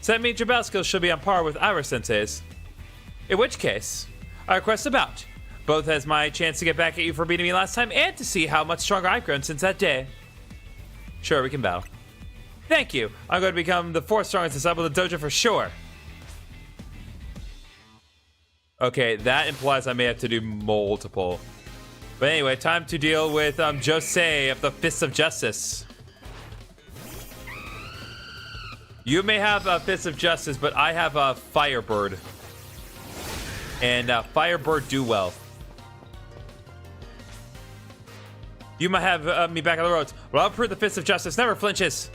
So that means your battle skills should be on par with Ivor Sensei's. In which case, I request a bout, both as my chance to get back at you for beating me last time and to see how much stronger I've grown since that day. Sure, we can battle. Thank you. I'm going to become the 4th strongest disciple of the dojo for sure. Okay, that implies I may have to do multiple. But anyway, time to deal with Jose of the Fists of Justice. You may have Fists of Justice, but I have a Firebird. And Firebird do well. You might have me back on the roads. Well, I'll prove the Fist of Justice never flinches.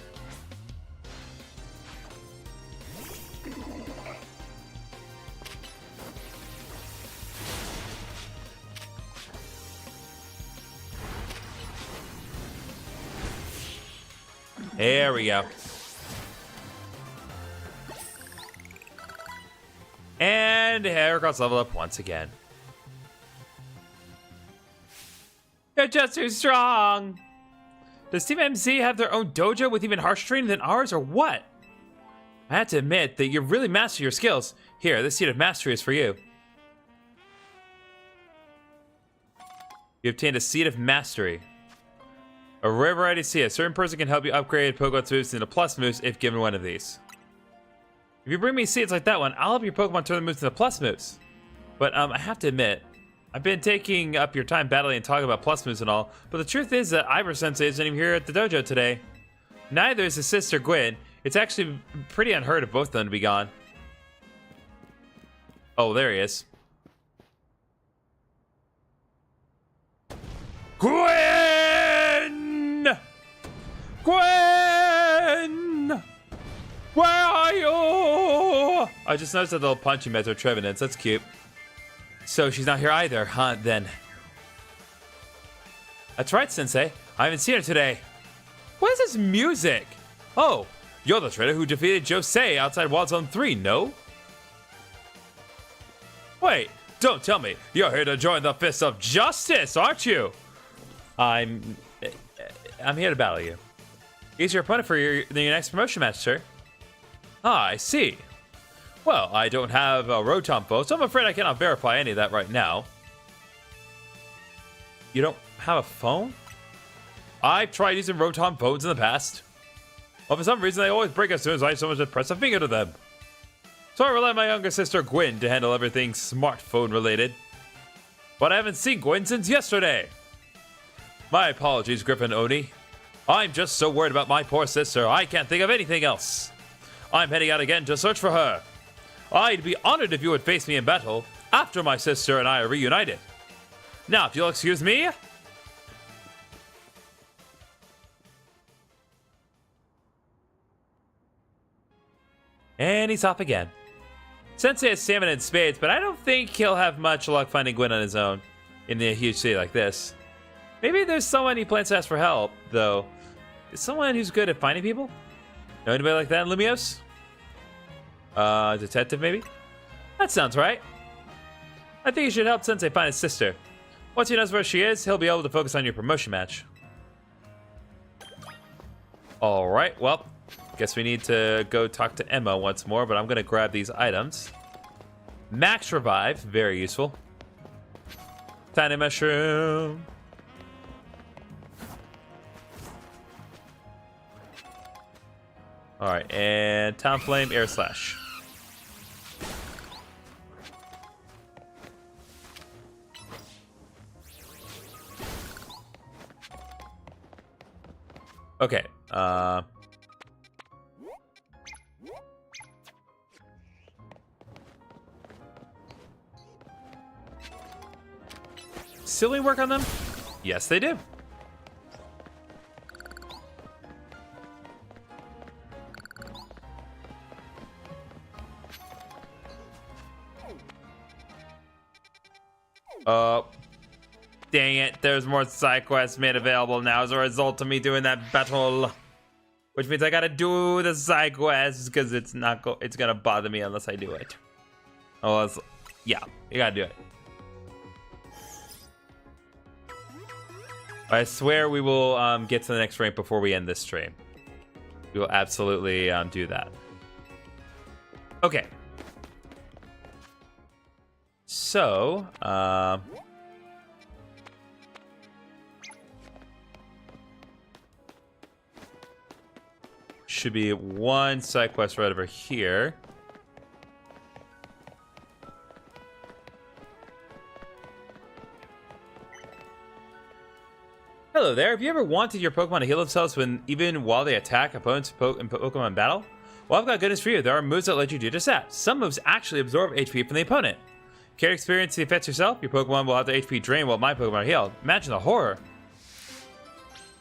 There we go. And Heracross level up once again. You're just too strong. Does Team MZ have their own dojo with even harsher training than ours, or what? I have to admit that you really master your skills. Here, this seed of mastery is for you. You obtained a seed of mastery. A rare variety seed. A certain person can help you upgrade Pokemon's moves into plus moves if given one of these. If you bring me seeds like that one, I'll help your Pokemon turn the moves into plus moves. But I have to admit, I've been taking up your time battling and talking about plus moves and all, but the truth is that Ivor Sensei isn't even here at the dojo today. Neither is his sister Gwen. It's actually pretty unheard of both of them to be gone. Oh, there he is. Gwen! Gwen! Where are you? Oh, I just noticed that little punching meds are Trevenants. That's cute. So she's not here either, huh, then? That's right, Sensei. I haven't seen her today. What is this music? Oh, you're the trainer who defeated Josei outside Wild Zone 3, no? Wait, don't tell me. You're here to join the Fist of Justice, aren't you? I'm here to battle you. He's your opponent for your next promotion match, sir. Ah, I see. Well, I don't have a Rotom phone, so I'm afraid I cannot verify any of that right now. You don't have a phone? I've tried using Rotom phones in the past. Well, for some reason, they always break as soon as I so much as press a finger to them. So I rely on my younger sister, Gwen, to handle everything smartphone related. But I haven't seen Gwen since yesterday. My apologies, GriffinOni. I'm just so worried about my poor sister, I can't think of anything else. I'm heading out again to search for her. I'd be honored if you would face me in battle after my sister and I are reunited. Now, if you'll excuse me. And he's off again. Sensei has salmon and spades, but I don't think he'll have much luck finding Gwen on his own in a huge city like this. Maybe there's someone he plans to ask for help, though. Is someone who's good at finding people? Know anybody like that in Lumiose? Detective, maybe? That sounds right. I think you should help Sensei find his sister. Once he knows where she is, he'll be able to focus on your promotion match. Alright, well, guess we need to go talk to Emma once more, but I'm going to grab these items. Max Revive, very useful. Tiny Mushroom. Alright, and Town Flame, Air Slash. Okay, Silly work on them? Yes, they do. Dang it, there's more side quests made available now as a result of me doing that battle. Which means I gotta do the side quests because it's gonna bother me unless I do it. Oh, yeah, you gotta do it. I swear we will get to the next rank before we end this stream. We will absolutely do that. Okay. So, should be one side quest right over here. Hello there. Have you ever wanted your Pokemon to heal themselves even while they attack opponents in Pokemon battle? Well, I've got good news for you. There are moves that let you do just that. Some moves actually absorb HP from the opponent. Care to experience the effects yourself? Your Pokemon will have the HP drain while my Pokemon are healed. Imagine the horror.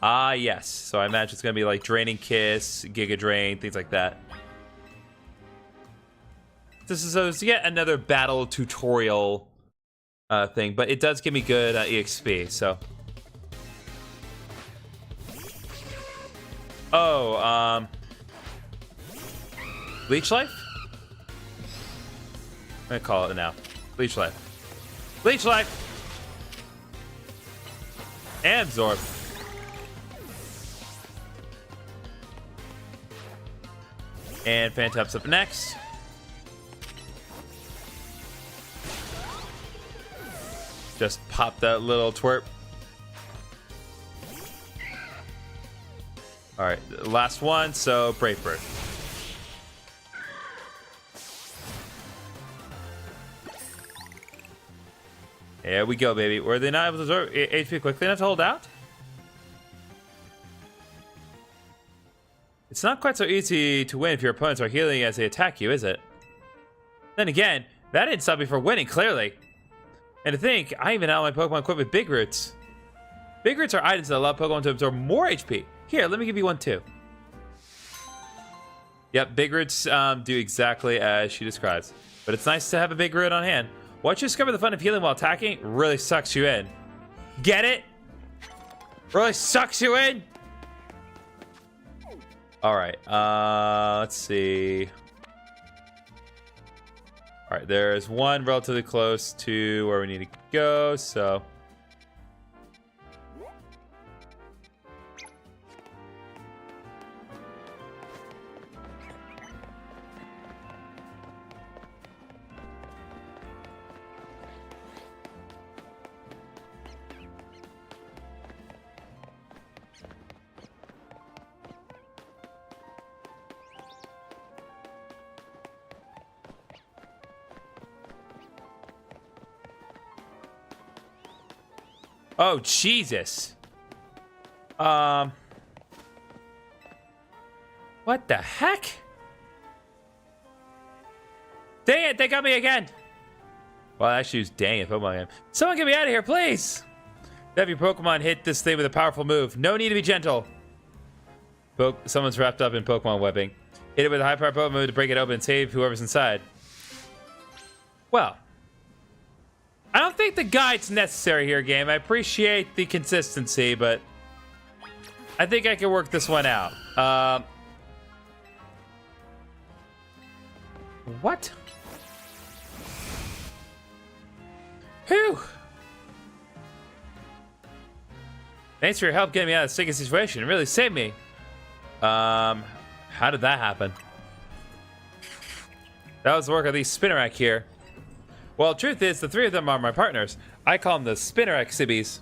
Ah, yes. So I imagine it's going to be like Draining Kiss, Giga Drain, things like that. This is yet another battle tutorial thing, but it does give me good EXP, so. Oh, Leech Life? I'm going to call it now. Leech Life. Leech Life! And Absorb. And Phantops up next. Just pop that little twerp. Alright, last one, so Brave Bird. There we go, baby. Were they not able to absorb HP quickly enough to hold out? It's not quite so easy to win if your opponents are healing as they attack you, is it? Then again, that didn't stop me from winning, clearly. And to think, I even had my Pokemon equipped with Big Roots. Big Roots are items that allow Pokemon to absorb more HP. Here, let me give you one too. Yep, big roots do exactly as she describes. But it's nice to have a big root on hand. Once you discover the fun of healing while attacking, it really sucks you in. Get it? Really sucks you in? Alright, let's see. Alright, there's one relatively close to where we need to go, so... Oh, Jesus. What the heck? Dang it, they got me again. Well, actually, was dang it, Pokemon game. Someone get me out of here, please. Have your Pokemon hit this thing with a powerful move. No need to be gentle. Someone's wrapped up in Pokemon webbing. Hit it with a high-powered Pokemon move to break it open and save whoever's inside. Well, I don't think the guide's necessary here, game. I appreciate the consistency, but I think I can work this one out. What? Whew. Thanks for your help getting me out of this sticky situation. It really saved me. How did that happen? That was the work of these Spinnerack here. Well, truth is, the three of them are my partners. I call them the Spinnerack Sibbies.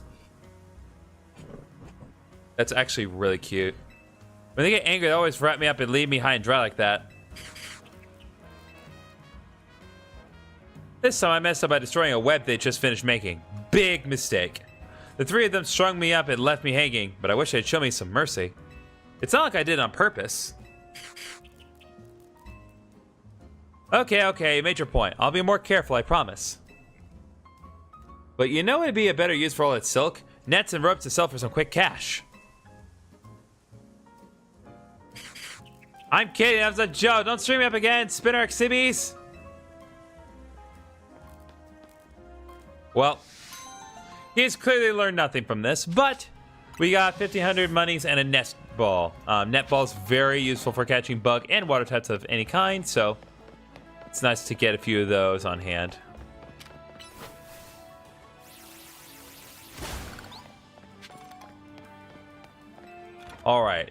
That's actually really cute. When they get angry, they always wrap me up and leave me high and dry like that. This time I messed up by destroying a web they just finished making. Big mistake. The three of them strung me up and left me hanging, but I wish they'd show me some mercy. It's not like I did it on purpose. Okay, you made your point. I'll be more careful, I promise. But you know what would be a better use for all that silk? Nets and ropes to sell for some quick cash. I'm kidding, that was a joke. Don't stream me up again, Spinnerack Sibbies. Well, he's clearly learned nothing from this, but we got 1,500 monies and a nest ball. Net ball's very useful for catching bug and water types of any kind, so it's nice to get a few of those on hand. All right.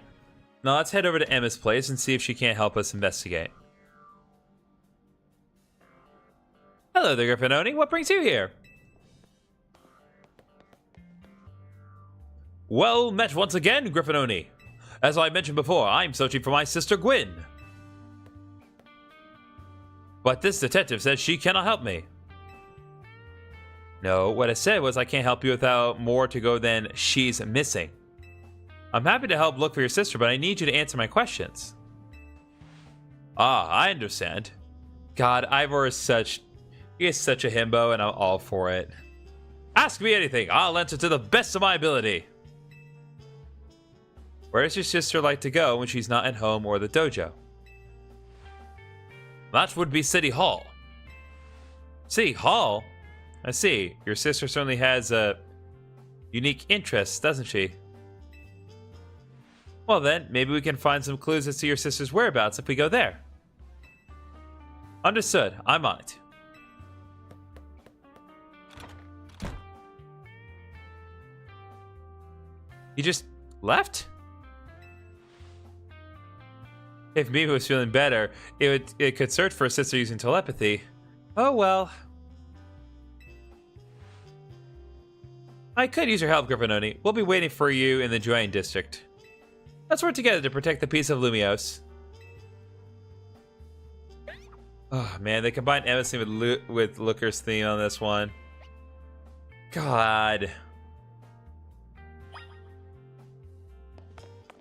Now let's head over to Emma's place and see if she can't help us investigate. Hello there, GriffinOni. What brings you here? Well met once again, GriffinOni. As I mentioned before, I'm searching for my sister Gwyn. But this detective says she cannot help me. No, what I said was I can't help you without more to go than she's missing. I'm happy to help look for your sister, but I need you to answer my questions. Ah, I understand. God, Ivor is such a himbo, and I'm all for it. Ask me anything. I'll answer to the best of my ability. Where does your sister like to go when she's not at home or the dojo? That would be City Hall. City Hall? I see. Your sister certainly has a unique interest, doesn't she? Well then, maybe we can find some clues as to your sister's whereabouts if we go there. Understood. I'm on it. You just left? If Mimi was feeling better, it could search for a sister using telepathy. Oh well. I could use your help, GriffinOni. We'll be waiting for you in the Joanne district. Let's work together to protect the peace of Lumiose. Oh man, they combined Emma's theme with Looker's theme on this one. God.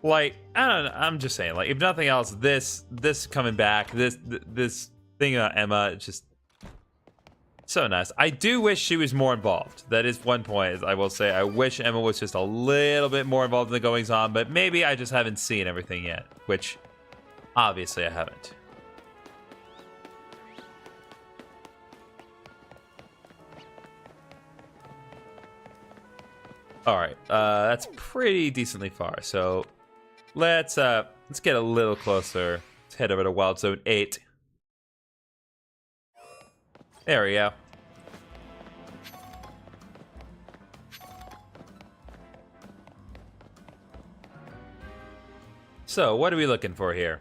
Like, I don't know, I'm just saying, like, if nothing else, this coming back, this thing about Emma, it's just so nice. I do wish she was more involved. That is one point, I will say. I wish Emma was just a little bit more involved in the goings-on, but maybe I just haven't seen everything yet, which Obviously, I haven't. All right, that's pretty decently far. So let's get a little closer. Let's head over to Wild Zone 8. There we go. So, what are we looking for here?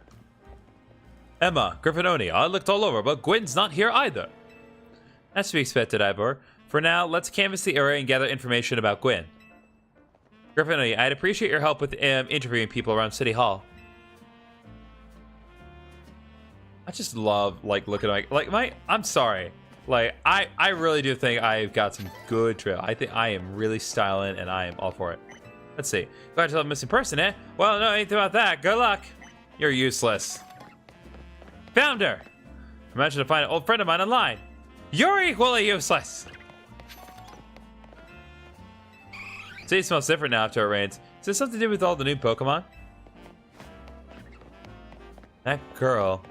Emma, GriffinOni, I looked all over, but Gwen's not here either. That's to be expected, Ivor. For now, let's canvass the area and gather information about Gwen. GriffinOni, I'd appreciate your help with interviewing people around City Hall. I just love, like, looking like I'm sorry. Like, I really do think I've got some good trail. I think I am really styling, and I am all for it. Let's see. Glad to have a missing person, eh? Well, no, anything about that. Good luck. You're useless. Found her. I managed to find an old friend of mine online. You're equally useless. City smells different now after it rains. Is this something to do with all the new Pokemon? That girl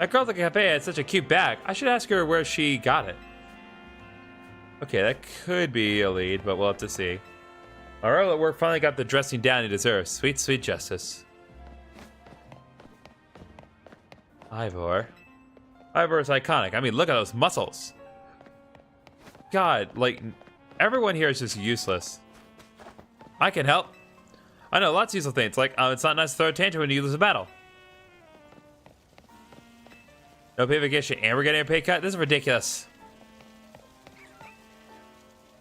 at the cafe had such a cute bag. I should ask her where she got it. Okay, that could be a lead, but we'll have to see. Our earl at work finally got the dressing down he deserves. Sweet, sweet justice. Ivor. Ivor is iconic. I mean, look at those muscles. God, like, everyone here is just useless. I can help. I know lots of useful things, like it's not nice to throw a tantrum when you lose a battle. No pay vacation, and we're getting a pay cut? This is ridiculous.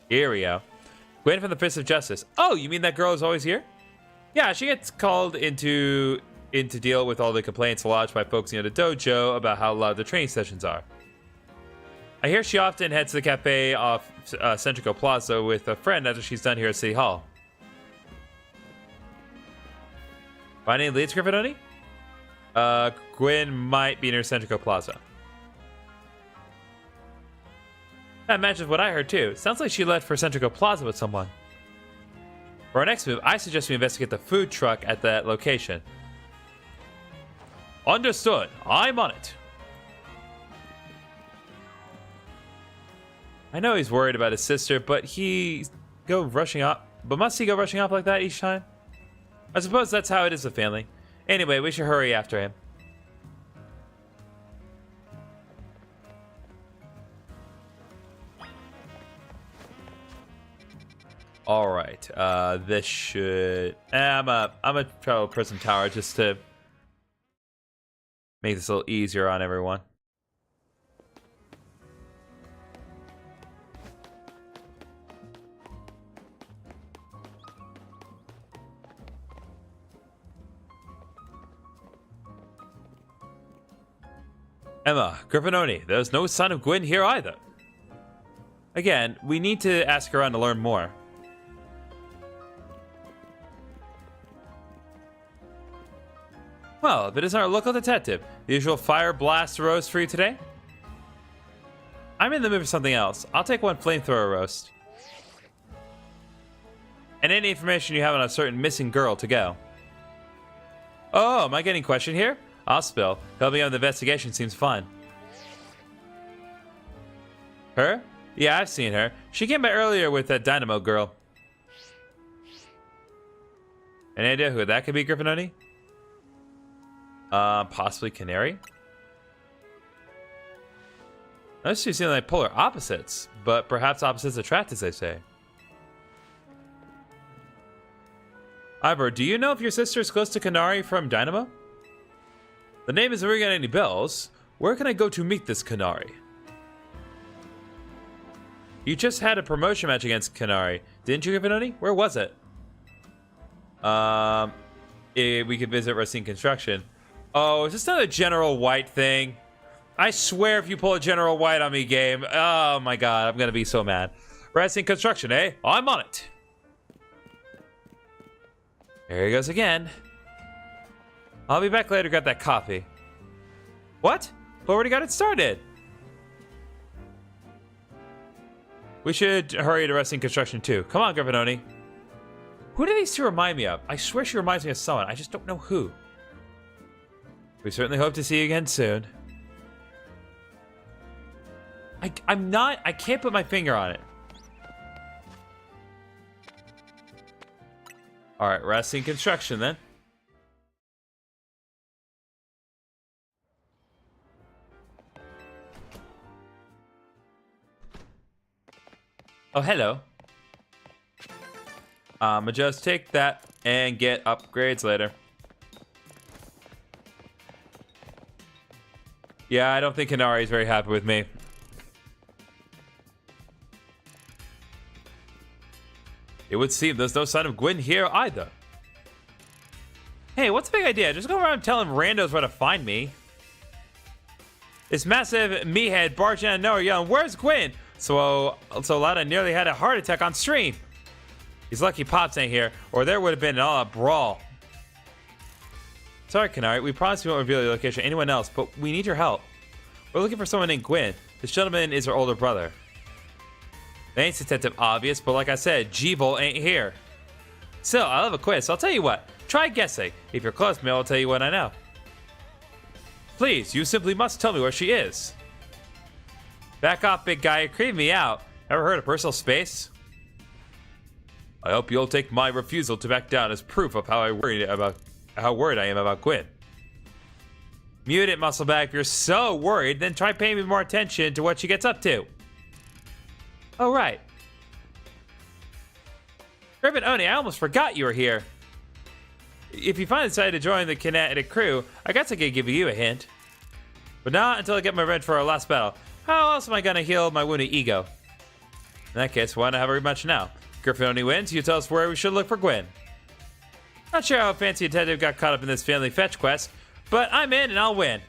Here we go. Gwen from the Fist of Justice. Oh, you mean that girl is always here? Yeah, she gets called in to deal with all the complaints lodged by folks near the dojo about how loud the training sessions are. I hear she often heads to the cafe off Centrico Plaza with a friend after she's done here at City Hall. Find any leads, GriffinOni? Gwen might be near Centrico Plaza. That matches what I heard too. Sounds like she left for Centrico Plaza with someone. For our next move, I suggest we investigate the food truck at that location. Understood. I'm on it. I know he's worried about his sister, but must he go rushing off like that each time? I suppose that's how it is with family. Anyway, we should hurry after him. All right, this should. I'm gonna try to put some tower just to make this a little easier on everyone. Emma, GriffinOni, there's no sign of Gwen here either. Again, we need to ask around to learn more. Well, if it isn't our local detective, the usual fire blast roast for you today? I'm in the mood for something else. I'll take one flamethrower roast. And any information you have on a certain missing girl to go. Oh, am I getting questioned here? I'll spill. Helping out with the investigation seems fun. Her? Yeah, I've seen her. She came by earlier with that Dynamo girl. Any idea who that could be, GriffinOni? Possibly Canary? Those two seem like polar opposites, but perhaps opposites attract, as they say. Ivor, do you know if your sister is close to Canary from Dynamo? The name isn't ringing any bells. Where can I go to meet this Canary? You just had a promotion match against Canary, didn't you, GriffinOni? Where was it? We could visit Racine Construction. Oh, is this not a General White thing? I swear if you pull a General White on me, game. Oh my god, I'm gonna be so mad. Racine Construction, eh? I'm on it. There he goes again. I'll be back later to grab that coffee. What? We already got it started. We should hurry to Racine Construction too. Come on, GriffinOni. Who do these two remind me of? I swear she reminds me of someone. I just don't know who. We certainly hope to see you again soon. I can't put my finger on it. Alright, resting construction then. Oh, hello. I'ma just take that and get upgrades later. Yeah, I don't think Kanari is very happy with me. It would seem there's no sign of Gwyn here either. Hey, what's the big idea? Just go around telling randos where to find me. This massive meathead barged in out of nowhere yelling, "Where's Gwyn?" So loud I nearly had a heart attack on stream. He's lucky Pops ain't here, or there would have been an all-out brawl. Sorry, Kanari, we promised we won't reveal your location to anyone else, but we need your help. We're looking for someone named Gwyn. This gentleman is our older brother. They ain't detective obvious, but like I said, G-Vol ain't here. Still, I love a quiz, so I'll tell you what. Try guessing. If you're close, maybe I'll tell you what I know. Please, you simply must tell me where she is. Back off, big guy. You're creeping me out. Ever heard of personal space? I hope you'll take my refusal to back down as proof of how worried I am about Gwyn. Mute it, Musclebag. If you're so worried, then try paying me more attention to what she gets up to. Oh, right. GriffinOni, I almost forgot you were here. If you finally decide to join the kinetic crew, I guess I could give you a hint. But not until I get my revenge for our last battle. How else am I gonna heal my wounded ego? In that case, why not have a rematch now? GriffinOni wins, you tell us where we should look for Gwyn. Not sure how fancy detective got caught up in this family fetch quest, but I'm in and I'll win.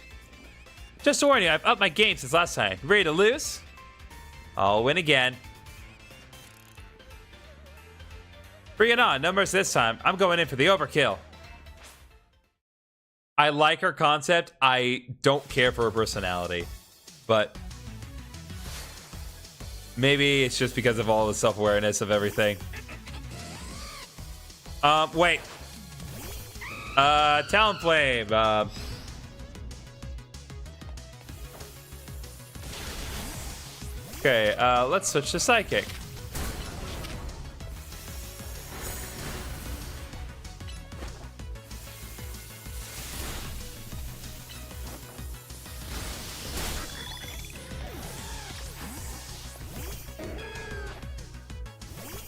Just to warn you, I've upped my game since last time. Ready to lose? I'll win again. Bring it on, no mercy this time. I'm going in for the overkill. I like her concept. I don't care for her personality. But maybe it's just because of all the self-awareness of everything. Wait. Talonflame. Okay, let's switch to Psychic.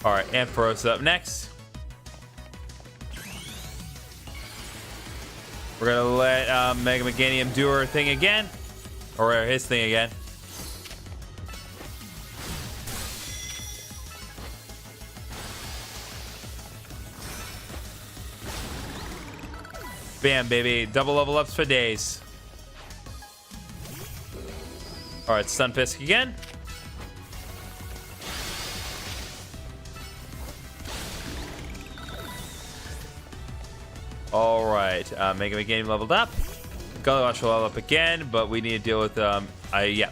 Alright, Ampharos up next. We're gonna let Mega Meganium do her thing again. Or his thing again. Bam, baby. Double level ups for days. Alright, Stunfisk again. Alright, Mega Meganium leveled up. Gullywash will level up again, but we need to deal with, yeah.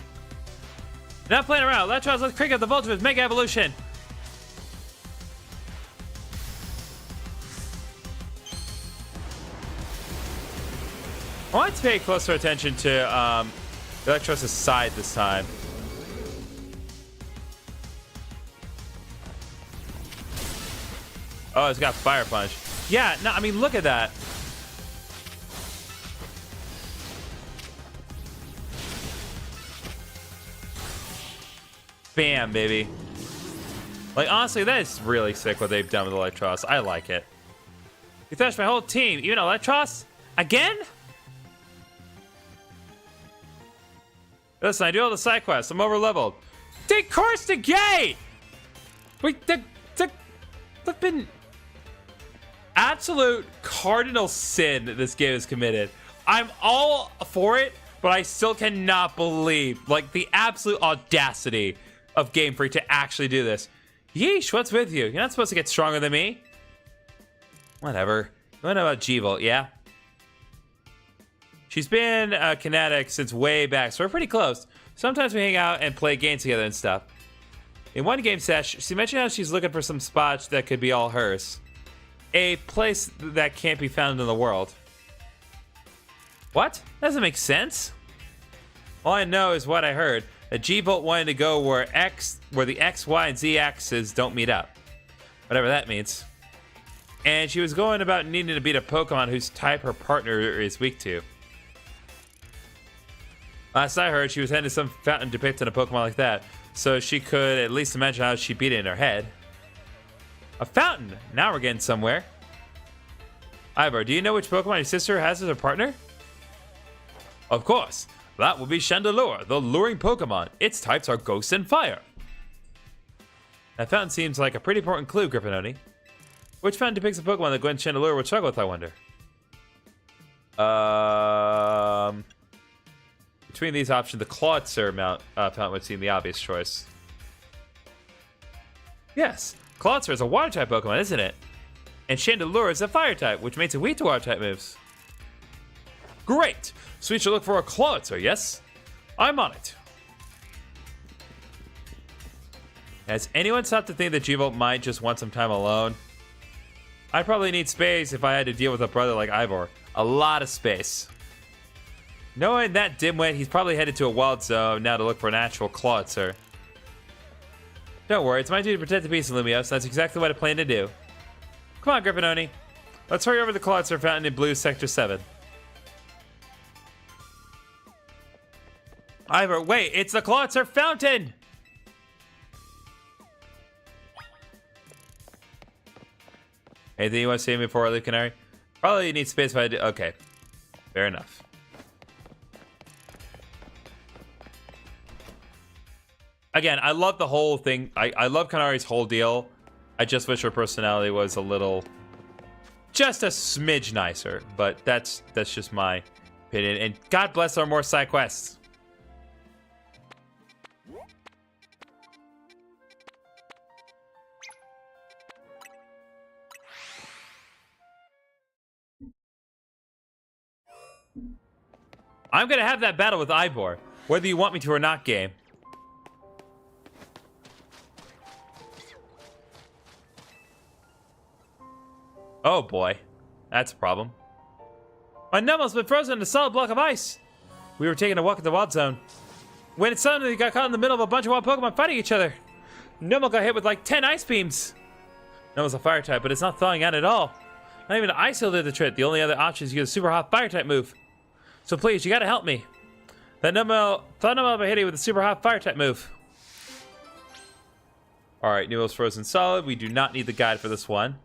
Not playing around. Electros, let's crank up the voltage with Mega Evolution. I want to pay closer attention to Electros' side this time. Oh, it's got Fire Punch. Yeah, no, I mean, look at that. Bam, baby. Like, honestly, that is really sick what they've done with Electros. I like it. You thrashed my whole team, even Electros? Again? Listen, I do all the side quests. I'm over leveled. Take course to gate! Wait, that's been absolute cardinal sin that this game has committed. I'm all for it, but I still cannot believe, like, the absolute audacity of Game Freak to actually do this. Yeesh, what's with you? You're not supposed to get stronger than me. Whatever. What about G-Volt, yeah? She's been kinetic since way back, so we're pretty close. Sometimes we hang out and play games together and stuff. In one game sesh, she mentioned how she's looking for some spots that could be all hers. A place that can't be found in the world. What? That doesn't make sense. All I know is what I heard. That G-Volt wanted to go where the X, Y, and Z axes don't meet up. Whatever that means. And she was going about needing to beat a Pokemon whose type her partner is weak to. Last I heard, she was heading to some fountain depicting a Pokemon like that, so she could at least imagine how she beat it in her head. A fountain! Now we're getting somewhere. Ivor, do you know which Pokemon your sister has as her partner? Of course. That would be Chandelure, the luring Pokemon. Its types are Ghost and Fire. That fountain seems like a pretty important clue, GriffinOni. Which fountain depicts a Pokemon that Gwen Chandelure would struggle with, I wonder? Between these options, the Clawitzer fountain would seem the obvious choice. Yes, Clawitzer is a Water-type Pokemon, isn't it? And Chandelure is a Fire-type, which makes it weak to Water-type moves. Great! So we should look for a Clawitzer, yes? I'm on it. Has anyone stopped to think that G-Volt might just want some time alone? I'd probably need space if I had to deal with a brother like Ivor. A lot of space. Knowing that dimwit, he's probably headed to a wild zone now to look for an actual Clawitzer. Don't worry, it's my duty to protect the peace in Lumiose. That's exactly what I plan to do. Come on, GriffinOni. Let's hurry over to the Clawitzer fountain in Blue Sector 7. Ivor, wait, it's the Clawitzer fountain! Anything you want to say to me before I leave, Canary? Probably need space if I do. Okay. Fair enough. Again, I love the whole thing. I love Canari's whole deal. I just wish her personality was a little... just a smidge nicer. But that's just my opinion. And God bless our more side quests. I'm gonna have that battle with Ivor, whether you want me to or not, game. Oh boy, that's a problem. My Numel's been frozen in a solid block of ice. We were taking a walk in the wild zone when it suddenly got caught in the middle of a bunch of wild Pokemon fighting each other. Numel got hit with like 10 ice beams. Numel's a fire type, but it's not thawing out at all. Not even Ice Hill did the trick. The only other option is to use a super hot fire type move. So please, you gotta help me. That Numel thought Numel about hitting with a super hot fire type move. Alright, Numel's frozen solid. We do not need the guide for this one.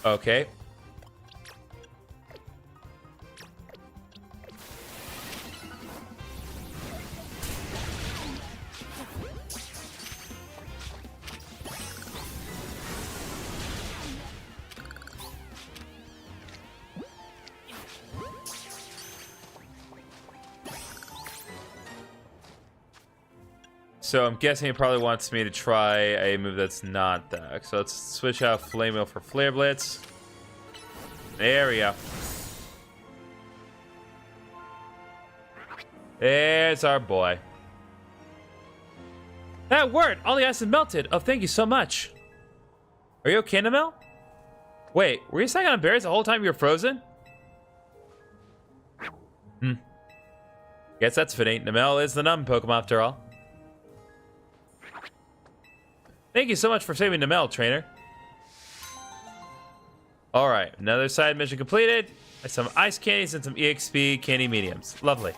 Okay. So I'm guessing it probably wants me to try a move that's not that. So let's switch out Flame Wheel for Flare Blitz. There we go. There's our boy. That worked! All the ice is melted. Oh, thank you so much. Are you okay, Numel? Wait, were you snacking on berries the whole time you were frozen? Guess that's fitting. Numel is the numb Pokemon after all. Thank you so much for saving Numel, trainer. Alright, another side mission completed. Some ice candies and some EXP candy mediums. Lovely.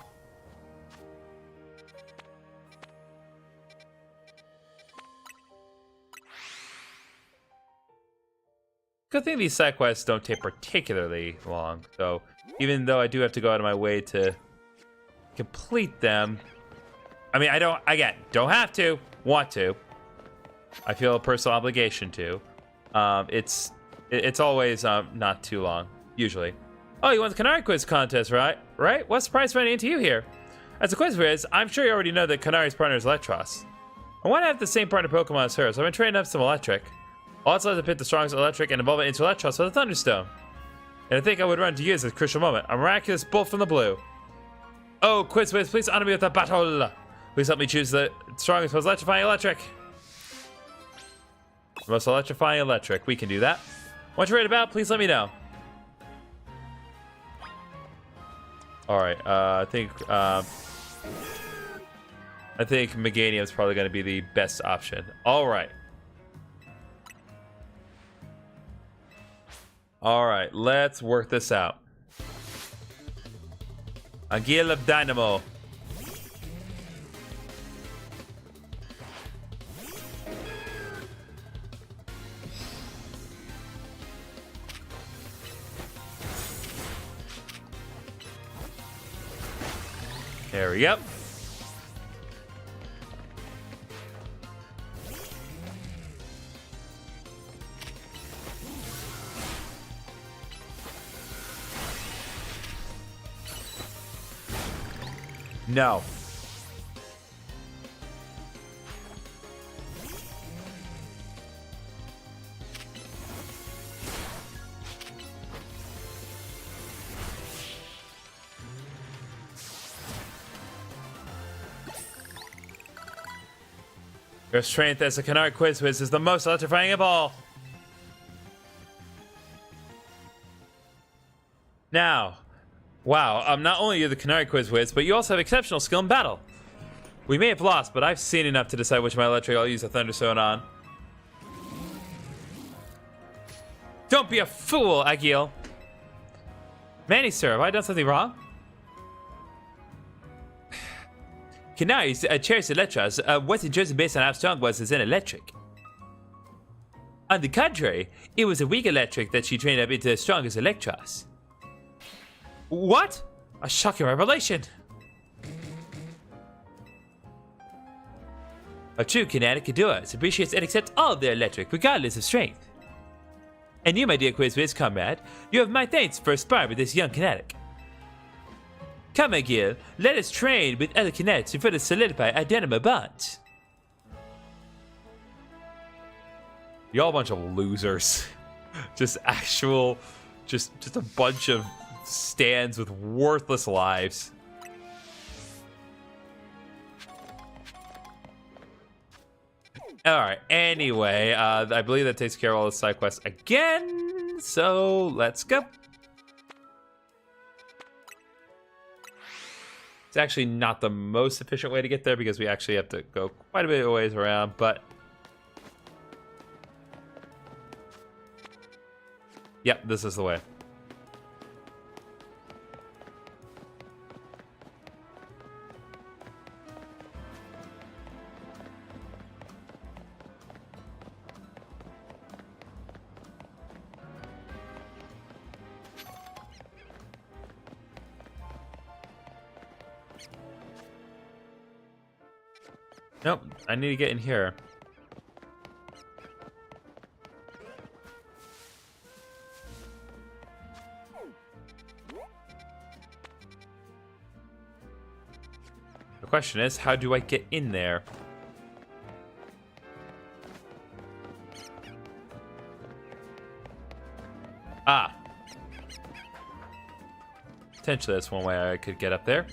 Good thing these side quests don't take particularly long, so even though I do have to go out of my way to complete them, I mean, I don't have to, want to. I feel a personal obligation to. It's always not too long, usually. Oh, you won the Canary Quiz contest, right? Right? What's the prize running into you here? As a quiz quiz, I'm sure you already know that Canari's partner is Electros. I want to have the same partner Pokemon as her, so I've been training up some Electric. All it's left to pit the strongest Electric and evolve it into Electros with a Thunderstone. And I think I would run to use this crucial moment. A miraculous bolt from the blue. Oh, quiz whiz, please honor me with a battle. Please help me choose the strongest most electrifying Electric. Most electrifying electric. We can do that. Once you're right about, please let me know. Alright, I think Meganium is probably going to be the best option. Alright. Alright, let's work this out. Anguilla of Dynamo. There we go. No. Your strength as a Canard Quizwiz is the most electrifying of all. Now, wow, not only are you the Canary Quizwiz, but you also have exceptional skill in battle. We may have lost, but I've seen enough to decide which of my electric I'll use a Thunderstone on. Don't be a fool, Agil. Manny, sir, have I done something wrong? Canaries cherished Electras. What's in Jersey based on how strong was as an electric? On the contrary, it was a weak electric that she trained up into as strong as Electras. What? A shocking revelation. A true kinetic adores, appreciates and accepts all of their electric, regardless of strength. And you, my dear Quizwiz comrade, you have my thanks for sparring with this young kinetic. Come, Agil, let us train with other kinetics to further solidify our Dynamo bonds. Y'all a bunch of losers. Just a bunch of stands with worthless lives. Alright, anyway, I believe that takes care of all the side quests again, so let's go. It's actually not the most efficient way to get there because we actually have to go quite a bit of ways around, but... Yep, this is the way. Nope, I need to get in here. The question is, how do I get in there? Ah. Potentially that's one way I could get up there.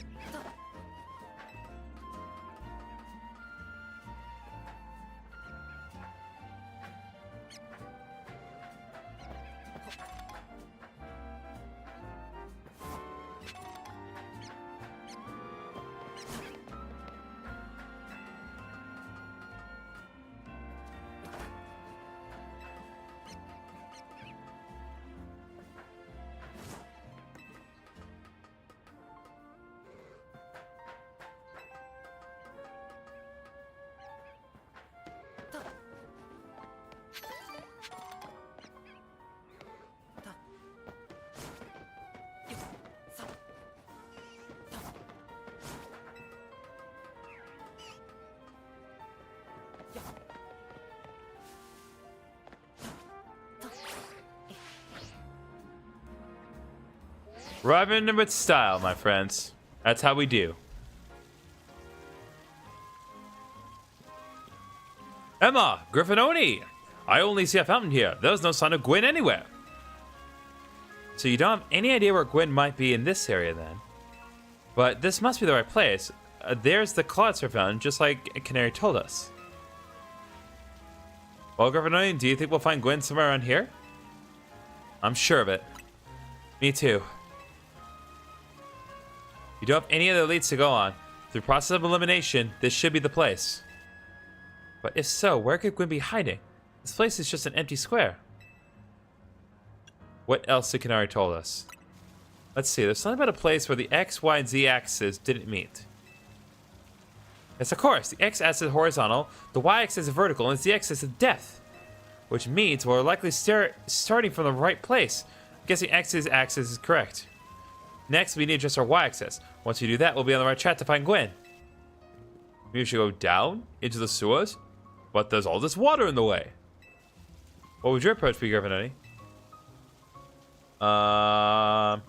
Arriving with style, my friends. That's how we do. Emma, GriffinOni! I only see a fountain here. There's no sign of Gwyn anywhere. So you don't have any idea where Gwyn might be in this area then. But this must be the right place. There's the Cloudster fountain, just like Canary told us. Well, GriffinOni, do you think we'll find Gwen somewhere around here? I'm sure of it. Me too. You don't have any other leads to go on. Through process of elimination, this should be the place. But if so, where could Gwen be hiding? This place is just an empty square. What else did Canary told us? Let's see, there's something about a place where the X, Y, and Z axes didn't meet. Yes, of course, the X-axis is horizontal, the Y-axis is vertical, and the Z-axis is death. Which means we're likely starting from the right place. I'm guessing X's axis is correct. Next, we need to adjust our Y-axis. Once we do that, we'll be on the right track to find Gwen. Maybe we should go down into the sewers? But there's all this water in the way. What would your approach be, GriffinOni? I'd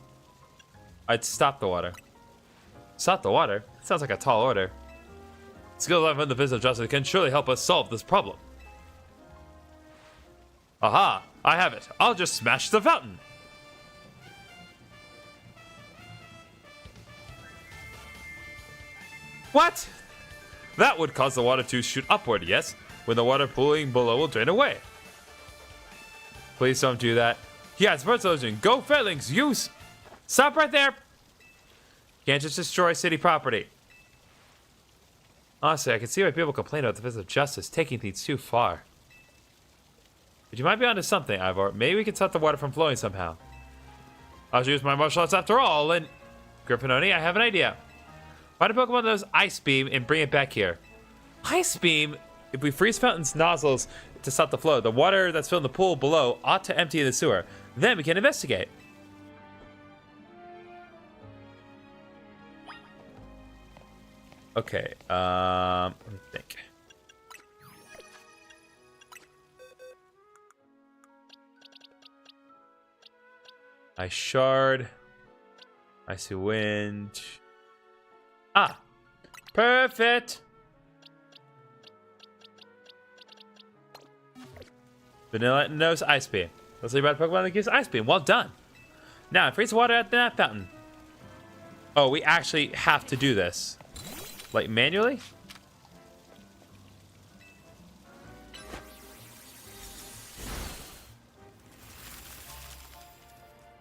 stop the water. Stop the water? Sounds like a tall order. Skills I've in the business of justice can surely help us solve this problem. Aha! I have it. I'll just smash the fountain. What? That would cause the water to shoot upward, yes? When the water pooling below will drain away. Please don't do that. Yeah, it's Bird Solution. Go Failings, use! Stop right there! Can't just destroy city property. Honestly, I can see why people complain about the business of justice taking things too far. But you might be onto something, Ivor. Maybe we can stop the water from flowing somehow. I'll use my martial arts after all, and... GriffinOni, I have an idea. Find a Pokemon that knows Ice Beam and bring it back here. Ice Beam? If we freeze fountain's nozzles to stop the flow, the water that's filled in the pool below ought to empty in the sewer. Then we can investigate. Okay, let me think. Ice Shard. Icy Wind. Ah! Perfect! Vanilla knows Ice Beam. Let's see about a Pokemon that gives Ice Beam. Well done! Now, freeze water at that fountain. Oh, we actually have to do this. Like, manually?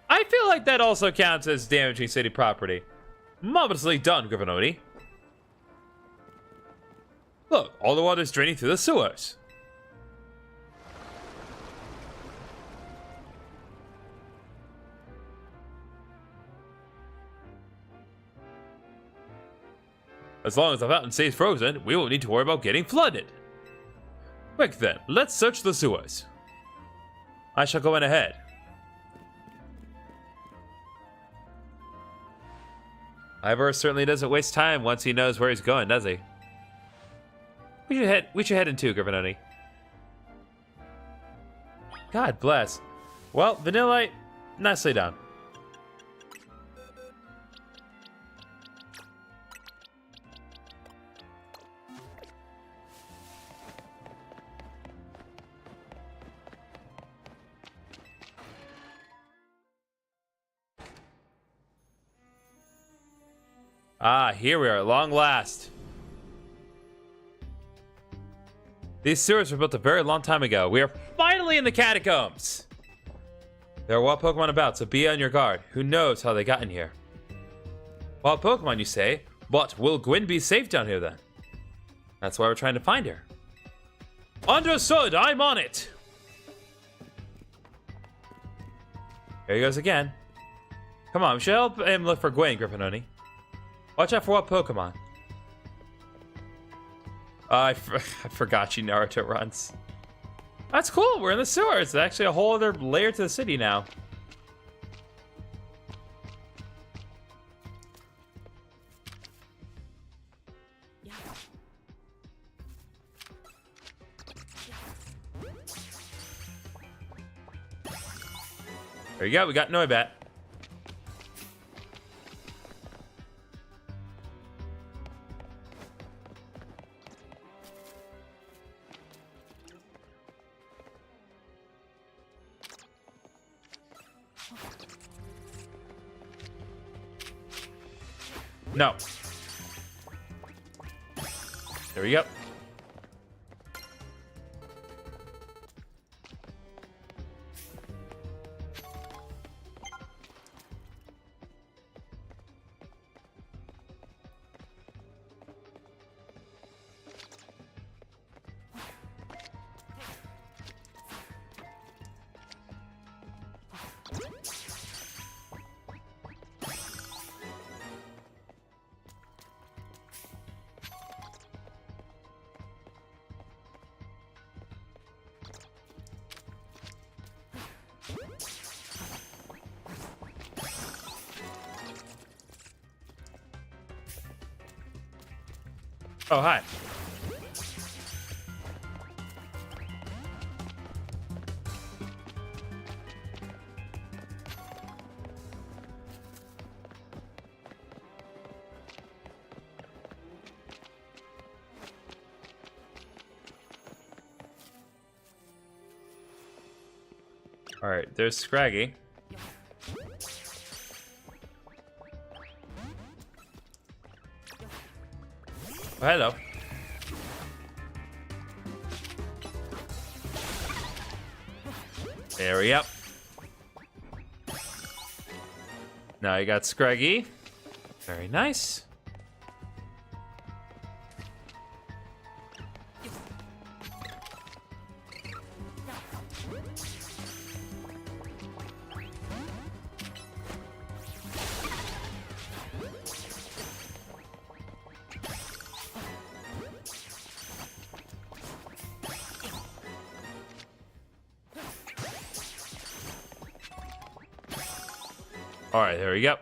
I feel like that also counts as damaging city property. Marvelously done, GriffinOni. Look, all the water is draining through the sewers. As long as the fountain stays frozen, we won't need to worry about getting flooded. Quick then, let's search the sewers. I shall go in ahead. Ivor certainly doesn't waste time once he knows where he's going, does he? We should head in too, GriffinOni. God bless. Well, Vanillite, nicely done. Ah, here we are at long last. These sewers were built a very long time ago. We are finally in the catacombs. There are wild Pokemon about, so be on your guard. Who knows how they got in here? Wild Pokemon, you say? But will Gwen be safe down here then? That's why we're trying to find her. Understood, I'm on it. Here he goes again. Come on, we should help him look for Gwen, GriffinOni. Watch out for what Pokemon. I forgot she Naruto runs. That's cool. We're in the sewers. It's actually a whole other layer to the city now. There you go. We got Noibat. No. There we go. Oh, hi. All right, there's Scraggy. Oh, hello. There we go. Now you got Scraggy. Very nice. All right, there we go.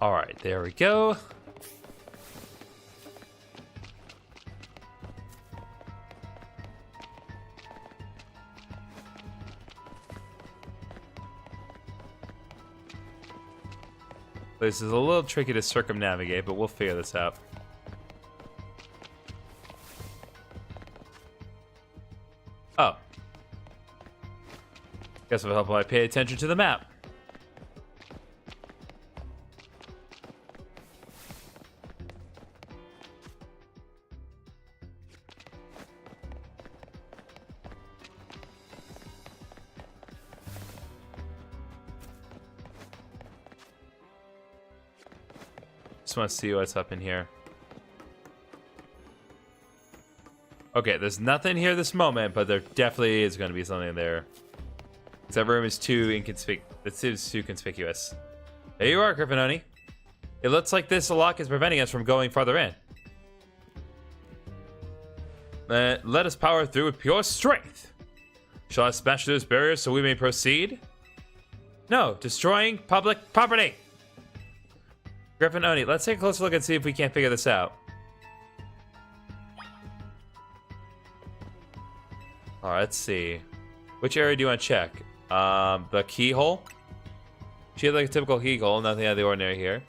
All right, there we go. This is a little tricky to circumnavigate, but we'll figure this out. Oh. Guess it'll help if I pay attention to the map. Just want to see what's up in here. Okay, there's nothing here this moment, but there definitely is going to be something there. Because that room is too conspicuous. There you are, GriffinOni. It looks like this lock is preventing us from going farther in. Let us power through with pure strength. Shall I smash those barriers so we may proceed? No, destroying public property. GriffinOni, let's take a closer look and see if we can't figure this out. Alright, let's see. Which area do you want to check? The keyhole? She had like a typical keyhole, nothing out of the ordinary here.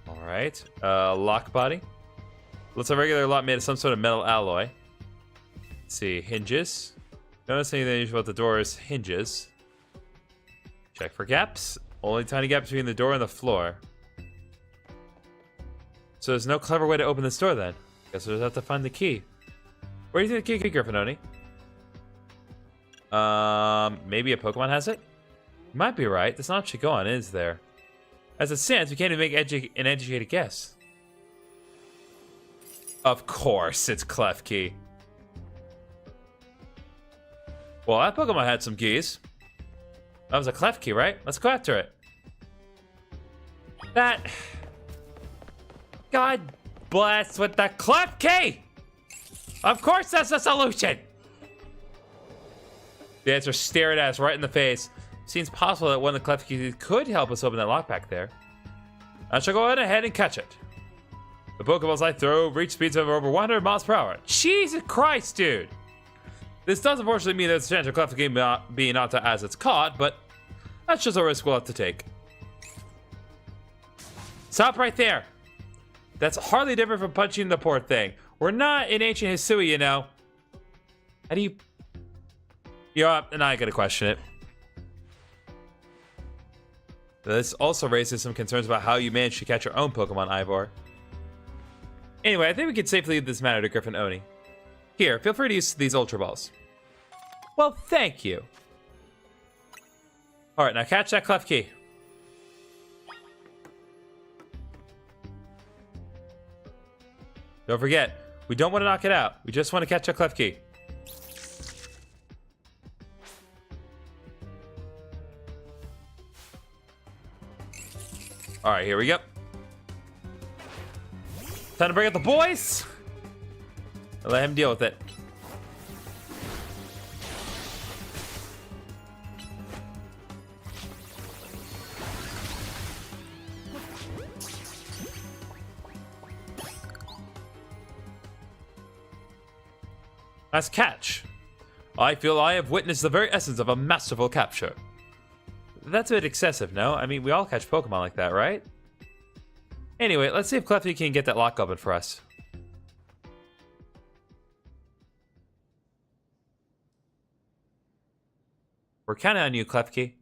Alright. Lock body. Looks like a regular lock made of some sort of metal alloy. Let's see. Hinges. Notice anything unusual about the door's hinges. Check for gaps. Only tiny gap between the door and the floor. So there's no clever way to open this door then. Guess we'll just have to find the key. Where do you think the key could be, GriffinOni? Maybe a Pokemon has it? You might be right. There's not much to go on, is there? As it stands, we can't even make an educated guess. Of course, it's Klefki. Well, that Pokemon had some keys. That was a Klefki, right? Let's go after it. That... God bless with the Klefki! Of course that's the solution! The answer stared at us right in the face. Seems possible that one of the Klefki could help us open that lock back there. I shall go ahead and catch it. The Pokeballs I throw reach speeds of over 100 miles per hour. Jesus Christ, dude! This does unfortunately mean there's a chance of Klefki being knocked out as it's caught, but that's just a risk we'll have to take. Stop right there! That's hardly different from punching the poor thing. We're not in ancient Hisui, you know. How do you... Yeah, and I gotta question it. This also raises some concerns about how you managed to catch your own Pokemon, Ivor. Anyway, I think we can safely leave this matter to GriffinOni. Here, feel free to use these Ultra Balls. Well, thank you. All right, now catch that clef key. Don't forget, we don't want to knock it out. We just want to catch that clef key. All right, here we go. Time to bring out the boys. And let him deal with it. Nice catch. I feel I have witnessed the very essence of a masterful capture. That's a bit excessive, no? I mean, we all catch Pokemon like that, right? Anyway, let's see if Clefty can get that lock open for us. We're kind of on you, Klefki.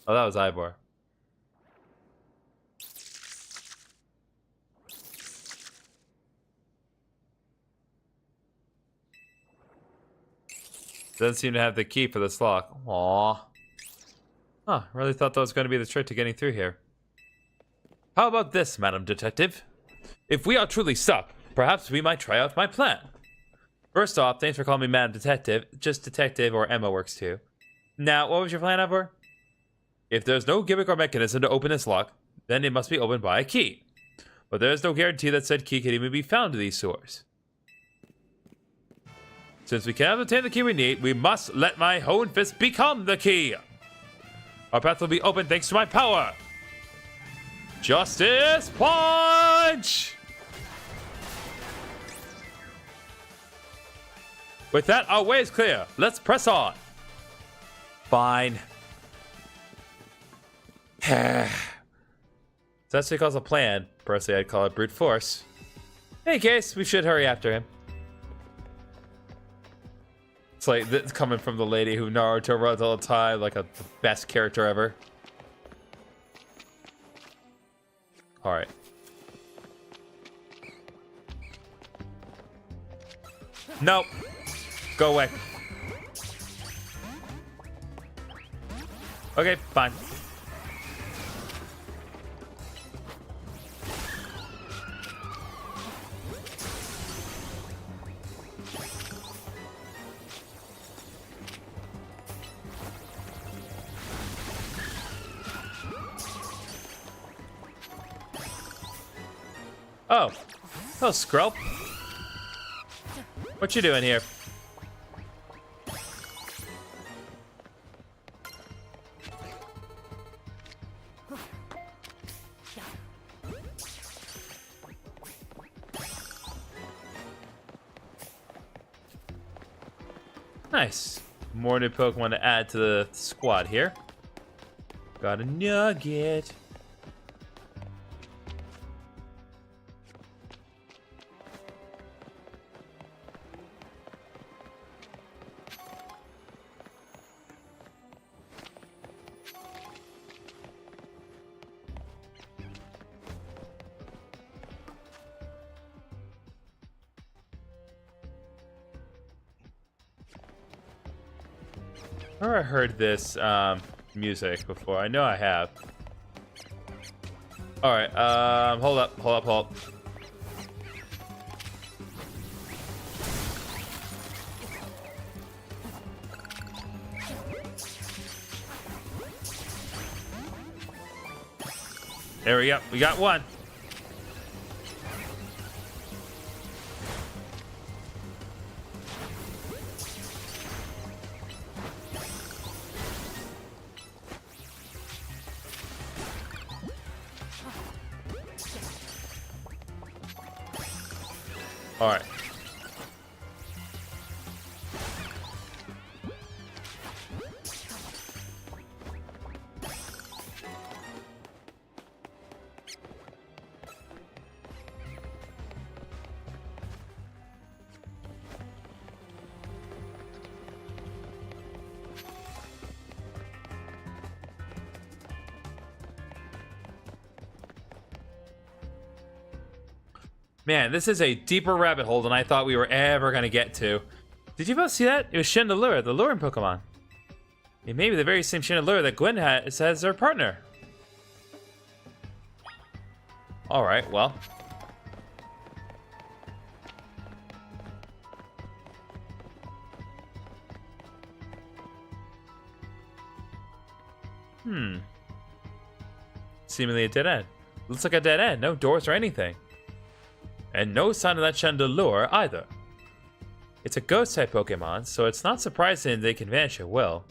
Oh, that was Ivor. Doesn't seem to have the key for this lock. Aww. Huh, really thought that was going to be the trick to getting through here. How about this, Madam Detective? If we are truly stuck, perhaps we might try out my plan. First off, thanks for calling me Madam Detective. Just Detective or Emma works too. Now, what was your plan, Ivor? If there's no gimmick or mechanism to open this lock, then it must be opened by a key. But there is no guarantee that said key can even be found in these sewers. Since we cannot obtain the key we need, we must let my Hoenn Fist become the key. Our path will be open thanks to my power. Justice Punch! With that, our way is clear. Let's press on. Fine. So that's what he calls a plan. Personally, I'd call it brute force. In any case, we should hurry after him. It's like this coming from the lady who Naruto runs all the time, like the best character ever. Alright. Nope. Go away. Okay, fine. Oh. Oh, Skrelp. What you doing here? Nice. More new Pokemon to add to the squad here. Got a nugget. I've never heard this music before. I know I have. Alright, hold up. There we go. We got one. All right. Man, this is a deeper rabbit hole than I thought we were ever going to get to. Did you both see that? It was Chandelure, the luring Pokemon. It may be the very same Chandelure that Gwen has as her partner. Alright, well. Seemingly a dead end. Looks like a dead end. No doors or anything. And no sign of that Chandelure either. It's a ghost-type Pokemon, so it's not surprising they can vanish at will.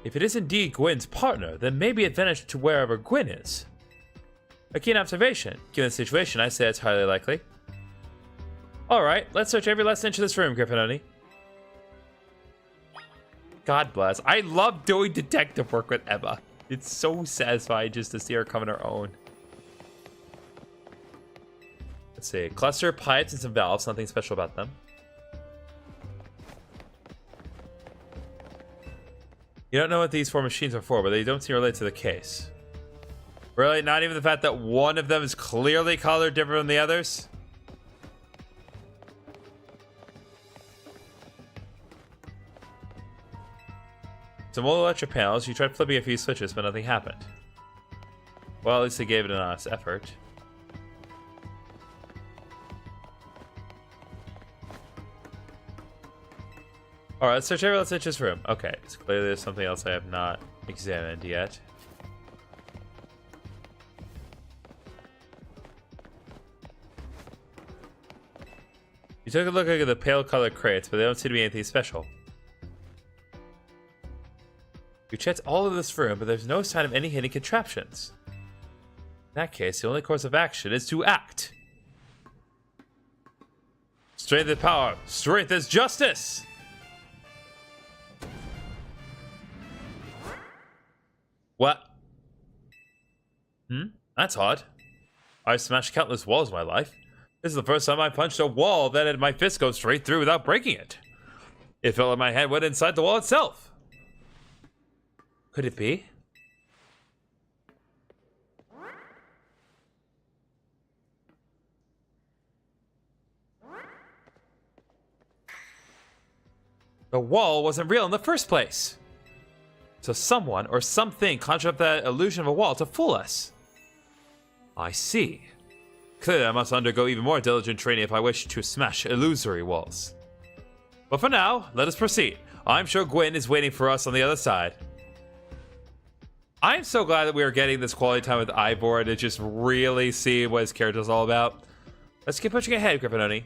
If it is indeed Gwen's partner, then maybe it vanished to wherever Gwen is. A keen observation. Given the situation, I say it's highly likely. Alright, let's search every last inch of this room, GriffinOni. God bless. I love doing detective work with Emma. It's so satisfying just to see her come on her own. Let's see. Cluster, pipes, and some valves. Nothing special about them. You don't know what these four machines are for, but they don't seem related to the case. Really? Not even the fact that one of them is clearly colored different from the others? Some old electric panels. You tried flipping a few switches, but nothing happened. Well, at least they gave it an honest effort. Alright, let's search every last inch of this room. Okay, so clearly there's something else I have not examined yet. You took a look at the pale colored crates, but they don't seem to be anything special. You checked all of this room, but there's no sign of any hidden contraptions. In that case, the only course of action is to act. Strength is power. Strength is justice! What? That's odd. I've smashed countless walls in my life. This is the first time I punched a wall that had my fist go straight through without breaking it. It felt like my head went inside the wall itself. Could it be? The wall wasn't real in the first place. So someone or something conjured up that illusion of a wall to fool us. I see. Clearly I must undergo even more diligent training if I wish to smash illusory walls. But for now, let us proceed. I'm sure Gwen is waiting for us on the other side. I'm so glad that we are getting this quality time with Ivor to just really see what his character is all about. Let's keep pushing ahead, GriffinOni.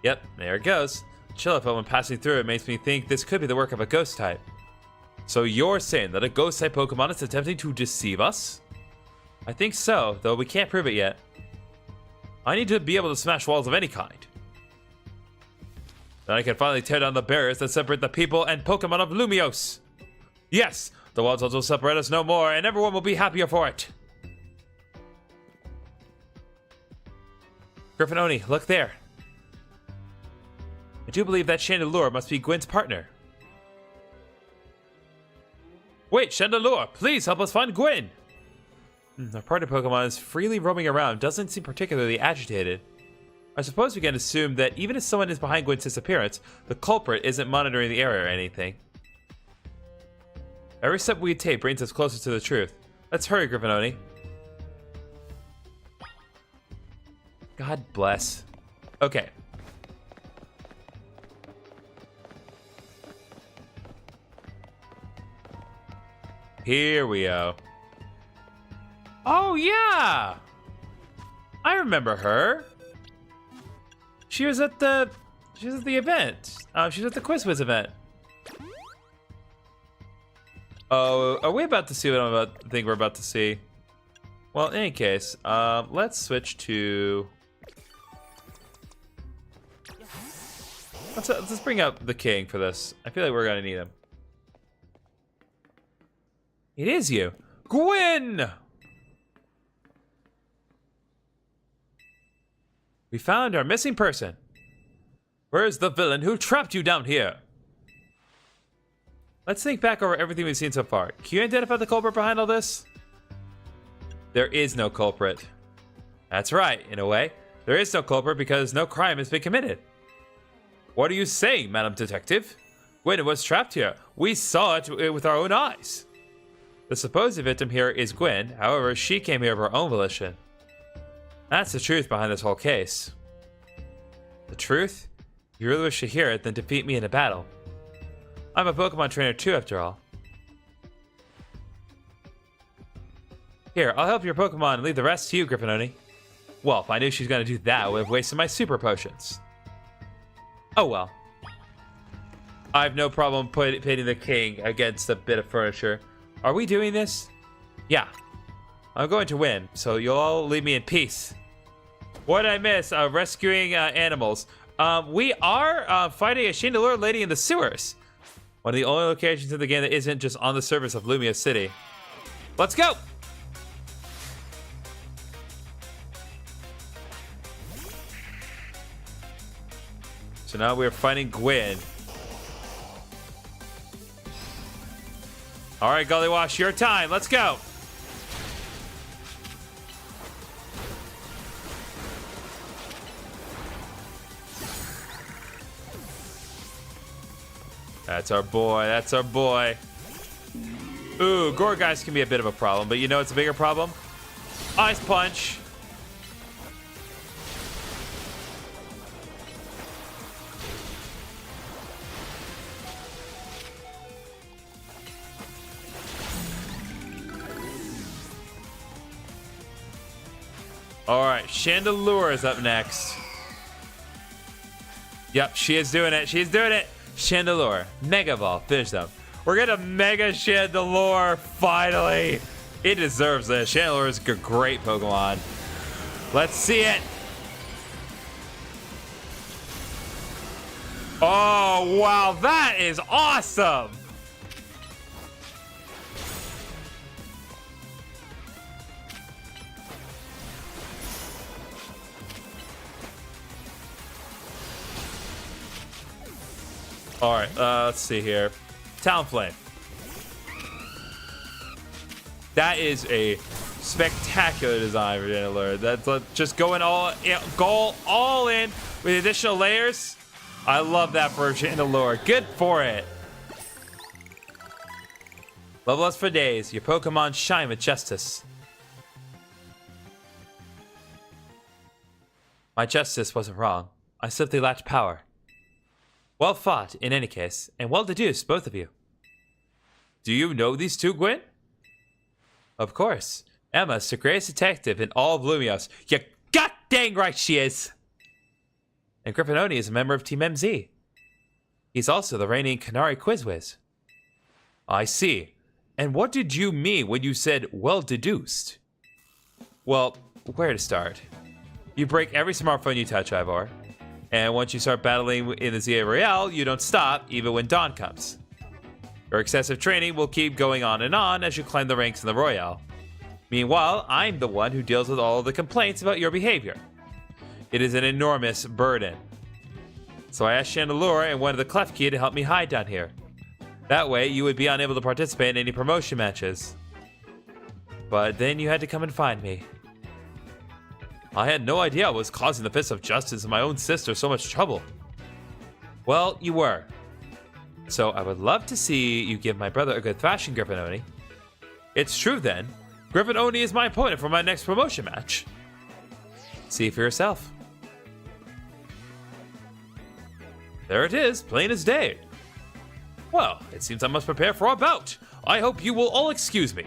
Yep, there it goes. Chill if when passing through it makes me think this could be the work of a ghost type. So you're saying that a ghost type Pokemon is attempting to deceive us? I think so, though we can't prove it yet. I need to be able to smash walls of any kind. Then I can finally tear down the barriers that separate the people and Pokemon of Lumiose. Yes, the walls will separate us no more, and everyone will be happier for it. GriffinOni, look there. I do believe that Chandelure must be Gwen's partner. Wait, Chandelure, please help us find Gwen! Our partner Pokemon is freely roaming around, doesn't seem particularly agitated. I suppose we can assume that even if someone is behind Gwen's disappearance, the culprit isn't monitoring the area or anything. Every step we take brings us closer to the truth. Let's hurry, GriffinOni. God bless. Okay. Here we go. Oh, yeah! I remember her. She was at the event. She was at the QuizWiz event. Oh, are we about to see what I think we're about to see? Well, in any case, let's switch to... Let's bring up the king for this. I feel like we're gonna need him. It is you. Gwen! We found our missing person. Where's the villain who trapped you down here? Let's think back over everything we've seen so far. Can you identify the culprit behind all this? There is no culprit. That's right, in a way. There is no culprit because no crime has been committed. What are you saying, Madam Detective? Gwen was trapped here. We saw it with our own eyes. The supposed victim here is Gwen. However, she came here of her own volition. That's the truth behind this whole case. The truth? You really wish to hear it, then defeat me in a battle. I'm a Pokemon trainer too, after all. Here, I'll help your Pokemon and leave the rest to you, GriffinOni. Well, if I knew she was going to do that, I would have wasted my super potions. Oh well. I have no problem pitting the king against a bit of furniture. Are we doing this? Yeah. I'm going to win, so you'll all leave me in peace. What did I miss? Rescuing animals. We are fighting a Chandelure lady in the sewers. One of the only locations in the game that isn't just on the surface of Lumiose City. Let's go! So now we're fighting Gwen. Alright, Gollywash, your time. Let's go! That's our boy. That's our boy. Ooh, Gourgeist can be a bit of a problem, but you know it's a bigger problem? Ice Punch. Alright, Chandelure is up next. Yep, she is doing it. She's doing it. Chandelure. Mega Ball. Finish them. We're gonna Mega Chandelure, finally. It deserves this. Chandelure is a great Pokemon. Let's see it. Oh, wow. That is awesome. All right, let's see here. Talonflame. That is a spectacular design for Chandelure. That's just going all in with additional layers. I love that for Chandelure. Good for it. Level us for days. Your Pokemon shine with justice. My justice wasn't wrong. I simply lacked power. Well fought, in any case, and well deduced, both of you. Do you know these two, Gwen? Of course. Emma's the greatest detective in all of Lumiose. You god dang right she is! And GriffinOni is a member of Team MZ. He's also the reigning Canary Quizwiz. I see. And what did you mean when you said well deduced? Well, where to start? You break every smartphone you touch, Ivor. And once you start battling in the ZA Royale, you don't stop, even when dawn comes. Your excessive training will keep going on and on as you climb the ranks in the Royale. Meanwhile, I'm the one who deals with all of the complaints about your behavior. It is an enormous burden. So I asked Chandelure and one of the Klefki to help me hide down here. That way, you would be unable to participate in any promotion matches. But then you had to come and find me. I had no idea I was causing the Fist of Justice and my own sister so much trouble. Well, you were. So I would love to see you give my brother a good thrashing, GriffinOni. It's true then. GriffinOni is my opponent for my next promotion match. See for yourself. There it is, plain as day. Well, it seems I must prepare for our bout. I hope you will all excuse me.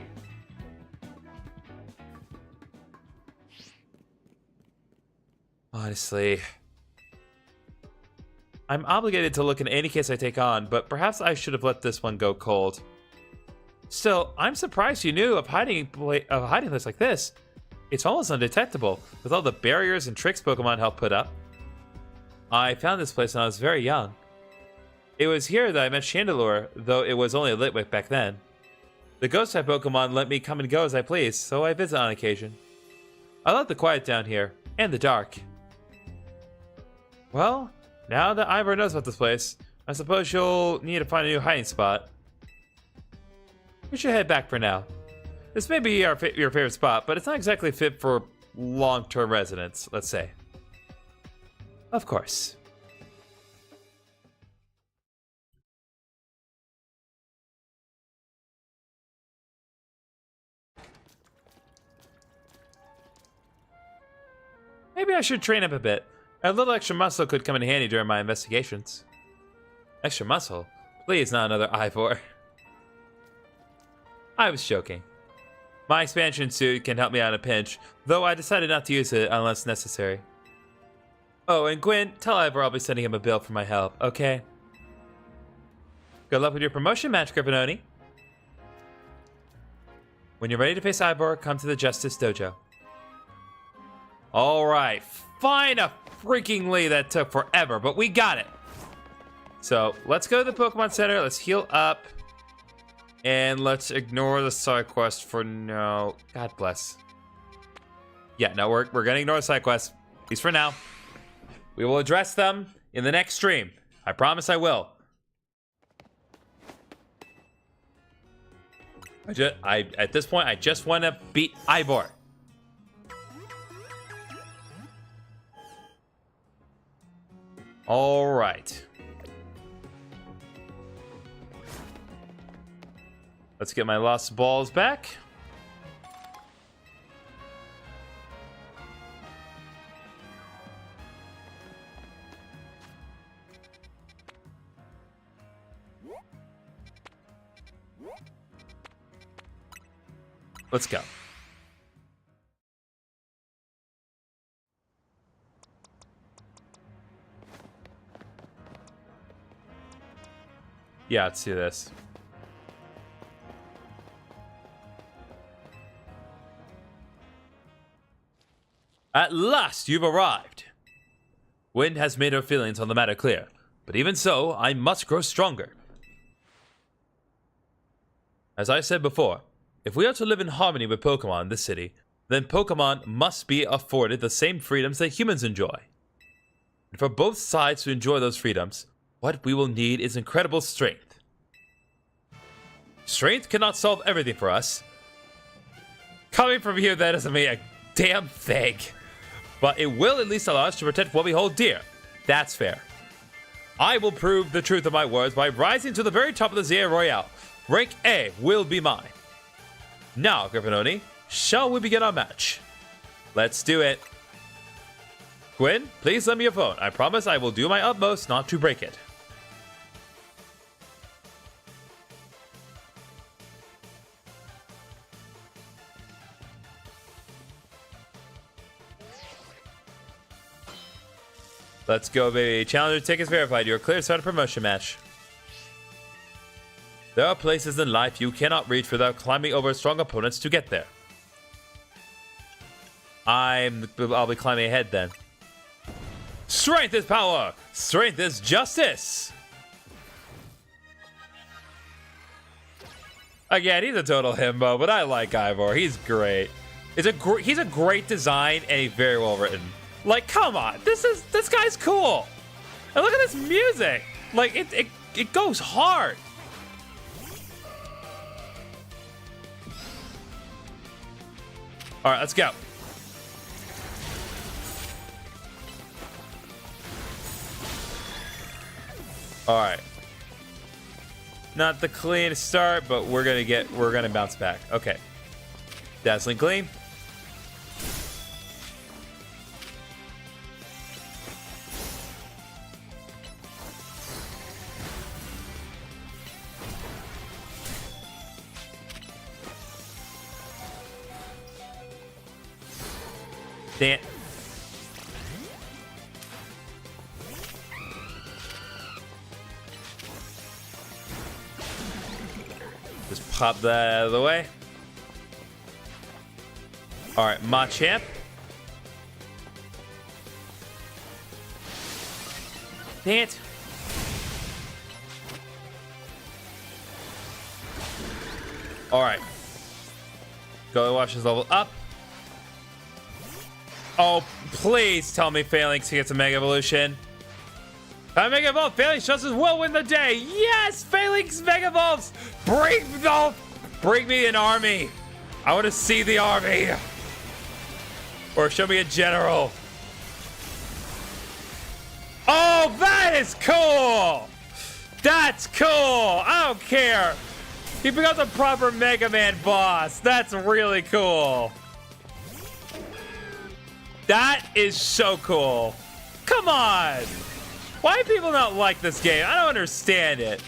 Honestly, I'm obligated to look in any case I take on, but perhaps I should have let this one go cold. Still, I'm surprised you knew of a hiding place like this. It's almost undetectable, with all the barriers and tricks Pokemon help put up. I found this place when I was very young. It was here that I met Chandelure, though it was only a Litwick back then. The Ghost-type Pokemon let me come and go as I please, so I visit on occasion. I love the quiet down here, and the dark. Well, now that Ivor knows about this place, I suppose you'll need to find a new hiding spot. We should head back for now. This may be your favorite spot, but it's not exactly fit for long-term residents, let's say. Of course. Maybe I should train up a bit. A little extra muscle could come in handy during my investigations. Extra muscle? Please, not another Ivor. I was joking. My expansion suit can help me out in a pinch, though I decided not to use it unless necessary. Oh, and Gwen, tell Ivor I'll be sending him a bill for my help, okay? Good luck with your promotion match, GriffinOni. When you're ready to face Ivor, come to the Justice Dojo. Alright, fine a freakingly that took forever, but we got it. So, let's go to the Pokemon Center, let's heal up. And let's ignore the side quest for now. God bless. Yeah, no, we're gonna ignore the side quest. At least for now. We will address them in the next stream. I promise I will. At this point, I just want to beat Ivor. All right. Let's get my lost balls back. Let's go. Yeah, let's do this. At last, you've arrived. Gwen has made her feelings on the matter clear, but even so, I must grow stronger. As I said before, if we are to live in harmony with Pokemon in this city, then Pokemon must be afforded the same freedoms that humans enjoy. And for both sides to enjoy those freedoms, what we will need is incredible strength. Strength cannot solve everything for us. Coming from you, that doesn't mean a damn thing. But it will at least allow us to protect what we hold dear. That's fair. I will prove the truth of my words by rising to the very top of the Zia Royale. Rank A will be mine. Now, GriffinOni, shall we begin our match? Let's do it. Gwen, please lend me your phone. I promise I will do my utmost not to break it. Let's go, baby. Challenger tickets verified. You're clear to start a promotion match. There are places in life you cannot reach without climbing over strong opponents to get there. I'll be climbing ahead then. Strength is power! Strength is justice! Again, he's a total himbo, but I like Ivor. He's great. He's a great design and he's very well written. Like, come on, this guy's cool. And look at this music. Like, it goes hard. All right, let's go. All right. Not the cleanest start, but we're gonna bounce back. Okay. Dazzling Gleam. Damn. Just pop that out of the way. All right, Machamp. Dang it. All right. Go watch his level up. Oh, please tell me Phalanx gets a Mega Evolution. If I Mega Evolve, Phalanx just as will win the day. Yes, Phalanx Mega Evolves. Bring me an army. I want to see the army. Or show me a general. Oh, that is cool. That's cool. I don't care. He becomes a proper Mega Man boss. That's really cool. That is so cool. Come on. Why do people not like this game? I don't understand it.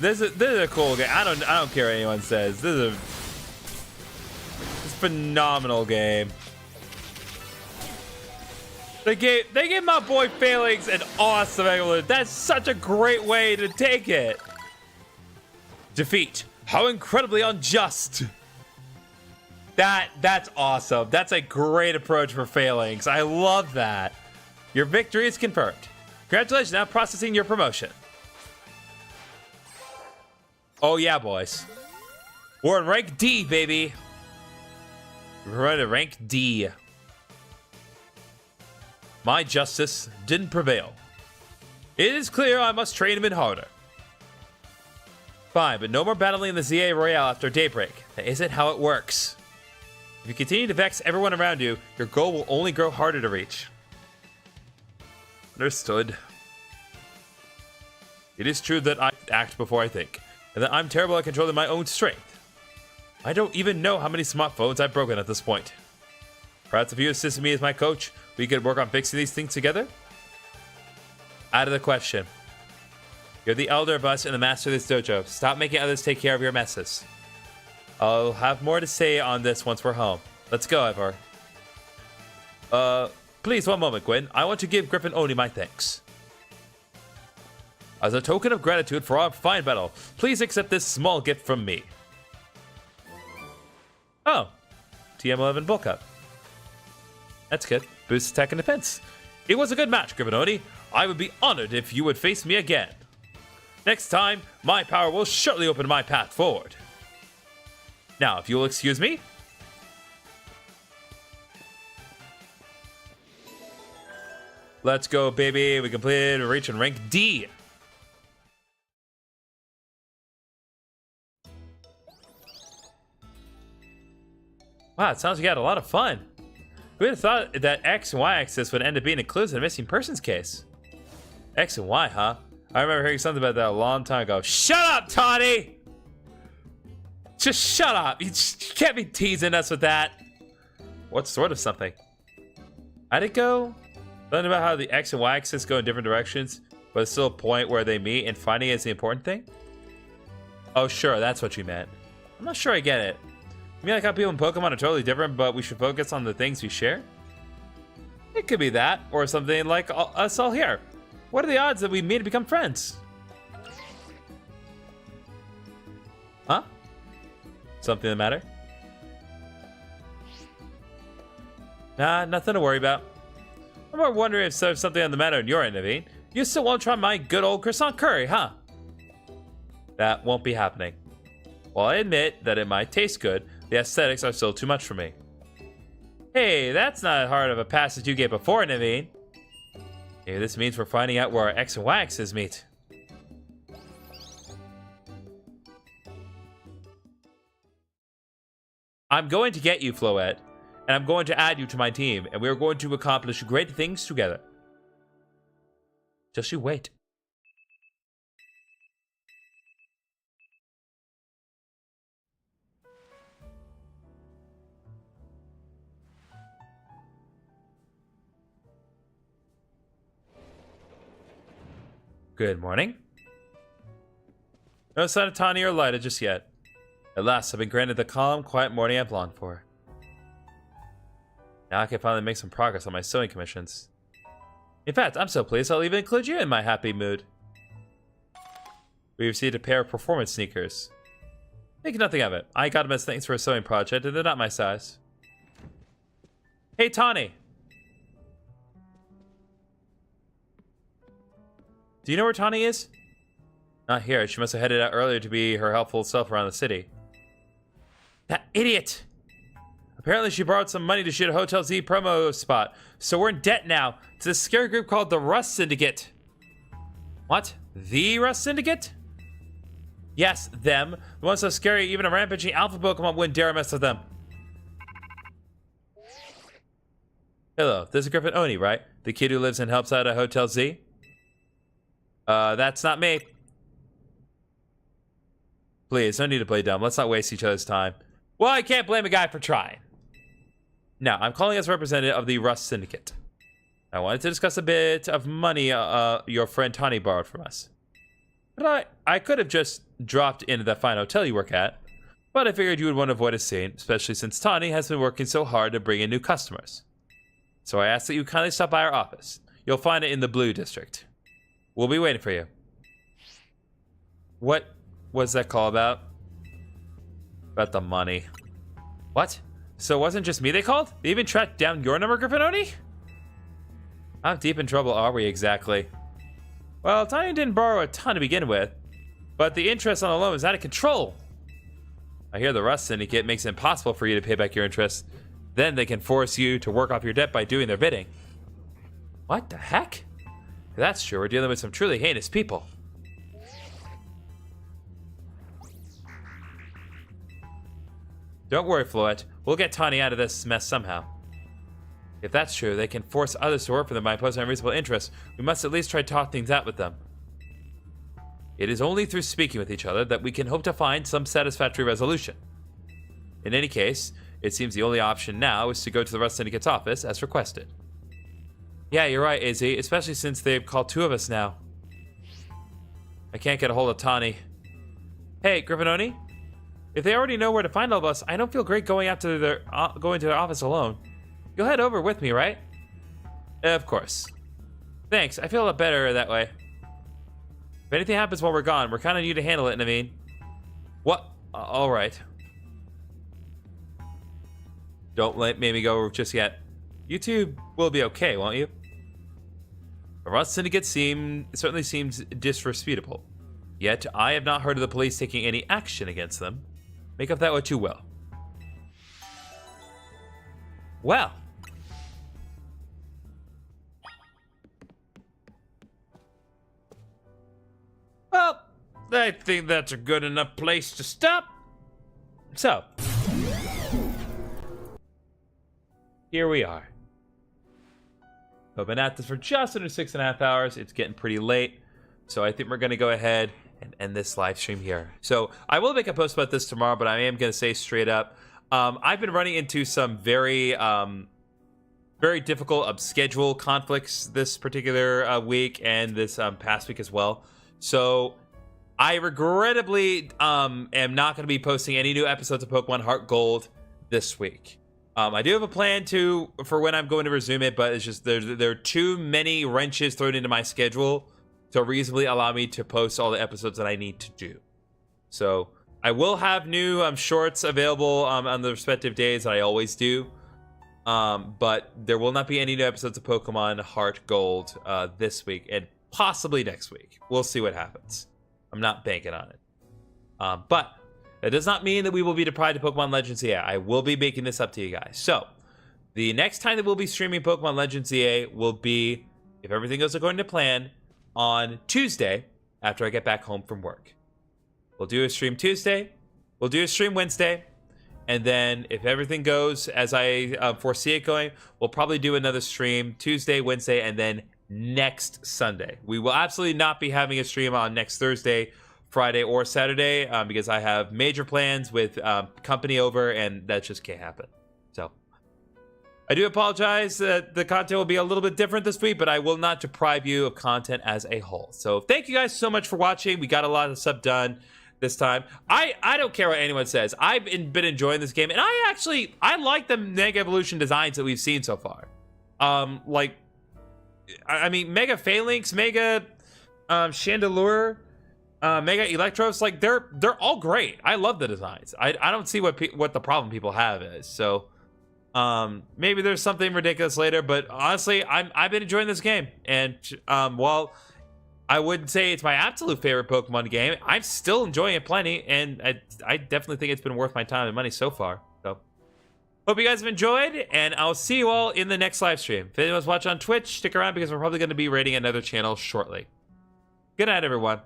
This is a cool game. I don't care what anyone says. This is a phenomenal game. They gave my boy Phalanx an awesome evolution. That's such a great way to take it. Defeat. How incredibly unjust. That's awesome. That's a great approach for Phalanx. I love that. Your victory is confirmed. Congratulations, now processing your promotion. Oh yeah, boys. We're in rank D, baby. We're in rank D. My justice didn't prevail. It is clear I must train him in harder. Fine, but no more battling in the ZA Royale after daybreak. That isn't how it works. If you continue to vex everyone around you, your goal will only grow harder to reach. Understood. It is true that I act before I think, and that I'm terrible at controlling my own strength. I don't even know how many smartphones I've broken at this point. Perhaps if you assisted me as my coach, we could work on fixing these things together? Out of the question. You're the elder of us and the master of this dojo. Stop making others take care of your messes. I'll have more to say on this once we're home. Let's go, Ivor. Please, one moment, Gwen. I want to give GriffinOni my thanks. As a token of gratitude for our fine battle, please accept this small gift from me. Oh, TM11 bulk up. That's good. Boost attack and defense. It was a good match, GriffinOni. I would be honored if you would face me again. Next time, my power will surely open my path forward. Now, if you'll excuse me. Let's go, baby. We completed reaching rank D. Wow, it sounds like you had a lot of fun. Who would have thought that X and Y axis would end up being included in a missing persons case? X and Y, huh? I remember hearing something about that a long time ago. Shut up, Tawny! Just shut up. You can't be teasing us with that. What sort of something? How'd it go? Something about how the X and Y axis go in different directions, but it's still a point where they meet and finding it is the important thing? Oh, sure, that's what you meant. I'm not sure I get it. You mean like how people in Pokemon are totally different, but we should focus on the things we share? It could be that, or something like us all here. What are the odds that we meet and become friends? Huh? Something the matter? Nah, nothing to worry about. I'm more wondering if there's something on the matter on your end, Naveen. You still won't try my good old croissant curry, huh? That won't be happening. While I admit that it might taste good, the aesthetics are still too much for me. Hey, that's not as hard of a pass as you gave before, Naveen. Maybe this means we're finding out where our X and Y axes meet. I'm going to get you, Floette, and I'm going to add you to my team, and we're going to accomplish great things together. Just you wait. Good morning. No sign of Tawny or Lyda just yet. At last, I've been granted the calm, quiet morning I've longed for. Now I can finally make some progress on my sewing commissions. In fact, I'm so pleased I'll even include you in my happy mood. We received a pair of performance sneakers. Think nothing of it. I got them as thanks for a sewing project, and they're not my size. Hey, Tawny! Do you know where Tawny is? Not here. She must have headed out earlier to be her helpful self around the city. That idiot! Apparently she borrowed some money to shoot a Hotel Z promo spot, so we're in debt now to this scary group called the Rust Syndicate. What? The Rust Syndicate? Yes, them. The ones so scary even a rampaging alpha Pokemon wouldn't dare mess with them. Hello, this is GriffinOni, right? The kid who lives and helps out at Hotel Z? That's not me. Please, no need to play dumb. Let's not waste each other's time. Well, I can't blame a guy for trying. Now, I'm calling as representative of the Rust Syndicate. I wanted to discuss a bit of money your friend Tani borrowed from us. But I could have just dropped into that fine hotel you work at, but I figured you would want to avoid a scene, especially since Tani has been working so hard to bring in new customers. So I ask that you kindly stop by our office. You'll find it in the Blue District. We'll be waiting for you. What was that call about? About the money. What? So it wasn't just me they called? They even tracked down your number, GriffinOni? How deep in trouble are we exactly? Well, Tiny didn't borrow a ton to begin with, but the interest on the loan is out of control. I hear the Rust Syndicate makes it impossible for you to pay back your interest. Then they can force you to work off your debt by doing their bidding. What the heck? If that's true, we're dealing with some truly heinous people. Don't worry, Floette. We'll get Tawny out of this mess somehow. If that's true, they can force others to work for them by imposing unreasonable interest. We must at least try to talk things out with them. It is only through speaking with each other that we can hope to find some satisfactory resolution. In any case, it seems the only option now is to go to the Rust Syndicate's office as requested. Yeah, you're right, Izzy, especially since they've called two of us now. I can't get a hold of Tani. Hey, GriffinOni? If they already know where to find all of us, I don't feel great going to their office alone. You'll head over with me, right? Of course. Thanks, I feel a lot better that way. If anything happens while we're gone, we're kind of new to handle it, Naveen. What? Alright. Don't let me go just yet. You two will be okay, won't you? The Rust Syndicate certainly seems disreputable. Yet, I have not heard of the police taking any action against them. Make of that what you will. Well. Well, I think that's a good enough place to stop. So, here we are. I've been at this for just under 6.5 hours. It's getting pretty late. So I think we're going to go ahead and end this live stream here. So I will make a post about this tomorrow, but I am going to say straight up, I've been running into some very difficult schedule conflicts this particular week and this past week as well. So I regrettably am not going to be posting any new episodes of Pokemon Heart Gold this week. I do have a plan for when I'm going to resume it, but it's just there are too many wrenches thrown into my schedule to reasonably allow me to post all the episodes that I need to do. So I will have new shorts available on the respective days that I always do, but there will not be any new episodes of Pokemon Heart Gold this week, and possibly next week. We'll see what happens. I'm not banking on it, but that does not mean that we will be deprived of Pokemon Legends EA. I will be making this up to you guys. So, the next time that we'll be streaming Pokemon Legends EA will be, if everything goes according to plan, on Tuesday after I get back home from work. We'll do a stream Tuesday. We'll do a stream Wednesday. And then, if everything goes as I foresee it going, we'll probably do another stream Tuesday, Wednesday, and then next Sunday. We will absolutely not be having a stream on next Thursday, Friday, or Saturday because I have major plans with company over, and that just can't happen. So I do apologize that the content will be a little bit different this week, but I will not deprive you of content as a whole. So thank you guys so much for watching. We got a lot of stuff done this time. I don't care what anyone says. I've been enjoying this game, and I like the Mega Evolution designs that we've seen so far. I mean, Mega Phalanx, Mega Chandelure, Mega Electros, like they're all great. I love the designs. I don't see what the problem people have is. So maybe there's something ridiculous later, but honestly, I've been enjoying this game, and while I wouldn't say it's my absolute favorite Pokemon game, I'm still enjoying it plenty, and I definitely think it's been worth my time and money so far. So hope Hope you guys have enjoyed, and I'll see you all in the next live stream. If anyone's watching on Twitch, stick around because we're probably going to be raiding another channel shortly. Good night, everyone.